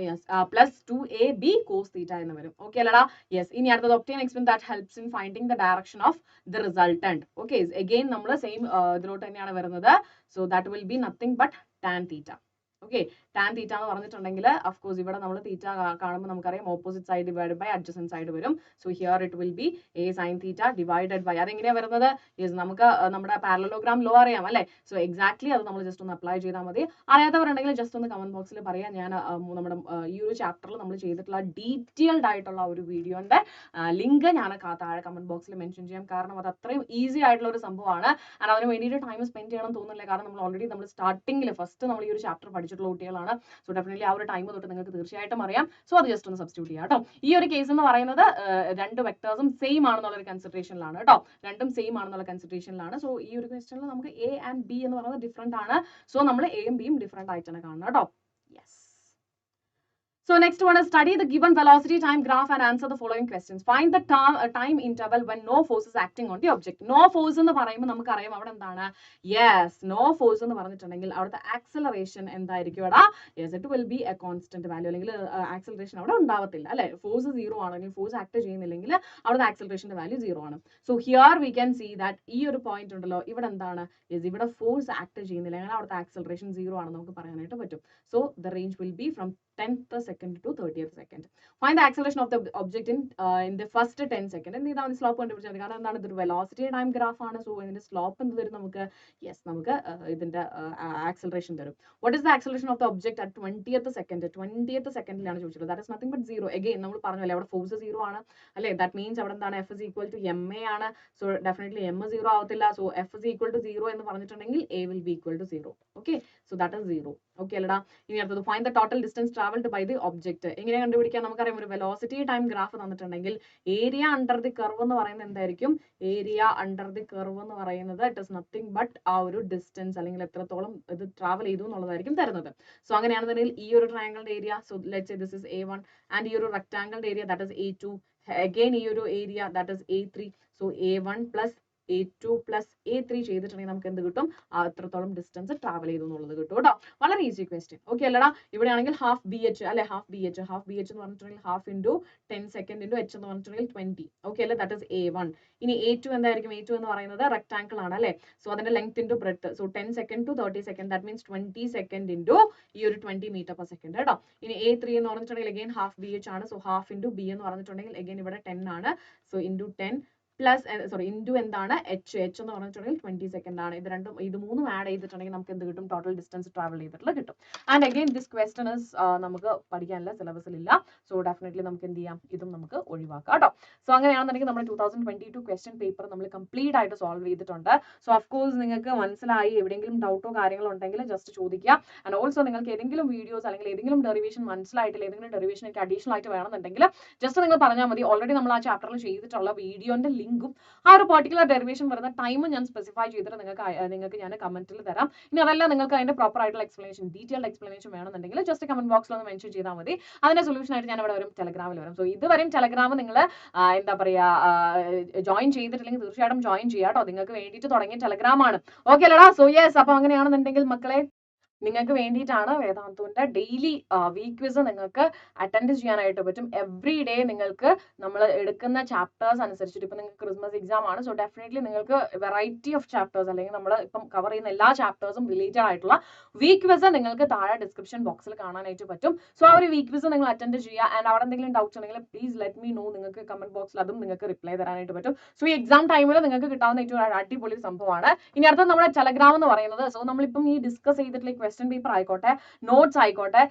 plus 2ab cos theta എന്ന് വരും. Okay അല്ലടാ? Yes. ഇനി അടുത്തത് obtain experiment that helps in finding the direction of the resultant. Okay, again നമ്മൾ same ഇതിലോട്ട് തന്നെയാണ് വരുന്നത്. So that will be nothing but tan theta. Okay. Tan theta എന്ന് പറഞ്ഞിട്ടുണ്ടെങ്കിൽ അഫ്കോഴ്സ് ഇവിടെ നമ്മൾ തീറ്റ കാണുമ്പോൾ നമുക്കറിയാം opposite side divide by adjacent side വരും. So here it will be A sine theta divided by, അതെങ്ങനെയാണ് വരുന്നത്? യെസ്, നമുക്ക് നമ്മുടെ പാരലലോഗ്രാം ലോ അറിയാം അല്ലേ? സോ എക്സാക്ട്ലി അത് നമ്മൾ ജസ്റ്റ് ഒന്ന് അപ്ലൈ ചെയ്താൽ മതി. അറിയാത്തവരുണ്ടെങ്കിൽ ജസ്റ്റ് ഒന്ന് കമന്റ് ബോക്സിൽ പറയാം. ഞാൻ നമ്മുടെ ഈ ഒരു ചാപ്റ്ററിൽ നമ്മൾ ചെയ്തിട്ടുള്ള ഡീറ്റെയിൽഡ് ആയിട്ടുള്ള ഒരു വീഡിയോന്റെ ലിങ്ക് ഞാൻ താഴെ കമന്റ് ബോക്സിൽ മെൻഷൻ ചെയ്യാം. കാരണം അത് അത്രയും ഈസി ആയിട്ടുള്ള ഒരു സംഭവമാണ്. ആൻഡ് അതിന് വേണ്ടിയിട്ട് ടൈം സ്പെൻഡ് ചെയ്യണം തോന്നുന്നില്ല. കാരണം നമ്മൾ ഓൾറെഡി നമ്മൾ സ്റ്റാർട്ടിങ്ങിൽ ഫസ്റ്റ് നമ്മൾ ഈ ഒരു ചാപ്റ്റർ പഠിച്ചിട്ടുള്ള കുട്ടികളാണ്. സോ ഡെഫിനറ്റ്ലി ആ ഒരു ടൈം തൊട്ട് നിങ്ങൾക്ക് തീർച്ചയായിട്ടും അറിയാം. സോ അത് ജസ്റ്റ് ഒന്ന് സബ്സ്റ്റിറ്റ്യൂട്ട് ചെയ്യാം കേട്ടോ. ഈ ഒരു കേസ് എന്ന് പറയുന്നത് രണ്ട് വെക്ടേഴ്സും സെയിം ആണെന്നുള്ള ഒരു കൺസിഡറേഷനിലാണ് കേട്ടോ. രണ്ടും സെയിം ആണെന്നുള്ള കൺസിഡറേഷനിലാണ്. സോ ഈ ഒരു ക്വസ്റ്റനിൽ നമുക്ക് എ ആൻഡ് ബി എന്ന് പറയുന്നത് ഡിഫറെന്റ് ആണ്. സോ നമ്മൾ എയും ബിയും ഡിഫറെന്റ് ആയിട്ടാണ് കാണുന്നത് കേട്ടോ. Yes. So next one is study the given velocity time graph and answer the following questions. Find the time interval when no force is acting on the object. No force എന്ന് പറയുമ്പോൾ നമുക്കറിയാം അവിടെ എന്താണ്? Yes, no force എന്ന് പറഞ്ഞിട്ടുണ്ടെങ്കിൽ അവിടുത്തെ acceleration എന്തായിരിക്കും അവിടെ? Yes, it will be a constant value. അല്ലെങ്കിൽ ആക്സലറേഷൻ അവിടെ ഉണ്ടാവത്തില്ല അല്ലെ? ഫോഴ്സ് 0 ആണെങ്കിൽ ഫോഴ്സ് ആക്ട് ചെയ്യുന്നില്ലെങ്കിൽ അവിടുത്തെ ആക്സലറേഷന്റെ വാല്യൂ 0 ആണ്. So here we can see that ഈ ഒരു പോയിന്റ് ഉണ്ടല്ലോ, ഇവിടെ എന്താണ്? യെസ്, ഇവിടെ ഫോഴ്സ് ആക്ട് ചെയ്യുന്നില്ല, അങ്ങനെ അവിടുത്തെ ആക്സലറേഷൻ 0 ആണെന്ന് നമുക്ക് പറയാനായിട്ട് പറ്റും. So the range will be from 10th second to 30th second. Find the acceleration of the object in the first 10 second. എന്ത് ചെയ്താൽ സ്ലോപ്പ് കണ്ടുപിടിച്ചാൽ കാരണം എന്താണ്? ഇതൊരു വെലോസിറ്റി ടൈം ഗ്രാഫ് ആണ്. സോ ഇതിന്റെ സ്ലോപ്പ് എന്ത് തരും നമുക്ക്? യെസ്, നമുക്ക് ഇതിന്റെ ആക്സലറേഷൻ തരും. What is the acceleration of the object at 20th second? 20th സെക്കൻഡിലാണ് ചോദിച്ചത്. That is nothing but 0. Again നമ്മൾ പറഞ്ഞല്ലേ അവിടെ ഫോഴ്സ് 0 ആണ് അല്ലേ? ദാറ്റ് മീൻസ് അവിടെ എന്താണ്? F is equal to M A ആണ്. സോ ഡെഫിനറ്റ്ലി എം 0 ആവത്തില്ല. So F is equal to 0 എന്ന് പറഞ്ഞിട്ടുണ്ടെങ്കിൽ A will be equal to 0. Okay, so that is 0. Okay അല്ലടാ. ഇനി അടുത്തത് find the total distance travelled by the object. എങ്ങനെ കണ്ടുപിടിക്കാം? നമുക്കറിയാം ഒരു വെലോസിറ്റി ടൈം ഗ്രാഫ് തന്നിട്ടുണ്ടെങ്കിൽ ഏരിയ അണ്ടർ ദി കർവ് എന്ന് പറയുന്നത് എന്തായിരിക്കും? ഏരിയ അണ്ടർ ദി കർവ് എന്ന് പറയുന്നത് ഇറ്റ് ഇസ് നത്തിങ് ബട്ട് ആ ഒരു ഡിസ്റ്റൻസ് അല്ലെങ്കിൽ എത്രത്തോളം ഇത് ട്രാവൽ ചെയ്തു എന്നുള്ളതായിരിക്കും തരുന്നത്. സോ അങ്ങനെയാണെന്നുണ്ടെങ്കിൽ ഈ ഒരു ട്രയാങ്കിളിന്റെ area, so let's say this is A1 and ഈ ഒരു റെക്ടാങ്കിളിന്റെ area that is A2. Again ഈ ഒരു area that is A3. So A1 plus A2 plus A3 ചെയ്തിട്ടുണ്ടെങ്കിൽ നമുക്ക് എന്ത് കിട്ടും? അത്രത്തോളം ഡിസ്റ്റൻസ് ട്രാവൽ ചെയ്തു എന്നുള്ളത് കിട്ടും കേട്ടോ. വളരെ ഈസി ക്വസ്റ്റ്യൻ. ഓക്കെ അല്ലടാ. ഇവിടെയാണെങ്കിൽ ഹാഫ് ബി എച്ച് അല്ലെ? ഹാഫ് ബി എച്ച് എന്ന് പറഞ്ഞിട്ടുണ്ടെങ്കിൽ half into 10 second into H എന്ന് പറഞ്ഞിട്ടുണ്ടെങ്കിൽ 20. ഓക്കെ അല്ലേ? That is A1. ഇനി A2 എന്തായിരിക്കും? A2 എന്ന് പറയുന്നത് റെക്ടാങ്കിൾ ആണ് അല്ലെ? സോ അതിന്റെ length into breadth. So 10 second to 30 second that means 20 second into ഈ ഒരു 20 മീറ്റർ പെർ സെക്കൻഡ് കേട്ടോ. ഇനി A3 എന്ന് പറഞ്ഞിട്ടുണ്ടെങ്കിൽ അഗൈൻ ഹാഫ് ബി എച്ച് ആണ്. സോ ഹാഫ് ഇൻറ്റു ബി എന്ന് പറഞ്ഞിട്ടുണ്ടെങ്കിൽ അഗൈൻ ഇവിടെ 10 ആണ്. സോ ഇൻറ്റു 10 പ്ലസ് ഇൻറ്റു എന്താണ്? എച്ച് എന്ന് പറഞ്ഞിട്ടുണ്ടെങ്കിൽ 20 സെക്കൻഡ് ആണ്. ഇത് മൂന്നും ആഡ് ചെയ്തിട്ടുണ്ടെങ്കിൽ നമുക്ക് എന്ത് കിട്ടും? ടോട്ടൽ ഡിസ്റ്റൻസ് ട്രാവൽ ചെയ്തിട്ടുള്ള കിട്ടും. And again this question is നമുക്ക് പഠിക്കാനില്ല, സിലബസിലില്ല. സോ ഡെഫിനറ്റ്ലി നമുക്ക് എന്ത് ചെയ്യാം? ഇതും നമുക്ക് ഒഴിവാക്കാം കേട്ടോ. സോ അങ്ങനെയാണെന്നുണ്ടെങ്കിൽ നമ്മുടെ 2022 ക്വസ്റ്റൻ പേപ്പർ നമ്മൾ കംപ്ലീറ്റ് ആയിട്ട് സോൾവ് ചെയ്തിട്ടുണ്ട്. സോ അഫ്കോഴ്സ് നിങ്ങൾക്ക് മനസ്സിലായി. എവിടെയെങ്കിലും ഡൗട്ടോ കാര്യങ്ങളോ ഉണ്ടെങ്കിൽ ജസ്റ്റ് ചോദിക്കുക. ആൻഡ് ഓൾസോ നിങ്ങൾക്ക് ഏതെങ്കിലും വീഡിയോസ് അല്ലെങ്കിൽ ഏതെങ്കിലും ഡെറിവേഷൻ മനസ്സിലായിട്ടില്ല, ഏതെങ്കിലും ഡെറിവേഷൻ എനിക്ക് അഡീഷണൽ ആയിട്ട് വേണമെന്നുണ്ടെങ്കിൽ ജസ്റ്റ് നിങ്ങൾ പറഞ്ഞാൽ മതി. ഓൾറെഡി നമ്മൾ ആ ചാപ്റ്ററിൽ ചെയ്തിട്ടുള്ള വീഡിയോന്റെ ലിങ്കും ആ ഒരു പർട്ടിക്കുലർ ഡെറിവേഷൻ വരുന്ന ടൈം ഞാൻ സ്പെസിഫൈ ചെയ്തിട്ട് നിങ്ങൾക്ക് ഞാൻ കമന്റിൽ തരാം. ഇനി അതല്ല നിങ്ങൾക്ക് അതിന്റെ പ്രോപ്പർ ആയിട്ടുള്ള എക്സ്പ്ലനേഷൻ, ഡീറ്റെയിൽഡ് എക്സ്പ്ലനേഷൻ വേണമെന്നുണ്ടെങ്കിൽ ജസ്റ്റ് കമന്റ് ബോക്സിൽ ഒന്ന് മെൻഷൻ ചെയ്താൽ മതി. അതിന്റെ സൊല്യൂഷൻ ആയിട്ട് ഞാൻ ഇവിടെ വരും, ടെലഗ്രാമിൽ വരും. സോ ഇതുവരെയും ടെലഗ്രാം നിങ്ങൾ എന്താ പറയാ ജോയിൻ ചെയ്തിട്ടില്ലെങ്കിൽ തീർച്ചയായിട്ടും ജോയിൻ ചെയ്യാം കേട്ടോ. നിങ്ങൾക്ക് വേണ്ടിയിട്ട് തുടങ്ങിയ ടെലഗ്രാം ആണ്. ഓക്കെ അല്ലടാ? സോ യെസ്, അപ്പൊ അങ്ങനെയാണെന്നുണ്ടെങ്കിൽ മക്കളെ നിങ്ങൾക്ക് വേണ്ടിയിട്ടാണ് വേദാന്തുവിന്റെ ഡെയിലി വീക്ക് ക്വിസ് നിങ്ങൾക്ക് അറ്റൻഡ് ചെയ്യാനായിട്ട് പറ്റും. എവറി ഡേ നിങ്ങൾക്ക് നമ്മൾ എടുക്കുന്ന ചാപ്റ്റേഴ്സ് അനുസരിച്ചിട്ട് ഇപ്പം നിങ്ങൾക്ക് ക്രിസ്മസ് എക്സാം ആണ്. സോ ഡെഫിനറ്റ്ലി നിങ്ങൾക്ക് വെറൈറ്റി ഓഫ് ചാപ്റ്റേഴ്സ് അല്ലെങ്കിൽ നമ്മൾ ഇപ്പം കവർ ചെയ്യുന്ന എല്ലാ ചാപ്റ്റേഴ്സും റിലേറ്റഡ് ആയിട്ടുള്ള വീക്ക് ക്വിസ് നിങ്ങൾക്ക് താഴെ ഡിസ്ക്രിപ്ഷൻ ബോക്സിൽ കാണാനായിട്ട് പറ്റും. സോ ആ ഒരു വീക്ക് ക്വിസ് നിങ്ങൾ അറ്റൻഡ് ചെയ്യുക. ആൻഡ് അവിടെ എന്തെങ്കിലും ഡൗട്ട്സ് ഉണ്ടെങ്കിൽ പ്ലീസ് ലെറ്റ് മീ നോ. നിങ്ങൾക്ക് കമന്റ് ബോക്സിൽ അതും നിങ്ങൾക്ക് റിപ്ലൈ തരാനായിട്ട് പറ്റും. സോ ഈ എക്സാം ടൈമിൽ നിങ്ങൾക്ക് കിട്ടാവുന്ന ഏറ്റവും അടിപൊളി സംഭവമാണ്. ഇനി അടുത്ത നമ്മുടെ ടെലഗ്രാം എന്ന് പറയുന്നത്, സോ നമ്മളിപ്പം ഈ ഡിസ്കസ് ചെയ്തിട്ടുള്ള ക്വസ്റ്റ്യൻ പേപ്പർ ആയിക്കോട്ടെ, നോട്ട്സ് ആയിക്കോട്ടെ,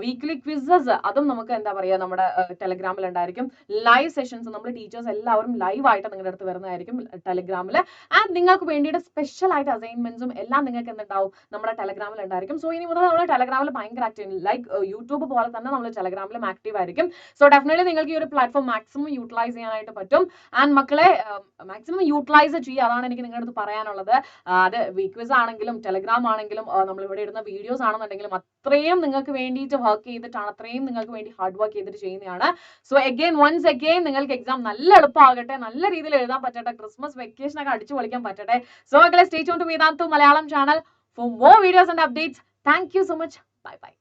വീക്ക്ലി ക്വിസസ്, അതും നമുക്ക് എന്താ പറയുക നമ്മുടെ ടെലഗ്രാമിൽ ഉണ്ടായിരിക്കും. ലൈവ് സെഷൻസ് നമ്മൾ ടീച്ചേഴ്സ് എല്ലാവരും ലൈവ് ആയിട്ട് നിങ്ങളുടെ അടുത്ത് വരുന്നതായിരിക്കും ടെലഗ്രാമിൽ. ആൻഡ് നിങ്ങൾക്ക് വേണ്ടിയിട്ട് സ്പെഷ്യൽ ആയിട്ട് അസൈൻമെന്റ്സും എല്ലാം നിങ്ങൾക്ക് എന്തുണ്ടാവും? നമ്മുടെ ടെലഗ്രാമിൽ ഉണ്ടായിരിക്കും. സോ ഇനി മുതൽ നമ്മൾ ടെലഗ്രാമിൽ ഭയങ്കര ആക്റ്റീവ്, ലൈക്ക് യൂട്യൂബ് പോലെ തന്നെ നമ്മൾ ടെലഗ്രാമിലും ആക്റ്റീവ് ആയിരിക്കും. സോ ഡെഫിനറ്റ്ലി നിങ്ങൾക്ക് ഈ ഒരു പ്ലാറ്റ്ഫോം മാക്സിമം യൂട്ടിലൈസ് ചെയ്യാനായിട്ട് പറ്റും. ആൻഡ് മക്കളെ മാക്സിമം യൂട്ടിലൈസ് ചെയ്യുക, അതാണ് എനിക്ക് നിങ്ങളുടെ അടുത്ത് പറയാനുള്ളത്. അത് വീക്ക് ക്വിസ് ആണെങ്കിലും ടെലഗ്രാം ആണെങ്കിലും നമ്മൾ ഇവിടെ ഇടുന്ന വീഡിയോസ് ആണെന്നുണ്ടെങ്കിലും അത്രയും നിങ്ങൾക്ക് വേണ്ടിയിട്ട് വർക്ക് ചെയ്തിട്ടാണ്, അത്രയും നിങ്ങൾക്ക് വേണ്ടി ഹാർഡ് വർക്ക് ചെയ്തിട്ട് ചെയ്യുന്നതാണ്. സോ വൺസ് അഗെയിൻ നിങ്ങൾക്ക് എക്സാം നല്ല എളുപ്പമാകട്ടെ, നല്ല രീതിയിൽ എഴുതാൻ പറ്റട്ടെ, ക്രിസ്മസ് വെക്കേഷൻ ഒക്കെ അടിച്ചു പൊളിക്കാൻ പറ്റട്ടെ. സോ മക്കളെ stay tune to Vedantu Malayalam channel for more videos and updates. Thank you so much. Bye by.